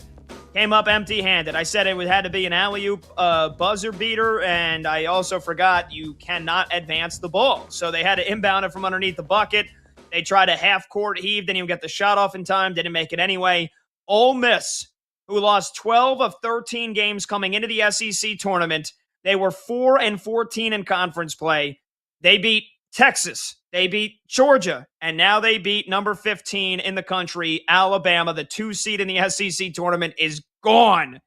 Speaker 2: came up empty-handed. I said it had to be an alley-oop buzzer beater, and I also forgot you cannot advance the ball. So they had to inbound it from underneath the bucket. They tried a half-court heave, didn't even get the shot off in time, didn't make it anyway. Ole Miss, who lost 12 of 13 games coming into the SEC tournament, they were 4-14 in conference play. They beat Texas. They beat Georgia, and now they beat number 15 in the country, Alabama. The 2 seed in the SEC tournament is gone.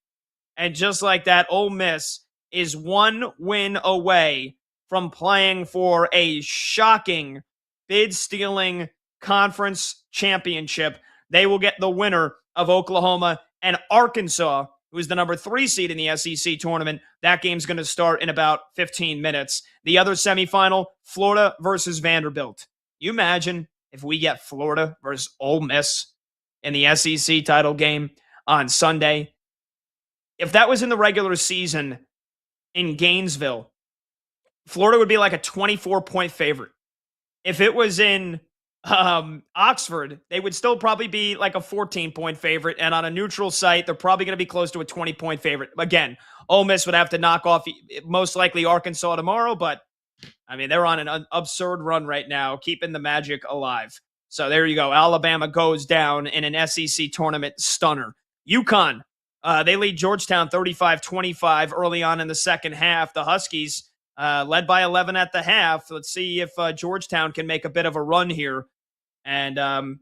Speaker 2: And just like that, Ole Miss is 1 win away from playing for a shocking bid-stealing conference championship. They will get the winner of Oklahoma and Arkansas, who is the number 3 seed in the SEC tournament. That game's going to start in about 15 minutes. The other semifinal, Florida versus Vanderbilt. You imagine if we get Florida versus Ole Miss in the SEC title game on Sunday. If that was in the regular season in Gainesville, Florida would be like a 24-point favorite. If it was in Oxford, they would still probably be like a 14-point favorite. And on a neutral site, they're probably going to be close to a 20-point favorite. Again, Ole Miss would have to knock off most likely Arkansas tomorrow, but I mean, they're on an absurd run right now, keeping the magic alive. So there you go. Alabama goes down in an SEC tournament stunner. UConn, they lead Georgetown 35-25 early on in the second half. The Huskies led by 11 at the half. Let's see if Georgetown can make a bit of a run here. And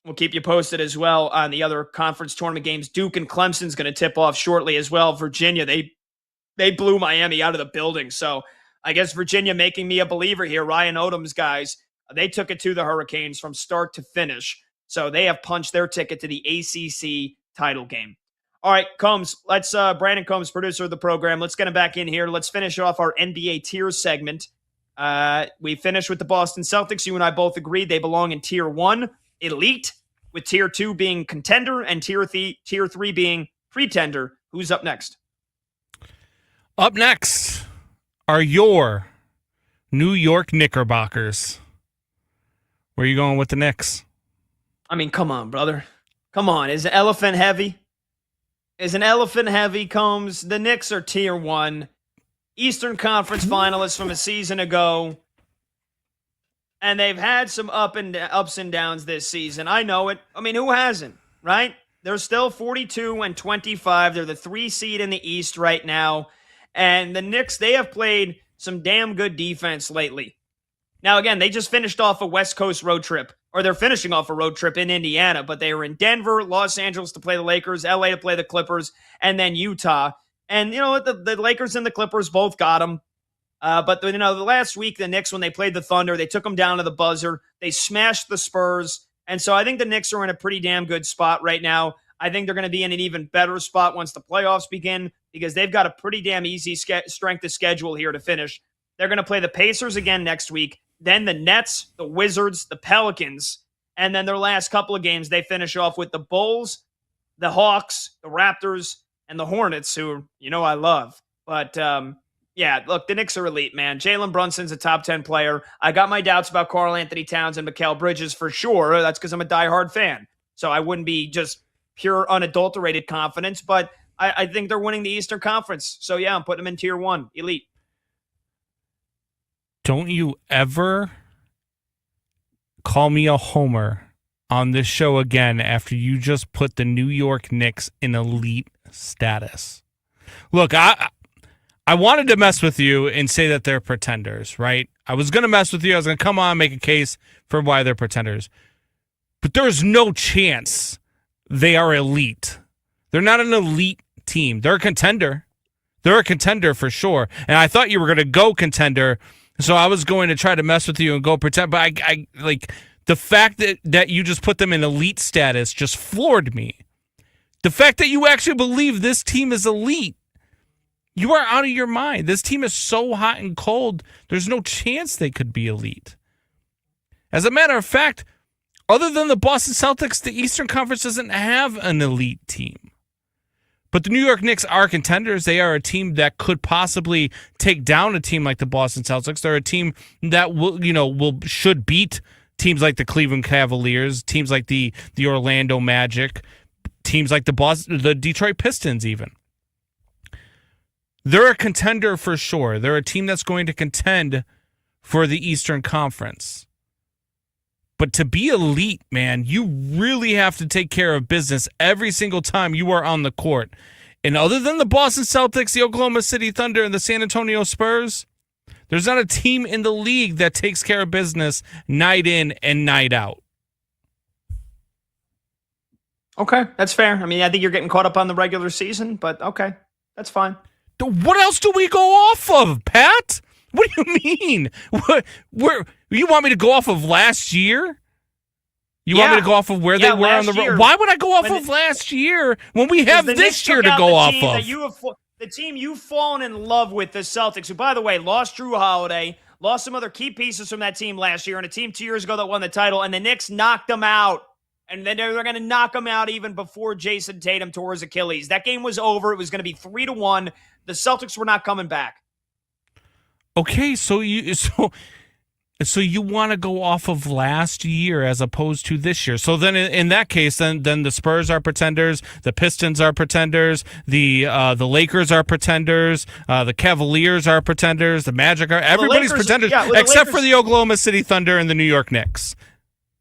Speaker 2: we'll keep you posted as well on the other conference tournament games. Duke and Clemson's going to tip off shortly as well. Virginia, they blew Miami out of the building. So I guess Virginia making me a believer here. Ryan Odom's guys, they took it to the Hurricanes from start to finish. So they have punched their ticket to the ACC title game. All right, Combs, let's Brandon Combs, producer of the program. Let's get him back in here. Let's finish off our NBA tiers segment. We finished with the Boston Celtics. You and I both agreed they belong in tier 1, elite, with tier 2 being contender and tier 3 being pretender. Who's up next?
Speaker 11: Up next are your New York Knickerbockers. Where are you going with the Knicks?
Speaker 2: I mean, come on, brother. Come on. Is an elephant heavy? Combs? The Knicks are tier 1. Eastern Conference finalists from a season ago. And they've had some ups and downs this season. I know it. I mean, who hasn't, right? They're still 42-25. They're the 3 seed in the East right now. And the Knicks, they have played some damn good defense lately. Now, again, they just finished off a West Coast road trip, or they're finishing off a road trip in Indiana, but they were in Denver, Los Angeles to play the Lakers, LA to play the Clippers, and then Utah. And, you know, the Lakers and the Clippers both got them. But, you know, the last week, the Knicks, when they played the Thunder, they took them down to the buzzer. They smashed the Spurs. And so I think the Knicks are in a pretty damn good spot right now. I think they're going to be in an even better spot once the playoffs begin because they've got a pretty damn easy strength of schedule here to finish. They're going to play the Pacers again next week, then the Nets, the Wizards, the Pelicans, and then their last couple of games, they finish off with the Bulls, the Hawks, the Raptors, and the Hornets, who, you know, I love. But, yeah, look, the Knicks are elite, man. Jalen Brunson's a top 10 player. I got my doubts about Karl Anthony Towns and Mikal Bridges for sure. That's because I'm a diehard fan. So I wouldn't be just pure unadulterated confidence, but I think they're winning the Eastern Conference. So, yeah, I'm putting them in tier 1, elite.
Speaker 11: Don't you ever call me a homer on this show again after you just put the New York Knicks in elite status. Look, I wanted to mess with you and say that they're pretenders, right? I was going to mess with you. I was going to come on and make a case for why they're pretenders. But there's no chance they are elite. They're not an elite team. They're a contender. They're a contender for sure. And I thought you were going to go contender, so I was going to try to mess with you and go pretend. But I like the fact that you just put them in elite status just floored me. The fact that you actually believe this team is elite. You are out of your mind. This team is so hot and cold, there's no chance they could be elite. As a matter of fact, other than the Boston Celtics, the Eastern Conference doesn't have an elite team. But the New York Knicks are contenders. They are a team that could possibly take down a team like the Boston Celtics. They're a team that should beat teams like the Cleveland Cavaliers, teams like the Orlando Magic, teams like the Detroit Pistons even. They're a contender for sure. They're a team that's going to contend for the Eastern Conference. But to be elite, man, you really have to take care of business every single time you are on the court. And other than the Boston Celtics, the Oklahoma City Thunder, and the San Antonio Spurs, there's not a team in the league that takes care of business night in and night out.
Speaker 2: Okay, that's fair. I mean, I think you're getting caught up on the regular season, but okay, that's fine.
Speaker 11: What else do we go off of, Pat? What do you mean? You want me to go off of last year? You want me to go off of where they were on the road? Why would I go off of last year when we have this year to go off of?
Speaker 2: The team you've fallen in love with, the Celtics, who, by the way, lost Drew Holiday, lost some other key pieces from that team last year, and a team 2 years ago that won the title, and the Knicks knocked them out. And then they're going to knock them out even before Jason Tatum tore his Achilles. That game was over. It was going to be 3-1. The Celtics were not coming back.
Speaker 11: Okay, so you want to go off of last year as opposed to this year. So then in that case, then the Spurs are pretenders, the Pistons are pretenders, the Lakers are pretenders, the Cavaliers are pretenders, the Magic are everybody's pretenders except for the Oklahoma City Thunder and the New York Knicks.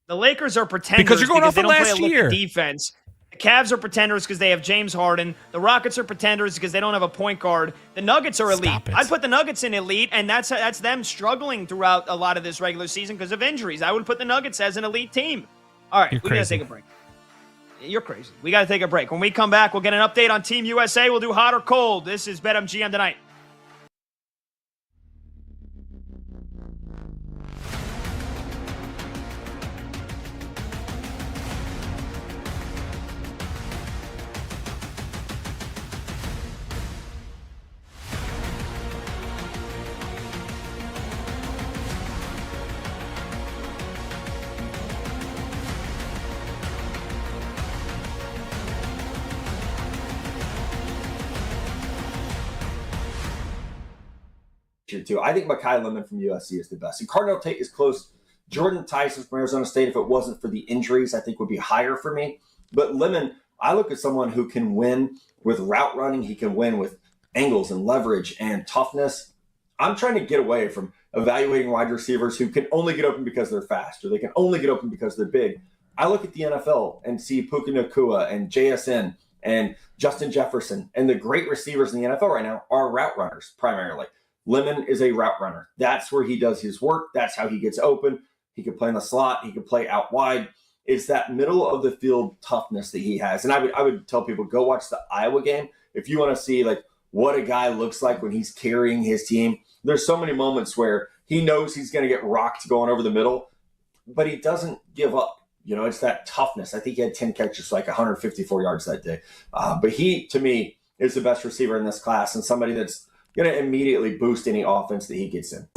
Speaker 2: The Lakers are pretenders
Speaker 11: because you're going off
Speaker 2: they
Speaker 11: of
Speaker 2: don't
Speaker 11: last
Speaker 2: play a
Speaker 11: year.
Speaker 2: Defense. The Cavs are pretenders because they have James Harden. The Rockets are pretenders because they don't have a point guard. The Nuggets are elite. I'd put the Nuggets in elite, and that's them struggling throughout a lot of this regular season because of injuries. I would put the Nuggets as an elite team. All right, we got to take a break. You're crazy. We got to take a break. When we come back, we'll get an update on Team USA. We'll do hot or cold. This is BetMGM tonight.
Speaker 6: Too. I think Mekhi Lemon from USC is the best. And Cardinal Tate is close. Jordan Tyson from Arizona State, if it wasn't for the injuries, I think would be higher for me. But Lemon, I look at someone who can win with route running. He can win with angles and leverage and toughness. I'm trying to get away from evaluating wide receivers who can only get open because they're fast or they can only get open because they're big. I look at the NFL and see Puka Nacua and JSN and Justin Jefferson, and the great receivers in the NFL right now are route runners primarily. Lemon is a route runner. That's where he does his work. That's how he gets open. He can play in the slot. He can play out wide. It's that middle of the field toughness that he has. And I would tell people, go watch the Iowa game. If you want to see like what a guy looks like when he's carrying his team, there's so many moments where he knows he's going to get rocked going over the middle, but he doesn't give up. You know, it's that toughness. I think he had 10 catches, like 154 yards that day. But he, to me, is the best receiver in this class and somebody that's going to immediately boost any offense that he gets in.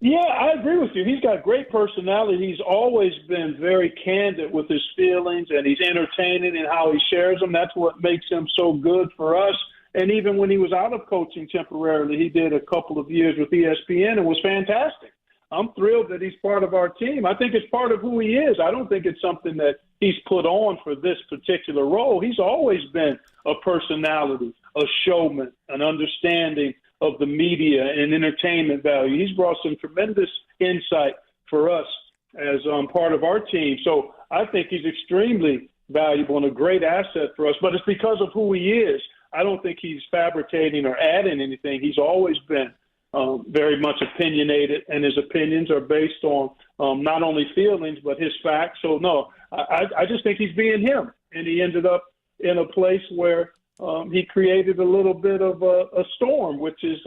Speaker 5: Yeah, I agree with you. He's got great personality. He's always been very candid with his feelings, and he's entertaining in how he shares them. That's what makes him so good for us. And even when he was out of coaching temporarily, he did a couple of years with ESPN and was fantastic. I'm thrilled that he's part of our team. I think it's part of who he is. I don't think it's something that he's put on for this particular role. He's always been a personality, a showman, an understanding of the media and entertainment value. He's brought some tremendous insight for us as part of our team. So I think he's extremely valuable and a great asset for us, but it's because of who he is. I don't think he's fabricating or adding anything. He's always been very much opinionated, and his opinions are based on not only feelings, but his facts. So no, I just think he's being him, and he ended up in a place where he created a little bit of a storm, which is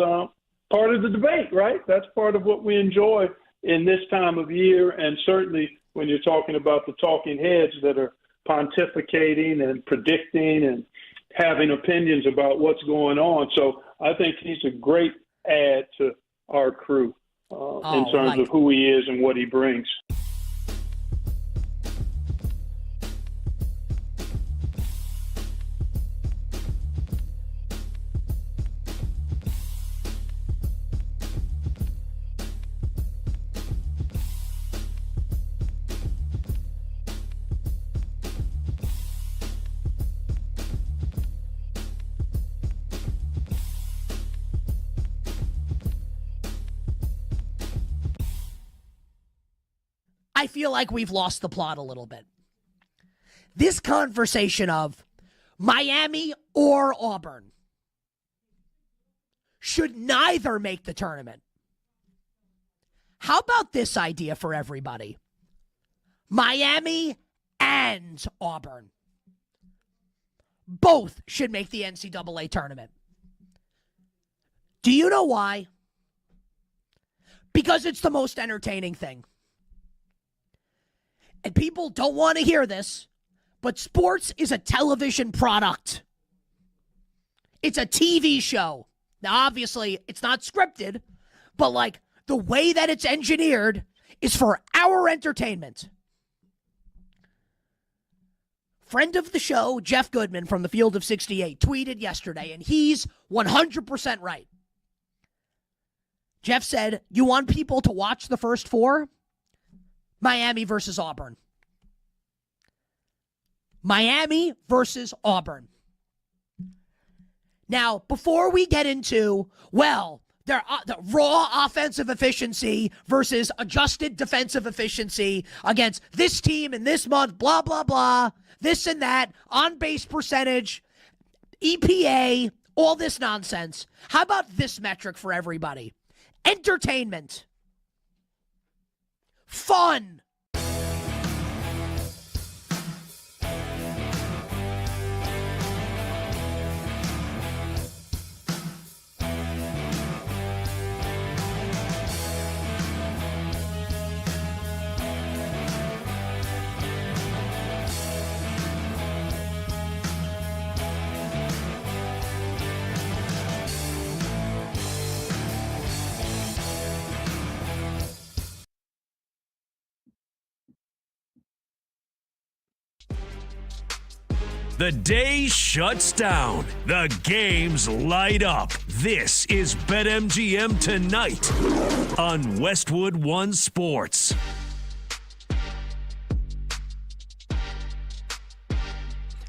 Speaker 5: part of the debate, right? That's part of what we enjoy in this time of year, and certainly when you're talking about the talking heads that are pontificating and predicting and having opinions about what's going on. So I think he's a great add to our crew in terms of who he is and what he brings.
Speaker 4: I feel like we've lost the plot a little bit. This conversation of Miami or Auburn should neither make the tournament. How about this idea for everybody? Miami and Auburn. Both should make the NCAA tournament. Do you know why? Because it's the most entertaining thing. And people don't want to hear this, but sports is a television product. It's a TV show. Now, obviously, it's not scripted, but like the way that it's engineered is for our entertainment. Friend of the show, Jeff Goodman from the Field of 68, tweeted yesterday, and he's 100% right. Jeff said, you want people to watch the first four? Miami versus Auburn. Miami versus Auburn. Now, before we get into, well, the raw offensive efficiency versus adjusted defensive efficiency against this team in this month, blah, blah, blah, this and that, on-base percentage, EPA, all this nonsense. How about this metric for everybody? Entertainment. Fun.
Speaker 1: The day shuts down. The games light up. This is BetMGM Tonight on Westwood One Sports.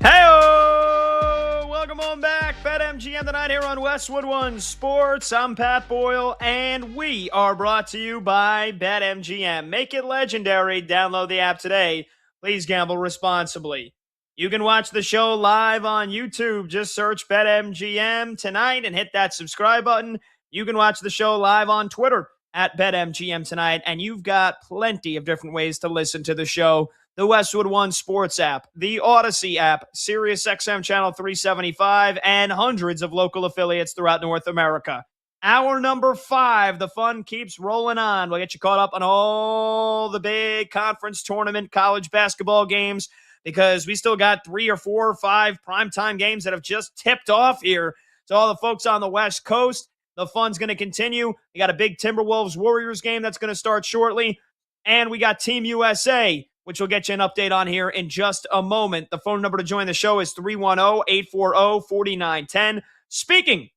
Speaker 2: Hey-o! Welcome on back. BetMGM Tonight here on Westwood One Sports. I'm Pat Boyle, and we are brought to you by BetMGM. Make it legendary. Download the app today. Please gamble responsibly. You can watch the show live on YouTube. Just search BetMGM Tonight and hit that subscribe button. You can watch the show live on Twitter at BetMGM Tonight, and you've got plenty of different ways to listen to the show. The Westwood One Sports app, the Odyssey app, SiriusXM Channel 375, and hundreds of local affiliates throughout North America. Hour number 5, the fun keeps rolling on. We'll get you caught up on all the big conference tournament college basketball games, because we still got 3 or 4 or 5 primetime games that have just tipped off here. So all the folks on the West Coast, the fun's going to continue. We got a big Timberwolves-Warriors game that's going to start shortly. And we got Team USA, which we'll get you an update on here in just a moment. The phone number to join the show is 310-840-4910. Speaking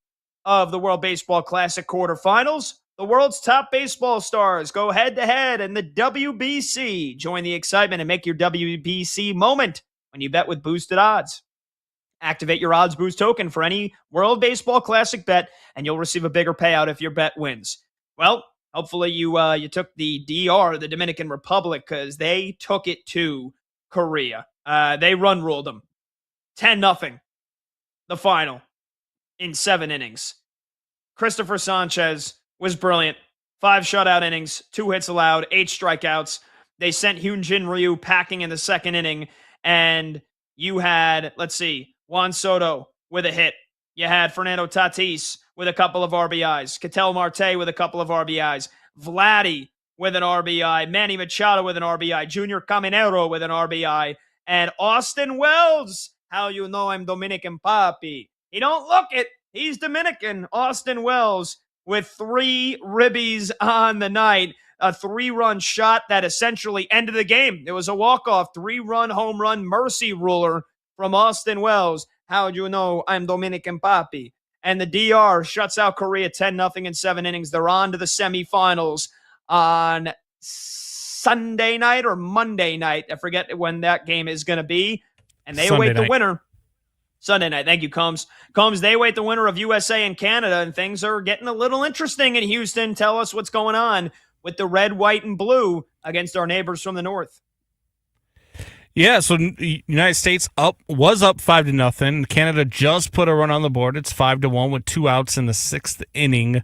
Speaker 2: of the World Baseball Classic quarterfinals, the world's top baseball stars go head-to-head in the WBC. Join the excitement and make your WBC moment when you bet with boosted odds. Activate your Odds Boost token for any World Baseball Classic bet, and you'll receive a bigger payout if your bet wins. Well, hopefully you took the DR, the Dominican Republic, because they took it to Korea. They run-ruled them. 10-0, the final, in 7 innings. Christopher Sanchez was brilliant. 5 shutout innings, 2 hits allowed, 8 strikeouts. They sent Hyunjin Ryu packing in the 2nd inning, and you had, Juan Soto with a hit. You had Fernando Tatis with a couple of RBIs. Ketel Marte with a couple of RBIs. Vladdy with an RBI. Manny Machado with an RBI. Junior Caminero with an RBI. And Austin Wells, how you know I'm Dominican Papi. He don't look it. He's Dominican. Austin Wells with 3 ribbies on the night. A 3-run shot that essentially ended the game. It was a walk-off 3-run home run mercy ruler from Austin Wells. How do you know I'm Dominican Papi? And the DR shuts out Korea 10-0 in 7 innings. They're on to the semifinals on Sunday night or Monday night. I forget when that game is going to be. And they await the winner. Sunday night. Thank you, Combs. Combs, they await the winner of USA and Canada, and things are getting a little interesting in Houston. Tell us what's going on with the red, white, and blue. against our neighbors from the north.
Speaker 11: Yeah, so United States was up 5-0. Canada just put a run on the board. It's 5-1 with 2 outs in the 6th inning.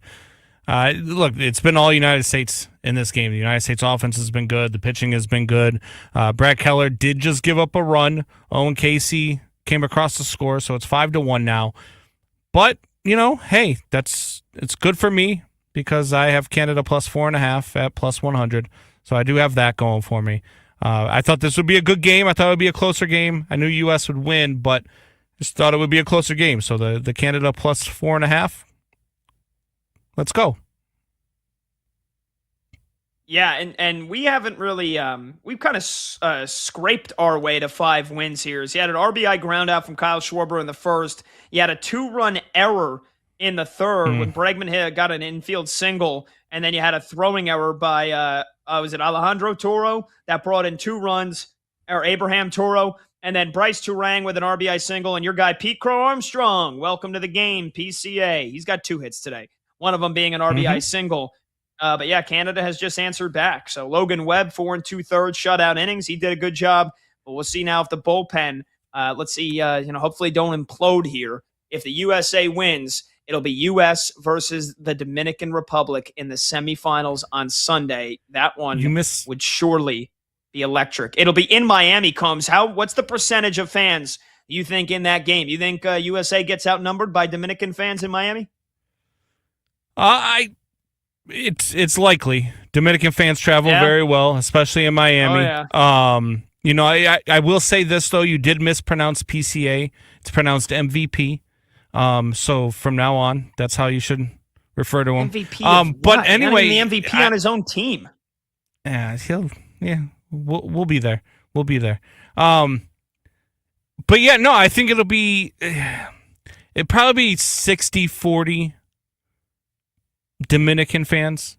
Speaker 11: Look, it's been all United States in this game. The United States offense has been good. The pitching has been good. Brad Keller did just give up a run. Owen Casey came across the score, so it's 5-1 now. But, hey, it's good for me because I have Canada plus 4.5 at plus 100. So I do have that going for me. I thought this would be a good game. I thought it would be a closer game. I knew U.S. would win, but just thought it would be a closer game. So the Canada plus 4.5. Let's go.
Speaker 2: Yeah, and we haven't really we've kind of scraped our way to 5 wins here. So you had an RBI ground out from Kyle Schwarber in the first. You had a 2-run error in the third when Bregman got an infield single, and then you had a throwing error by was it Alejandro Toro that brought in 2 runs, or Abraham Toro, and then Bryce Turang with an RBI single, and your guy Pete Crow Armstrong, welcome to the game, PCA. He's got 2 hits today, one of them being an RBI single. But yeah, Canada has just answered back. So Logan Webb, 4 2/3 shutout innings. He did a good job. But we'll see now if the bullpen, let's see, hopefully don't implode here. If the USA wins, it'll be U.S. versus the Dominican Republic in the semifinals on Sunday. That one would surely be electric. It'll be in Miami, Combs. What's the percentage of fans you think in that game? You think USA gets outnumbered by Dominican fans in Miami?
Speaker 11: It's likely. Dominican fans travel very well, especially in Miami.
Speaker 2: Oh, yeah.
Speaker 11: I will say this though, you did mispronounce PCA. It's pronounced MVP. So from now on, that's how you should refer to him.
Speaker 2: MVP.
Speaker 11: But anyway,
Speaker 2: the MVP on his own team.
Speaker 11: Yeah, we'll be there. We'll be there. But yeah, no, I think it'll probably be 60-40 Dominican fans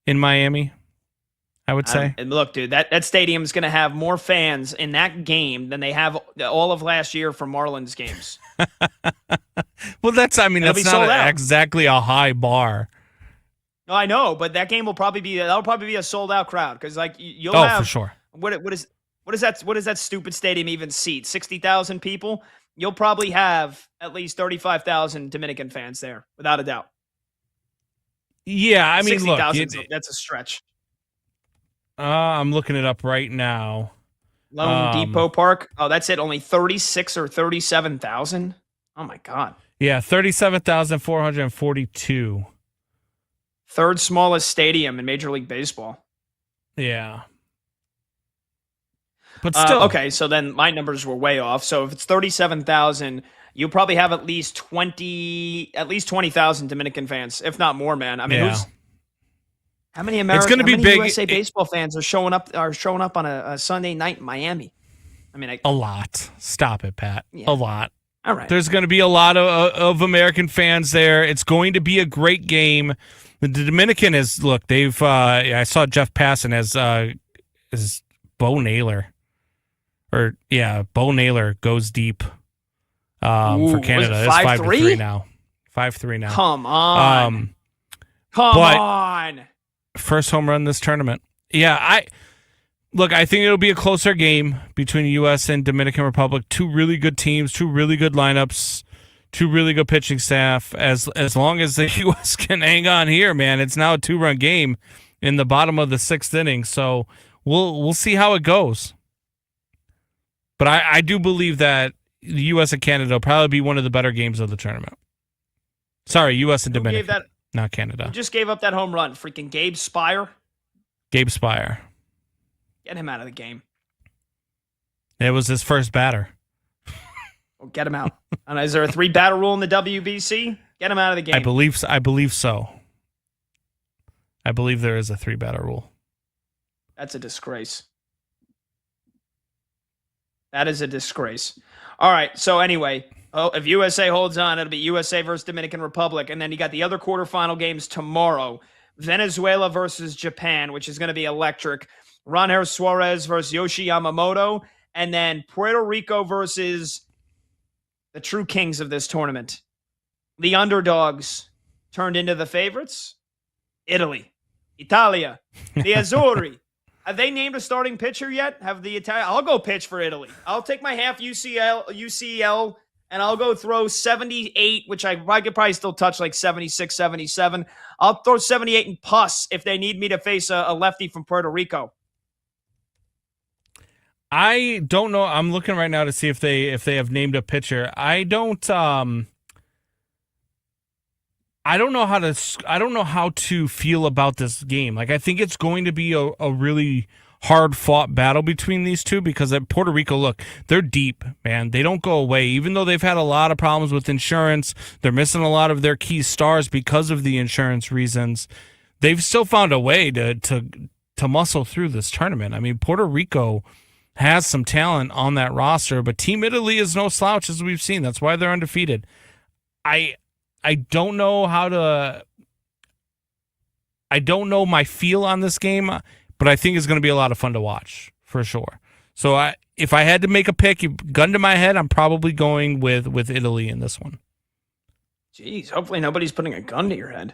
Speaker 11: in Miami, I would say.
Speaker 2: And look, dude, that stadium is going to have more fans in that game than they have all of last year for Marlins games.
Speaker 11: Well, that's not exactly a high bar.
Speaker 2: No, I know, but that game will probably be a sold out crowd because you'll have
Speaker 11: for sure.
Speaker 2: What is that stupid stadium even seat? 60,000 people. You'll probably have at least 35,000 Dominican fans there, without a doubt.
Speaker 11: Yeah, I mean,
Speaker 2: 60,000, that's a stretch.
Speaker 11: I'm looking it up right now.
Speaker 2: Lone Depot Park. Oh, that's it. Only 36 or 37,000. Oh my God.
Speaker 11: Yeah, 37,442.
Speaker 2: Third smallest stadium in Major League Baseball.
Speaker 11: Yeah. But still.
Speaker 2: Okay, so then my numbers were way off. So if it's 37,000, you probably have at least 20,000 Dominican fans, if not more, man. I mean, how many USA baseball fans are showing up on a Sunday night in Miami? I mean,
Speaker 11: a lot. Stop it, Pat.
Speaker 2: Yeah.
Speaker 11: A lot.
Speaker 2: All right.
Speaker 11: There's going to be a lot of American fans there. It's going to be a great game. The Dominican I saw Jeff Passan as Bo Naylor. Bo Naylor goes deep. For Canada, it's 5-3 now. 5-3 now.
Speaker 2: Come on. Come on.
Speaker 11: First home run this tournament. Yeah, I think it'll be a closer game between U.S. and Dominican Republic. 2 really good teams, 2 really good lineups, 2 really good pitching staff. As long as the U.S. can hang on here, man, it's now a 2-run game in the bottom of the 6th inning. So we'll see how it goes. But I do believe that the U.S. and Canada will probably be one of the better games of the tournament. Sorry, U.S. and Dominican, not Canada.
Speaker 2: You just gave up that home run. Freaking Gabe Spire.
Speaker 11: Gabe Spire.
Speaker 2: Get him out of the game.
Speaker 11: It was his first batter.
Speaker 2: Well, get him out. And is there a 3-batter rule in the WBC? Get him out of the game.
Speaker 11: I believe so. I believe there is a 3-batter rule.
Speaker 2: That's a disgrace. That is a disgrace. All right, so anyway, if USA holds on, it'll be USA versus Dominican Republic. And then you got the other quarterfinal games tomorrow. Venezuela versus Japan, which is going to be electric. Ronher Suarez versus Yoshi Yamamoto. And then Puerto Rico versus the true kings of this tournament. The underdogs turned into the favorites. Italy. Italia. The Azzurri. Have they named a starting pitcher yet? Have the Italian? I'll go pitch for Italy. I'll take my half UCL, and I'll go throw 78, which I could probably still touch like 76, 77. I'll throw 78 and pus if they need me to face a lefty from Puerto Rico.
Speaker 11: I don't know. I'm looking right now to see if they have named a pitcher. I don't know how to feel about this game. Like, I think it's going to be a really hard fought battle between these two because at Puerto Rico, look, they're deep, man. They don't go away. Even though they've had a lot of problems with insurance, they're missing a lot of their key stars because of the insurance reasons. They've still found a way to muscle through this tournament. I mean, Puerto Rico has some talent on that roster, but Team Italy is no slouch, as we've seen. That's why they're undefeated. I don't know I don't know my feel on this game, but I think it's going to be a lot of fun to watch for sure. So if I had to make a pick, gun to my head, I'm probably going with Italy in this one.
Speaker 2: Jeez, hopefully nobody's putting a gun to your head.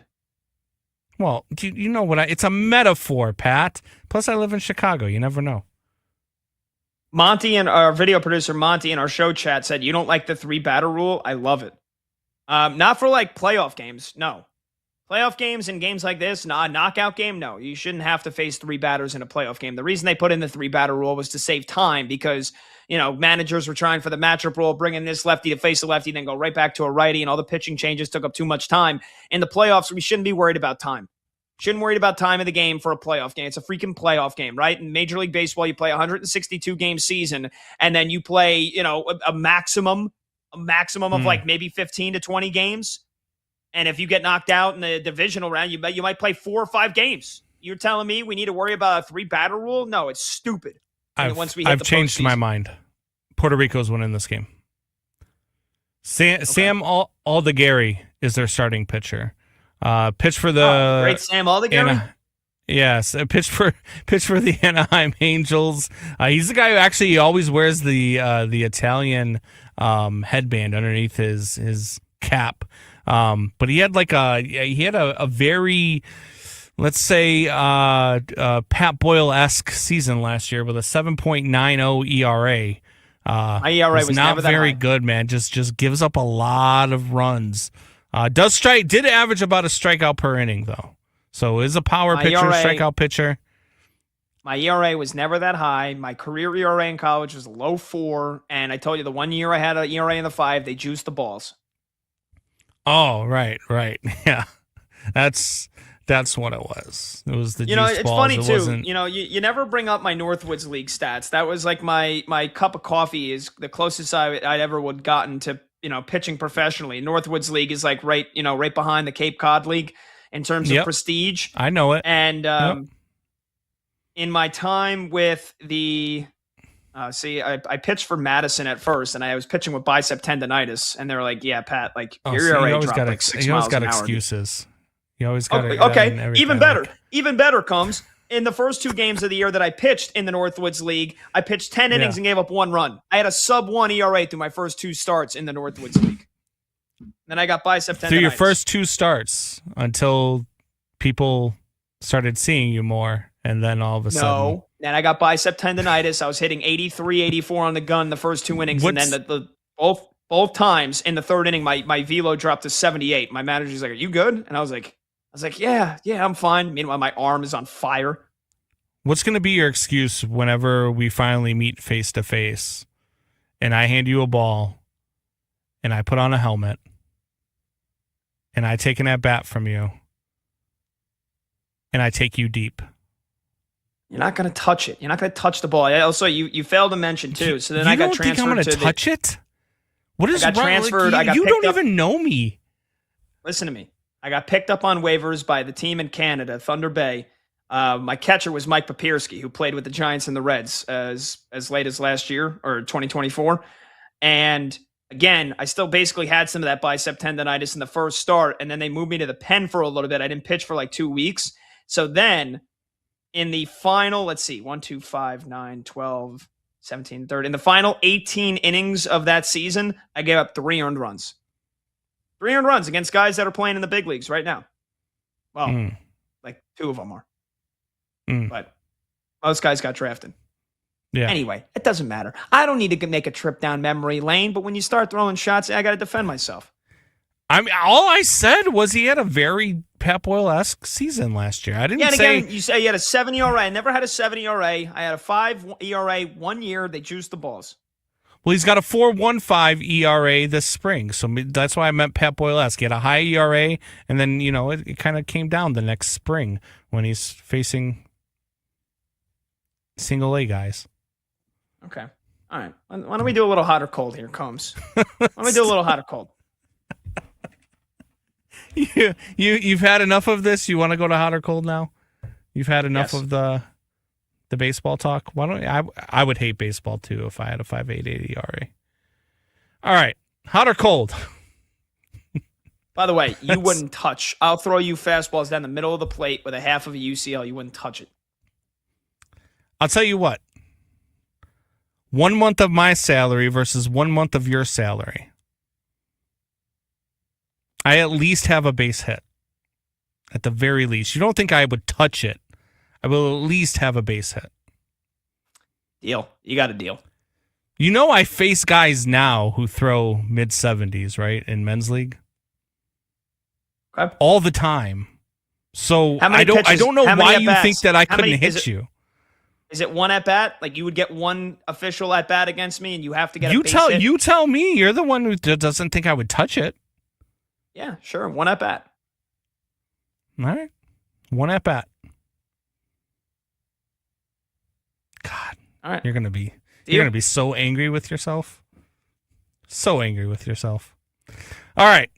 Speaker 11: Well, you know what? It's a metaphor, Pat. Plus, I live in Chicago. You never know.
Speaker 2: Monty and our video producer Monty in our show chat said, you don't like the 3-batter rule? I love it. Not for like playoff games. No. Playoff games and games like this, a knockout game, no. You shouldn't have to face 3 batters in a playoff game. The reason they put in the 3-batter rule was to save time because, managers were trying for the matchup rule, bringing this lefty to face a lefty, then go right back to a righty, and all the pitching changes took up too much time. In the playoffs, we shouldn't be worried about time. Shouldn't worry about time of the game for a playoff game. It's a freaking playoff game, right? In Major League Baseball, you play a 162-game season, and then you play, a maximum of like maybe 15 to 20 games. And if you get knocked out in the divisional round, you might play 4 or 5 games. You're telling me we need to worry about a 3-batter rule? No, it's stupid.
Speaker 11: I've changed my mind. Puerto Rico's winning this game. Sam Aldeguerri is their starting pitcher. Pitch for the
Speaker 2: great Sam Aldeguerri.
Speaker 11: Yes, pitch for the Anaheim Angels. He's the guy who actually always wears the Italian headband underneath his cap. But he had a very, let's say, Pat Boyle-esque season last year with a 7.90 ERA.
Speaker 2: My ERA was
Speaker 11: not
Speaker 2: never that
Speaker 11: very
Speaker 2: high.
Speaker 11: good, man. Just gives up a lot of runs. Did average about a strikeout per inning though. So is a power pitcher, strikeout pitcher.
Speaker 2: My ERA was never that high. My career ERA in college was low 4, and I told you the 1 year I had an ERA in the 5, they juiced the balls.
Speaker 11: Oh, right. Yeah. That's what it was. It was the juice
Speaker 2: it's
Speaker 11: balls.
Speaker 2: funny
Speaker 11: it
Speaker 2: too.
Speaker 11: Wasn't...
Speaker 2: You never bring up my Northwoods League stats. That was like my cup of coffee is the closest I'd ever would gotten to, pitching professionally. Northwoods League is like right behind the Cape Cod League in terms of prestige.
Speaker 11: I know it.
Speaker 2: And in my time with the I pitched for Madison at first, and I was pitching with bicep tendonitis, and they were like, "Yeah, Pat, like your ERA dropped like 6 miles an hour."
Speaker 11: Excuses. You always got
Speaker 2: okay. Even better. Even better comes in the first 2 games of the year that I pitched in the Northwoods League. I pitched 10 innings and gave up 1 run. I had a sub-1 ERA through my first 2 starts in the Northwoods League. Then I got bicep tendonitis.
Speaker 11: Through your first 2 starts until people started seeing you more, and then all of a sudden.
Speaker 2: No. Then I got bicep tendonitis. I was hitting 83, 84 on the gun the first 2 innings, and then both times in the 3rd inning, my velo dropped to 78. My manager's like, "Are you good?" And I was like, "Yeah, I'm fine." Meanwhile, my arm is on fire.
Speaker 11: What's going to be your excuse whenever we finally meet face to face, and I hand you a ball, and I put on a helmet, and I take an at bat from you, and I take you deep?
Speaker 2: You're not going to touch it. You're not going to touch the ball. Also, you failed to mention too. So then I got transferred.
Speaker 11: You don't think I'm going to touch it? What is
Speaker 2: I got transferred.
Speaker 11: You don't even know me.
Speaker 2: Listen to me. I got picked up on waivers by the team in Canada, Thunder Bay. My catcher was Mike Papierski, who played with the Giants and the Reds as late as last year or 2024. And again, I still basically had some of that bicep tendonitis in the first start, and then they moved me to the pen for a little bit. I didn't pitch for like 2 weeks. So then in the final, let's see, 1, 2, 5, 9, 12, 17, 30. In the final 18 innings of that season, I gave up 3 earned runs. 3 earned runs against guys that are playing in the big leagues right now. Well, like 2 of them are. But Most guys got drafted.
Speaker 11: Yeah.
Speaker 2: Anyway, it doesn't matter. I don't need to make a trip down memory lane, but when you start throwing shots, I got to defend myself.
Speaker 11: I mean, all I said was he had a very Pat Boyle-esque season last year. I didn't say...
Speaker 2: Again, you say he had a 7 ERA. I never had a 7 ERA. I had a 5 ERA 1 year. They juiced the balls.
Speaker 11: Well, he's got a 4.15 ERA this spring, so that's why I meant Pat Boyle-esque. He had a high ERA, and then, it kind of came down the next spring when he's facing single-A guys.
Speaker 2: Okay. All right. Why don't we do a little hot or cold here, Combs? Why don't we do a little hot or cold?
Speaker 11: You've had enough of this? You want to go to hot or cold now? You've had enough of the baseball talk? Why don't I would hate baseball too if I had a 5.88 ERA. All right. Hot or cold?
Speaker 2: By the way, you wouldn't touch. I'll throw you fastballs down the middle of the plate with a half of a UCL. You wouldn't touch it.
Speaker 11: I'll tell you what. 1 month of my salary versus 1 month of your salary. I at least have a base hit. At the very least. You don't think I would touch it. I will at least have a base hit.
Speaker 2: Deal. You got a deal.
Speaker 11: I face guys now who throw mid-70s, right, in men's league.
Speaker 2: Okay.
Speaker 11: All the time. So I
Speaker 2: pitches,
Speaker 11: don't know why you think that I couldn't hit you.
Speaker 2: Is it one at bat? Like you would get one official at bat against me, and you have to get.
Speaker 11: You tell me. You're the one who doesn't think I would touch it.
Speaker 2: Yeah, sure. One at bat.
Speaker 11: All right, one at bat. God,
Speaker 2: all right.
Speaker 11: You're gonna be so angry with yourself. So angry with yourself. All right.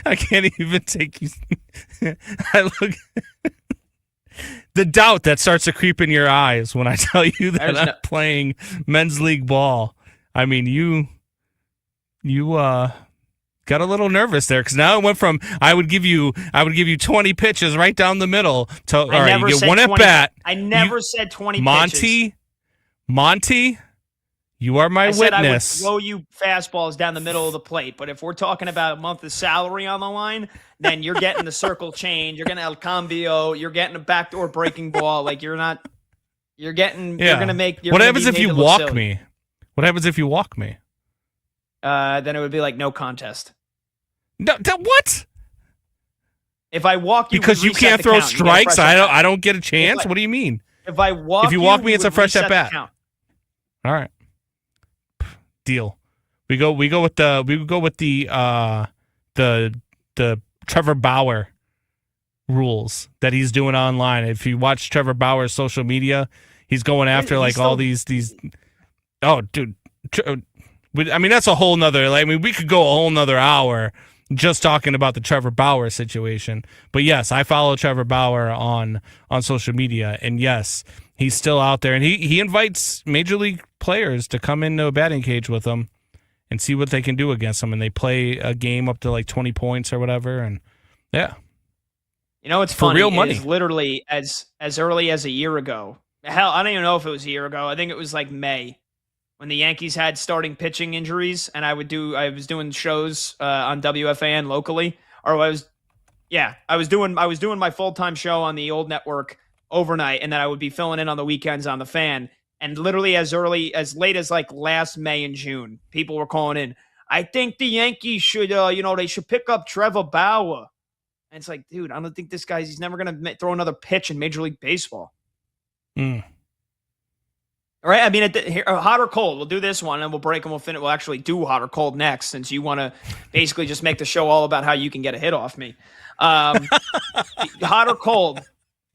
Speaker 11: I can't even take you. I look. The doubt that starts to creep in your eyes when I tell you that I'm playing men's league ball. I mean, you got a little nervous there because now it went from I would give you 20 pitches right down the middle to all right, you get one at bat.
Speaker 2: I never said 20 pitches.
Speaker 11: Monty, you are my witness.
Speaker 2: I would throw you fastballs down the middle of the plate, but if we're talking about a month of salary on the line, then you're getting the circle change, you're getting El Cambio, you're getting a backdoor breaking ball. Like you're going to make.
Speaker 11: What happens if you walk me? What happens if you walk me?
Speaker 2: Then it would be like no contest.
Speaker 11: No, what?
Speaker 2: If I walk you,
Speaker 11: because you can't throw strikes, I don't get a chance. What do you mean?
Speaker 2: If you
Speaker 11: walk me, it's a fresh at bat. All right, deal. We go with the Trevor Bauer rules that he's doing online. If you watch Trevor Bauer's social media, he's going after all these. Oh, dude. I mean, that's a whole nother. We could go a whole nother hour just talking about the Trevor Bauer situation. But yes, I follow Trevor Bauer on social media, and yes, he's still out there, and he invites major league players to come into a batting cage with him and see what they can do against him. And they play a game up to 20 points or whatever, and yeah.
Speaker 2: It's
Speaker 11: for
Speaker 2: funny.
Speaker 11: Real money.
Speaker 2: Is literally as early as a year ago. Hell, I don't even know if it was a year ago. I think it was May. When the Yankees had starting pitching injuries, and I was doing shows on WFAN locally, or I was doing my full-time show on the old network overnight, and then I would be filling in on the weekends on the Fan. And literally as late as last May and June, people were calling in. I think the Yankees should, they should pick up Trevor Bauer. And it's like, dude, I don't think he's never going to throw another pitch in Major League Baseball. All right, I mean, hot or cold. We'll do this one, and we'll break, and we'll finish. We'll actually do hot or cold next, since you want to basically just make the show all about how you can get a hit off me. Hot or cold?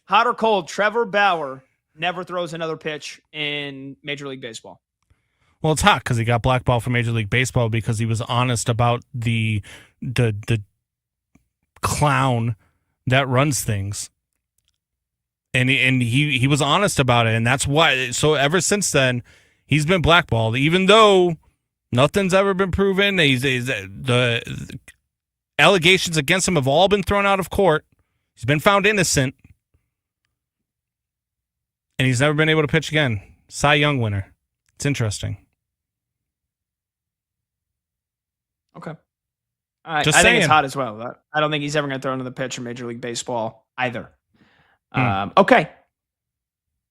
Speaker 2: Hot or cold? Trevor Bauer never throws another pitch in Major League Baseball.
Speaker 11: Well, it's hot because he got blackballed from Major League Baseball because he was honest about the clown that runs things. And he was honest about it, and that's why. So ever since then, he's been blackballed, even though nothing's ever been proven. The allegations against him have all been thrown out of court. He's been found innocent, and he's never been able to pitch again. Cy Young winner. It's interesting.
Speaker 2: Okay. I
Speaker 11: Just
Speaker 2: think
Speaker 11: saying.
Speaker 2: it's hot as well. I don't think he's ever going to throw another pitch in Major League Baseball either. Okay.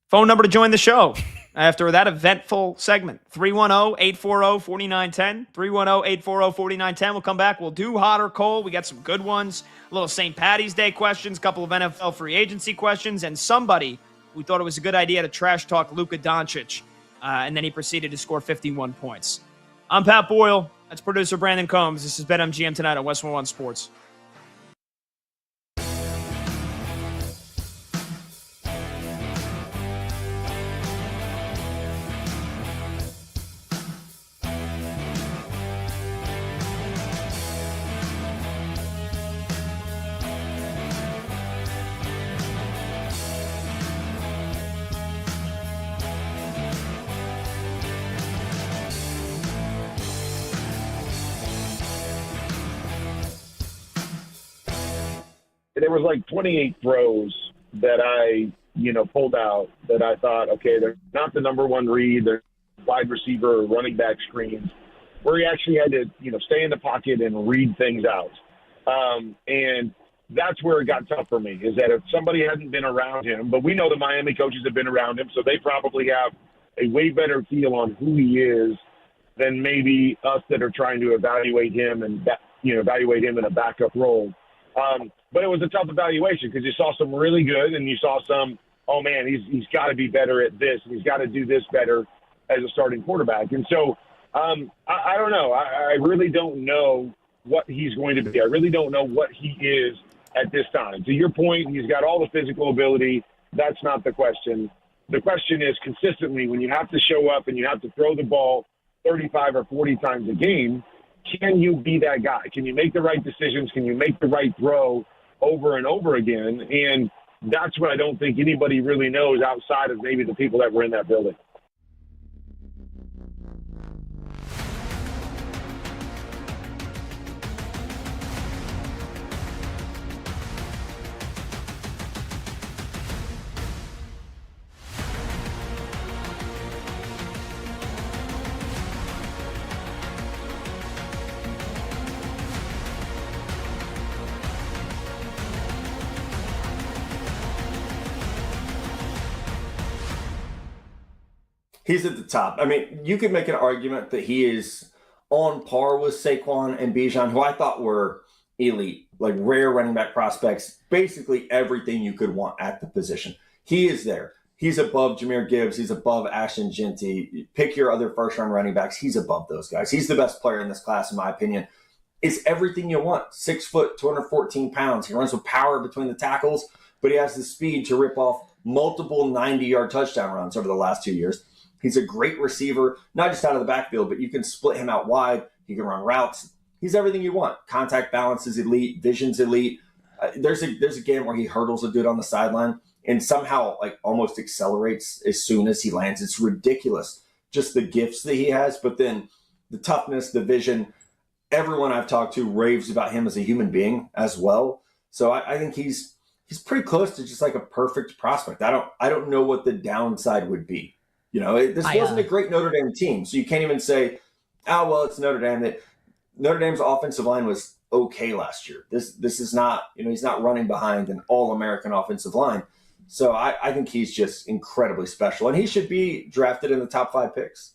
Speaker 2: Phone number to join the show after that eventful segment, 310-840-4910, 310-840-4910. We'll come back. We'll do hot or cold. We got some good ones, a little St. Patty's Day questions, a couple of NFL free agency questions, and somebody who thought it was a good idea to trash talk Luka Doncic, and then he proceeded to score 51 points. I'm Pat Boyle. That's producer Brandon Combs. This is BetMGM tonight on Westwood One Sports.
Speaker 7: There was like 28 throws that I, pulled out that I thought, okay, they're not the number one read. They're wide receiver or running back screens where he actually had to, stay in the pocket and read things out. And that's where it got tough for me, is that if somebody hadn't been around him, but we know the Miami coaches have been around him, so they probably have a way better feel on who he is than maybe us that are trying to evaluate him and, evaluate him in a backup role. But it was a tough evaluation because you saw some really good and you saw some, oh, man, he's got to be better at this and he's got to do this better as a starting quarterback. And so I don't know. I really don't know what he's going to be. I really don't know what he is at this time. To your point, he's got all the physical ability. That's not the question. The question is consistently when you have to show up and you have to throw the ball 35 or 40 times a game, can you be that guy? Can you make the right decisions? Can you make the right throw over and over again? And that's what I don't think anybody really knows outside of maybe the people that were in that building.
Speaker 6: He's at the top. I mean, you could make an argument that he is on par with Saquon and Bijan, who I thought were elite, like rare running back prospects, basically everything you could want at the position. He is there. He's above Jahmyr Gibbs. He's above Ashton Genty. Pick your other first-round running backs. He's above those guys. He's the best player in this class, in my opinion. It's everything you want. 6 foot, 214 pounds. He runs with power between the tackles, but he has the speed to rip off multiple 90-yard touchdown runs over the last 2 years. He's a great receiver, not just out of the backfield, but you can split him out wide. He can run routes. He's everything you want. Contact balance is elite. Vision's elite. There's a game where he hurdles a dude on the sideline and somehow like almost accelerates as soon as he lands. It's ridiculous, just the gifts that he has. But then the toughness, the vision, everyone I've talked to raves about him as a human being as well. So I think he's pretty close to just like a perfect prospect. I don't know what the downside would be. This wasn't a great Notre Dame team, so you can't even say, oh, well, it's Notre Dame. That Notre Dame's offensive line was okay last year. This is not, he's not running behind an all-American offensive line. So I think he's just incredibly special, and he should be drafted in the top 5 picks.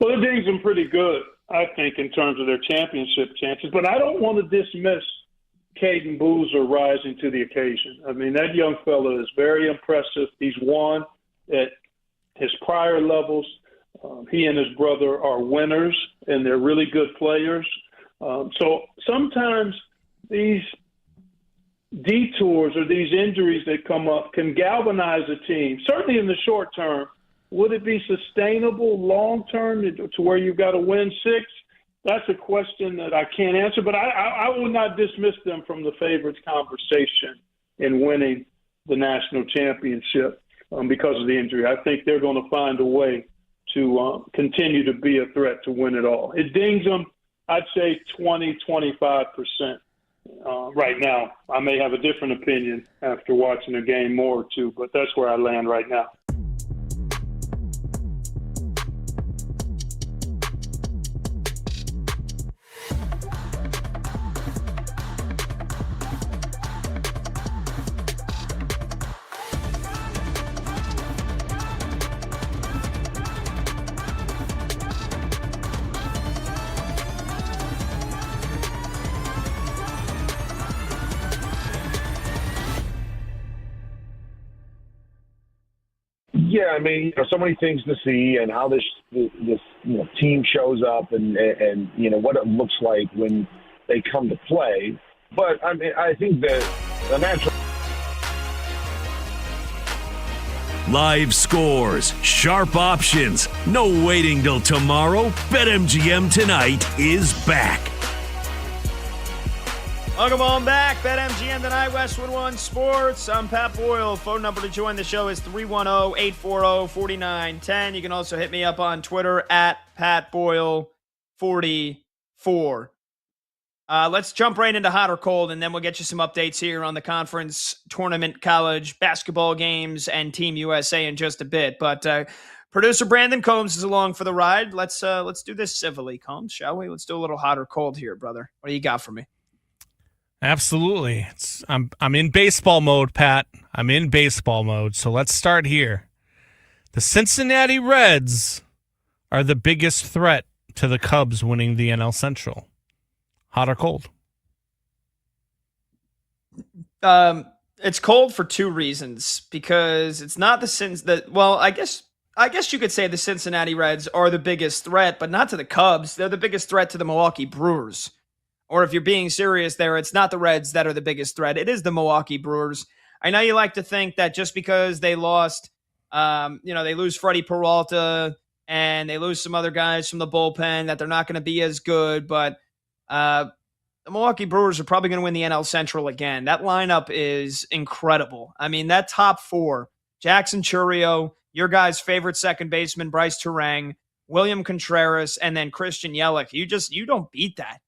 Speaker 5: Well, the Dings are pretty good, I think, in terms of their championship chances. But I don't want to dismiss Caden Boozer rising to the occasion. I mean, that young fellow is very impressive. He's won at his prior levels. He and his brother are winners, and they're really good players. So sometimes these detours or these injuries that come up can galvanize a team, certainly in the short term. Would it be sustainable long-term to where you've got to win 6? That's a question that I can't answer, but I will not dismiss them from the favorites conversation in winning the national championship because of the injury. I think they're going to find a way to continue to be a threat to win it all. It dings them, I'd say 20-25% right now. I may have a different opinion after watching a game more or two, but that's where I land right now.
Speaker 7: Yeah, I mean, so many things to see, and how this team shows up, and what it looks like when they come to play. But I mean, I think that the natural
Speaker 1: Live scores, sharp options, no waiting till tomorrow. BetMGM Tonight is back.
Speaker 2: Welcome on back. BetMGM Tonight, Westwood One Sports. I'm Pat Boyle. Phone number to join the show is 310-840-4910. You can also hit me up on Twitter at PatBoyle44. Let's jump right into hot or cold, and then we'll get you some updates here on the conference tournament, college basketball games, and Team USA in just a bit. But producer Brandon Combs is along for the ride. Let's do this civilly, Combs, shall we? Let's do a little hot or cold here, brother. What do you got for me?
Speaker 11: Absolutely. I'm in baseball mode, Pat. I'm in baseball mode. So let's start here. The Cincinnati Reds are the biggest threat to the Cubs winning the NL Central. Hot or cold?
Speaker 2: It's cold for two reasons. Because it's not I guess you could say the Cincinnati Reds are the biggest threat, but not to the Cubs. They're the biggest threat to the Milwaukee Brewers. Or if you're being serious there, it's not the Reds that are the biggest threat. It is the Milwaukee Brewers. I know you like to think that just because they lost, they lose Freddie Peralta and they lose some other guys from the bullpen, that they're not going to be as good. But the Milwaukee Brewers are probably going to win the NL Central again. That lineup is incredible. I mean, that top four, Jackson Chourio, your guy's favorite second baseman, Bryce Turang, William Contreras, and then Christian Yelich. You don't beat that.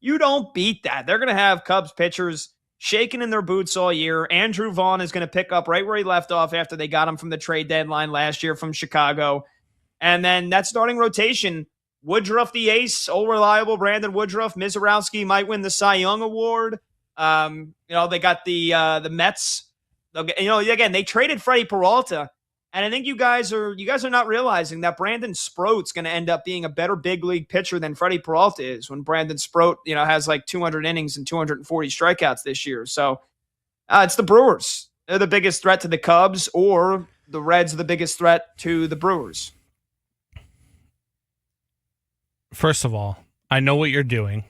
Speaker 2: You don't beat that. They're going to have Cubs pitchers shaking in their boots all year. Andrew Vaughn is going to pick up right where he left off after they got him from the trade deadline last year from Chicago. And then that starting rotation, Woodruff the ace, old reliable Brandon Woodruff. Mizorowski might win the Cy Young Award. They got the Mets. Again, they traded Freddie Peralta. And I think you guys are not realizing that Brandon Sproat's going to end up being a better big league pitcher than Freddie Peralta is when Brandon Sproat, has like 200 innings and 240 strikeouts this year. So it's the Brewers. They're the biggest threat to the Cubs, or the Reds are the biggest threat to the Brewers.
Speaker 11: First of all, I know what you're doing.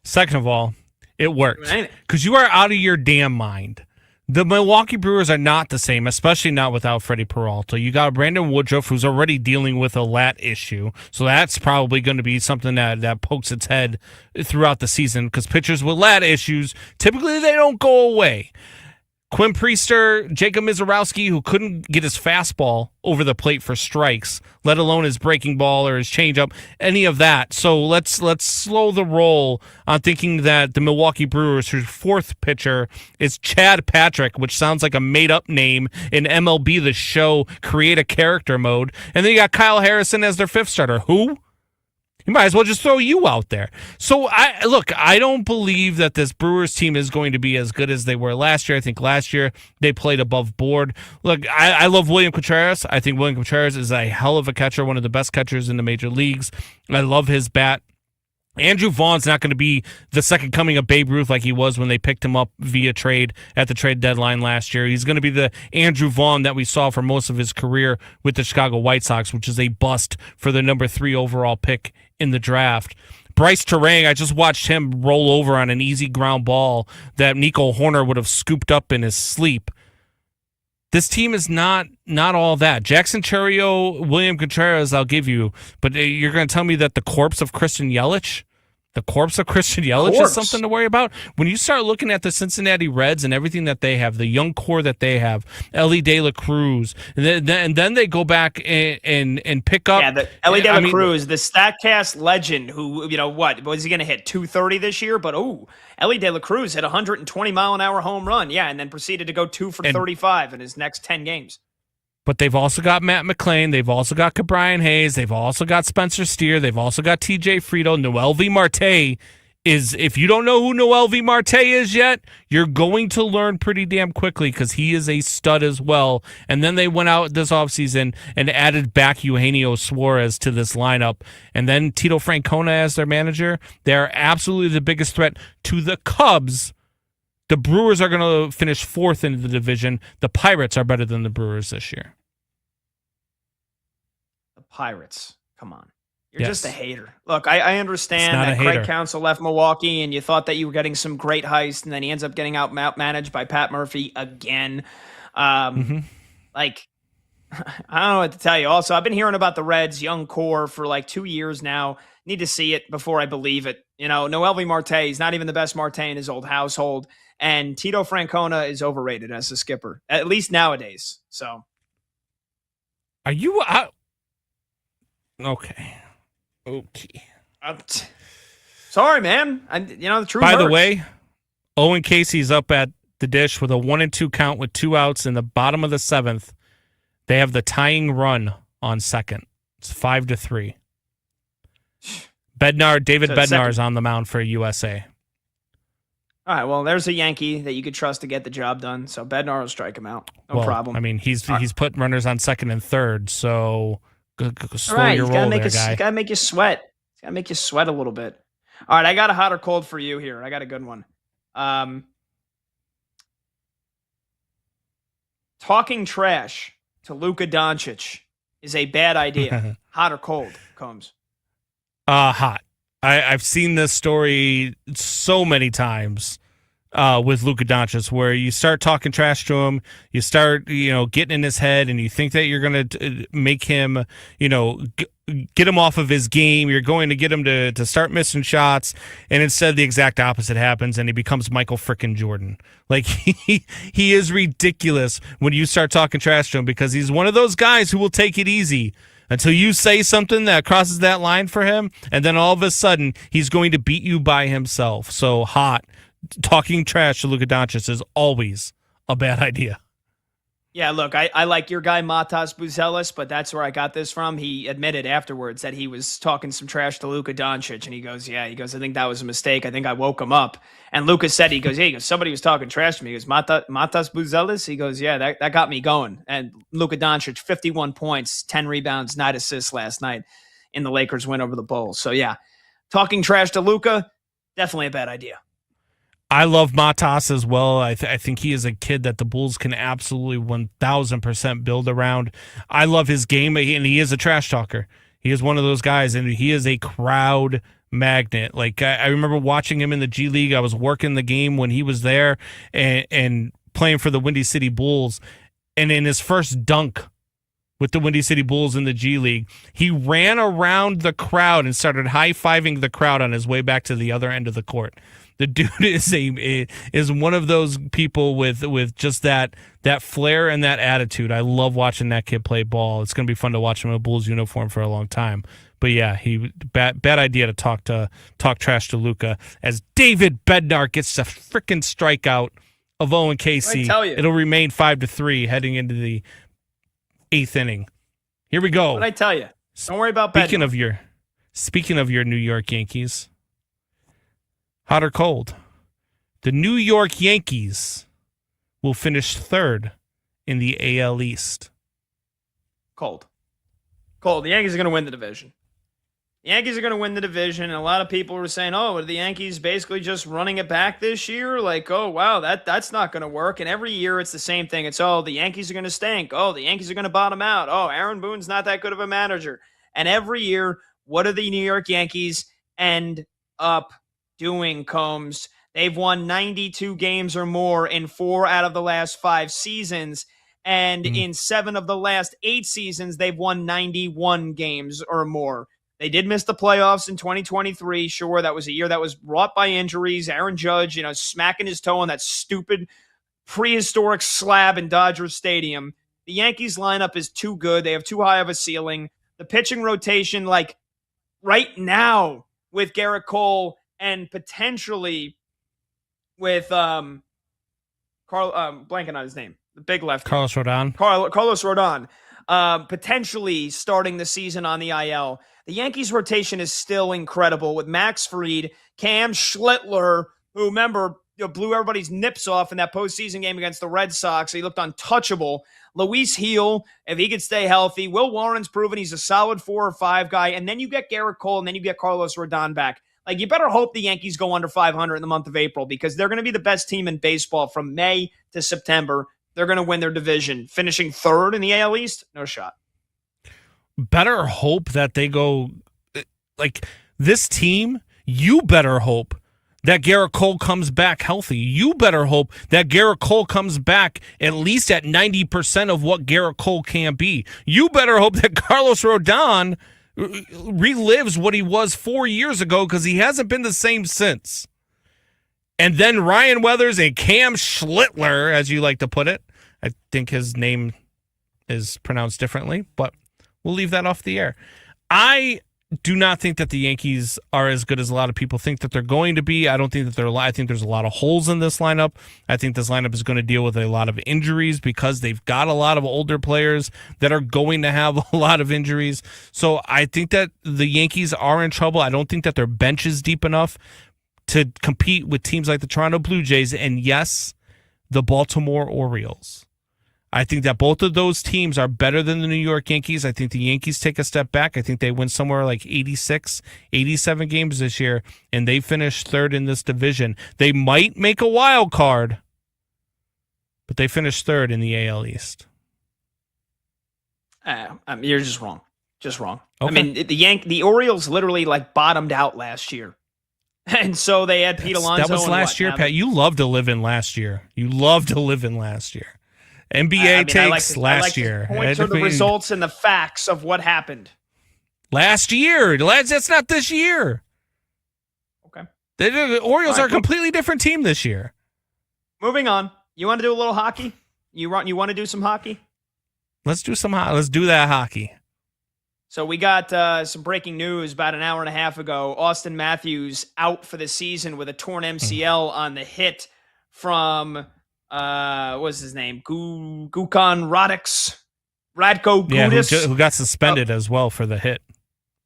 Speaker 11: Second of all, it worked because you are out of your damn mind. The Milwaukee Brewers are not the same, especially not without Freddie Peralta. You got Brandon Woodruff, who's already dealing with a lat issue, so that's probably going to be something that pokes its head throughout the season, because pitchers with lat issues, typically they don't go away. Quinn Priester, Jacob Mizorowski, who couldn't get his fastball over the plate for strikes, let alone his breaking ball or his changeup, any of that. So let's slow the roll on thinking that the Milwaukee Brewers, whose fourth pitcher is Chad Patrick, which sounds like a made-up name in MLB The Show Create a Character mode. And then you got Kyle Harrison as their fifth starter. Who? You might as well just throw you out there. So, I don't believe that this Brewers team is going to be as good as they were last year. I think last year they played above board. Look, I love William Contreras. I think William Contreras is a hell of a catcher, one of the best catchers in the major leagues. I love his bat. Andrew Vaughn's not going to be the second coming of Babe Ruth like he was when they picked him up via trade at the trade deadline last year. He's going to be the Andrew Vaughn that we saw for most of his career with the Chicago White Sox, which is a bust for the number 3 overall pick in the draft. Bryce Turang, I just watched him roll over on an easy ground ball that Nico Horner would have scooped up in his sleep. This team is not all that. Jackson Chourio, William Contreras, I'll give you, but you're going to tell me that the corpse of Christian Yelich The corpse of Christian Yelich is something to worry about. When you start looking at the Cincinnati Reds and everything that they have, the young core that they have, Ellie De La Cruz, and then they go back and pick up.
Speaker 2: Yeah, the Ellie De La Cruz, the StatCast legend who, what was he going to hit 230 this year? But, Ellie De La Cruz hit a 120-mile-an-hour home run. Yeah, and then proceeded to go 2 for 35 in his next 10 games.
Speaker 11: But they've also got Matt McClain. They've also got Cabrian Hayes. They've also got Spencer Steer. They've also got TJ Friedel. Noel V. Marte is, if you don't know who Noel V. Marte is yet, you're going to learn pretty damn quickly because he is a stud as well. And then they went out this offseason and added back Eugenio Suarez to this lineup. And then Tito Francona as their manager. They're absolutely the biggest threat to the Cubs. The Brewers are going to finish 4th in the division. The Pirates are better than the Brewers this year.
Speaker 2: The Pirates. Come on. You're just a hater. Look, I understand that Craig Counsell left Milwaukee and you thought that you were getting some great heist, and then he ends up getting out-managed by Pat Murphy again. Like, I don't know what to tell you. Also, I've been hearing about the Reds' young core for like 2 years now. Need to see it before I believe it. Noel V. Marte, he's not even the best Marte in his old household. And Tito Francona is overrated as a skipper, at least nowadays. So,
Speaker 11: are you out? Okay.
Speaker 2: Sorry, man. The truth.
Speaker 11: By
Speaker 2: hurts.
Speaker 11: the way, Owen Casey's up at the dish with a 1-2 count with 2 outs in the bottom of the 7th. They have the tying run on second. It's 5-3. David Bednar is on the mound for USA.
Speaker 2: All right, well, there's a Yankee that you could trust to get the job done. So Bednar will strike him out. No problem.
Speaker 11: I mean, he's put runners on second and third, so slow your roll there, guy.
Speaker 2: He's got to make you sweat. He's got to make you sweat a little bit. All right, I got a hot or cold for you here. I got a good one. Talking trash to Luka Doncic is a bad idea. Hot or cold, Combs?
Speaker 11: Hot. I've seen this story so many times with Luka Doncic, where you start talking trash to him, you start getting in his head, and you think that you're going to make him get him off of his game. You're going to get him to start missing shots, and instead the exact opposite happens, and he becomes Michael frickin' Jordan. Like he is ridiculous when you start talking trash to him, because he's one of those guys who will take it easy until you say something that crosses that line for him, and then all of a sudden he's going to beat you by himself. So hot. Talking trash to Luka Doncic is always a bad idea.
Speaker 2: Yeah, look, I like your guy Matas Buzelis, but that's where I got this from. He admitted afterwards that he was talking some trash to Luka Doncic, and he goes, I think that was a mistake. I think I woke him up. And Luka said, somebody was talking trash to me. He goes, Matas Buzelis? He goes, yeah, that got me going. And Luka Doncic, 51 points, 10 rebounds, 9 assists last night in the Lakers win over the Bulls. So, yeah, talking trash to Luka, definitely a bad idea.
Speaker 11: I love Matas as well. I think he is a kid that the Bulls can absolutely 1,000% build around. I love his game, and he is a trash talker. He is one of those guys, and he is a crowd magnet. Like, I remember watching him in the G League. I was working the game when he was there and playing for the Windy City Bulls. And in his first dunk with the Windy City Bulls in the G League, he ran around the crowd and started high-fiving the crowd on his way back to the other end of the court. The dude is one of those people with just that flair and that attitude. I love watching that kid play ball. It's going to be fun to watch him in a Bulls uniform for a long time. But yeah, bad idea to talk trash to Luka, as David Bednar gets the freaking strikeout of Owen Casey. It'll remain 5-3 heading into the 8th inning. Here we go.
Speaker 2: What'd I tell you? Don't worry about Bednar.
Speaker 11: Speaking of your New York Yankees. Hot or cold? The New York Yankees will finish 3rd in the AL East.
Speaker 2: Cold. The Yankees are going to win the division. And a lot of people were saying, are the Yankees basically just running it back this year? Like, oh, wow, that's not going to work. And every year it's the same thing. It's, the Yankees are going to stink. Oh, the Yankees are going to bottom out. Oh, Aaron Boone's not that good of a manager. And every year, what do the New York Yankees end up doing, Combs? They've won 92 games or more in 4 out of the last 5 seasons. And in 7 of the last 8 seasons, they've won 91 games or more. They did miss the playoffs in 2023. Sure, that was a year that was wrought by injuries. Aaron Judge, smacking his toe on that stupid prehistoric slab in Dodger Stadium. The Yankees lineup is too good. They have too high of a ceiling. The pitching rotation, like right now with Garrett Cole and potentially with blanking on his name, the big lefty.
Speaker 11: Carlos Rodon.
Speaker 2: Carlos Rodon. Potentially starting the season on the IL. The Yankees rotation is still incredible with Max Fried, Cam Schlittler, who, remember, blew everybody's nips off in that postseason game against the Red Sox. He looked untouchable. Luis Heel, if he could stay healthy. Will Warren's proven he's a solid 4 or 5 guy. And then you get Garrett Cole, and then you get Carlos Rodon back. Like, you better hope the Yankees go under 500 in the month of April, because they're going to be the best team in baseball from May to September. They're going to win their division. Finishing 3rd in the AL East, no shot.
Speaker 11: Better hope that they go, like, this team, you better hope that Garrett Cole comes back healthy. You better hope that Garrett Cole comes back at least at 90% of what Garrett Cole can be. You better hope that Carlos Rodon relives what he was 4 years ago, because he hasn't been the same since. And then Ryan Weathers and Cam Schlittler, as you like to put it. I think his name is pronounced differently, but we'll leave that off the air. I do not think that the Yankees are as good as a lot of people think that they're going to be. I don't think that I think there's a lot of holes in this lineup. I think this lineup is going to deal with a lot of injuries because they've got a lot of older players that are going to have a lot of injuries. So I think that the Yankees are in trouble. I don't think that their bench is deep enough to compete with teams like the Toronto Blue Jays and, yes, the Baltimore Orioles. I think that both of those teams are better than the New York Yankees. I think the Yankees take a step back. I think they win somewhere like 86, 87 games this year, and they finish 3rd in this division. They might make a wild card, but they finish 3rd in the AL East.
Speaker 2: You're just wrong. Just wrong.
Speaker 11: Okay.
Speaker 2: I mean, the Orioles literally bottomed out last year. And so they had Pete Alonso.
Speaker 11: That was last year, Pat. You love to live in last year. NBA takes last year.
Speaker 2: Point to the results and the facts of what happened.
Speaker 11: Last year. That's not this year.
Speaker 2: Okay.
Speaker 11: The Orioles are a completely different team this year.
Speaker 2: Moving on. You want to do a little hockey? You want to do some hockey?
Speaker 11: Let's do that hockey.
Speaker 2: So we got some breaking news about an hour and a half ago. Austin Matthews out for the season with a torn MCL on the hit from what's his name? Gukan Radko Gudas.
Speaker 11: Yeah, who got suspended as well for the hit.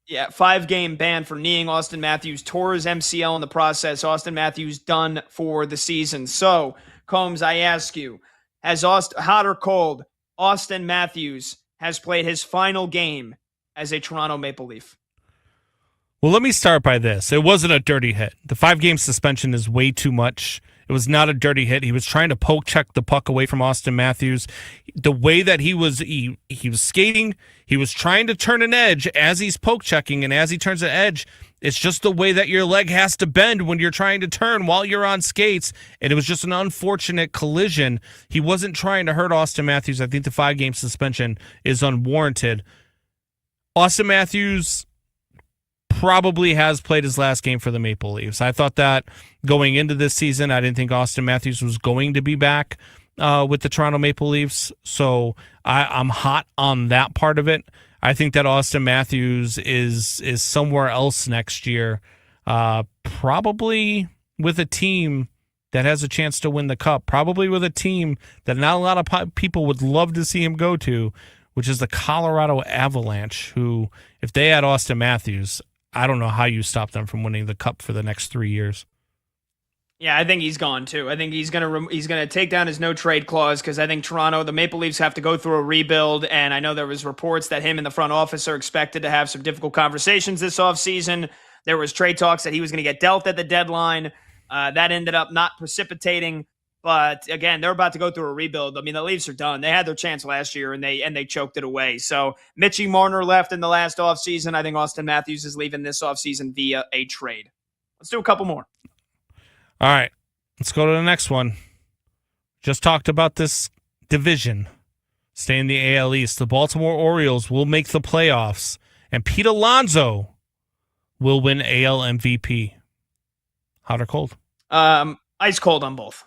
Speaker 2: Yeah, 5-game ban for kneeing Austin Matthews. Tore his MCL in the process. Austin Matthews done for the season. So, Combs, I ask you, hot or cold, Austin Matthews has played his final game as a Toronto Maple Leaf?
Speaker 11: Well, let me start by this. It wasn't a dirty hit. The 5-game suspension is way too much. It was not a dirty hit. He was trying to poke check the puck away from Austin Matthews. The way that he was skating, he was trying to turn an edge as he's poke checking, and as he turns an edge, it's just the way that your leg has to bend when you're trying to turn while you're on skates, and it was just an unfortunate collision. He wasn't trying to hurt Austin Matthews. I think the 5-game suspension is unwarranted. Austin Matthews probably has played his last game for the Maple Leafs. I thought that going into this season, I didn't think Austin Matthews was going to be back with the Toronto Maple Leafs, so I'm hot on that part of it. I think that Austin Matthews is somewhere else next year, probably with a team that has a chance to win the Cup, probably with a team that not a lot of people would love to see him go to, which is the Colorado Avalanche, who, if they had Austin Matthews, I don't know how you stop them from winning the Cup for the next 3 years.
Speaker 2: Yeah, I think he's gone too. I think he's gonna take down his no trade clause, because I think Toronto, the Maple Leafs, have to go through a rebuild, and I know there was reports that him and the front office are expected to have some difficult conversations this offseason. There was trade talks that he was going to get dealt at the deadline. That ended up not precipitating. But again, they're about to go through a rebuild. I mean, the Leafs are done. They had their chance last year, and they choked it away. So Mitchie Marner left in the last offseason. I think Austin Matthews is leaving this offseason via a trade. Let's do a couple more.
Speaker 11: All right, let's go to the next one. Just talked about this division. Stay in the AL East. The Baltimore Orioles will make the playoffs. And Pete Alonso will win AL MVP? Hot or cold?
Speaker 2: Ice cold on both.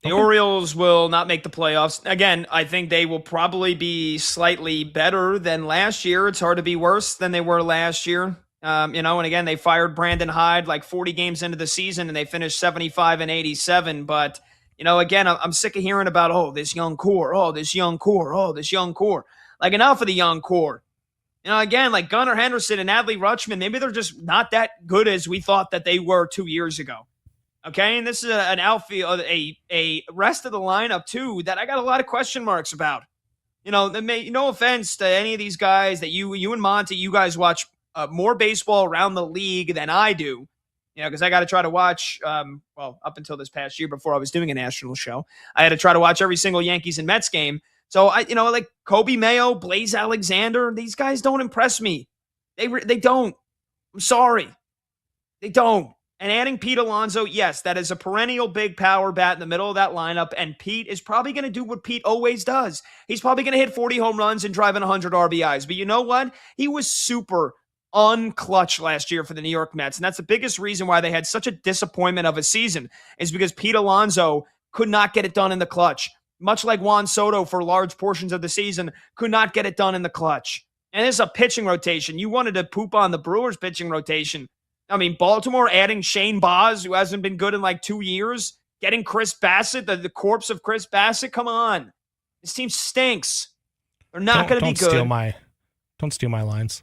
Speaker 2: The Orioles will not make the playoffs. Again, I think they will probably be slightly better than last year. It's hard to be worse than they were last year. And again, they fired Brandon Hyde like 40 games into the season and they finished 75-87. But, again, I'm sick of hearing about, this young core, this young core. Like, enough of the young core. Again, like Gunnar Henderson and Adley Rutschman, maybe they're just not that good as we thought that they were 2 years ago. Okay, and this is an outfield, a rest of the lineup too that I got a lot of question marks about. No offense to any of these guys that you and Monty, you guys watch more baseball around the league than I do. Because I got to try to watch. Up until this past year, before I was doing a national show, I had to try to watch every single Yankees and Mets game. So like Kobe Mayo, Blaze Alexander, these guys don't impress me. They don't. I'm sorry, they don't. And adding Pete Alonso, yes, that is a perennial big power bat in the middle of that lineup. And Pete is probably going to do what Pete always does. He's probably going to hit 40 home runs and drive in 100 RBIs. But you know what? He was super unclutch last year for the New York Mets. And that's the biggest reason why they had such a disappointment of a season, is because Pete Alonso could not get it done in the clutch. Much like Juan Soto for large portions of the season, could not get it done in the clutch. And this is a pitching rotation. You wanted to poop on the Brewers pitching rotation. I mean, Baltimore adding Shane Baz, who hasn't been good in like 2 years, getting Chris Bassett, the corpse of Chris Bassett. Come on. This team stinks. They're not going to be good.
Speaker 11: Don't steal my lines.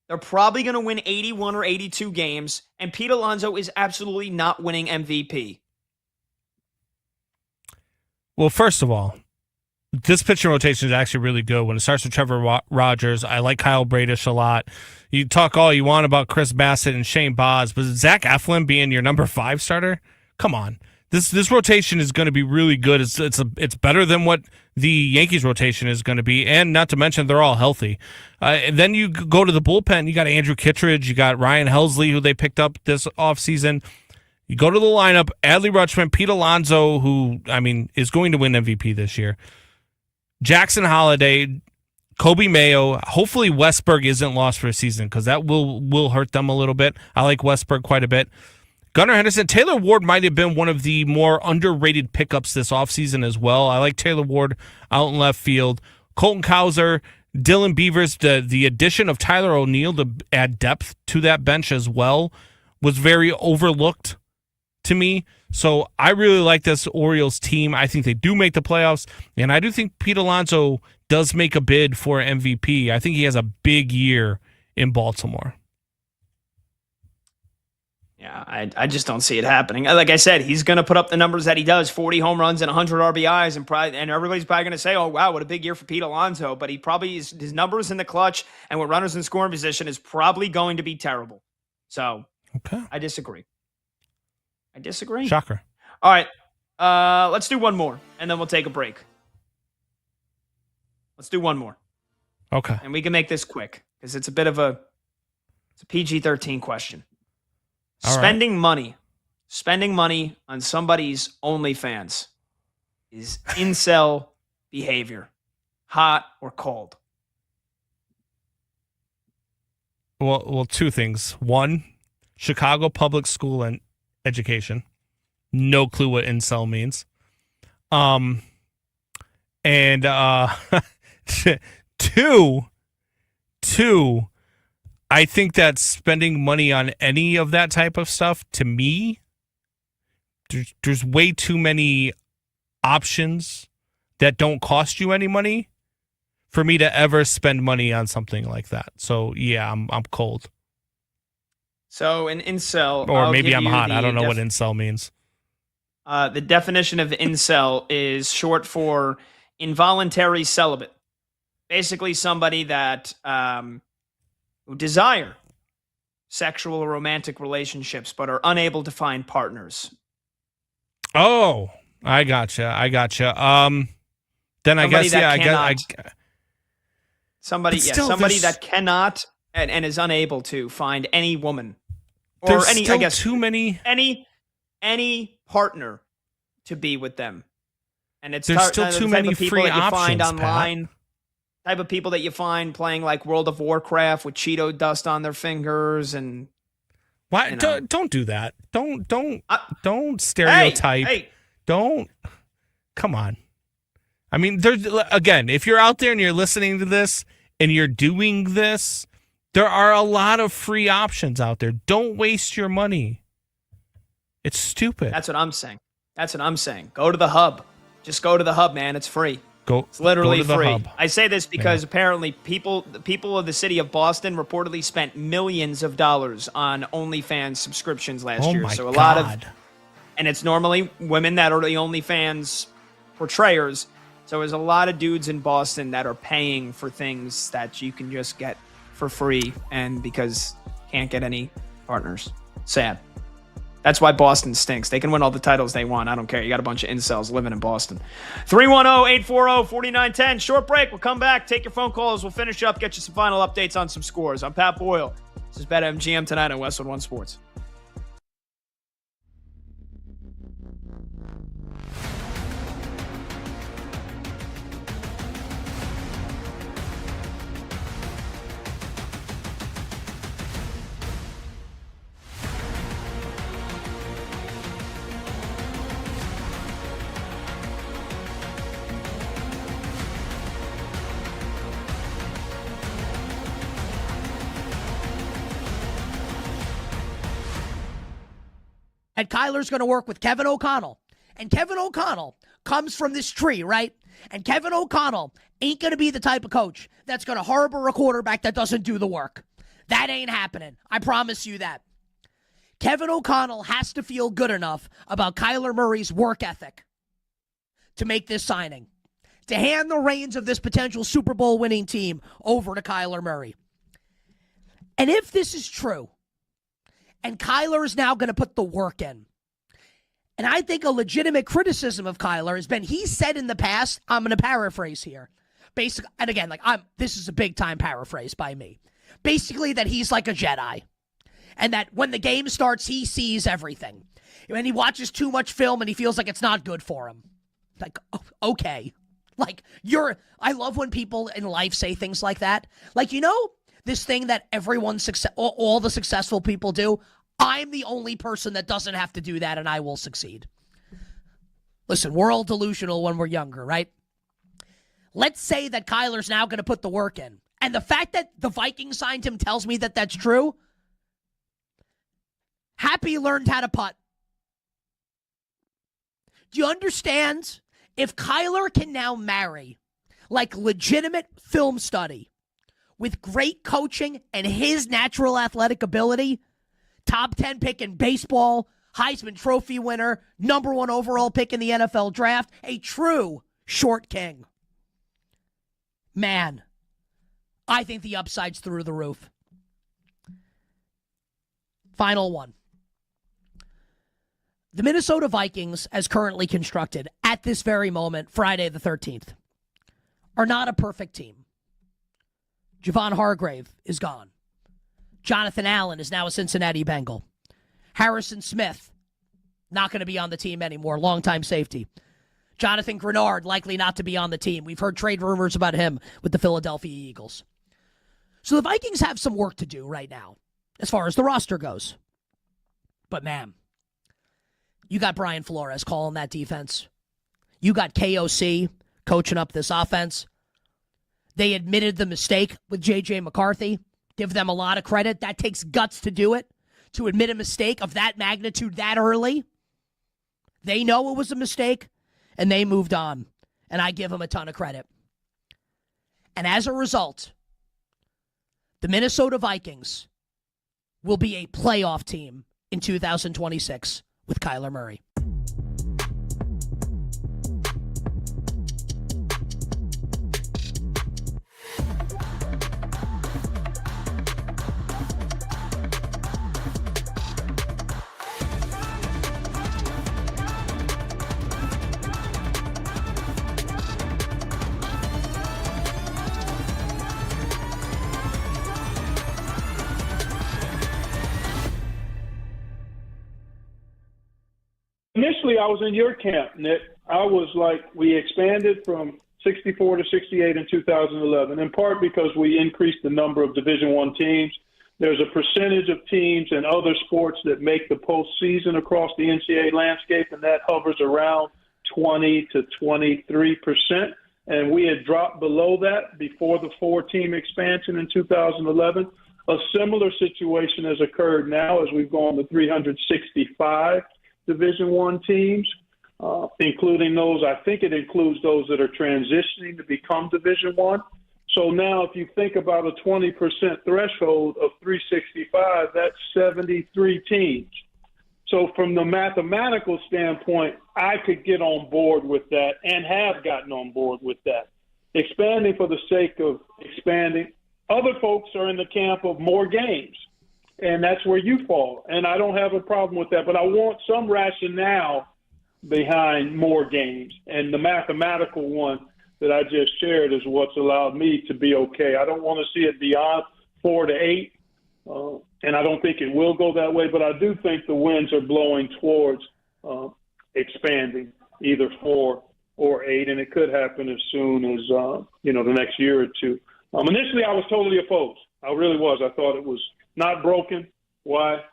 Speaker 2: They're probably going to win 81 or 82 games, and Pete Alonso is absolutely not winning MVP.
Speaker 11: Well, first of all, this pitching rotation is actually really good. When it starts with Trevor Rogers, I like Kyle Bradish a lot. You talk all you want about Chris Bassett and Shane Baz, but Zach Eflin being your number 5 starter? Come on. This rotation is going to be really good. It's better than what the Yankees rotation is going to be, and not to mention they're all healthy. And then you go to the bullpen. You got Andrew Kittredge. You got Ryan Helsley, who they picked up this offseason. You go to the lineup, Adley Rutschman, Pete Alonso, who, is going to win MVP this year. Jackson Holiday, Kobe Mayo. Hopefully Westberg isn't lost for a season because that will hurt them a little bit. I like Westberg quite a bit. Gunnar Henderson. Taylor Ward might have been one of the more underrated pickups this offseason as well. I like Taylor Ward out in left field. Colton Cowser, Dylan Beavers. The addition of Tyler O'Neill to add depth to that bench as well was very overlooked to me. So I really like this Orioles team. I think they do make the playoffs, and I do think Pete Alonso does make a bid for MVP. I think he has a big year in Baltimore.
Speaker 2: Yeah, I just don't see it happening. Like I said, he's going to put up the numbers that he does, 40 home runs and 100 RBIs, and everybody's probably going to say, oh, wow, what a big year for Pete Alonso. But his numbers in the clutch and with runners in scoring position is probably going to be terrible. So
Speaker 11: okay.
Speaker 2: I disagree.
Speaker 11: Shocker.
Speaker 2: All right, let's do one more, and then we'll take a break. Let's do one more.
Speaker 11: Okay.
Speaker 2: And we can make this quick because it's a PG-13 question.
Speaker 11: All
Speaker 2: Spending money on somebody's OnlyFans is incel behavior. Hot or cold?
Speaker 11: Well, two things. One, Chicago public school and education. No clue what incel means. Two, I think that spending money on any of that type of stuff, to me, there's way too many options that don't cost you any money for me to ever spend money on something like that. So yeah, I'm cold.
Speaker 2: So an incel,
Speaker 11: or maybe I'm hot. I don't know what incel means.
Speaker 2: The definition of incel is short for involuntary celibate. Basically, somebody that who desire sexual or romantic relationships but are unable to find partners.
Speaker 11: Oh, I gotcha. Then I guess
Speaker 2: somebody that cannot and is unable to find any woman or any partner to be with them. And it's
Speaker 11: there's still too many free options,
Speaker 2: find online.
Speaker 11: Pat.
Speaker 2: type of people that you find playing like World of Warcraft with Cheeto dust on their fingers and.
Speaker 11: Why?
Speaker 2: You know.
Speaker 11: Don't do that. Don't stereotype.
Speaker 2: Hey.
Speaker 11: Don't. Come on. I mean, there's again, if you're out there and you're listening to this and you're doing this, there are a lot of free options out there. Don't waste your money. It's stupid.
Speaker 2: That's what I'm saying. Go to the hub. Just go to the hub, man. It's free. It's literally free.
Speaker 11: Hub.
Speaker 2: I say this because apparently the people of the city of Boston reportedly spent millions of dollars on OnlyFans subscriptions last year. So a lot of, and it's normally women that are the OnlyFans portrayers. So there's a lot of dudes in Boston that are paying for things that you can just get for free, and because can't get any partners. Sad. That's why Boston stinks. They can win all the titles they want. I don't care. You got a bunch of incels living in Boston. 310-840-4910. Short break. We'll come back. Take your phone calls. We'll finish up. Get you some final updates on some scores. I'm Pat Boyle. This is BetMGM tonight on Westwood One Sports.
Speaker 4: And Kyler's going to work with Kevin O'Connell. And Kevin O'Connell comes from this tree, right? And Kevin O'Connell ain't going to be the type of coach that's going to harbor a quarterback that doesn't do the work. That ain't happening. I promise you that. Kevin O'Connell has to feel good enough about Kyler Murray's work ethic to make this signing, to hand the reins of this potential Super Bowl winning team over to Kyler Murray. And if this is true, and Kyler is now going to put the work in. And I think a legitimate criticism of Kyler has been, he said in the past, I'm going to paraphrase here. Basically, and again, this is a big time paraphrase by me. Basically that he's like a Jedi. And that when the game starts, he sees everything. And he watches too much film and he feels like it's not good for him. Like, okay. I love when people in life say things like that. Like, this thing that all the successful people do, I'm the only person that doesn't have to do that, and I will succeed. Listen, we're all delusional when we're younger, right? Let's say that Kyler's now going to put the work in. And the fact that the Vikings signed him tells me that that's true. Happy learned how to putt. Do you understand? If Kyler can now marry, legitimate film study, with great coaching and his natural athletic ability, top 10 pick in baseball, Heisman Trophy winner, number 1 overall pick in the NFL draft, a true short king. Man, I think the upside's through the roof. Final one. The Minnesota Vikings, as currently constructed at this very moment, Friday the 13th, are not a perfect team. Javon Hargrave is gone. Jonathan Allen is now a Cincinnati Bengal. Harrison Smith, not going to be on the team anymore, longtime safety. Jonathan Grenard, likely not to be on the team. We've heard trade rumors about him with the Philadelphia Eagles. So the Vikings have some work to do right now, as far as the roster goes. But man, you got Brian Flores calling that defense. You got KOC coaching up this offense. They admitted the mistake with J.J. McCarthy. Give them a lot of credit. That takes guts to do it, to admit a mistake of that magnitude that early. They know it was a mistake, and they moved on. And I give them a ton of credit. And as a result, the Minnesota Vikings will be a playoff team in 2026 with Kyler Murray.
Speaker 5: Initially, I was in your camp, Nick. I was like, we expanded from 64 to 68 in 2011, in part because we increased the number of Division I teams. There's a percentage of teams in other sports that make the postseason across the NCAA landscape, and that hovers around 20 to 23%. And we had dropped below that before the 4-team expansion in 2011. A similar situation has occurred now as we've gone to 365 Division I teams, including those, I think it includes those that are transitioning to become Division I. So now if you think about a 20% threshold of 365, that's 73 teams. So from the mathematical standpoint, I could get on board with that and have gotten on board with that. Expanding for the sake of expanding. Other folks are in the camp of more games, and that's where you fall. And I don't have a problem with that, but I want some rationale behind more games. And the mathematical one that I just shared is what's allowed me to be okay. I don't want to see it beyond 4 to 8, and I don't think it will go that way, but I do think the winds are blowing towards expanding either 4 or 8, and it could happen as soon as, the next year or two. Initially, I was totally opposed. I really was. I thought it was not broken. Why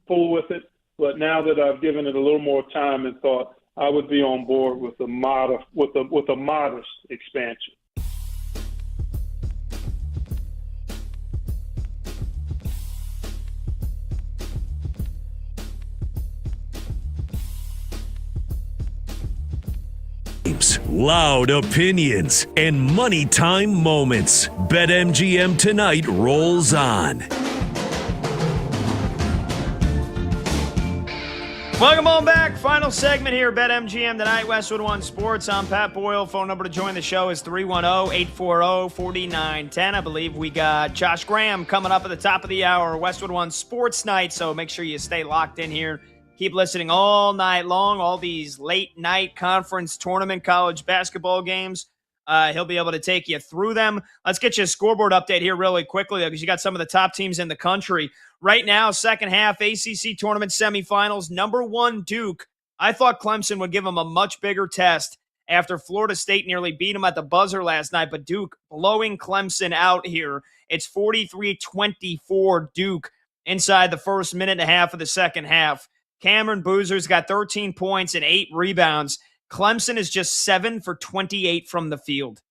Speaker 5: fool with it? But now that I've given it a little more time and thought, I would be on board with a modest expansion.
Speaker 1: Loud opinions and money time moments. BetMGM Tonight rolls on.
Speaker 2: Welcome on back. Final segment here, BetMGM Tonight, Westwood One Sports. I'm Pat Boyle. Phone number to join the show is 310-840-4910. I believe we got Josh Graham coming up at the top of the hour, Westwood One Sports Night, so make sure you stay locked in here. Keep listening all night long, all these late night conference tournament college basketball games. He'll be able to take you through them. Let's get you a scoreboard update here really quickly, because you got some of the top teams in the country. Right now, second half, ACC tournament semifinals, number 1 Duke. I thought Clemson would give them a much bigger test after Florida State nearly beat them at the buzzer last night, but Duke blowing Clemson out here. It's 43-24 Duke inside the first minute and a half of the second half. Cameron Boozer's got 13 points and 8 rebounds. Clemson is just 7 for 28 from the field,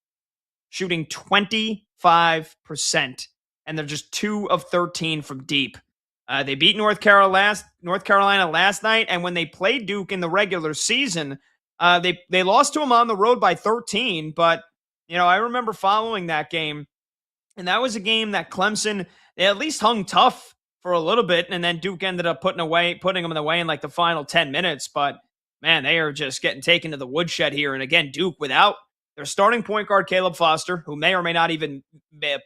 Speaker 2: shooting 25%, and they're just 2 of 13 from deep. They beat North Carolina last night, and when they played Duke in the regular season, they lost to them on the road by 13. But I remember following that game, and that was a game that Clemson, they at least hung tough for a little bit, and then Duke ended up putting them away in like the final 10 minutes. But man, they are just getting taken to the woodshed here. And again, Duke without their starting point guard, Caleb Foster, who may or may not even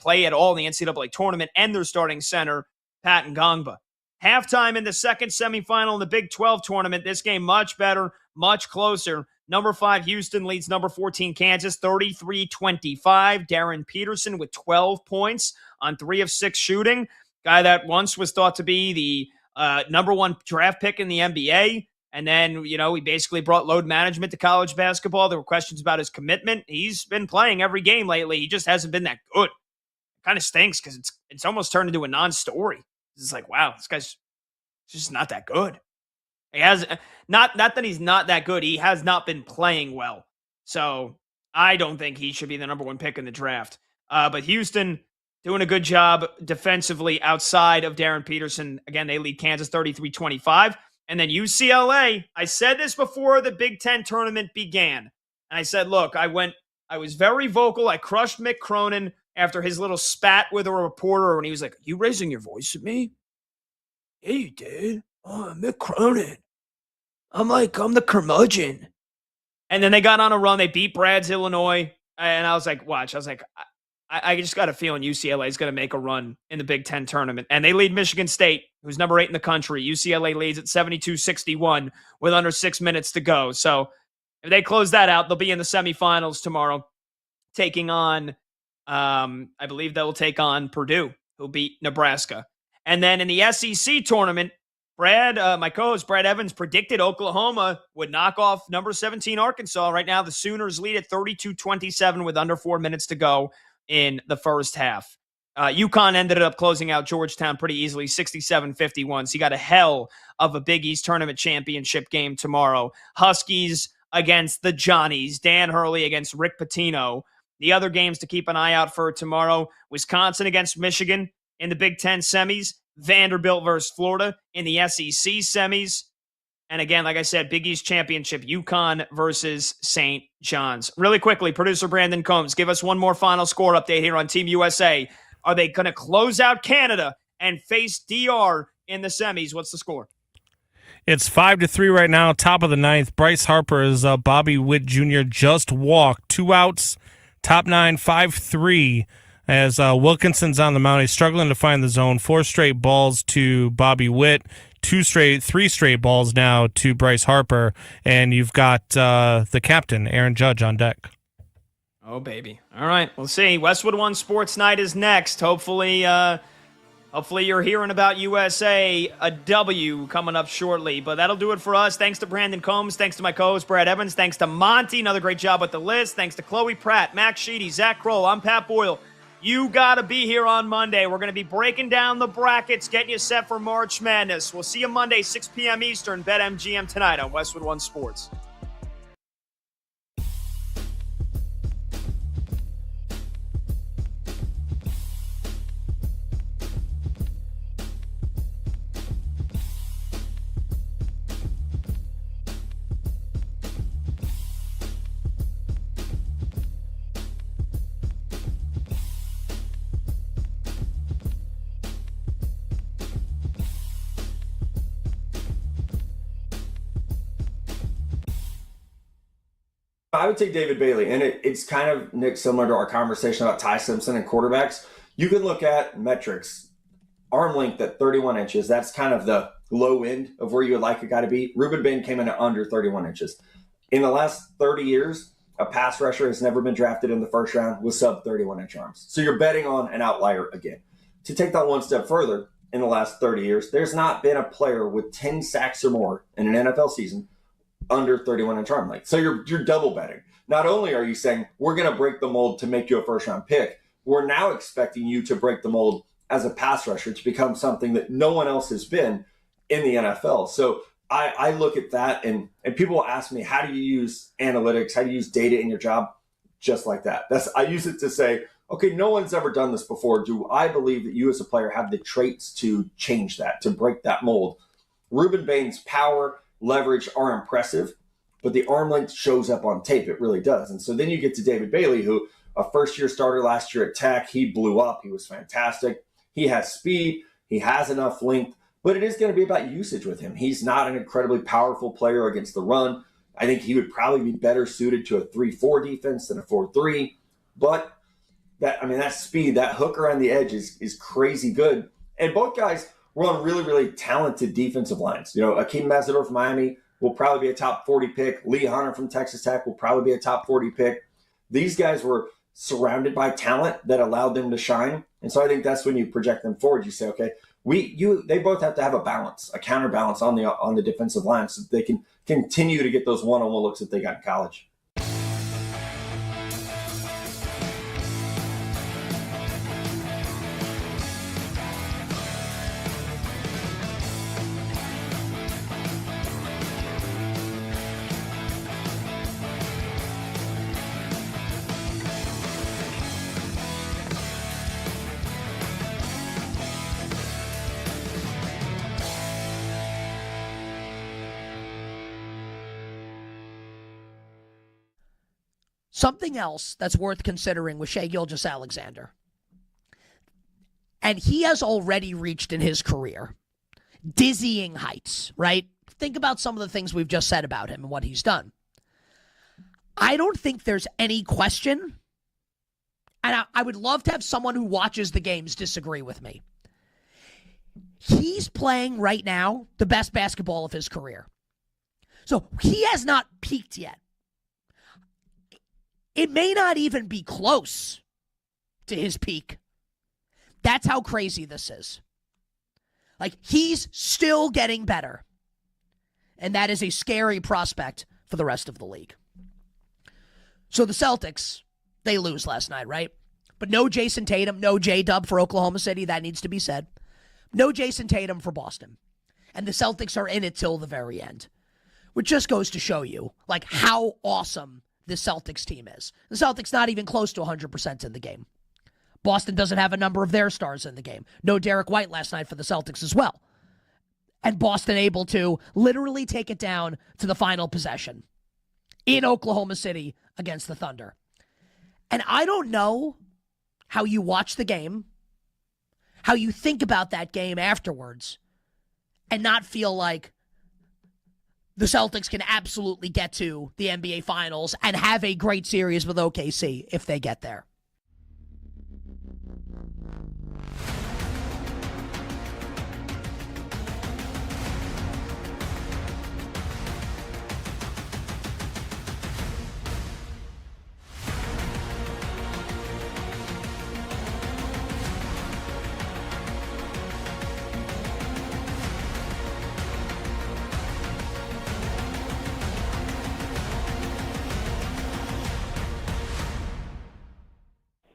Speaker 2: play at all in the NCAA tournament, and their starting center, Pat Ngongba. Halftime in the second semifinal in the Big 12 tournament. This game much better, much closer. Number 5 Houston leads number 14 Kansas 33-25. Darren Peterson with 12 points on 3 of 6 shooting. Guy that once was thought to be the number 1 draft pick in the NBA. And then, he basically brought load management to college basketball. There were questions about his commitment. He's been playing every game lately. He just hasn't been that good. It kind of stinks because it's almost turned into a non-story. It's like, wow, this guy's just not that good. He has not that he's not that good. He has not been playing well. So I don't think he should be the number 1 pick in the draft. But Houston doing a good job defensively outside of Darren Peterson. Again, they lead Kansas 33-25. And then UCLA, I said this before the Big Ten tournament began. And I said, look, I was very vocal. I crushed Mick Cronin after his little spat with a reporter when he was like, you raising your voice at me? Yeah, you did. Oh, Mick Cronin. I'm the curmudgeon. And then they got on a run. They beat Brad's Illinois. And I was like, watch. I was like, I just got a feeling UCLA is going to make a run in the Big Ten tournament. And they lead Michigan State, who's number 8 in the country. UCLA leads at 72-61 with under 6 minutes to go. So if they close that out, they'll be in the semifinals tomorrow, taking on, I believe they'll take on Purdue, who beat Nebraska. And then in the SEC tournament, Brad, my co-host Brad Evans, predicted Oklahoma would knock off number 17 Arkansas. Right now, the Sooners lead at 32-27 with under 4 minutes to go in the first half. UConn ended up closing out Georgetown pretty easily, 67-51. So you got a hell of a Big East tournament championship game tomorrow. Huskies against the Johnnies. Dan Hurley against Rick Pitino. The other games to keep an eye out for tomorrow, Wisconsin against Michigan in the Big Ten semis. Vanderbilt versus Florida in the SEC semis. And again, like I said, Big East Championship, UConn versus St. John's. Really quickly, producer Brandon Combs, give us one more final score update here on Team USA. Are they going to close out Canada and face DR in the semis? What's the score?
Speaker 11: It's 5-3 right now, top of the ninth. Bryce Harper is Bobby Witt Jr. just walked. 2 outs, top 9, 5-3. As Wilkinson's on the mound, he's struggling to find the zone. 4 straight balls to Bobby Witt. 3 straight balls now to Bryce Harper. And you've got the captain, Aaron Judge, on deck.
Speaker 2: Oh, baby. All right, we'll see. Westwood One Sports Night is next. Hopefully you're hearing about USA, a W coming up shortly. But that'll do it for us. Thanks to Brandon Combs. Thanks to my co-host, Brad Evans. Thanks to Monty. Another great job with the list. Thanks to Chloe Pratt, Max Sheedy, Zach Kroll. I'm Pat Boyle. You got to be here on Monday. We're going to be breaking down the brackets, getting you set for March Madness. We'll see you Monday, 6 p.m. Eastern, BetMGM tonight on Westwood One Sports.
Speaker 6: I would take David Bailey, and it's kind of, Nick, similar to our conversation about Ty Simpson and quarterbacks. You can look at metrics, arm length at 31 inches. That's kind of the low end of where you would like a guy to be. Ruben Bain came in at under 31 inches. In the last 30 years, a pass rusher has never been drafted in the first round with sub 31-inch arms. So you're betting on an outlier again. To take that one step further, in the last 30 years, there's not been a player with 10 sacks or more in an NFL season under 31-inch arm length. So you're double betting. Not only are you saying, we're going to break the mold to make you a first-round pick, we're now expecting you to break the mold as a pass rusher to become something that no one else has been in the NFL. So I look at that, and people will ask me, how do you use analytics? How do you use data in your job? Just like that. I use it to say, okay, no one's ever done this before. Do I believe that you as a player have the traits to change that, to break that mold? Ruben Bain's power, leverage are impressive, but the arm length shows up on tape. It really does. And so then you get to David Bailey, who a first-year starter last year at Tech. He blew up. He was fantastic. He has speed. He has enough length, but it is going to be about usage with him. He's not an incredibly powerful player against the run. I think he would probably be better suited to a 3-4 defense than a 4-3, but that speed, that hook around the edge is crazy good. And both guys were on really, really talented defensive lines. Akeem Mazador from Miami will probably be a top 40 pick. Lee Hunter from Texas Tech will probably be a top 40 pick. These guys were surrounded by talent that allowed them to shine. And so I think that's when you project them forward. You say, okay, they both have to have a balance, a counterbalance on the defensive line so that they can continue to get those one-on-one looks that they got in college.
Speaker 4: Something else that's worth considering with Shai Gilgeous-Alexander. And he has already reached in his career dizzying heights, right? Think about some of the things we've just said about him and what he's done. I don't think there's any question, and I would love to have someone who watches the games disagree with me. He's playing right now the best basketball of his career. So he has not peaked yet. It may not even be close to his peak. That's how crazy this is. Like, he's still getting better. And that is a scary prospect for the rest of the league. So the Celtics, they lose last night, right? But no Jason Tatum, no J-Dub for Oklahoma City. That needs to be said. No Jason Tatum for Boston. And the Celtics are in it till the very end. Which just goes to show you, like, how awesome the Celtics team is. The Celtics not even close to 100% in the game. Boston doesn't have a number of their stars in the game. No Derek White last night for the Celtics as well. And Boston able to literally take it down to the final possession in Oklahoma City against the Thunder. And I don't know how you watch the game, how you think about that game afterwards, and not feel like the Celtics can absolutely get to the NBA Finals and have a great series with OKC if they get there.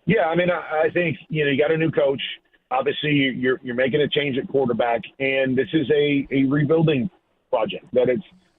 Speaker 7: Yeah, I mean, I think, you got a new coach. Obviously, you're making a change at quarterback, and this is a rebuilding project. That it's